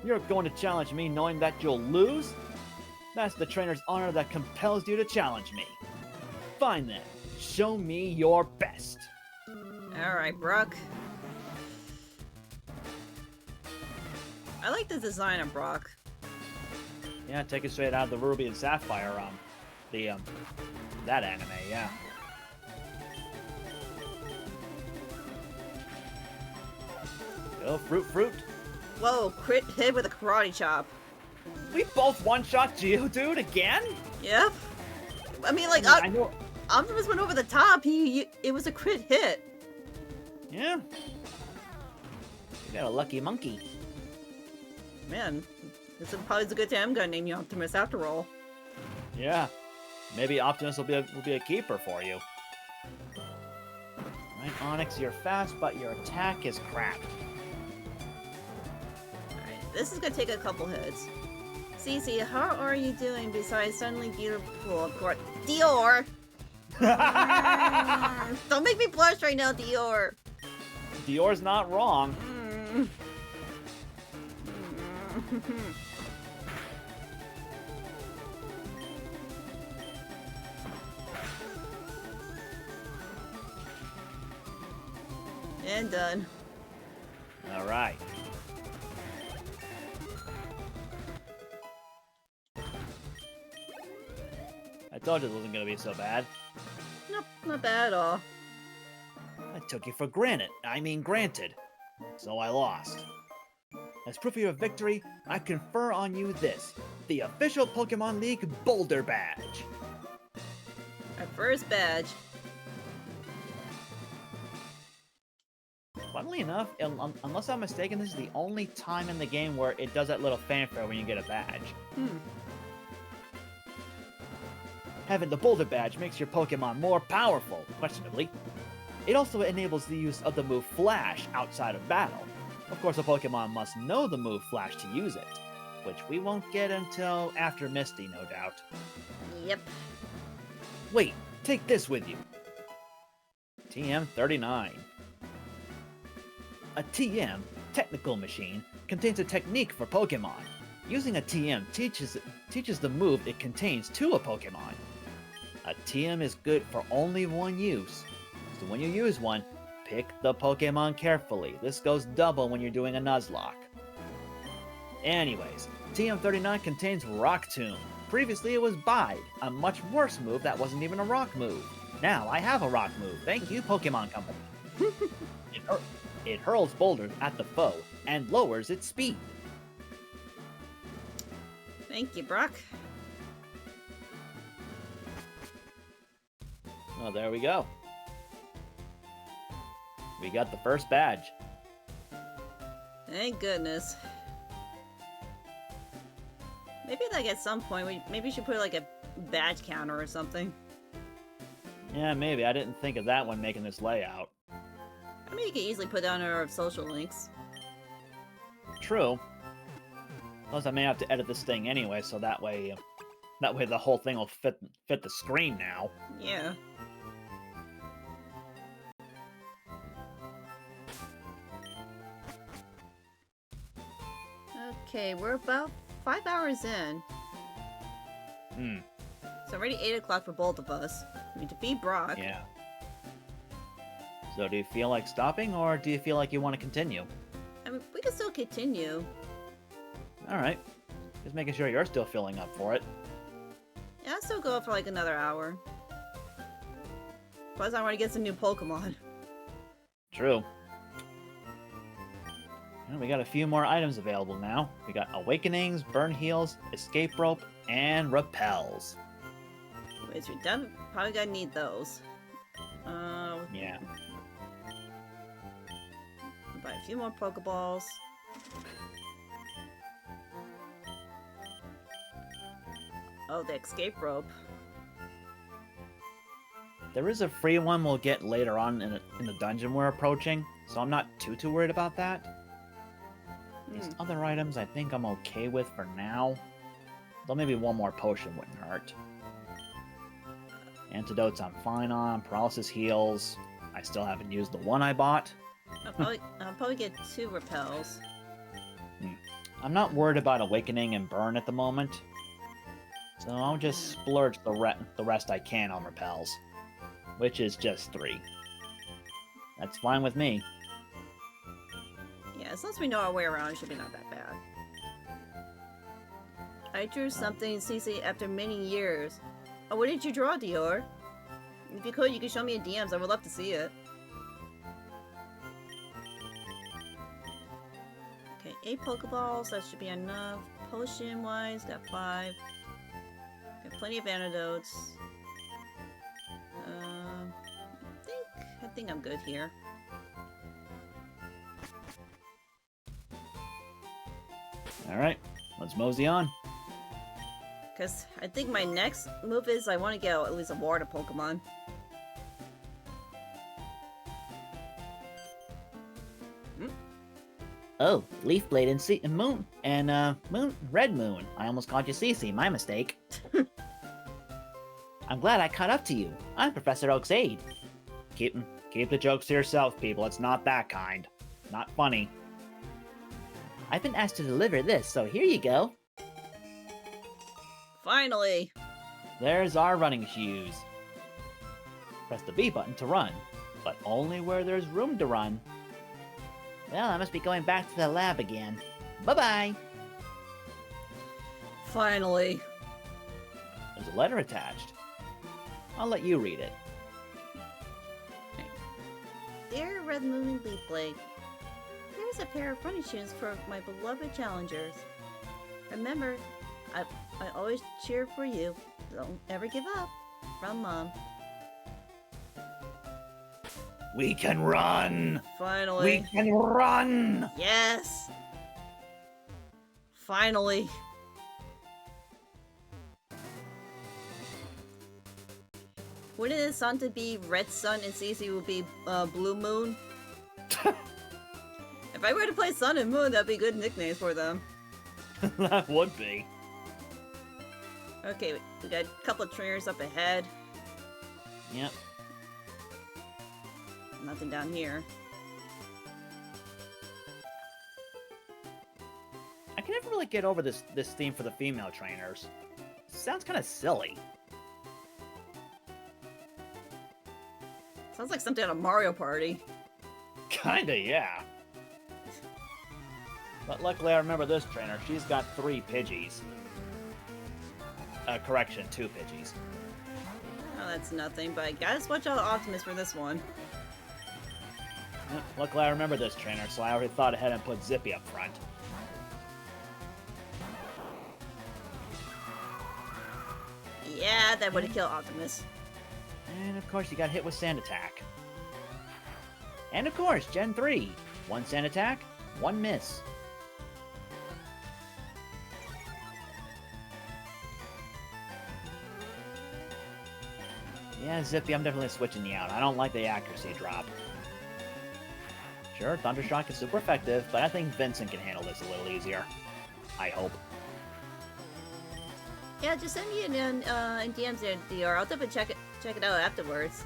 You're going to challenge me knowing that you'll lose? That's the trainer's honor that compels you to challenge me. Fine then, show me your best. Alright, Brock. I like the design of Brock. Yeah, take it straight out of the Ruby and Sapphire, that anime, yeah. Go, Fruit. Whoa, crit hit with a karate chop. We both one-shot Geodude again? Yep. I mean, like, I know. Optimus went over the top. It was a crit hit. Yeah. You got a lucky monkey. Man, this is probably a good time I'm gonna name you Optimus after all. Yeah. Maybe Optimus will be a keeper for you. Right, Onyx, you're fast, but your attack is crap. Alright, this is gonna take a couple hits. Cici, how are you doing besides suddenly beautiful, of course? Dior! Don't make me blush right now, Dior. Dior's not wrong. And done. All right. I told you it wasn't gonna be so bad. Nope, not bad at all. I took you for granted. Granted. So I lost. As proof of your victory, I confer on you this, the official Pokemon League Boulder Badge. Our first badge. Funnily enough, unless I'm mistaken, this is the only time in the game where it does that little fanfare when you get a badge. Having the Boulder Badge makes your Pokemon more powerful, questionably. It also enables the use of the move Flash outside of battle. Of course, a Pokemon must know the move Flash to use it, which we won't get until after Misty, no doubt. Yep. Wait, take this with you. TM39. A TM, technical machine, contains a technique for Pokemon. Using a TM teaches the move it contains to a Pokemon. A TM is good for only one use, so when you use one, pick the Pokemon carefully. This goes double when you're doing a Nuzlocke. Anyways, TM39 contains Rock Tomb. Previously it was Bide, a much worse move that wasn't even a rock move. Now I have a rock move, thank you Pokemon Company. It hurls boulders at the foe and lowers its speed. Thank you, Brock. Well, there we go. We got the first badge. Thank goodness. Maybe like at some point, maybe we should put like a badge counter or something. Yeah, maybe. I didn't think of that when making this layout. I mean, you could easily put down our social links. True. Plus, I may have to edit this thing anyway, so that way the whole thing will fit the screen now. Yeah. Okay, we're about 5 hours in. It's already 8 o'clock for both of us. We defeat Brock. Yeah. So do you feel like stopping, or do you feel like you want to continue? I mean, we can still continue. Alright. Just making sure you're still filling up for it. Yeah, I'll still go for like another hour. Plus, I want to get some new Pokemon. True. Well, we got a few more items available now. We got Awakenings, Burn Heals, Escape Rope, and Repels. Wait, so we're done? Probably gonna need those. Yeah. Buy a few more Pokeballs. Oh, the escape rope. There is a free one we'll get later on in the dungeon we're approaching, so I'm not too worried about that. These other items I think I'm okay with for now. Though maybe one more potion wouldn't hurt. Antidotes I'm fine on. Paralysis heals. I still haven't used the one I bought. I'll probably get 2 repels. I'm not worried about Awakening and Burn at the moment. So I'll just splurge the rest I can on repels. Which is just 3. That's fine with me. Yeah, as long as we know our way around, it should be not that bad. I drew something, Cici, after many years. Oh, what did you draw, Dior? If you could show me in DMs. I would love to see it. Okay, 8 Pokeballs. That should be enough. Potion-wise, got 5. Got plenty of antidotes. I think I'm good here. Alright, let's mosey on. Because I think my next move is I want to get at least a water Pokemon. Oh, LeafBlade and Moon. And, Red Moon. I almost called you Cici, my mistake. I'm glad I caught up to you. I'm Professor Oak's aide. Keep the jokes to yourself, people. It's not that kind. Not funny. I've been asked to deliver this, so here you go. Finally! There's our running shoes. Press the B button to run, but only where there's room to run. Well, I must be going back to the lab again. Bye-bye. Finally. There's a letter attached. I'll let you read it. Dear Red Moon LeafBlade, here's a pair of running shoes for my beloved challengers. Remember, I always cheer for you. Don't ever give up. From Mom. We can run! Finally. We can run! Yes! Finally. Wouldn't it sound to be Red Sun and Cici would be Blue Moon? If I were to play Sun and Moon, that'd be good nicknames for them. That would be. Okay, we got a couple of trainers up ahead. Yep. Nothing down here. I can never really get over this theme for the female trainers. It sounds kind of silly. Sounds like something at a Mario Party. Kinda, yeah. But luckily I remember this trainer. She's got 3 Pidgeys. Correction, 2 Pidgeys. Oh, that's nothing, but gotta watch out Optimus for this one. Yep, luckily I remember this trainer, so I already thought ahead and put Zippy up front. Yeah, that would have killed Optimus. And of course you got hit with Sand Attack. And of course, Gen 3. 1 Sand Attack, 1 miss. Yeah, Zippy, I'm definitely switching you out. I don't like the accuracy drop. Sure, Thundershock is super effective, but I think Vincent can handle this a little easier. I hope. Yeah, just send me in DMs there, DR. I'll definitely check it out afterwards.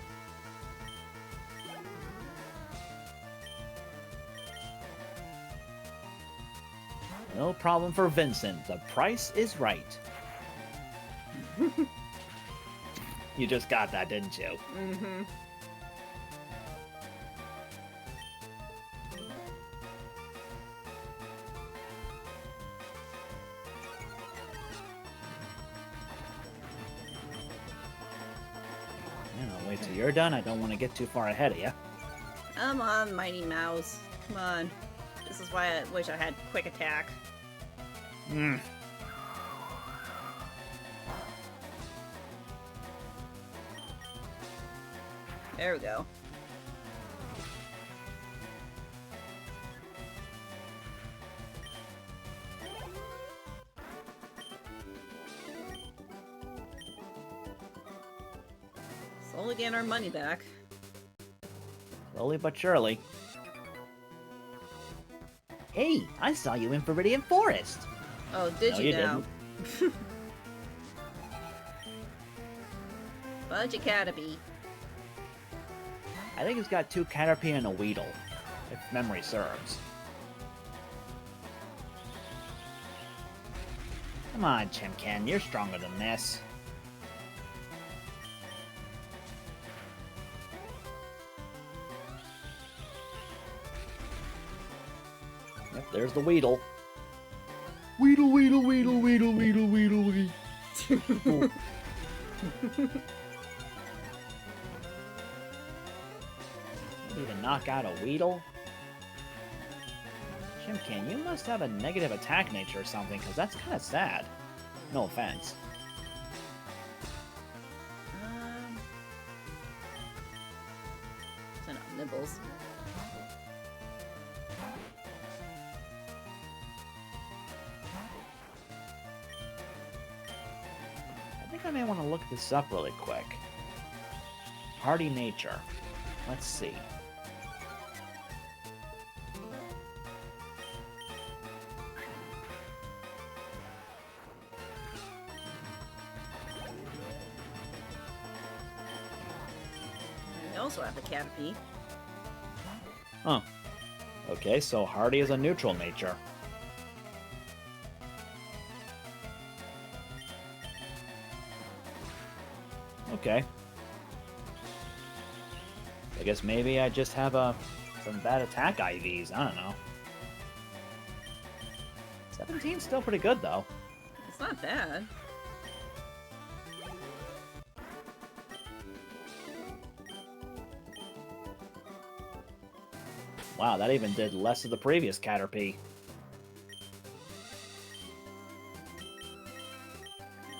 No problem for Vincent. The price is right. You just got that, didn't you? Mm-hmm. Wait till you're done. I don't want to get too far ahead of you. Come on, Mighty Mouse. Come on. This is why I wish I had quick attack. Hmm. There we go. Slowly getting our money back. Slowly but surely. Hey, I saw you in Viridian Forest. Oh, did No, you you now? Fudge Academy. I think it's got 2 Caterpie and a Weedle, if memory serves. Come on, Chimkin, you're stronger than this. Yep, there's the Weedle. Weedle, Weedle, Weedle, Weedle, Weedle, Weedle, Weedle. Need to knock out a Weedle? Chimkin, you must have a negative attack nature or something, because that's kind of sad. No offense. So not nibbles. I think I may want to look this up really quick. Hardy nature. Let's see. also have a Caterpie. Huh. Okay, so Hardy is a neutral nature. Okay. I guess maybe I just have some bad attack IVs. I don't know. 17's still pretty good, though. It's not bad. Wow, that even did less of the previous Caterpie.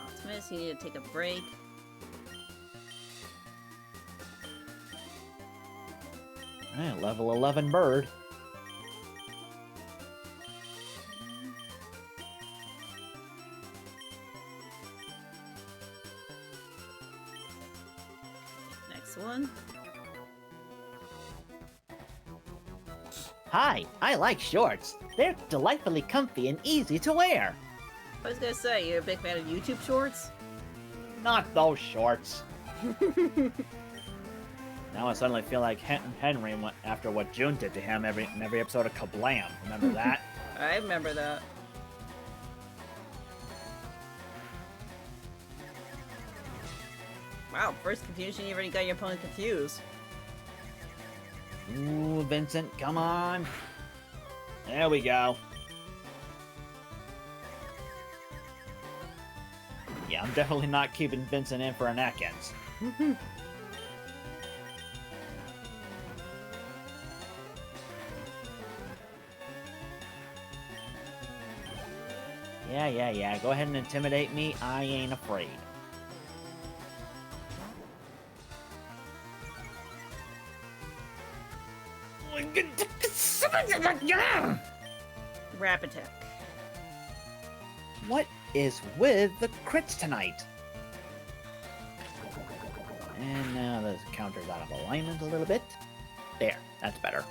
Optimus, you need to take a break. Alright, level 11 bird. Next one. Hi, I like shorts. They're delightfully comfy and easy to wear. I was gonna say, you're a big fan of YouTube shorts? Not those shorts. Now I suddenly feel like Henry went after what June did to him in every episode of Kablam. Remember that? I remember that. Wow, first confusion, you already got your opponent confused. Ooh, Vincent, come on. There we go. Yeah, I'm definitely not keeping Vincent in for an Ekans. Yeah. Go ahead and intimidate me. I ain't afraid. Rap attack. What is with the crits tonight? And now the counter's out of alignment a little bit. There, that's better.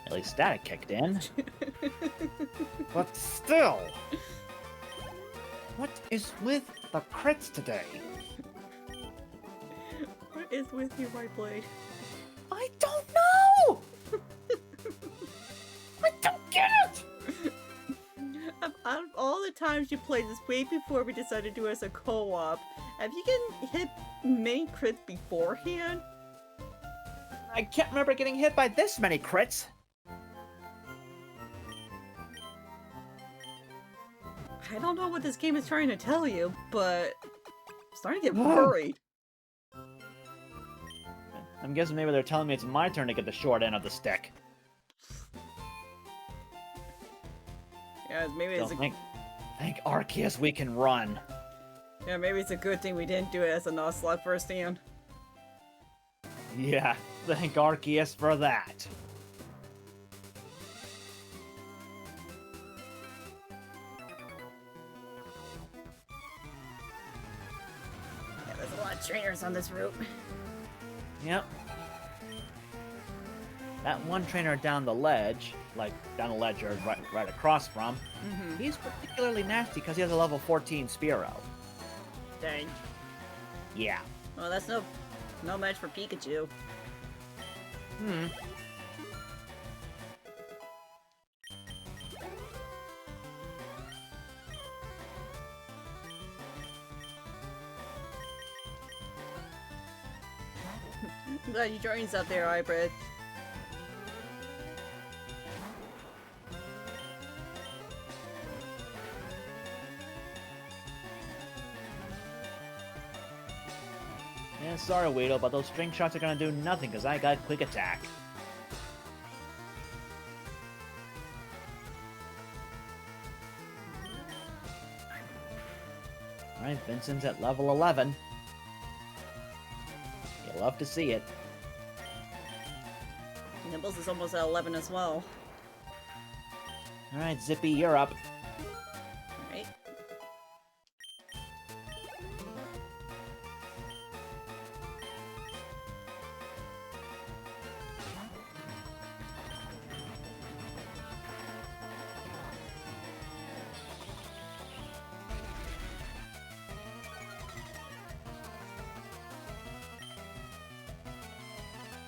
At least static kicked in. But still! What is with the crits today? What is with you, WhiteBlade? I don't know! I don't get it! Out of all the times you played this way before we decided to do it as a co-op, have you gotten hit many crits beforehand? I can't remember getting hit by this many crits. I don't know what this game is trying to tell you, but I'm starting to get worried. I'm guessing maybe they're telling me it's my turn to get the short end of the stick. Yeah, maybe it's Thank Arceus we can run. yeah, maybe it's a good thing we didn't do it as a Nuzlocke firsthand. Yeah, thank Arceus for that. Yeah, there's a lot of trainers on this route. Yep. That one trainer down the ledge, like down the ledge or right across from, he's particularly nasty because he has a level 14 Spearow. Dang. Yeah. Well, that's no match for Pikachu. I'm glad you joined us out there, Hybrid. Yeah, sorry, Weedle, but those string shots are gonna do nothing because I got quick attack. Alright, Vincent's at level 11. You'll love to see it. Nibbles is almost at 11 as well. Alright, Zippy, you're up. Alright.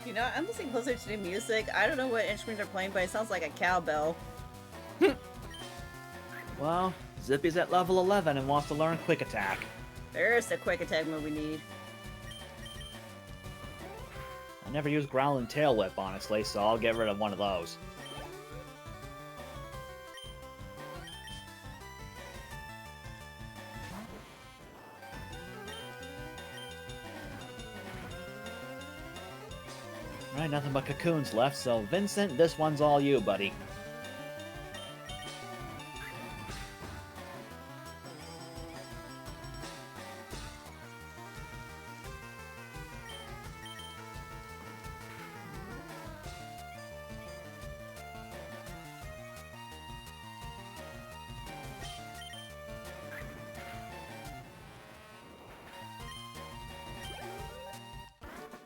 You know, I'm listening closer to the music. I don't know what instrument they're playing, but it sounds like a cowbell. Well, Zippy's at level 11 and wants to learn Quick Attack. There's the quick attack move we need. I never used Growl and Tail Whip, honestly, so I'll get rid of one of those. Alright, nothing but cocoons left, so Vincent, this one's all you, buddy.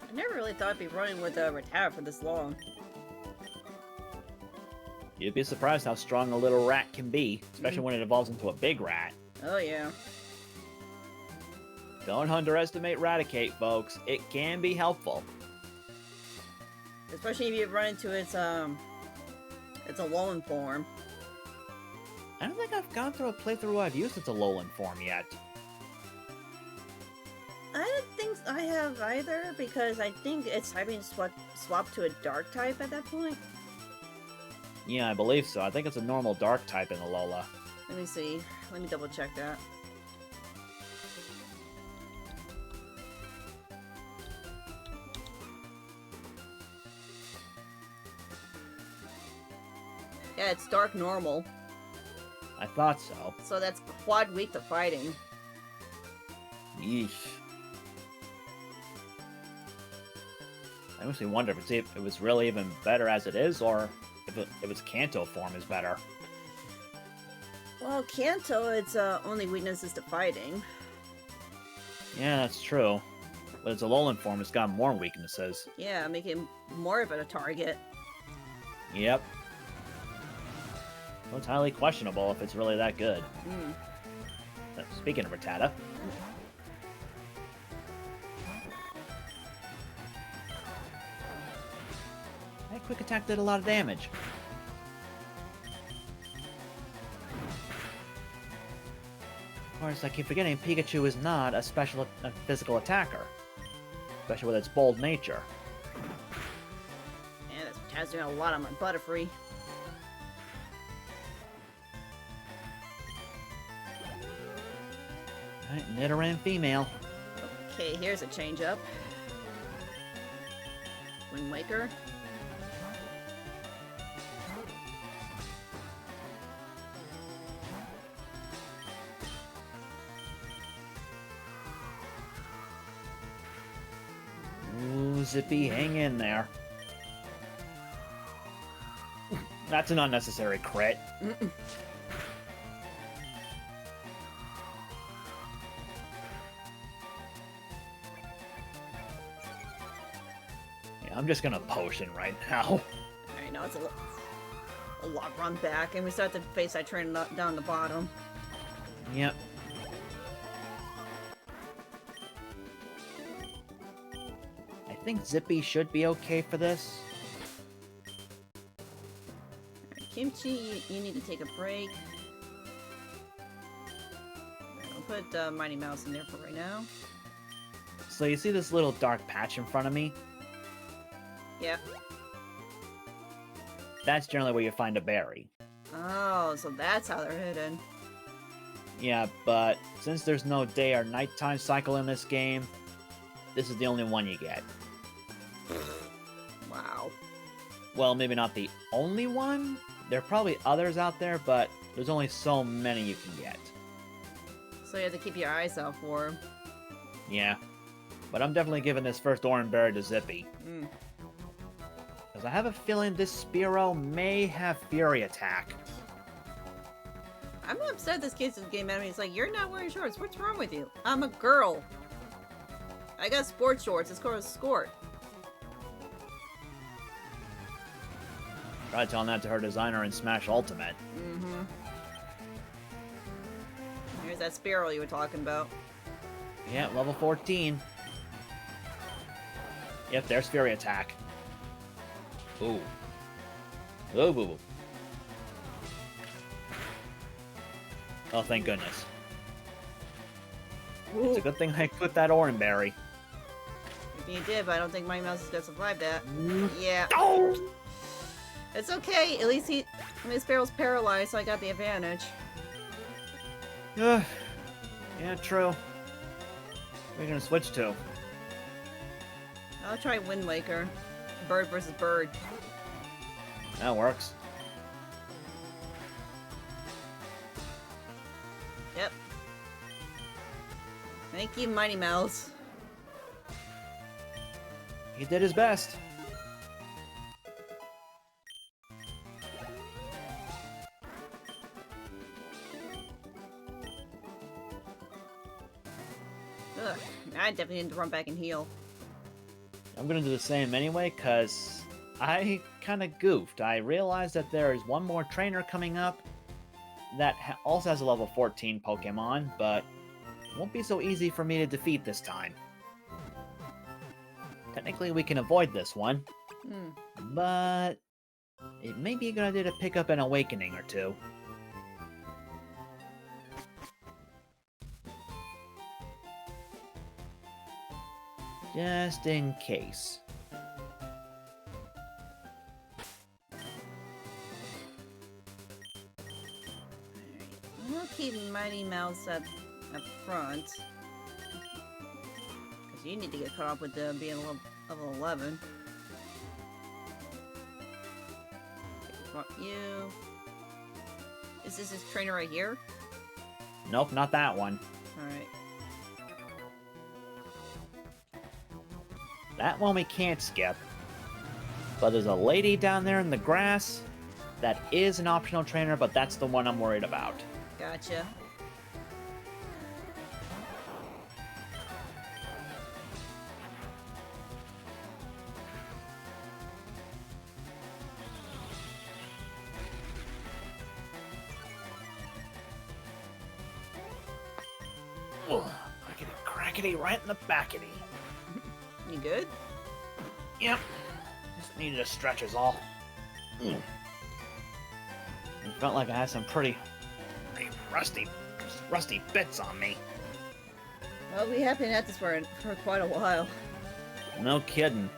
I never really thought I'd be running with a Rattata for this long. You'd be surprised how strong a little rat can be, especially when it evolves into a big rat. Oh yeah. Don't underestimate Raticate, folks. It can be helpful. Especially if you run into its a Alolan form. I don't think I've gone through a playthrough where I've used its Alolan form yet. I don't think I have either, because I think its typing swapped to a dark type at that point. Yeah, I believe so. I think it's a normal dark type in Alola. Let me see. Let me double check that. Yeah, it's dark normal. I thought so. So that's quad weak to fighting. Yeesh. I honestly wonder if it was really even better as it is, or if its Kanto form is better. Well, Kanto, its only weakness is to fighting. Yeah, that's true. But its Alolan form has got more weaknesses. Yeah, make it more of a target. Yep. So it's highly questionable if it's really that good. Mm. Speaking of Rattata. That Quick Attack did a lot of damage. Of course, I keep forgetting Pikachu is not a physical attacker. Especially with its bold nature. Yeah, this Rattata's doing a lot on my Butterfree. Alright, Nidoran female. Okay, here's a change up. Wind Waker. Ooh, Zippy, hang in there. That's an unnecessary crit. Mm-mm. Yeah, I'm just gonna potion right now. Alright, now it's a lot run back, and we start to face that train down the bottom. Yep. I think Zippy should be okay for this. Alright, Kimchi, you need to take a break. I'll put Mighty Mouse in there for right now. So you see this little dark patch in front of me? Yep. That's generally where you find a berry. Oh, so that's how they're hidden. Yeah, but since there's no day or nighttime cycle in this game, this is the only one you get. Wow. Well, maybe not the only one. There are probably others out there, but there's only so many you can get. So you have to keep your eyes out for him. Yeah. But I'm definitely giving this first orange berry to Zippy. Mm. Because I have a feeling this Spearow may have Fury Attack. I'm upset this kid's game at me. He's like, you're not wearing shorts. What's wrong with you? I'm a girl. I got sports shorts. It's called a skort. Try telling that to her designer in Smash Ultimate. Mm-hmm. Here's that Spearow you were talking about. Yeah, level 14. Yep, there's Fury Attack. Ooh. Ooh, boo, boo. Oh, thank goodness. It's a good thing I put that orange berry. You did, but I don't think Mighty Mouse is gonna survive that. Mm. Yeah. Oh! It's okay. At least Miss Barrel's paralyzed, so I got the advantage. Yeah, true. We're gonna switch to. I'll try Wind Waker. Bird versus bird. That works. Yep. Thank you, Mighty Mouse. He did his best. Ugh, I definitely need to run back and heal. I'm gonna do the same anyway, cause I kinda goofed. I realized that there is one more trainer coming up that also has a level 14 Pokemon, but it won't be so easy for me to defeat this time. Technically, we can avoid this one, but it may be a good idea to pick up an Awakening or two. Just in case. We'll keep Mighty Mouse up front. Because you need to get caught up with being level 11. You. Is this his trainer right here? Nope, not that one. Alright. That one we can't skip. But there's a lady down there in the grass that is an optional trainer, but that's the one I'm worried about. Gotcha. Ugh, I get a crackety right in the backety. You good? Yep. Just needed a stretch is all. It felt like I had some pretty rusty bits on me. Well, we have been at this for quite a while. No kidding.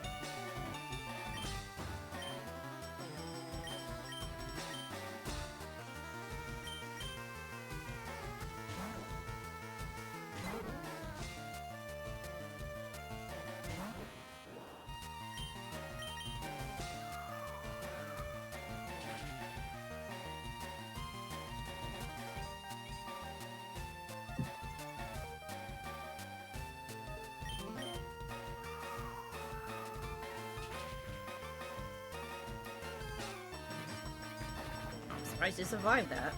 Surprised you survived that.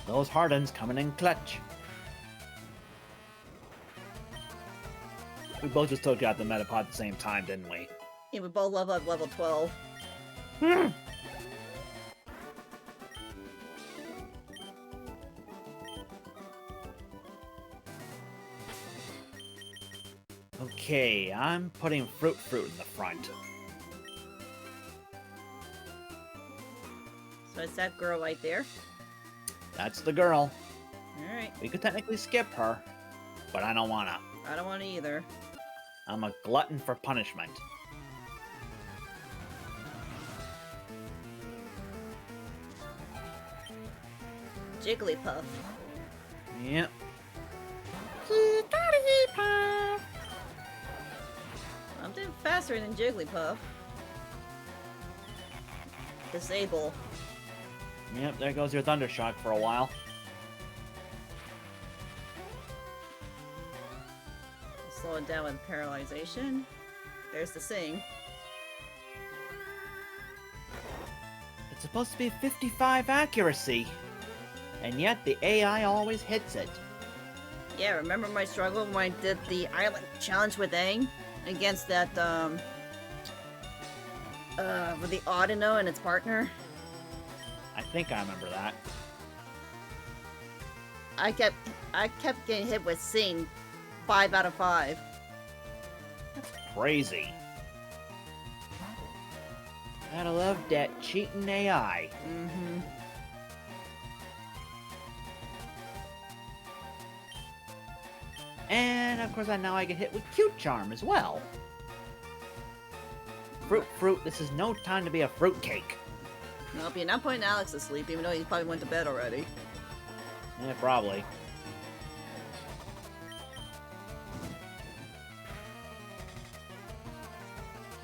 Those Hardens coming in clutch. We both just took out the Metapod at the same time, didn't we? Yeah, we both level up level 12. Okay, I'm putting Fruit in the front. So it's that girl right there. That's the girl. Alright. We could technically skip her, but I don't wanna. I don't want to either. I'm a glutton for punishment. Jigglypuff. Yep. I'm doing faster than Jigglypuff. Disable. Yep, there goes your Thundershock for a while. Slow it down with paralyzation. There's the sing. It's supposed to be 55 accuracy, and yet the AI always hits it. Yeah, remember my struggle when I did the island challenge with Aang against that with the Audino and its partner? I think I remember that. I kept getting hit with Sing 5 out of 5. Crazy. Gotta love that cheating AI. Mm-hmm. And of course, now I get hit with Cute Charm as well. Fruit, this is no time to be a fruitcake. Nope, you're not putting Alex to sleep, even though he probably went to bed already. Yeah, probably.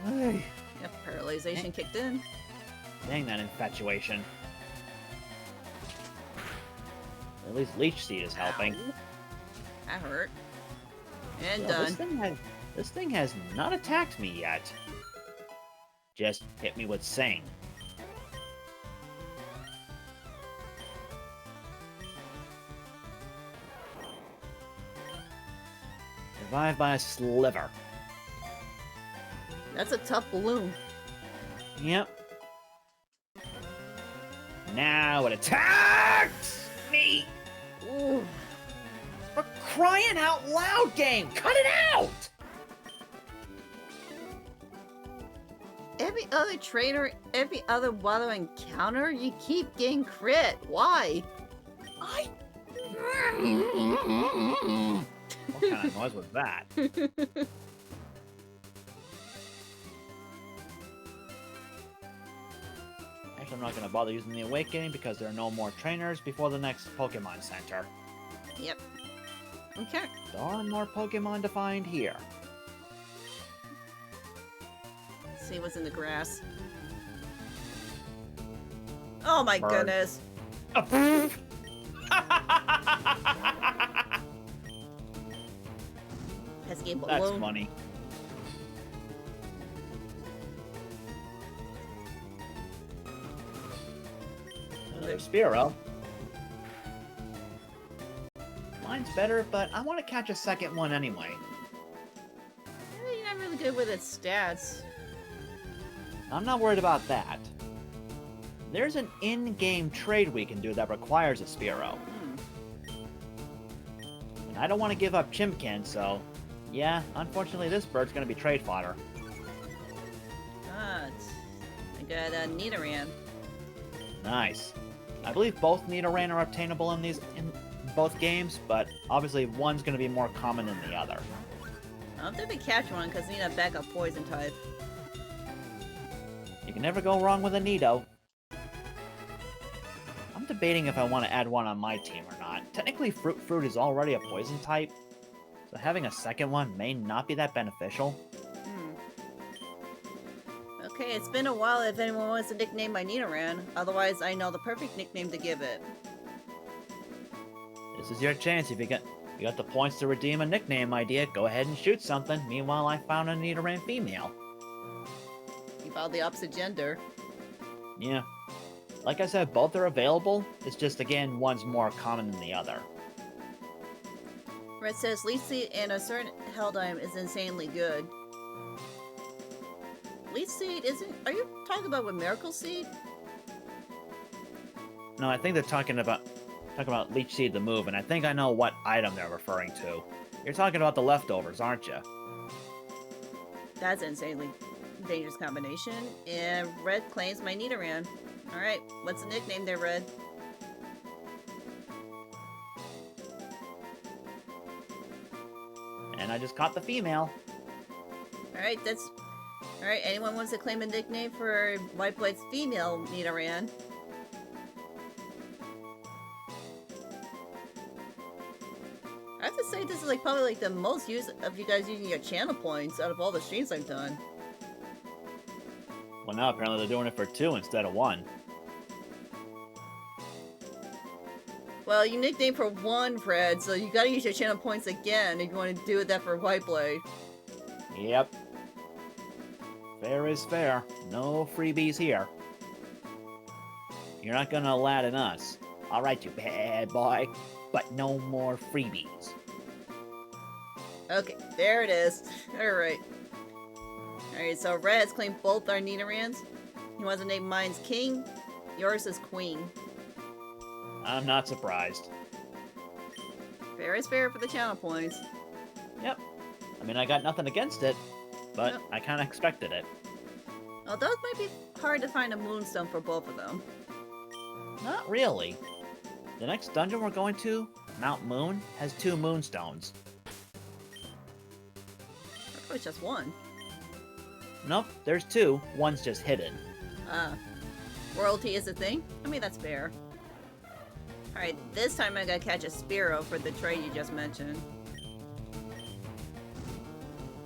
Hey, Yep, paralyzation kicked in. dang that infatuation. At least Leech Seed is helping. Ow. That hurt. And Well, done. this thing has not attacked me yet. Just hit me with Sing. Survived by a sliver. That's a tough balloon. Yep. Now it attacks me! Ooh. For crying out loud, game! Cut it out! Every other trainer, every other water encounter, you keep getting crit. Why? What kind of noise was that? Actually, I'm not going to bother using the Awakening because there are no more trainers before the next Pokemon Center. Yep. Okay. There are more Pokemon to find here. Let's see what's in the grass. Oh my Bird. goodness. Pesky balloon. That's funny. Another Spearow. Mine's better, but I want to catch a second one anyway. You're not really good with its stats. I'm not worried about that. There's an in-game trade we can do that requires a Spearow. And I don't want to give up Chimkin, so... Yeah, unfortunately this bird's gonna be trade fodder. Ah, I got a Nidoran. Nice. I believe both Nidoran are obtainable in both games, but obviously one's gonna be more common than the other. I'll definitely catch one because I need a backup poison type. You can never go wrong with a Nido. I'm debating if I want to add one on my team or not. Technically, Fruit is already a poison type, so having a second one may not be that beneficial. Okay, it's been a while if anyone wants to nickname my Nidoran. Otherwise, I know the perfect nickname to give it. This is your chance. If you got the points to redeem a nickname idea, go ahead and shoot something. Meanwhile, I found a Nidoran female. You found the opposite gender. Yeah. Like I said, both are available. It's just, again, one's more common than the other. Red says Leech Seed and a certain Heldime is insanely good. Leech Seed isn't... Are you talking about with Miracle Seed? No, I think they're talking about Leech Seed the move, and I think I know what item they're referring to. You're talking about the leftovers, aren't you? That's an insanely dangerous combination. And Red claims my Nidoran. Alright, what's the nickname there, Red? And I just caught the female. Alright, that's... Alright, anyone wants to claim a nickname for WhiteBlade's female Nidoran? I have to say this is like probably like the most use of you guys using your channel points out of all the streams I've done. Well, now apparently they're doing it for 2 instead of 1. Well, you nicknamed for 1, Fred, so you gotta use your channel points again if you want to do that for WhiteBlade. Yep. Fair is fair. No freebies here. You're not gonna Aladdin us. Alright, you bad boy. But no more freebies. Okay, there it is. Alright. Alright, so Red has claimed both our Nidorans. He wants to name mine's King, yours is Queen. I'm not surprised. Fair is fair for the channel points. Yep. I mean, I got nothing against it, but Yep. I kind of expected it. Oh, those might be hard to find a moonstone for both of them. Not really. The next dungeon we're going to, Mount Moon, has 2 moonstones. I thought it was just one. Nope, there's 2. One's just hidden. Royalty is a thing? I mean, that's fair. Alright, this time I gotta catch a Spearow for the trade you just mentioned.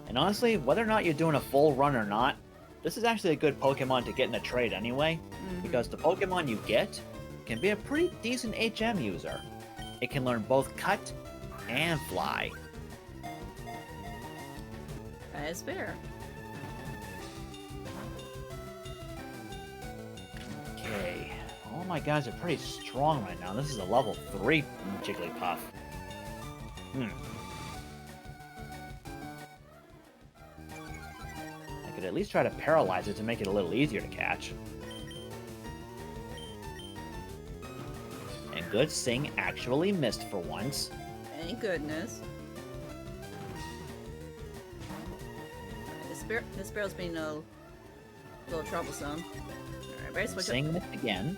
And honestly, whether or not you're doing a full run or not, this is actually a good Pokemon to get in a trade anyway, because the Pokemon you get can be a pretty decent HM user. It can learn both Cut and Fly. That is fair. Okay, all my guys are pretty strong right now. This is a level 3 Jigglypuff. I could at least try to paralyze it to make it a little easier to catch. And good Sing actually missed for once. Thank goodness. This Spearow's being a little troublesome. Alright, better switch up. Sing missed again.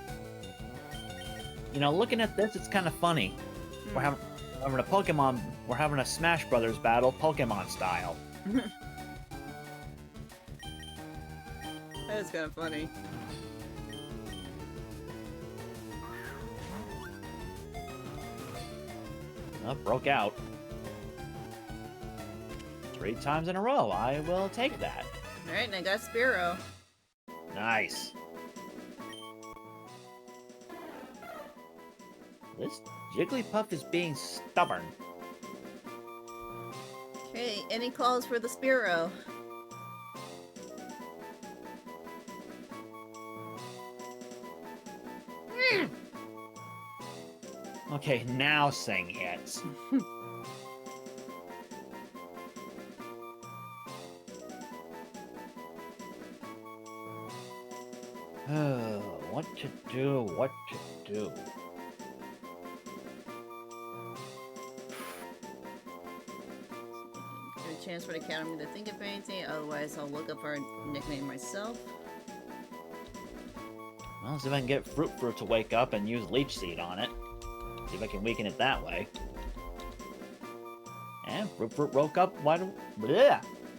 You know, looking at this, it's kind of funny. We're having a Pokemon. We're having a Smash Brothers battle, Pokemon style. That is kind of funny. Oh, broke out. 3 times in a row. I will take that. Alright, and I got Spearow. Nice. This Jigglypuff is being stubborn. Okay, any calls for the Spearow? Okay, now Sing hits. What to do? What to do? Give a chance for the Academy to think of anything, otherwise I'll look up our nickname myself. Well, see if I can get Fruit to wake up and use Leech Seed on it. See if I can weaken it that way. And Fruit woke up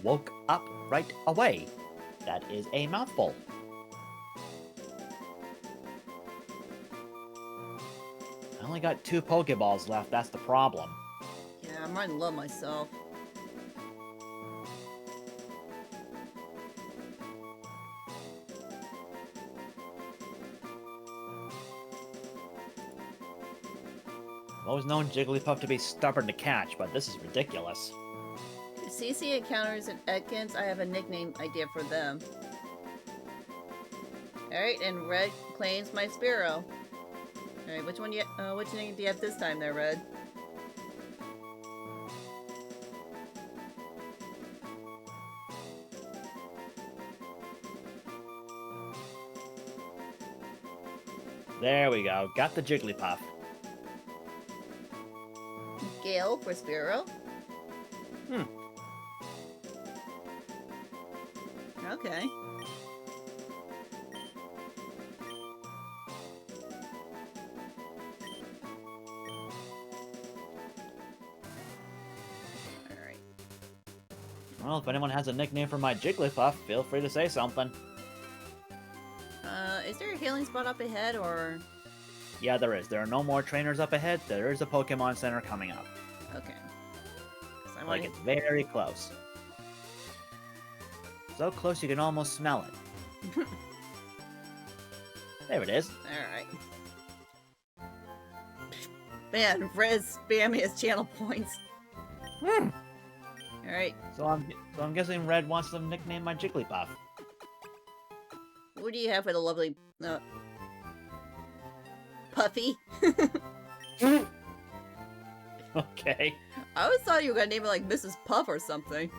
woke up right away. That is a mouthful. I only got 2 Pokeballs left, that's the problem. Yeah, I'm running low myself. I've always known Jigglypuff to be stubborn to catch, but this is ridiculous. If Cici encounters an Ekans, I have a nickname idea for them. Alright, and Red claims my Spearow. Alright, which name do you have this time there, Red? There we go, got the Jigglypuff. Gale for Spearow. Okay. Alright. Well, if anyone has a nickname for my Jigglypuff, feel free to say something. Is there a healing spot up ahead, or...? Yeah, there is. There are no more trainers up ahead. There is a Pokemon Center coming up. Okay. 'Cause I Like, wanna- it's very close. So close you can almost smell it. There it is. Alright. Man, Red's spamming his channel points. Alright. So I'm guessing Red wants to nickname my Jigglypuff. What do you have for the lovely... Puffy? Okay. I always thought you were gonna name it like Mrs. Puff or something.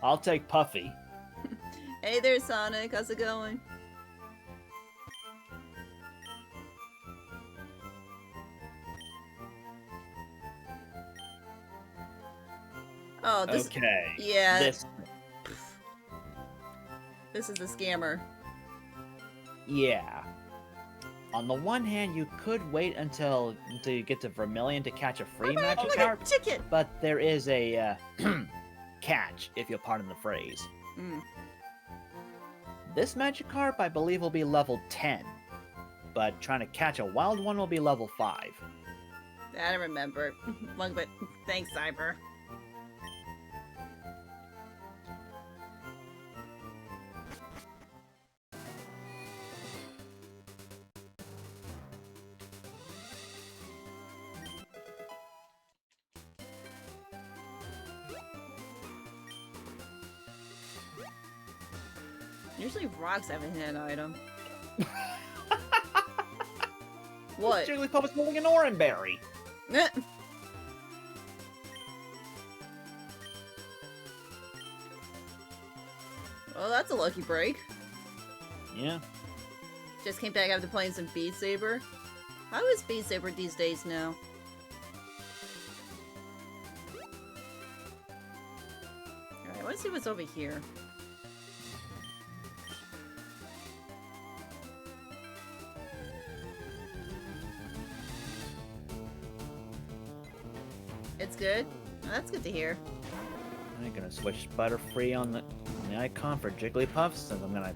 I'll take Puffy. Hey there, Sonic. How's it going? Oh, this... Okay. Yeah. This. This is a scammer. Yeah. On the one hand, you could wait until you get to Vermilion to catch a free Magikarp, Chicken! but there is a catch, if you'll pardon the phrase. Mm. This Magikarp, I believe, will be level 10, but trying to catch a wild one will be level 5. I don't remember. But thanks, Cyber. Usually rocks have a hidden item. What? Jigglypuff is holding an orange berry. Eh. Well, that's a lucky break. Yeah. Just came back after playing some Beat Saber. How is Beat Saber these days now? Alright, let's see what's over here. It's good? Oh, that's good to hear. I'm gonna switch Butterfree on the icon for Jigglypuff, since I'm gonna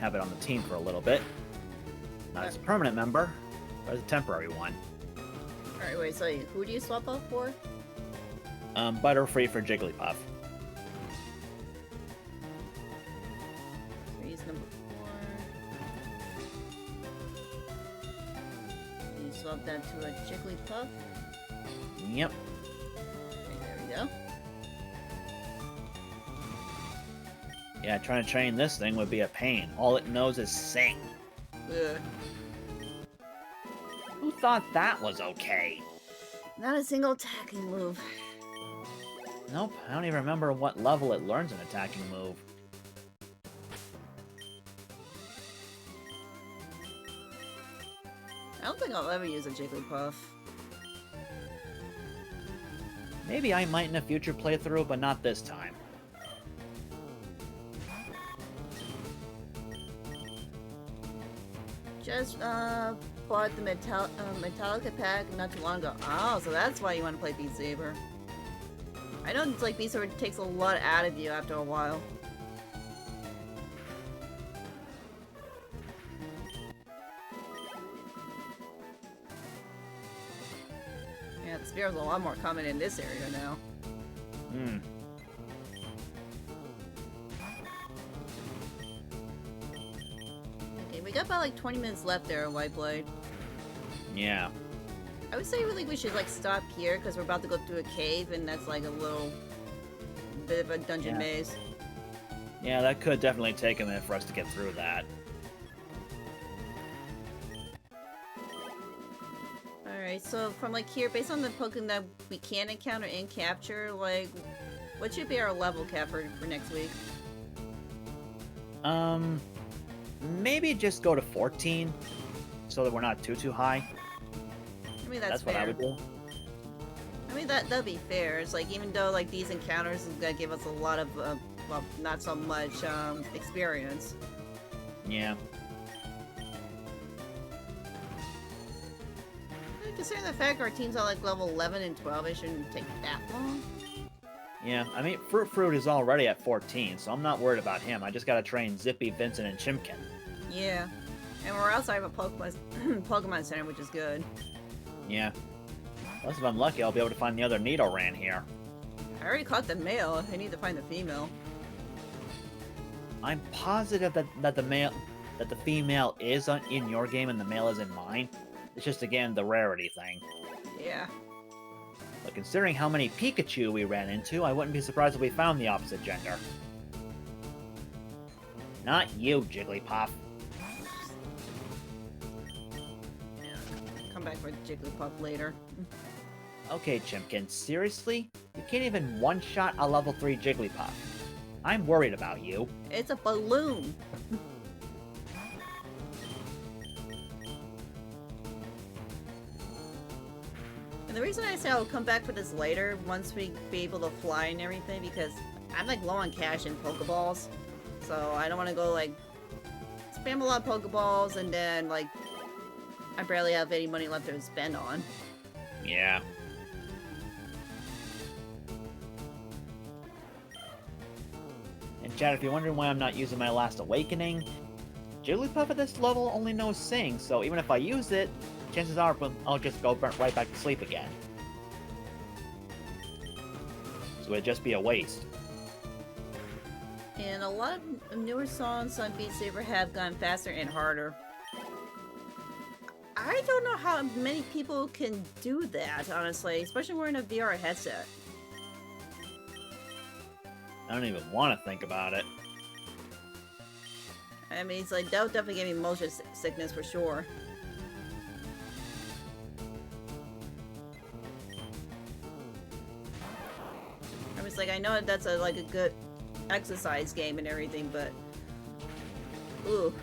have it on the team for a little bit. Not as a permanent member, but as a temporary one. Alright, wait, so who do you swap out for? Butterfree for Jigglypuff. So he's number 4. You swap that to a Jigglypuff. Yep. Okay, there we go. Yeah, trying to train this thing would be a pain. All it knows is sing. Ugh. Who thought that was okay? Not a single attacking move. Nope, I don't even remember what level it learns an attacking move. I don't think I'll ever use a Jigglypuff. Maybe I might in a future playthrough, but not this time. Just bought the Metallica pack not too long ago. Oh, so that's why you want to play Beat Saber. I know it's like Beat Saber takes a lot out of you after a while. Yeah, the Spear's a lot more common in this area now. Hmm. Okay, we got about like 20 minutes left there, WhiteBlade. Yeah. I would say really we should like stop here because we're about to go through a cave and that's like a little bit of a dungeon Yeah. maze. Yeah, that could definitely take a minute for us to get through that. Alright, so from like here, based on the Pokemon that we can encounter and capture, like, what should be our level cap for next week? Maybe just go to 14, so that we're not too high. I mean, that's what fair. I would do. I mean, that'd be fair. It's like, even though like these encounters is gonna give us a lot of, well, not so much, experience. Yeah. Considering the fact our teams are like level 11 and 12, it shouldn't take that long. Yeah, I mean, Fruit is already at 14, so I'm not worried about him. I just gotta train Zippy, Vincent, and Chimkin. Yeah. And we're outside of a Pokemon Center, which is good. Yeah. Unless if I'm lucky, I'll be able to find the other Nidoran here. I already caught the male. I need to find the female. I'm positive that the female is in your game and the male is in mine. It's just, again, the rarity thing. Yeah. But considering how many Pikachu we ran into, I wouldn't be surprised if we found the opposite gender. Not you, Jigglypuff. Yeah. Come back for Jigglypuff later. Okay, Chimkin, seriously? You can't even one-shot a level 3 Jigglypuff. I'm worried about you. It's a balloon. And the reason I say I'll come back for this later, once we be able to fly and everything, because I'm like low on cash and Pokeballs. So I don't want to go, like, spam a lot of Pokeballs and then, like, I barely have any money left to spend on. Yeah. And chat, if you're wondering why I'm not using my Last Awakening, Jigglypuff at this level only knows Sing, so even if I use it, chances are I'll just go right back to sleep again. So it'd just be a waste. And a lot of newer songs on Beat Saber have gotten faster and harder. I don't know how many people can do that, honestly, especially wearing a VR headset. I don't even want to think about it. I mean, it's like, that would definitely give me motion sickness for sure. I was like, I know that's like a good exercise game and everything, but ooh,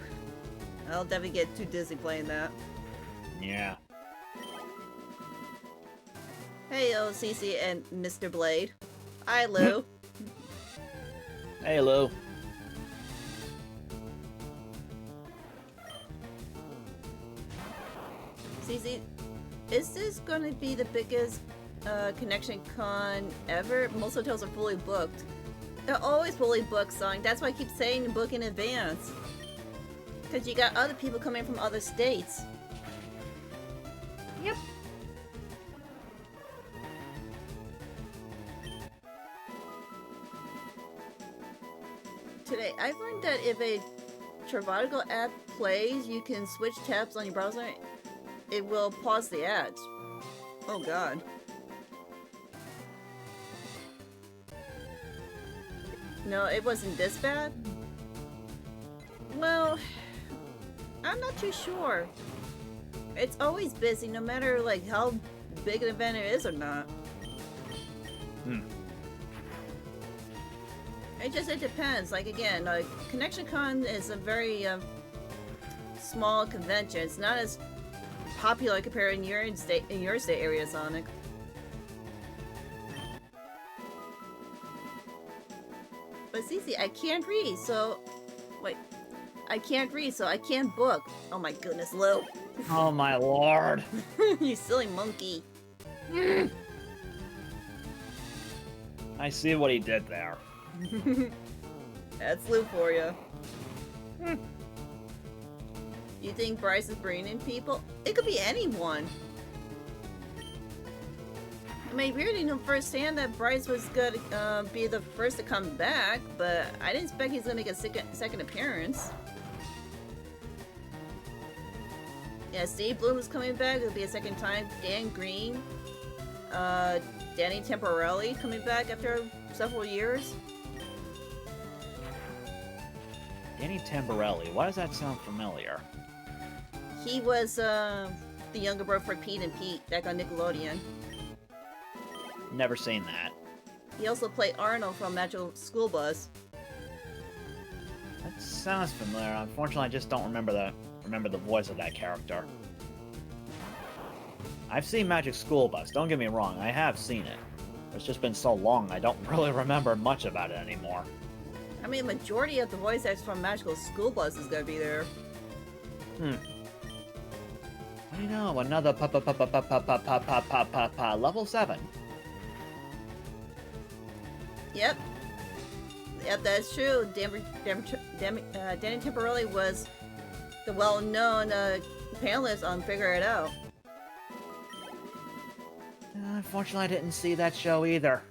I'll definitely get too dizzy playing that. Yeah. Hey, Cici and Mr. Blade. Hi, Lou. Hey, Lou. Cici, is this going to be the biggest connection con ever? Most hotels are fully booked. They're always fully booked, son. That's why I keep saying to book in advance. Because you got other people coming from other states. Yep. Today, I've learned that if a Travago app plays, you can switch tabs on your browser. It will pause the ads. Oh god. No, it wasn't this bad? Well, I'm not too sure. It's always busy, no matter like how big an event it is or not. It depends. Like again, like Connection Con is a very small convention. It's not as popular compared in your state area, Sonic. But Cici, I can't read, so wait. I can't read, so I can't book. Oh my goodness, Lou. Oh my lord. You silly monkey. I see what he did there. That's Lou for you. You think Bryce is bringing in people? It could be anyone. I mean, we already know firsthand that Bryce was gonna be the first to come back, but I didn't expect he's gonna make a second appearance. Yeah, Steve Bloom is coming back. It'll be a second time. Dan Green, Danny Temporelli coming back after several years. Danny Tamborelli, why does that sound familiar? He was the younger brother for Pete and Pete back on Nickelodeon. Never seen that. He also played Arnold from Magical School Bus. That sounds familiar. Unfortunately, I just don't remember the voice of that character. I've seen Magic School Bus, don't get me wrong, I have seen it. It's just been so long, I don't really remember much about it anymore. I mean, majority of the voice actors from Magical School Bus is gonna be there. I know, another level 7. Yep. Yep, that's true. Danny Temporelli was the well-known panelist on Figure It Out. Unfortunately, I didn't see that show either.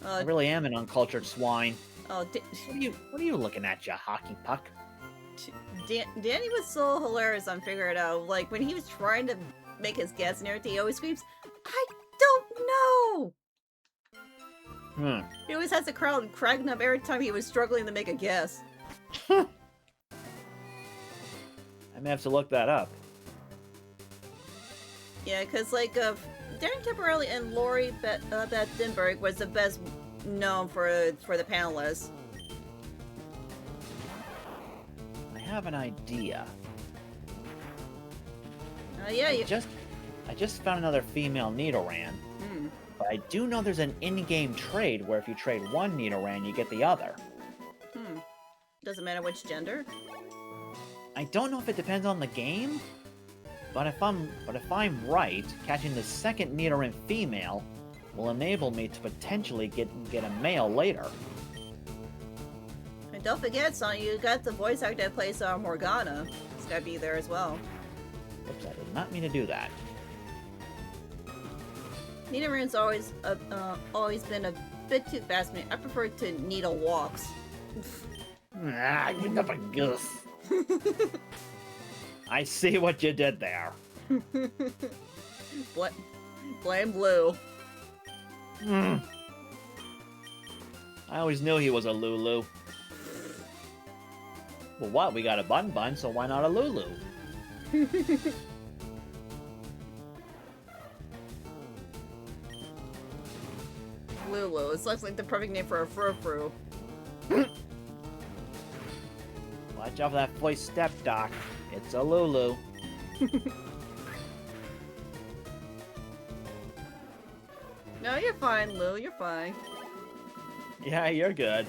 I really am an uncultured swine. Oh, What are you looking at, you hockey puck? Danny was so hilarious on Figure It Out. Like, when he was trying to make his guess and everything, he always screams, "I don't know!" He always has the crowd cracking up every time he was struggling to make a guess. I may have to look that up. Yeah, because, like, Danny Temporelli and Lori Beth Denberg was the best known for the panelists. I have an idea. Yeah, I just found another female Nidoran. But I do know there's an in-game trade where if you trade one Nidoran, you get the other. Doesn't matter which gender. I don't know if it depends on the game, but if I'm right, catching the second Nidoran female will enable me to potentially get a male later. And don't forget, son, you got the voice actor that plays Morgana. It's gotta be there as well. Oops, I did not mean to do that. Nidoran's always been a bit too fast for me. I prefer to needle walks. Ah, you never goose. I see what you did there. Blame Blue. I always knew he was a Lulu. Well, what? We got a Bun, so why not a Lulu? Lulu. It looks like the perfect name for a frou-frou. Watch out for that voice step, Doc. It's a Lulu. No, you're fine, Lou. You're fine. Yeah, you're good.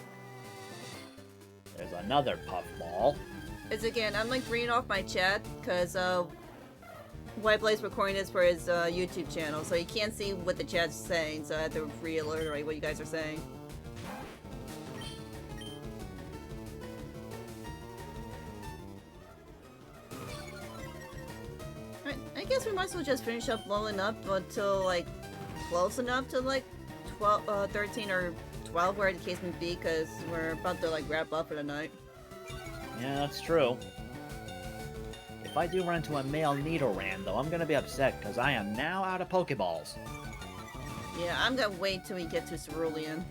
There's another puffball. It's again, I'm like reading off my chat because WhiteBlade's recording this for his YouTube channel, so he can't see what the chat's saying, so I have to reiterate what you guys are saying. Alright, I guess we might as well just finish up leveling up until like close enough to like 13 or 12, where the case may be, because we're about to like wrap up for the night. Yeah, that's true. If I do run into a male Nidoran, though, I'm gonna be upset, because I am now out of Pokeballs. Yeah, I'm gonna wait till we get to Cerulean.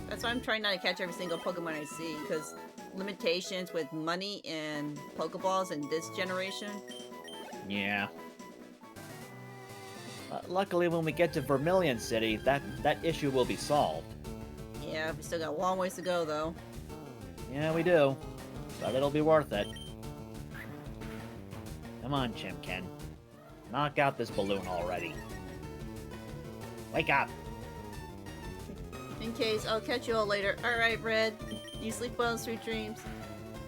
That's why I'm trying not to catch every single Pokemon I see, because limitations with money and Pokeballs in this generation. Yeah. Luckily, when we get to Vermilion City, that issue will be solved. Yeah, we still got a long ways to go, though. Yeah, we do. But it'll be worth it. Come on, Chimkin. Knock out this balloon already. Wake up! In case, I'll catch you all later. Alright, Red. You sleep well, sweet dreams.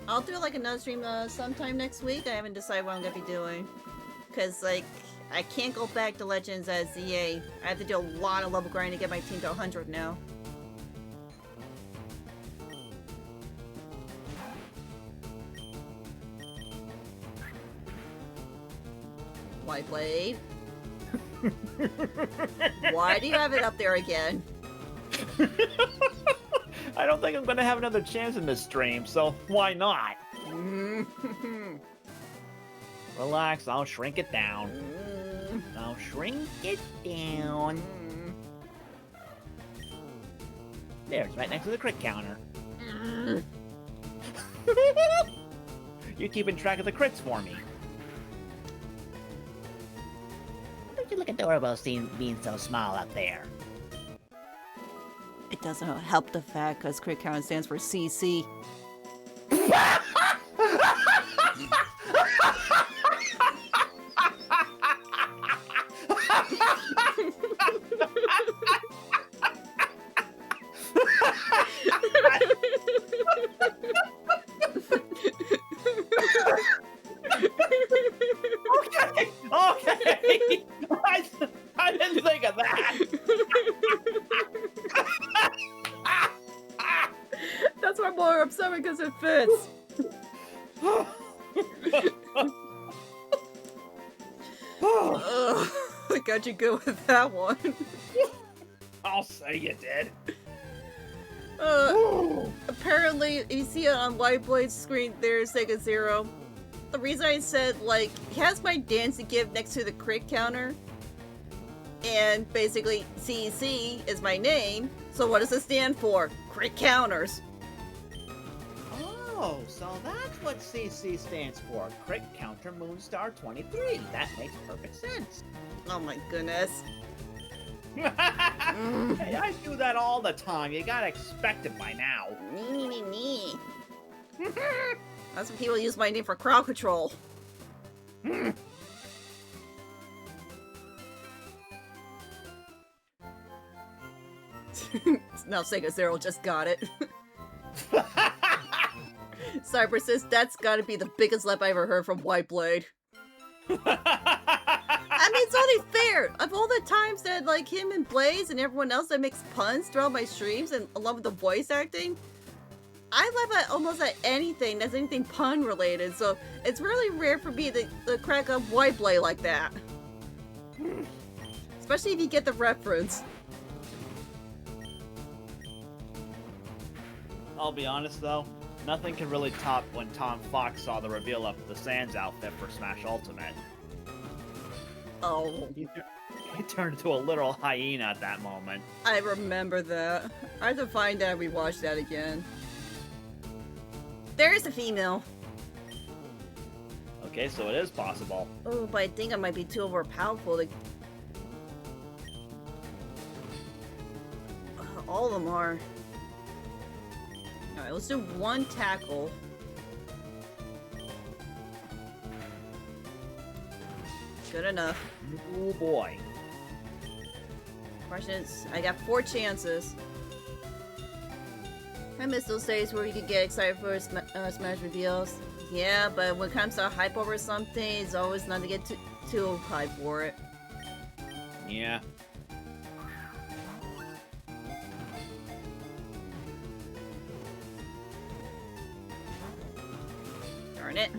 I'll do like another stream sometime next week. I haven't decided what I'm gonna be doing. Because, like, I can't go back to Legends as ZA. I have to do a lot of level grinding to get my team to 100 now. WhiteBlade. Why do you have it up there again? I don't think I'm gonna have another chance in this stream, so why not? Relax, I'll shrink it down. I'll shrink it down. There, it's right next to the crit counter. You're keeping track of the crits for me. Don't you look adorable being so small up there? It doesn't help the fact because crit count stands for Cici. Okay. I didn't think of that. That's why I'm more upset because it fits. I got you good with that one. I'll say you did. Apparently, you see it on WhiteBlade's screen, there's Sega Zero. The reason I said, like, he has my dance to give next to the crit counter, and basically, CC is my name, so what does it stand for? Crit counters. Oh, so that's what CC stands for. Crit Counter Moonstar 23. That makes perfect sense. Oh my goodness. Hey, I do that all the time. You gotta expect it by now. Me. That's when people use my name for crowd control. Now Sega Zero just got it. Cyber says that's gotta be the biggest lep I ever heard from WhiteBlade. I mean, it's only fair. Of all the times that, like, him and Blaze and everyone else that makes puns throughout my streams and along with the voice acting, I laugh at almost at anything that's anything pun related, so it's really rare for me to crack up WhiteBlade like that. Especially if you get the reference. I'll be honest though, nothing can really top when Tom Fox saw the reveal of the Sans outfit for Smash Ultimate. Oh. He turned into a literal hyena at that moment. I remember that. I have to find out and rewatch that again. There is a female. Okay, so it is possible. Oh, but I think I might be too overpowerful to... all of them are. Alright, let's do one tackle. Good enough. Oh boy. Question is, I got 4 chances. I miss those days where you could get excited for Smash reveals. Yeah, but when it comes to hype over something, it's always not to get too hype for it. Yeah. Darn it.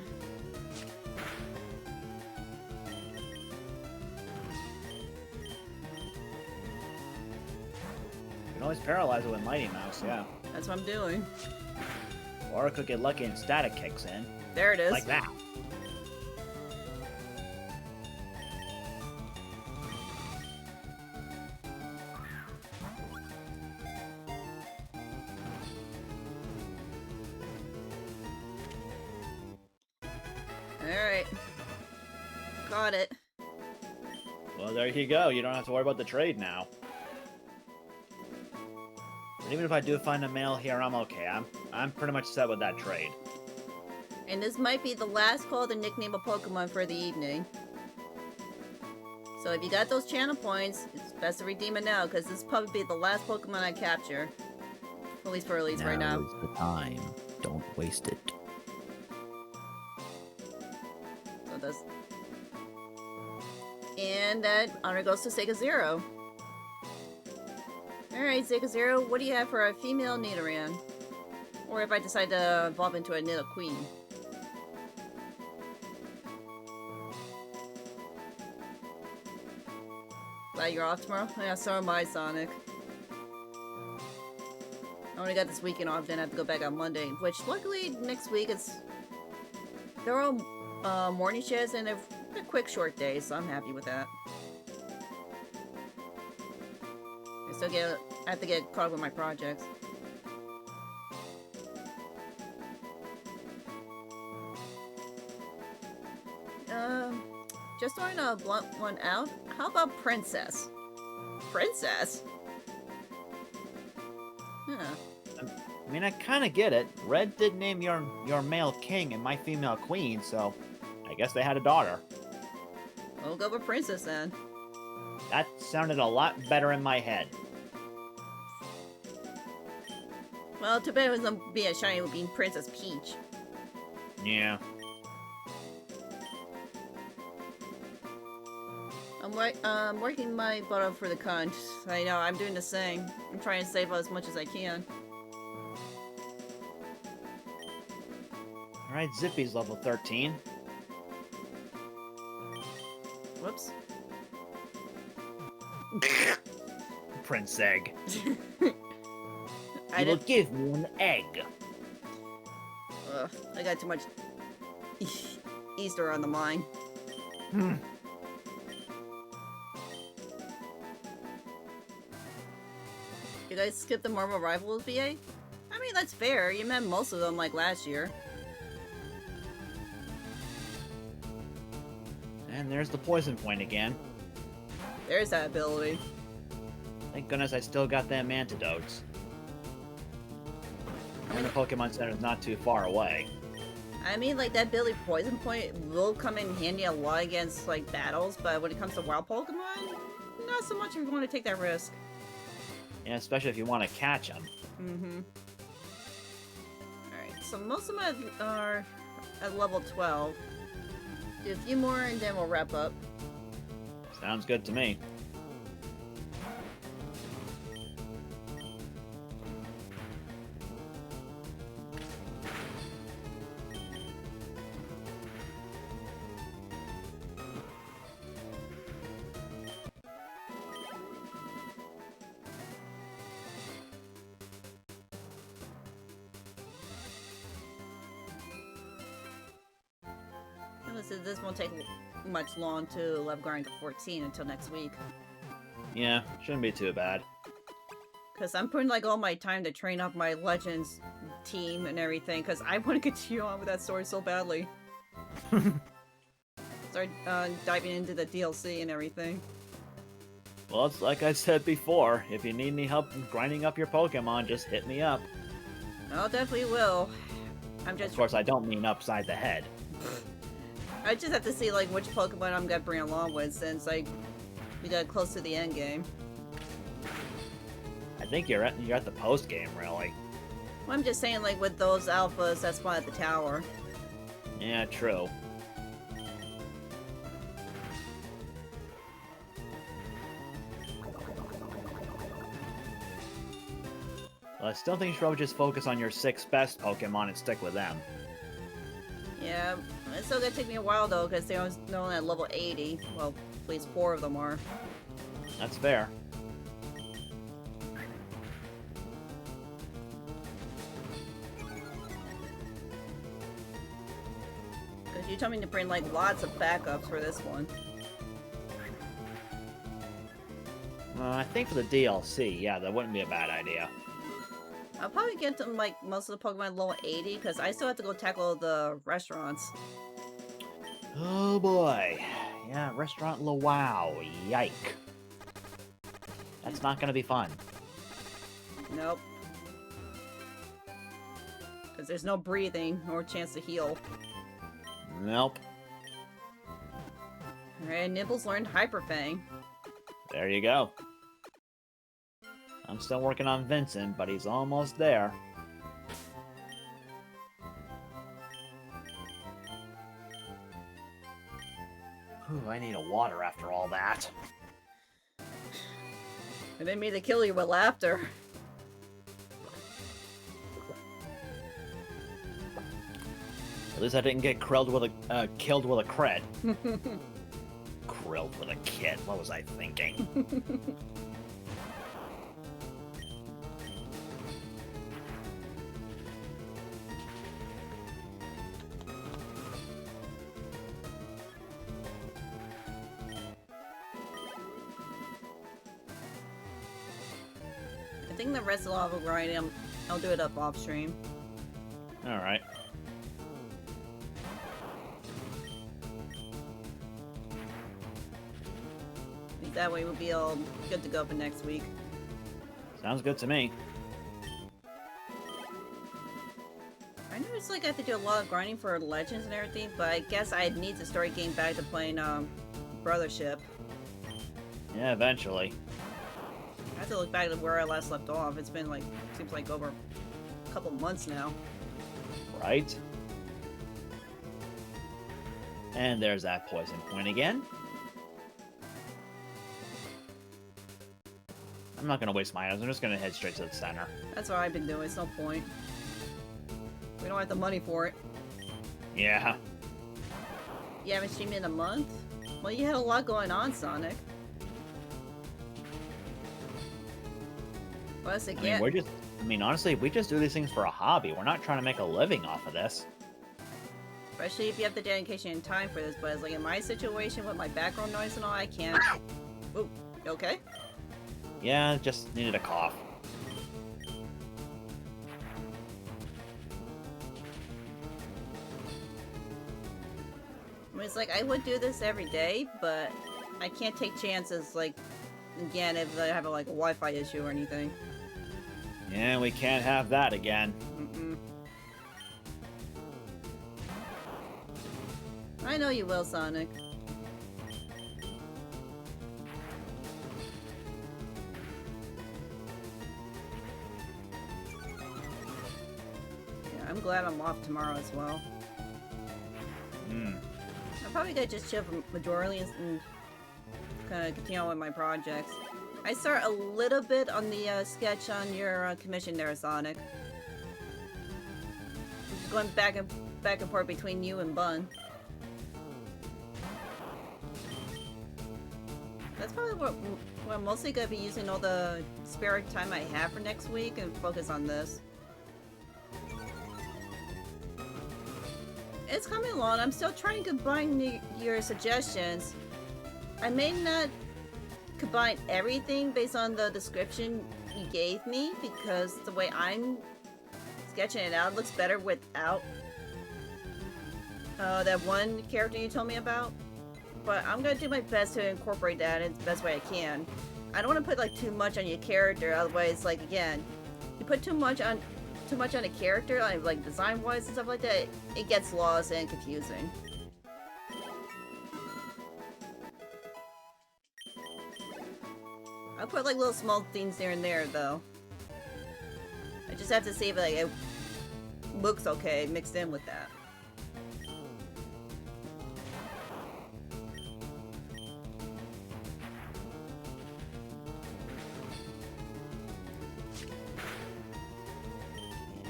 You can always paralyze it with Mighty Mouse, yeah. That's what I'm doing. Or it could get lucky and static kicks in. There it is. Like that. Alright. Got it. Well, there you go. You don't have to worry about the trade now. But even if I do find a male here, I'm okay. I'm pretty much set with that trade. And this might be the last call to nickname a Pokemon for the evening. So if you got those channel points, it's best to redeem it now, because this will probably be the last Pokemon I capture. At least for release right now. Now's the time. Don't waste it. So this. And that honor goes to Sega Zero. Alright, Sega Zero, what do you have for a female Nidoran? Or if I decide to evolve into a Nidoqueen? Glad you're off tomorrow? Yeah, so am I, Sonic. I only got this weekend off, then I have to go back on Monday, which luckily next week it's... they're all morning shifts and a quick short day, so I'm happy with that. I have to get caught up with my projects. Just throwing a blunt one out. How about Princess? Princess? Huh. I mean, I kind of get it. Red did name your male king and my female queen, so I guess they had a daughter. We'll go with Princess then. That sounded a lot better in my head. Well, too bad it wasn't being shiny with being Princess Peach. Yeah. I'm working my butt off for the con. I know, I'm doing the same. I'm trying to save as much as I can. Alright, Zippy's level 13. Whoops. Prince Egg. I You will did. give me an egg. Ugh, I got too much Easter on the mind. You guys skip the Marvel Rivals VA? I mean, that's fair. You met most of them like last year. And there's the poison point again. There's that ability. Thank goodness I still got them antidotes. And the Pokemon Center is not too far away. I mean, like, that ability Poison Point will come in handy a lot against, like, battles, but when it comes to wild Pokemon, not so much if you want to take that risk. Yeah, especially if you want to catch them. Mm-hmm. Alright, so most of them are at level 12. Do a few more and then we'll wrap up. Sounds good to me. This won't take much long to level grind to 14 until next week. Yeah, shouldn't be too bad. Because I'm putting like all my time to train up my Legends team and everything, because I want to continue on with that story so badly. Start diving into the DLC and everything. Well, it's like I said before, if you need any help grinding up your Pokemon, just hit me up. I definitely will. Of course, I don't mean upside the head. I just have to see like which Pokemon I'm gonna bring along with, since like we got close to the end game. I think you're at the post game, really. Well, I'm just saying, like with those alphas that spawn at the tower. Yeah, true. Well, I still think you should probably just focus on your 6 best Pokemon and stick with them. Yeah, it's still gonna take me a while though, because they're only at level 80. Well, at least 4 of them are. That's fair. Because you told me to bring like lots of backups for this one. I think for the DLC, yeah, that wouldn't be a bad idea. I'll probably get them like most of the Pokemon at level 80, because I still have to go tackle the restaurants. Oh boy. Yeah, Restaurant Luau. Yike. That's not gonna be fun. Nope. Because there's no breathing or chance to heal. Nope. Alright, Nibbles learned Hyper Fang. There you go. I'm still working on Vincent, but he's almost there. Whew, I need a water after all that. I didn't mean to kill you with laughter. At least I didn't get killed with a crit. Krilled with a kid. What was I thinking? I think the rest of the level grinding, I'll do it up off stream. Alright. That way we'll be all good to go for next week. Sounds good to me. I noticed like I have to do a lot of grinding for Legends and everything, but I guess I need to start getting back to playing Brothership. Yeah, eventually. I have to look back to where I last left off. It's been like, seems like over a couple months now. Right? And there's that poison point again. I'm not gonna waste my items, I'm just gonna head straight to the center. That's what I've been doing, it's no point. We don't have the money for it. Yeah. You haven't streamed in a month? Well, you had a lot going on, Sonic. Plus again... I mean, honestly, we just do these things for a hobby. We're not trying to make a living off of this. Especially if you have the dedication and time for this, but it's like in my situation with my background noise and all, I can't... Ooh, you okay? Yeah, just needed a cough. I mean, it's like, I would do this every day, but I can't take chances, like, again, if I have like a Wi-Fi issue or anything. Yeah, we can't have that again. Mm-mm. I know you will, Sonic. I'm glad I'm off tomorrow as well. Hmm. I'm probably gonna just chill for majority and kind of continue on with my projects. I start a little bit on the sketch on your commission there, Sonic. Just going back and forth between you and Bun. That's probably what I'm mostly gonna be using all the spare time I have for next week and focus on this. It's coming along. I'm still trying to combine your suggestions. I may not combine everything based on the description you gave me because the way I'm sketching it out looks better without that one character you told me about. But I'm gonna do my best to incorporate that in the best way I can. I don't want to put like too much on your character, otherwise, like again, you put too much on a character, like design-wise and stuff like that, it gets lost and confusing. I'll put like little small things here and there, though. I just have to see if like it looks okay mixed in with that.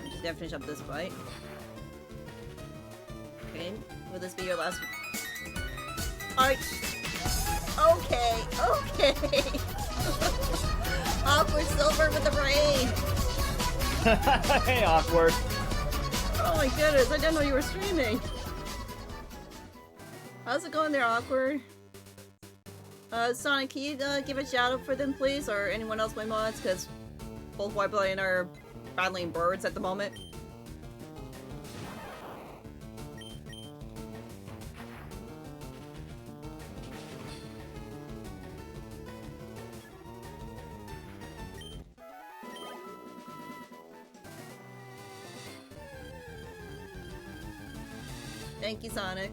I'm just gonna finish up this fight. Okay, will this be your last? Alright. Okay, okay. Awkward Silver with the brain. Hey, Awkward. Oh my goodness, I didn't know you were streaming. How's it going there, Awkward? Sonic, can you give a shout out for them, please? Or anyone else, my mods? Because both WhiteBlade and I are battling birds at the moment. Thank you, Sonic.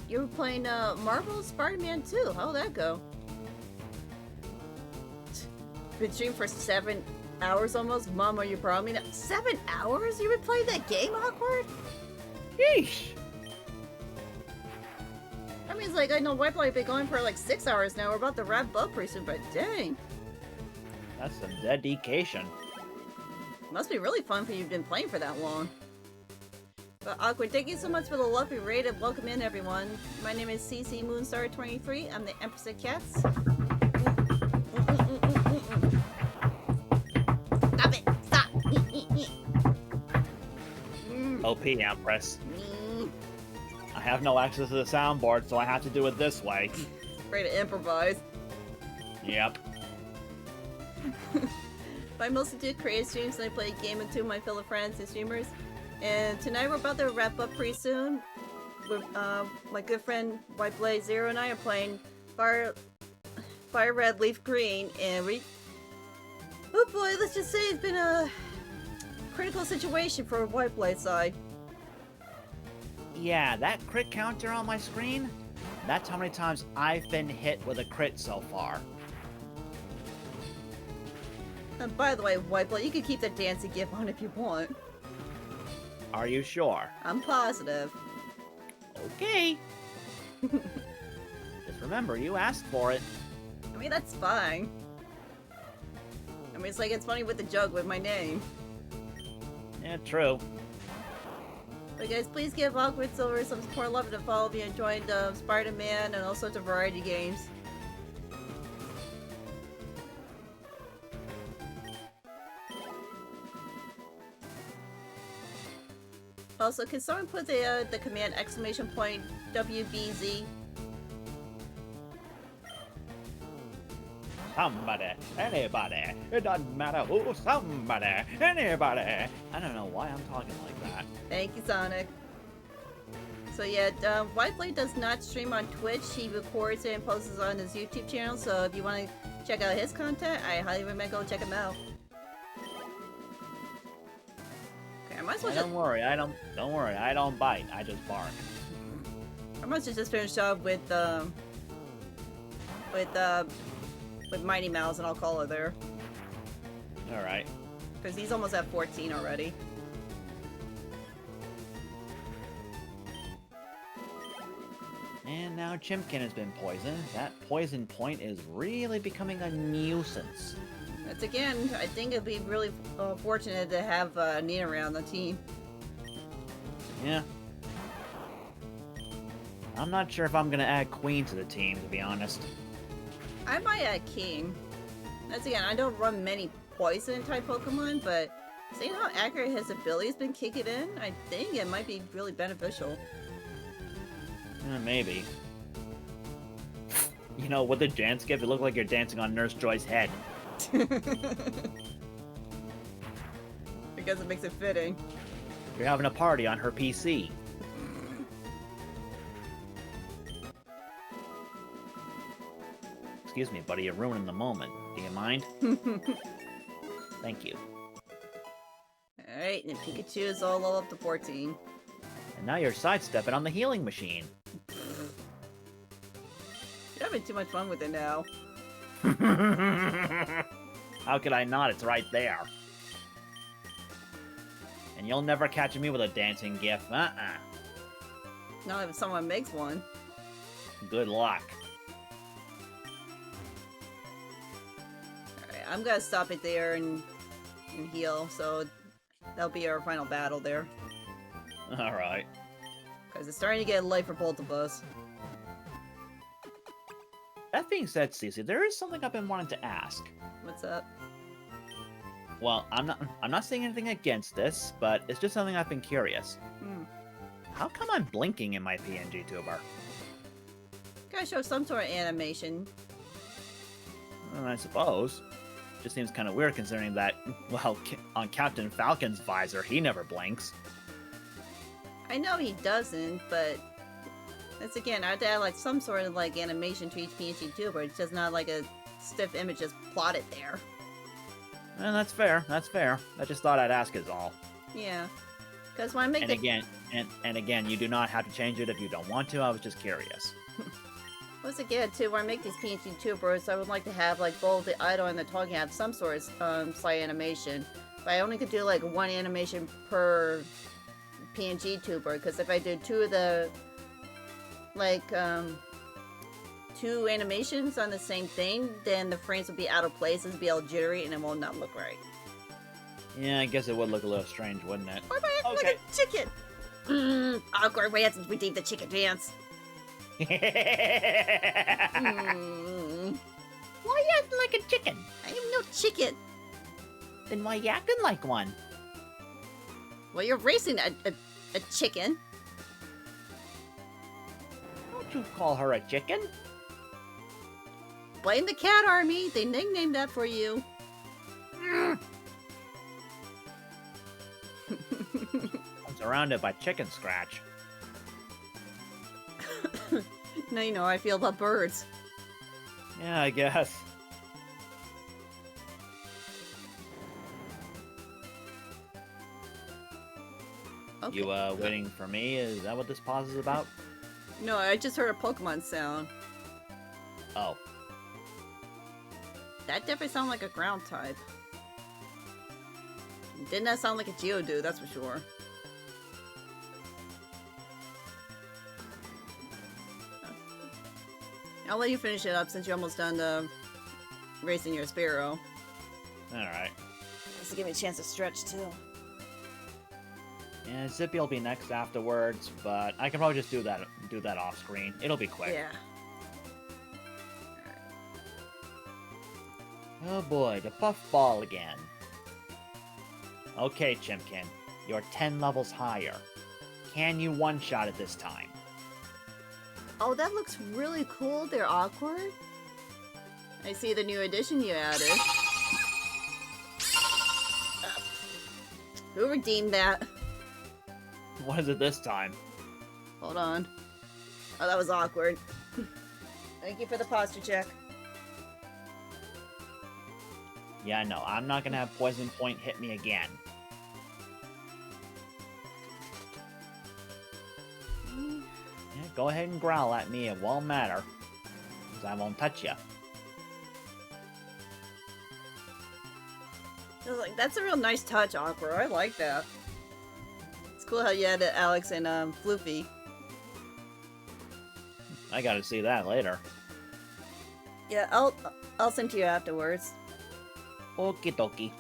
You were playing Marvel Spider-Man 2. How'd that go? Been streaming for 7 hours almost. Mom, are you proud of me now? 7 hours? You've been playing that game, Awkward? Yeesh. I mean, it's like, I know WhiteBlade been going for like 6 hours now. We're about to wrap up pretty soon, but dang. That's some dedication. Must be really fun for you been playing for that long. But Awkward, thank you so much for the lovely raid and welcome in, everyone. My name is Cici Moonstar23. I'm the Empress of Cats. Stop it! Stop! OP, Empress. I have no access to the soundboard, so I have to do it this way. Ready to improvise. Yep. I mostly do creative streams and I play a game with two of my fellow friends and streamers. And tonight we're about to wrap up pretty soon. With, my good friend WhiteBladeZero and I are playing FireRed LeafGreen, and oh boy, let's just say it's been a critical situation for WhiteBlade's side. Yeah, that crit counter on my screen, that's how many times I've been hit with a crit so far. And by the way, WhiteBlade, you can keep that dancing gif on if you want. Are you sure? I'm positive. Okay. Just remember, you asked for it. I mean, that's fine. I mean, it's like, it's funny with the joke with my name. Yeah, true. But guys, please give Awkward Silver some support, love, and follow if you enjoyed Spider-Man and all sorts of variety games. Also, can someone put the command !WBZ? Somebody, anybody, it doesn't matter who, somebody, anybody. I don't know why I'm talking like that. Thank you, Sonic. So yeah, WhiteBlade does not stream on Twitch. He records it and posts it on his YouTube channel, so if you want to check out his content, I highly recommend go check him out. I might as well Don't worry, I don't bite, I just bark. I must have just finished up with Mighty Mouse, and I'll call her there. Alright. Because he's almost at 14 already. And now Chimkin has been poisoned. That poison point is really becoming a nuisance. That's again, I think it'd be really fortunate to have Nina around the team. Yeah. I'm not sure if I'm gonna add Queen to the team, to be honest. I might add King. That's again, I don't run many poison type Pokemon, but seeing how accurate his ability's been kicking in, I think it might be really beneficial. Maybe. You know, with the dance skip, it looked like you're dancing on Nurse Joy's head. Because it makes it fitting. You're having a party on her PC. Excuse me, buddy, you're ruining the moment. Do you mind? Thank you. Alright, and Pikachu is all level up to 14. And now you're sidestepping on the healing machine. You're having too much fun with it now. How could I not? It's right there. And you'll never catch me with a dancing gif. Not if someone makes one. Good luck. Alright, I'm gonna stop it there and heal, so that'll be our final battle there. Alright. Because it's starting to get light for both of us. That being said, Cici, there is something I've been wanting to ask. What's up? Well, I'm not saying anything against this, but it's just something I've been curious. How come I'm blinking in my PNGtuber? Gotta show some sort of animation. Well, I suppose. Just seems kind of weird considering that, well, on Captain Falcon's visor, he never blinks. I know he doesn't, but that's again, I have to add like some sort of like animation to each PNGtuber. It's just not like a stiff image just plotted there. And that's fair. That's fair. I just thought I'd ask is all. Yeah, because when I make And again, you do not have to change it if you don't want to. I was just curious. once again too, when I make these PNGtubers, I would like to have like both the idol and the talking have some sort of slight animation. But I only could do like one animation per PNGtuber, because if I do two of the like two animations on the same thing, then the frames would be out of place, it'd be all jittery, and it will not look right. Yeah, I guess it would look a little strange, wouldn't it? Why am I acting like a chicken? Awkward. We have to redeem the chicken dance. Why you acting like a chicken? I am no chicken. Then why you acting like one? Well, you're racing a chicken. Don't you call her a chicken? Blame the cat army. They nicknamed that for you. I'm surrounded by chicken scratch. Now you know how I feel about birds. Yeah, I guess. Okay. You, waiting for me? Is that what this pause is about? No, I just heard a Pokemon sound. Oh. That definitely sounded like a ground type. Did not sound like a Geodude, that's for sure. I'll let you finish it up since you're almost done racing your Spearow. Alright. Just to give me a chance to stretch too. Yeah, Zippy will be next afterwards, but I can probably just do that off screen. It'll be quick. Yeah. Oh boy, the puffball again. Okay, Chimkin, you're 10 levels higher. Can you one-shot it this time? Oh, that looks really cool. They're awkward. I see the new addition you added. Who redeemed that? What is it this time? Hold on. Oh, that was awkward. Thank you for the posture check. Yeah, no, I'm not gonna have Poison Point hit me again. Yeah, go ahead and growl at me, it won't matter. Because I won't touch you. I was like, that's a real nice touch, Awkward. I like that. It's cool how you had Alex and Floofy. I gotta see that later. Yeah, I'll send to you afterwards. Okie dokie.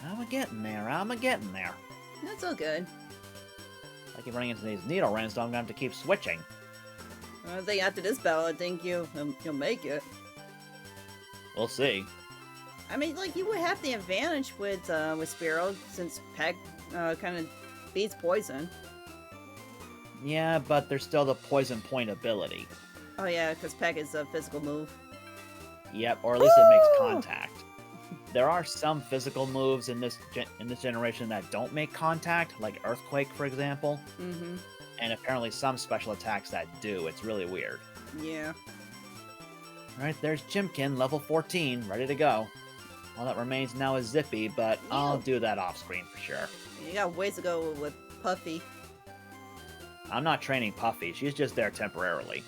I'm getting there. That's all good. I keep running into these needle rings, so I'm gonna have to keep switching. I think after this battle, I think you'll make it. We'll see. I mean, like, you would have the advantage with Spearow, since Peck kind of beats Poison. Yeah, but there's still the poison point ability. Oh yeah, because Peck is a physical move. Yep, or at least it makes contact. There are some physical moves in this generation that don't make contact, like Earthquake, for example. Mm-hmm. And apparently some special attacks that do. It's really weird. Yeah. Alright, there's Chimkin, level 14, ready to go. All that remains now is Zippy, but I'll do that off-screen for sure. You got ways to go with Puffy. I'm not training Puffy, she's just there temporarily.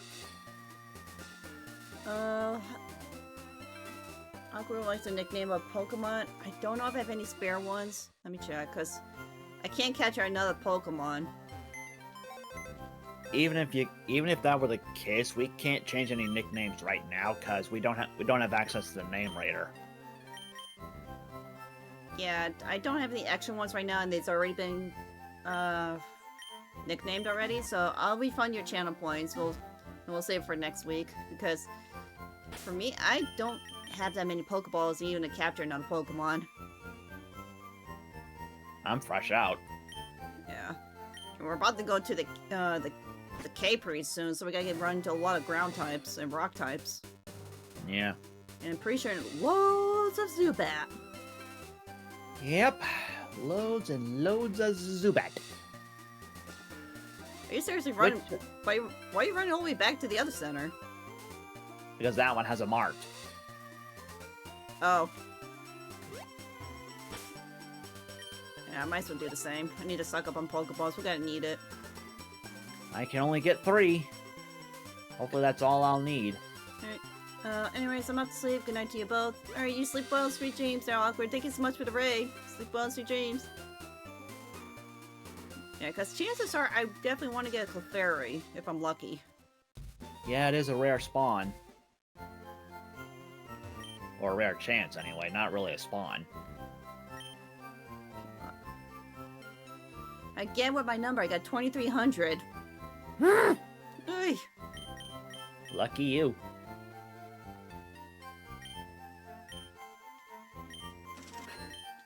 Awkward likes to nickname a Pokemon. I don't know if I have any spare ones. Let me check, because I can't catch another Pokemon. Even if that were the case, we can't change any nicknames right now because we don't have access to the name raider. Yeah, I don't have any extra ones right now, and it's already been nicknamed already. So I'll refund your channel points. We'll save it for next week, because for me, I don't have that many Pokeballs even to capture another Pokemon. I'm fresh out. Yeah, and we're about to go to the K pretty soon, so we gotta get run into a lot of ground types and rock types. Yeah. And I'm pretty sure loads of Zubat. Yep. Loads and loads of Zubat. Are you seriously running? Why are you running all the way back to the other center? Because that one has a mart. Oh. Yeah, I might as well do the same. I need to suck up on Pokeballs. We gotta need it. I can only get 3. Hopefully that's all I'll need. Alright. Anyways, I'm off to sleep. Good night to you both. Alright, you sleep well, sweet dreams. They're awkward. Thank you so much for the raid. Sleep well, sweet dreams. Yeah, because chances are I definitely want to get a Clefairy, if I'm lucky. Yeah, it is a rare spawn. Or a rare chance, anyway. Not really a spawn. Again with my number, I got 2,300. Ay. Lucky you.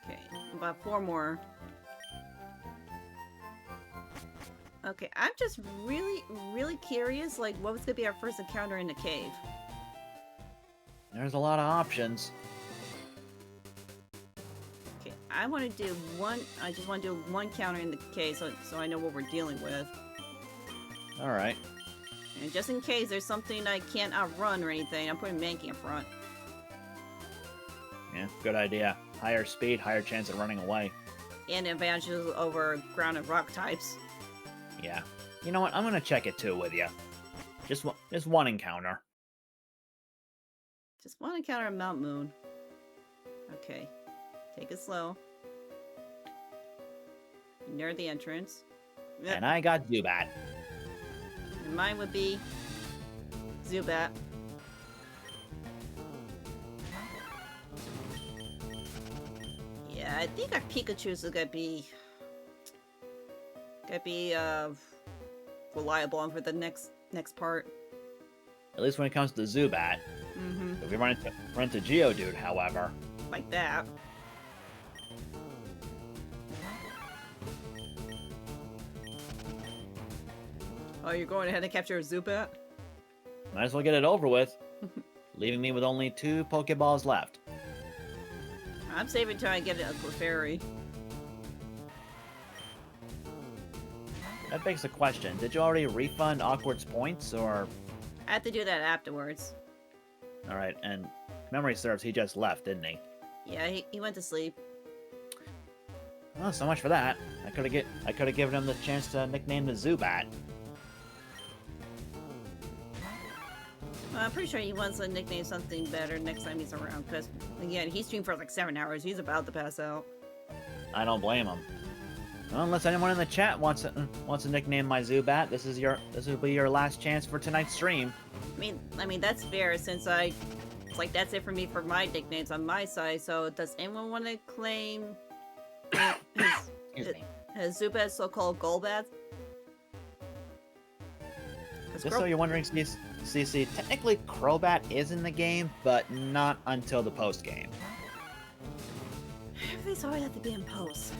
Okay, about 4 more. Okay, I'm just really curious, like, what was gonna be our first encounter in the cave? There's a lot of options. Okay, I want to do one. I just want to do one counter in the cave, so I know what we're dealing with. All right. And just in case there's something I can't outrun or anything, I'm putting Mankey in front. Yeah, good idea. Higher speed, higher chance of running away. And advantages over ground and rock types. Yeah. You know what? I'm gonna check it too with you. Just one encounter. Just one encounter on Mount Moon. Okay. Take it slow. Near the entrance. Yep. And I got Zubat. And mine would be Zubat. Yeah, I think our Pikachu's are gonna be reliable for the next part. At least when it comes to Zubat. Mm-hmm. If we run into Geodude, however. Like that. Oh, you're going ahead and capture a Zubat? Might as well get it over with. Leaving me with only 2 Pokeballs left. I'm saving till I get a Clefairy. That begs the question, did you already refund Awkward's points, or...? I have to do that afterwards. Alright, and memory serves, he just left, didn't he? Yeah, he went to sleep. Well, so much for that. I could have given him the chance to nickname the Zubat. I'm pretty sure he wants to nickname something better next time he's around, because, again, he streamed for like 7 hours. He's about to pass out. I don't blame him. Well, unless anyone in the chat wants to nickname my Zubat, this will be your last chance for tonight's stream. I mean that's fair, since it's like that's it for me for my nicknames on my side. So does anyone want to claim Excuse me. his Zubat's so-called Golbat? Just so you're wondering, Cici, technically Crobat is in the game, but not until the post game. Everything's always have to be in post.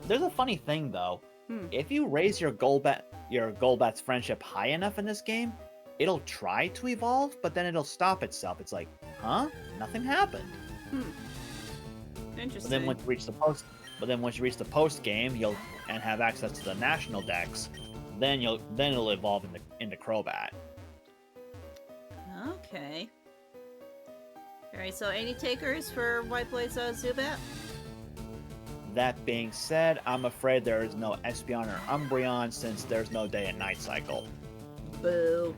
There's a funny thing though. Hmm. If you raise your Golbat's friendship high enough in this game, it'll try to evolve, but then it'll stop itself. It's like, huh? Nothing happened. Interesting. But then once you reach the post game, and have access to the national decks, then it'll evolve into Crobat. Okay. Alright, so any takers for WhiteBlade's Zubat? That being said, I'm afraid there is no Espeon or Umbreon since there's no day and night cycle. Boo.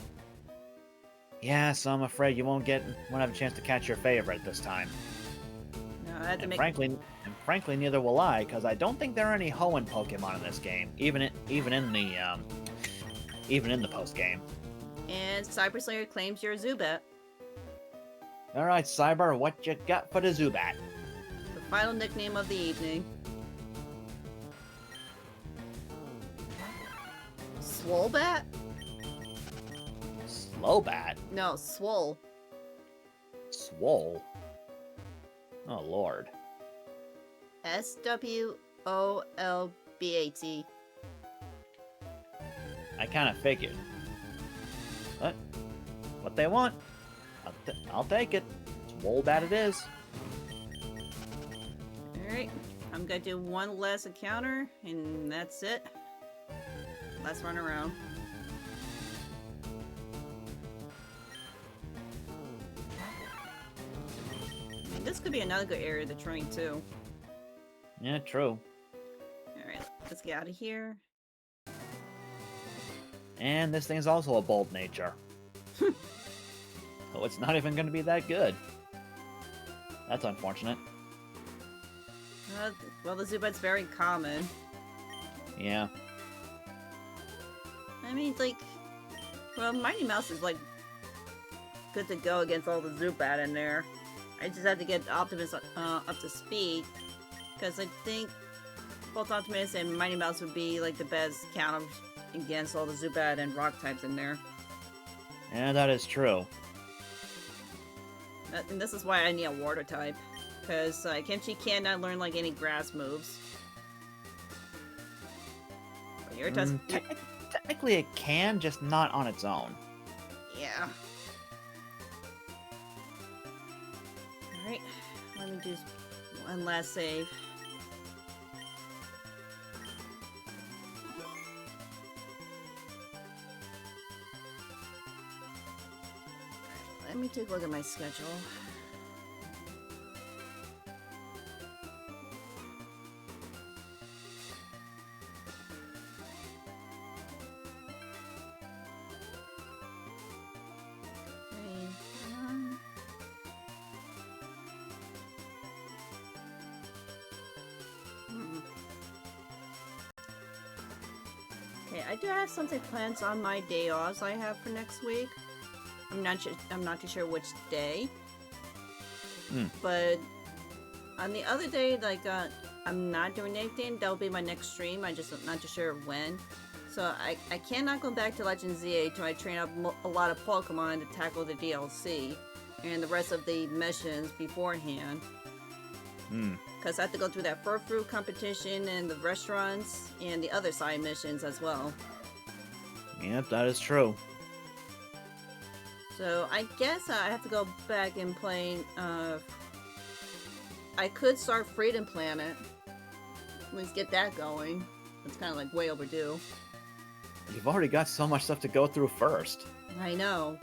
Yeah, so I'm afraid you won't have a chance to catch your favorite this time. No, I had to And make. frankly, neither will I, because I don't think there are any Hoenn Pokemon in this game, even in the post game. And Cyber Slayer claims your Zubat. All right, Cyber, what you got for the Zubat? The final nickname of the evening. Swolebat? Slowbat? No, Swole. Swole? Oh, Lord. SWOLBAT. I kind of figured. But, what they want, I'll take it. Swolebat it is. Alright, I'm gonna do one last encounter, and that's it. Last run around. And this could be another good area to train too. Yeah, true. Alright, let's get out of here. And this thing's also a bold nature. So it's not even going to be that good. That's unfortunate. Well, the Zubat's very common. Yeah. I mean, like, well, Mighty Mouse is like good to go against all the Zubat in there. I just have to get Optimus up to speed, because I think both Optimus and Mighty Mouse would be like the best counter against all the Zubat and Rock types in there. Yeah, that is true. And this is why I need a Water type, because Kimchi cannot learn like any grass moves. But your test. Technically it can, just not on its own. Yeah. Alright, let me do one last save. Let me take a look at my schedule. Okay, I do have something planned on my day offs I have for next week. I'm not too sure which day. But on the other day, like I'm not doing anything. That'll be my next stream. I just not too sure when. So I cannot go back to Legend ZA till I train up a lot of Pokemon to tackle the DLC and the rest of the missions beforehand. Because I have to go through that fur fruit competition and the restaurants and the other side missions as well. Yep, that is true. So I guess I have to go back and play. I could start Freedom Planet. Let's get that going. It's kind of like way overdue. You've already got so much stuff to go through first. I know.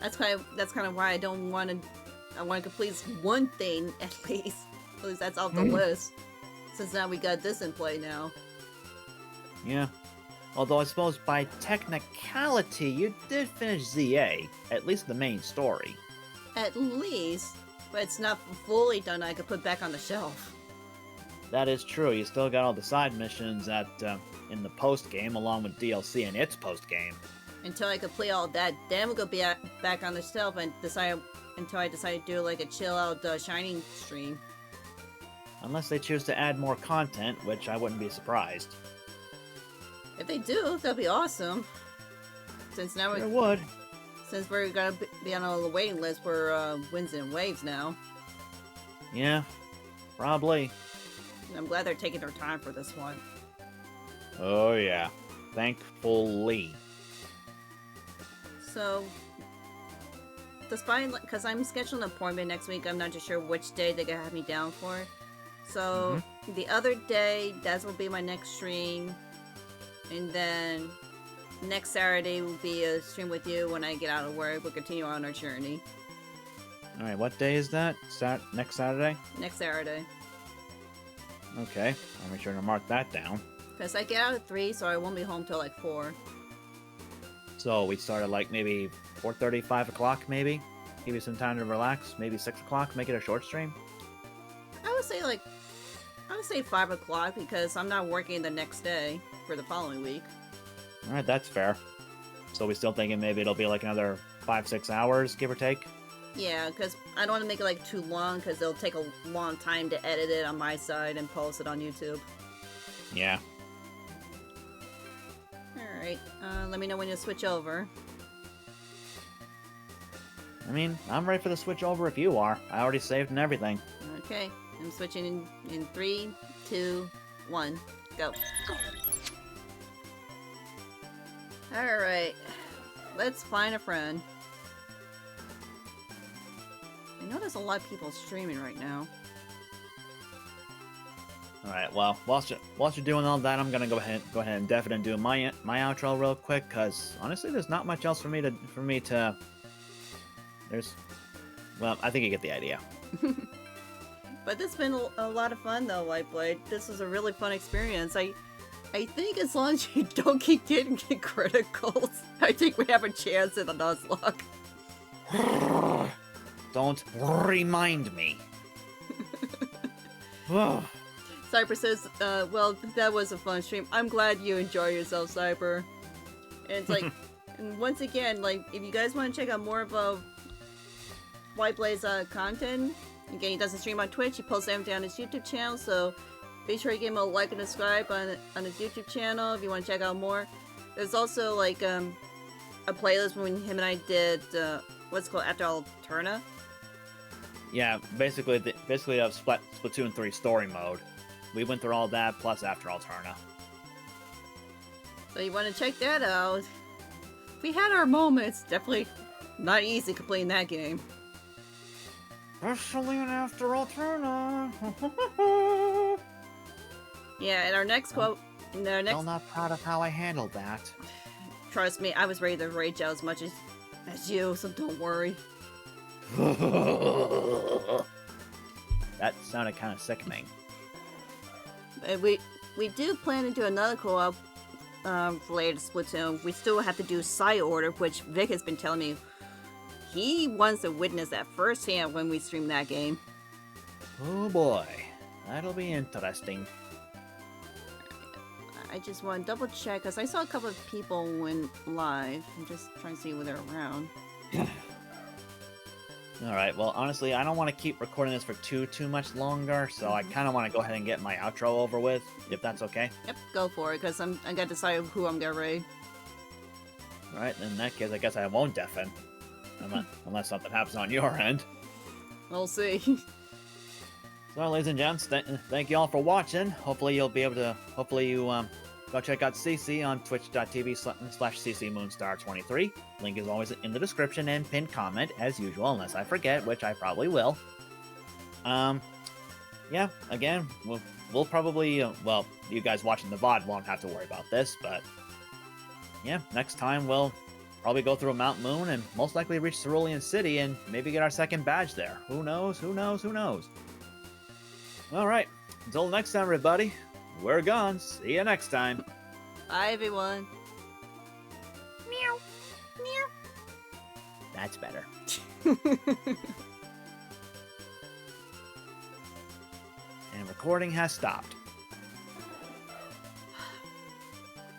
That's kind of why I don't want to. I want to complete one thing at least. At least that's off the list. Since now we got this in play now. Yeah. Although I suppose by technicality, you did finish ZA, at least the main story. At least, but it's not fully done. I could put back on the shelf. That is true. You still got all the side missions in the post game, along with DLC in its post game. Until I complete all that, then we'll go back on the shelf and decide until I decide to do like a chill out Shining stream. Unless they choose to add more content, which I wouldn't be surprised. If they do, that'd be awesome. Since now Sure would. Since we're gonna be on the waiting list for Winds and Waves now. Yeah, probably. I'm glad they're taking their time for this one. Oh yeah, thankfully. So, despite, because I'm scheduling an appointment next week, I'm not too sure which day they're gonna have me down for. So, the other day, that will be my next stream. And then, next Saturday will be a stream with you when I get out of work. We'll continue on our journey. Alright, what day is that? Next Saturday? Next Saturday. Okay, I'll make sure to mark that down. Because I get out at 3, so I won't be home till like 4. So we start at like maybe 4:30, 5 o'clock maybe? Give you some time to relax, maybe 6 o'clock, make it a short stream? I would say 5 o'clock because I'm not working the next day for the following week. Alright, that's fair. So we still thinking maybe it'll be like another 5-6 hours, give or take? Yeah, because I don't want to make it like too long because it'll take a long time to edit it on my side and post it on YouTube. Yeah. Alright, let me know when you switch over. I mean, I'm ready for the switch over if you are. I already saved and everything. Okay, I'm switching in 3, 2, 1, go. Alright, let's find a friend. I know there's a lot of people streaming right now. Alright, well, whilst you're doing all that, I'm gonna go ahead and definitely do my outro real quick, because honestly, there's not much else for me to. Well, I think you get the idea. But this has been a lot of fun, though, WhiteBlade. This was a really fun experience. I think as long as you don't keep getting criticals, I think we have a chance in the Nuzlocke. Don't remind me. Cyber says, well, that was a fun stream. I'm glad you enjoy yourself, Cyber. And it's like, and once again, like, if you guys want to check out more of WhiteBlade's content, again, he doesn't stream on Twitch, he posts everything on his YouTube channel, so be sure to give him a like and subscribe on his YouTube channel if you want to check out more. There's also, like, a playlist when him and I did, what's it called, After Alterna. Yeah, basically Splatoon 3 story mode. We went through all that, plus After Alterna. So you want to check that out. We had our moments. Definitely not easy completing that game. Especially in After Alterna. Yeah, and our next quote... Still not proud of how I handled that. Trust me, I was ready to rage out as much as you, so don't worry. That sounded kind of sickening. We do plan to do another co-op related to Splatoon. We still have to do side order, which Vic has been telling me he wants to witness that firsthand when we stream that game. Oh boy, that'll be interesting. I just want to double check because I saw a couple of people went live. I'm just trying to see whether they're around. Alright, well, honestly, I don't want to keep recording this for too much longer, so I kind of want to go ahead and get my outro over with, if that's okay. Yep, go for it, because I got to decide who I'm going to raid. Alright, in that case, I guess I won't deafen. Unless something happens on your end. We'll see. So, ladies and gents, thank you all for watching. Hopefully you'll be able to, go check out Cici on twitch.tv/CCMoonstar23. Link is always in the description and pinned comment, as usual, unless I forget, which I probably will. Yeah, again, we'll probably, well, you guys watching the VOD won't have to worry about this, but yeah, next time we'll probably go through Mount Moon and most likely reach Cerulean City and maybe get our second badge there. Who knows? Who knows? Who knows? Alright, until next time, everybody, we're gone. See you next time. Bye, everyone. Meow. Meow. That's better. And recording has stopped.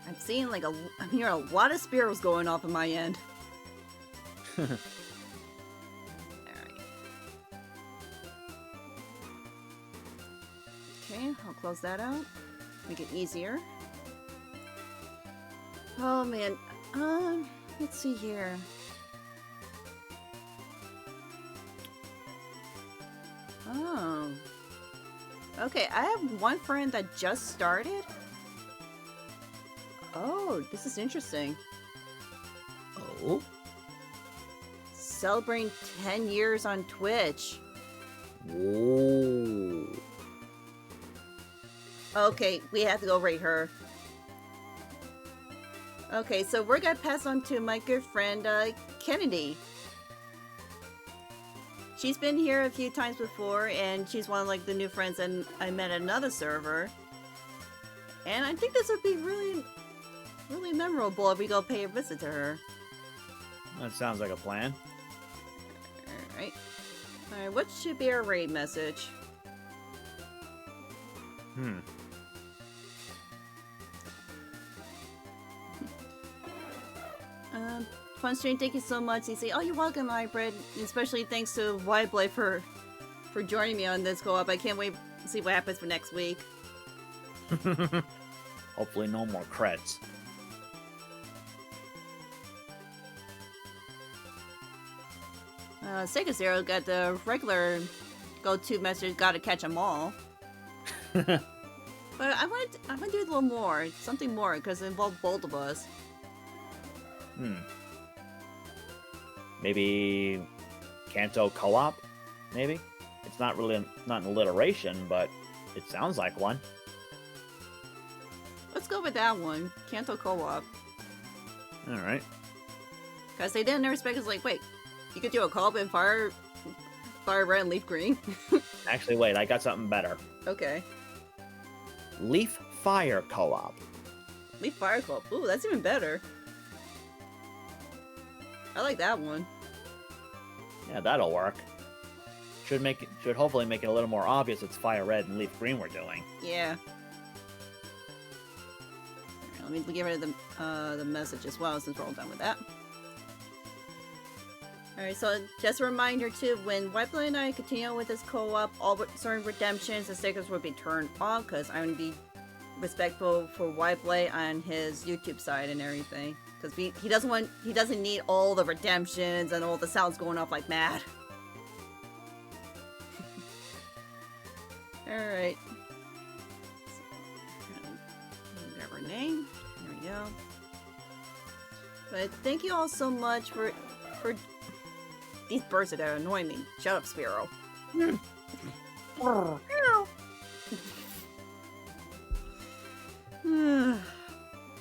I'm seeing like I'm hearing a lot of spirals going off on my end. Alright. Okay, I'll close that out. Make it easier. Oh man. Let's see here. Oh. Okay, I have one friend that just started. Oh, this is interesting. Oh? Celebrating 10 years on Twitch. Whoa. Okay, we have to go rate her. Okay, so we're gonna pass on to my good friend, Kennedy. She's been here a few times before, and she's one of like the new friends that I met at another server. And I think this would be really memorable if we go pay a visit to her. That sounds like a plan. Alright. Alright, what should be our raid message? Fun stream, thank you so much, Cici. Oh, you're welcome, Hybrid. Especially thanks to WhiteBlade for joining me on this co-op. I can't wait to see what happens for next week. Hopefully no more creds. Sega Zero got the regular go-to message, gotta catch 'em all. But I want to do a little more, something more, because it involves both of us. Maybe Kanto co-op? Maybe? It's not really not an alliteration, but it sounds like one. Let's go with that one, Kanto co-op. Alright. Because they didn't expect us, like, wait, you could do a co-op in FireRed and LeafGreen? Actually, wait, I got something better. Okay. Leaf Fire co-op. Leaf Fire co-op. Ooh, that's even better. I like that one. Yeah, that'll work. Should hopefully make it a little more obvious it's FireRed and LeafGreen we're doing. Yeah. Let me get rid of the message as well, since we're all done with that. Alright, so just a reminder too, when WhiteBlade and I continue with this co-op, all certain redemptions and stickers will be turned off, because I'm going to be respectful for WhiteBlade on his YouTube side and everything. Because he doesn't need all the redemptions and all the sounds going off like mad. Alright. Grab her name. There we go. But thank you all so much for these birds that are annoying me. Shut up, Sparrow.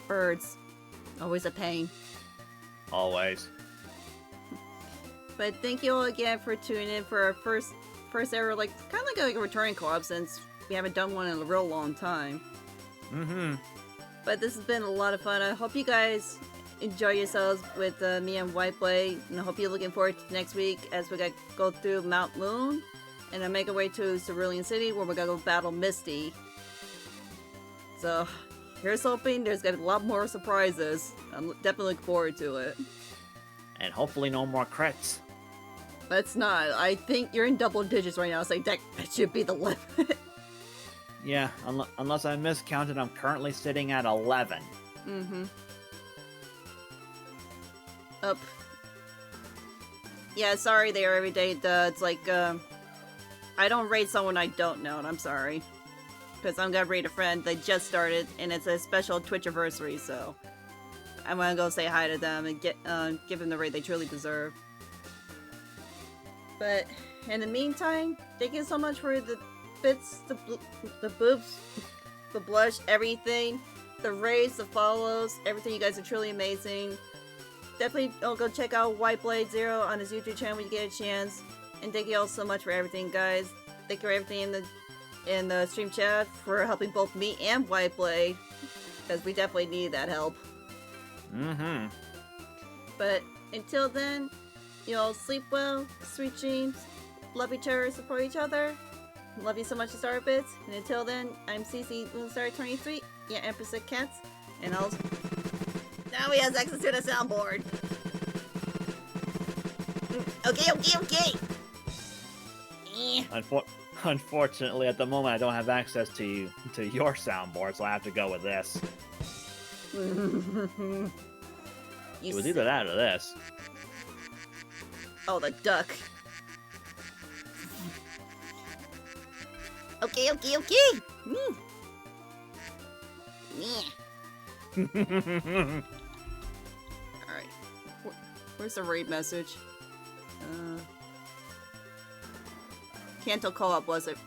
Birds. Always a pain. Always. But thank you all again for tuning in for our first ever, like, kind of like a returning co-op, since we haven't done one in a real long time. But this has been a lot of fun. I hope you guys enjoy yourselves with me and WhiteBlade, and I hope you're looking forward to next week as we go through Mount Moon, and then make our way to Cerulean City, where we're gonna go battle Misty. So, here's hoping there's gonna be a lot more surprises. I'm definitely looking forward to it. And hopefully no more crits. Let's not. I think you're in double digits right now, so that should be the limit. Yeah, unless I miscounted, I'm currently sitting at 11. Up. Yeah, sorry there, everyday. It's like, I don't rate someone I don't know, and I'm sorry. Because I'm gonna rate a friend that just started, and it's a special Twitch anniversary, so I'm gonna go say hi to them and give them the rate they truly deserve. But in the meantime, thank you so much for the bits, the boobs, the blush, everything, the raids, the follows, everything. You guys are truly amazing. Definitely go check out WhiteBladeZero on his YouTube channel when you get a chance. And thank you all so much for everything, guys. Thank you for everything in the stream chat, for helping both me and WhiteBlade. Because we definitely need that help. Mm-hmm. But until then, you all sleep well, sweet dreams, love each other, support each other. Love you so much, Star Bits. And until then, I'm Cici Moonstar23, yeah, Empress of Cats, and I'll. Now he has access to the soundboard. Okay. Unfortunately, at the moment, I don't have access to your soundboard, so I have to go with this. It was either that or this. Oh, the duck. Okay. Mm. Yeah. Alright. Where's the raid message? Kanto co-op, was it?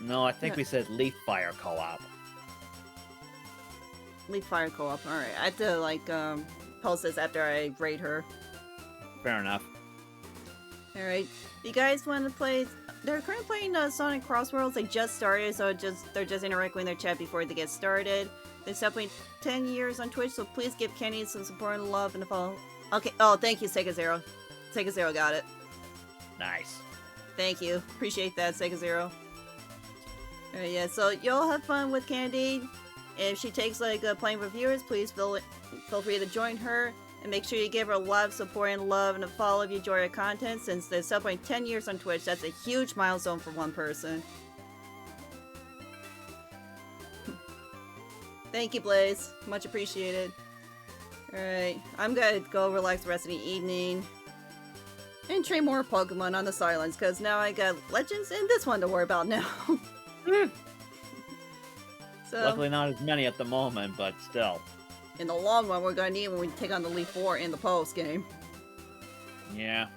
No, I think we said Leaf Fire co-op. Leaf Fire co-op. Alright. I have to, like, post this after I raid her. Fair enough. Alright. You guys want to play... They're currently playing Sonic Crossworlds. They just started, so they're just interacting in their chat before they get started. They're celebrating 10 years on Twitch, so please give Kenny some support and love and follow. Okay. Oh, thank you, Sega Zero. Sega Zero got it. Nice. Thank you. Appreciate that, Sega Zero. Alright, yeah, so y'all have fun with Candy. If she takes, like, playing reviewers, please feel free to join her. And make sure you give her a lot of support and love and a follow if you enjoy her content, since they're celebrating 10 years on Twitch. That's a huge milestone for one person. Thank you, Blaze. Much appreciated. Alright, I'm gonna go relax the rest of the evening. And train more Pokemon on the silence, because now I got Legends and this one to worry about now. So, luckily not as many at the moment, but still. in the long run, we're gonna need when we take on the Leaf 4 in the post game. Yeah.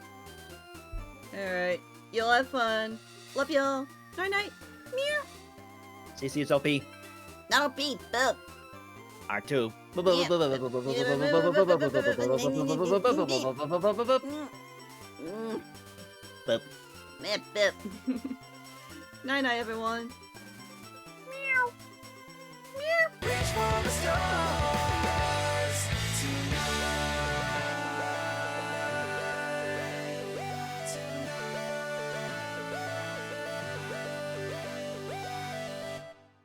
Alright, y'all have fun. Love y'all. Night night. Meow. CC's OP. Not OP, boop. R2. Boop. Boop. Night night, everyone. Meow. Meow. Reach for the stars.